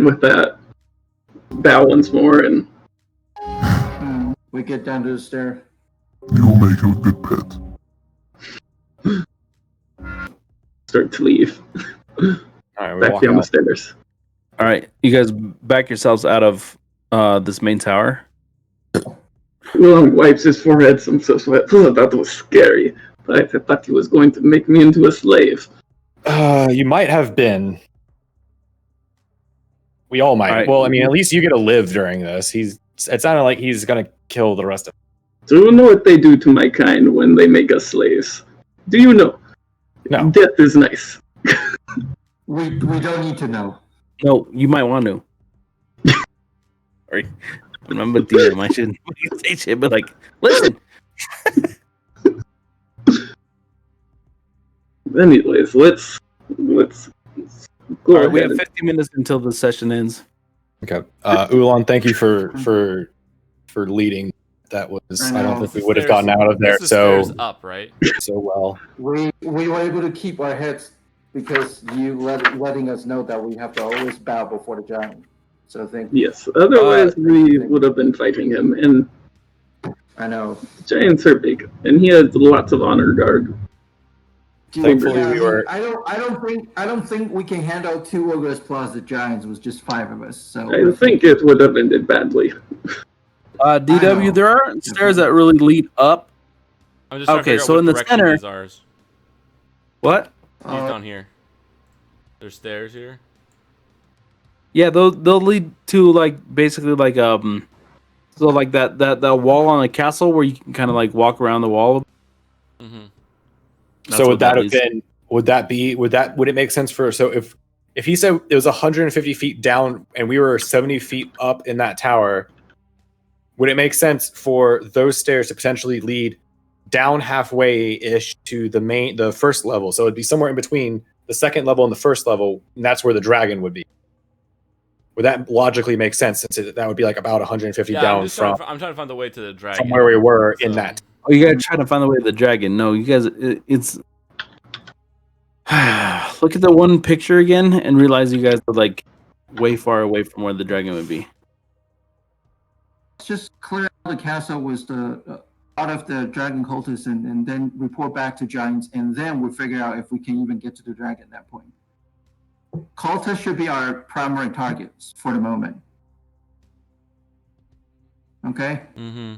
with that, bow once more and We get down to the stair. You will make a good pet. start to leave. All right, we Back walk down the out. stairs. All right, you guys back yourselves out of this main tower. Willem wipes his forehead some sweat. Oh, that was scary. I thought he was going to make me into a slave. You might have been. We all might. All right. Well, I mean, at least you get to live during this. He's It sounded like he's gonna kill the rest of Do you know what they do to my kind when they make us slaves? Do you know? No. Death is nice. We don't need to know. No, you might want to. Sorry. I'm a DM. I shouldn't say shit, but like, listen. Anyways, let's go All right, we have ahead. 50 minutes until the session ends. Okay. Ulan, thank you for leading. That was I don't know. think we would have gotten out of there This is stairs so up, right? well. We were able to keep our heads because you letting us know that we have to always bow before the giant. So thank you. Yes, otherwise we would have been fighting him, and I know. giants are big, and he has lots of honor guard. Thankfully, Yeah, we were. I don't think we can handle 2 ogres plus the giants. It was just 5 of us. So I think it would have ended badly. I know. DW, there are stairs that really lead up. I'm just trying Okay, to figure so out in what the direction center- these are. These What? down here. There's stairs here. Yeah, they'll lead to like basically like so like that wall on a castle where you can kind of like walk around the wall. Mm-hmm. That's So what would that have is. been? Would it make sense for? So if he said it was 150 feet down and we were 70 feet up in that tower, would it make sense for those stairs to potentially lead down halfway ish to the first level? So it'd be somewhere in between the second level and the first level, and that's where the dragon would be. Would that logically make sense? Since that would be like about 150 Yeah, down I'm from trying to find the way to the dragon. from where we were in So- that. Oh, you guys trying to find the way to the dragon? No, you guys. It's look at the one picture again and realize you guys are like way far away from where the dragon would be. let's just clear out the castle with the out of the dragon cultists and then report back to giants, and then we'll figure out if we can even get to the dragon at that point. Cultists should be our primary targets for the moment. Okay. Mm-hmm.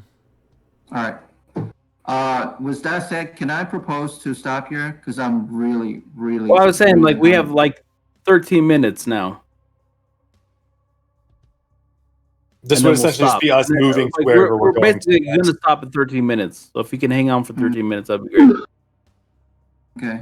All right. With that said, can I propose to stop here? Because I'm really. Well, I was saying like we have like 13 minutes now. This and would then we'll essentially just stop. be us And then, moving to like, wherever we're going. basically going to stop in 13 minutes. So if you can hang on for 13 minutes, that'd be great. Okay.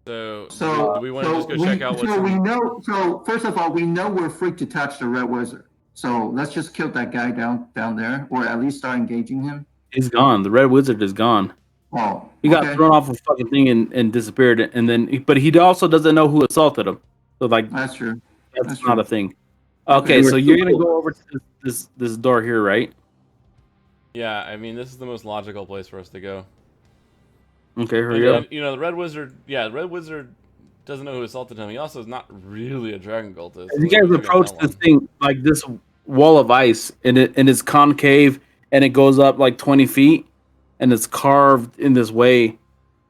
So do we want to just go check out what's So we in... know. So first of all, we know we're free to touch the red wizard. So let's just kill that guy down there, or at least start engaging him. He's gone. The red wizard is gone. Oh, He got okay. thrown off a fucking thing and disappeared. And then, but he also doesn't know who assaulted him. So like That's true. that's That's not true. a thing. Okay, Okay. so you're gonna go over to this door here, right? Yeah, I mean, this is the most logical place for us to go. Okay, And hurry up. then, you know, the Red Wizard... Yeah, the Red Wizard doesn't know who assaulted him. He also is not really a dragon cultist. As you so guys we can approach tell this him. thing, like this wall of ice, and it's concave, and it goes up like 20 feet, and it's carved in this way.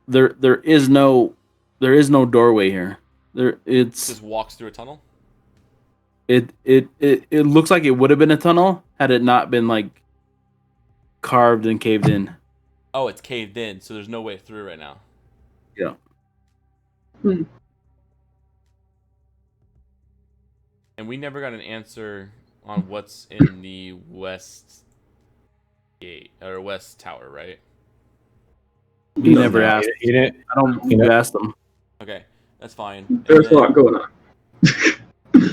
There is no doorway here. It just walks through a tunnel? It looks like it would have been a tunnel had it not been like carved and caved in. Oh, it's caved in, so there's no way through right now. Yeah. And we never got an answer on what's in the west gate or west tower, right? You never asked. He didn't. I don't think you asked them. Okay, that's fine. And There's a then- lot going on.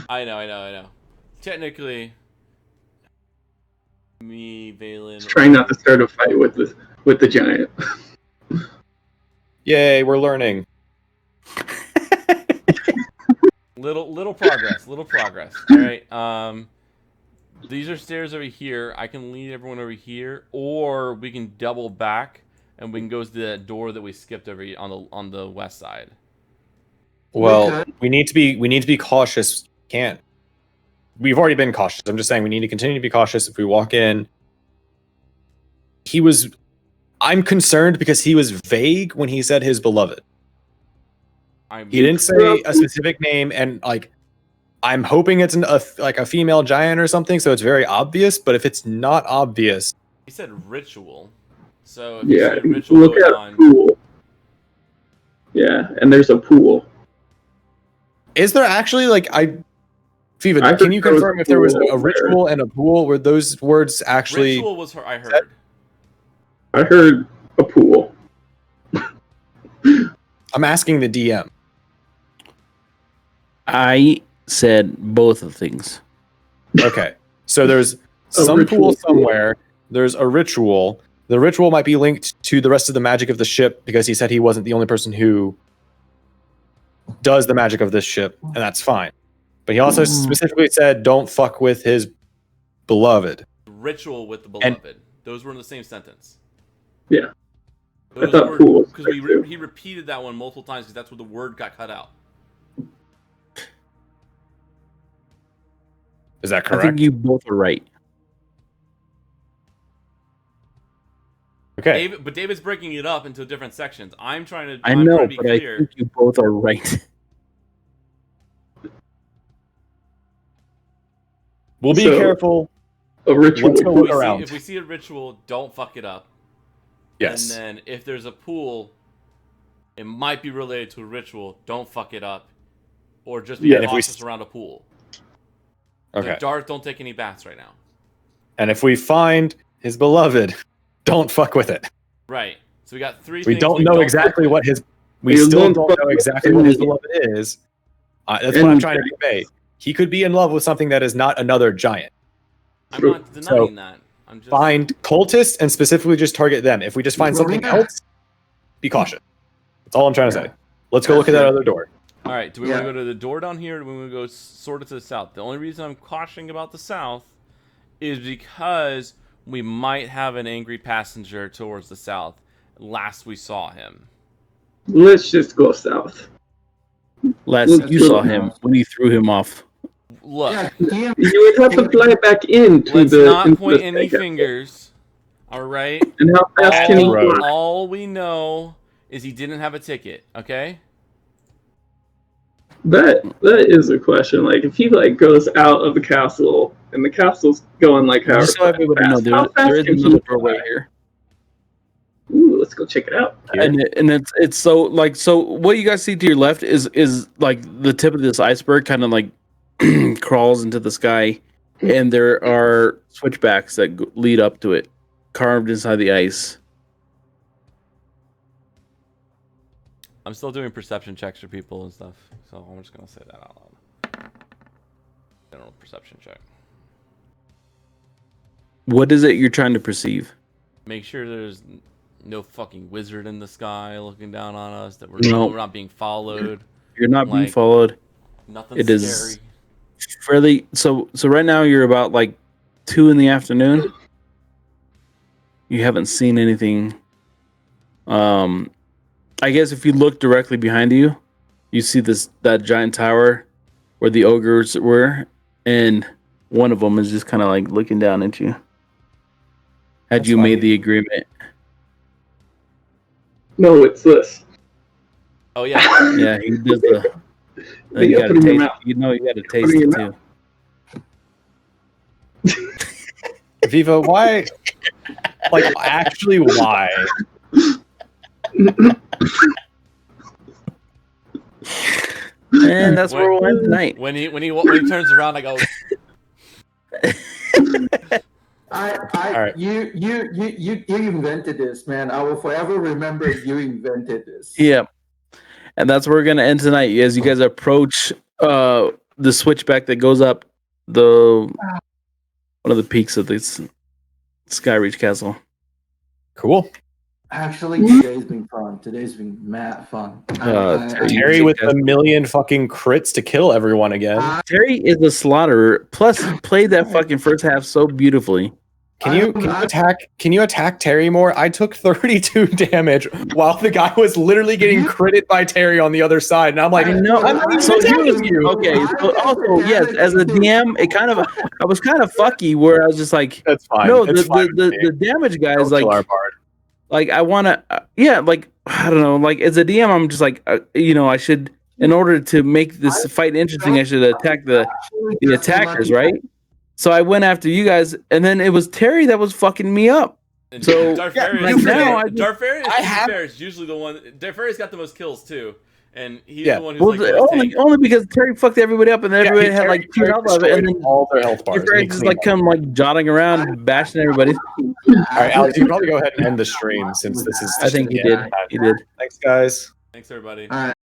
I know. Technically, me, Valen, Trying not to start a fight with the giant. Yay, we're learning. little progress. All right. These are stairs over here. I can lead everyone over here, or we can double back and we can go to the door that we skipped over on the west side. Well, we need to be cautious. Can't. We've already been cautious. I'm just saying we need to continue to be cautious if we walk in. I'm concerned because he was vague when he said his beloved. He didn't say a specific name, and like, I'm hoping it's like a female giant or something, so it's very obvious. But if it's not obvious, He said ritual. So if you Yeah, see a ritual look going at on, pool. Yeah, and there's a pool. is there actually like Fiva, I can you heard there was confirm a if there was pool a ritual and a pool? Were those words actually? Ritual was her. I heard. I heard a pool. I'm asking the DM. I said both of things. Okay, so there's some ritual pool somewhere. There's a ritual. The ritual might be linked to the rest of the magic of the ship because he said he wasn't the only person who does the magic of this ship, and that's fine. But he also specifically said, "Don't fuck with his beloved." Ritual with the beloved. Those were in the same sentence. Yeah. Those I thought pool was because there too. he repeated that one multiple times because that's where the word got cut out. Is that I correct? think you both are right. Okay. But David's breaking it up into different sections. I'm trying to. I I'm know, trying to be but I clear. think you both are right. We'll be So- careful. A ritual. Let's go If look we, see, around. if we see a ritual, don't fuck it up. Yes. And then if there's a pool, it might be related to a ritual. Don't fuck it up, or just be Yeah, if we cautious around a pool. Okay. Like, Darth, don't take any baths right now. And if we find his beloved, don't fuck with it. Right. So we got three. We things don't we know fuck exactly with. what his. We You still don't don't fuck know with exactly what his any- beloved is. That's what any I'm trying to convey. He could be in love with something that is not another giant. I'm not denying that. I'm just Find cultists and specifically just target them. If we just find something Rowena. else, be cautious. That's all I'm trying to say. Let's go That's look at that it. other door. All right. Do we Yeah. want to go to the door down here, or do we want to go sort of to the south? The only reason I'm cautioning about the south is because we might have an angry passenger towards the south. Last we saw him. Let's just go south. Last Let's you go saw now. him when he threw him off. Look, Yeah, DM, You would have to fly back into let's the. not into point the any second. fingers. All right. And how fast can he Road. fly? All we know is he didn't have a ticket. Okay. That is a question. Like, if he like goes out of the castle and the castle's going like however Just so everybody fast, knows, how fast there is can he another doorway fly? here. Ooh, let's go check it out. And it's so like so what you guys see to your left is like the tip of this iceberg kind of like crawls into the sky, and there are switchbacks that lead up to it, carved inside the ice. I'm still doing perception checks for people and stuff, so I'm just gonna say that out loud. General perception check. What is it you're trying to perceive? Make sure there's no fucking wizard in the sky looking down on us. That we're No. we're not being followed. You're not being Like, followed. Nothing It scary. is- Fairly so right now you're about like 2 in the afternoon. You haven't seen anything. I guess if you look directly behind you, you see that giant tower where the ogres were, and one of them is just kind of like looking down at you. Had That's you fine. made the agreement? No, it's this. Oh yeah. Yeah, he does the. You You gotta gotta put it in your taste. mouth. You know, you gotta taste Put it in it your too. Viva, why? Like, actually, why? And that's where we'll end tonight. When he turns around, I go. Alright. You invented this, man. I will forever remember you invented this. Yeah. And that's where we're gonna end tonight as you guys approach the switchback that goes up one of the peaks of this Skyreach Castle. Cool. Actually, today's been fun. Today's been mad fun. Terry with a million fucking crits to kill everyone again. Terry is a slaughterer. Plus, he played that fucking first half so beautifully. Can you attack Terry more? I took 32 damage while the guy was literally getting critted by Terry on the other side, and I'm like, I know. I'm not So even here's attacking you. okay. So also, yes, as a DM, I was kind of fucky where I was just like, That's fine. no, It's fine with me. the damage guy Don't is like, kill our bard. like I want to, yeah, like I don't know, like as a DM, I'm just like, I should, in order to make this fight interesting, I should attack the attackers, right? So I went after you guys, and then it was Terry that was fucking me up. And So, Darth yeah, Vader like is now, I Darth Vader I have- is usually the one. Darth Vader's got the most kills too. and he's Yeah. the one who's Well, like going to only because Terry fucked everybody up, and then everybody had like Terry 2 out of it, and then all their health bars. your friends just like come like jotting around, bashing everybody. All right, Alex, you can probably go ahead and end the stream since this is. I think he did. He did. Thanks, guys. Thanks, everybody. All right.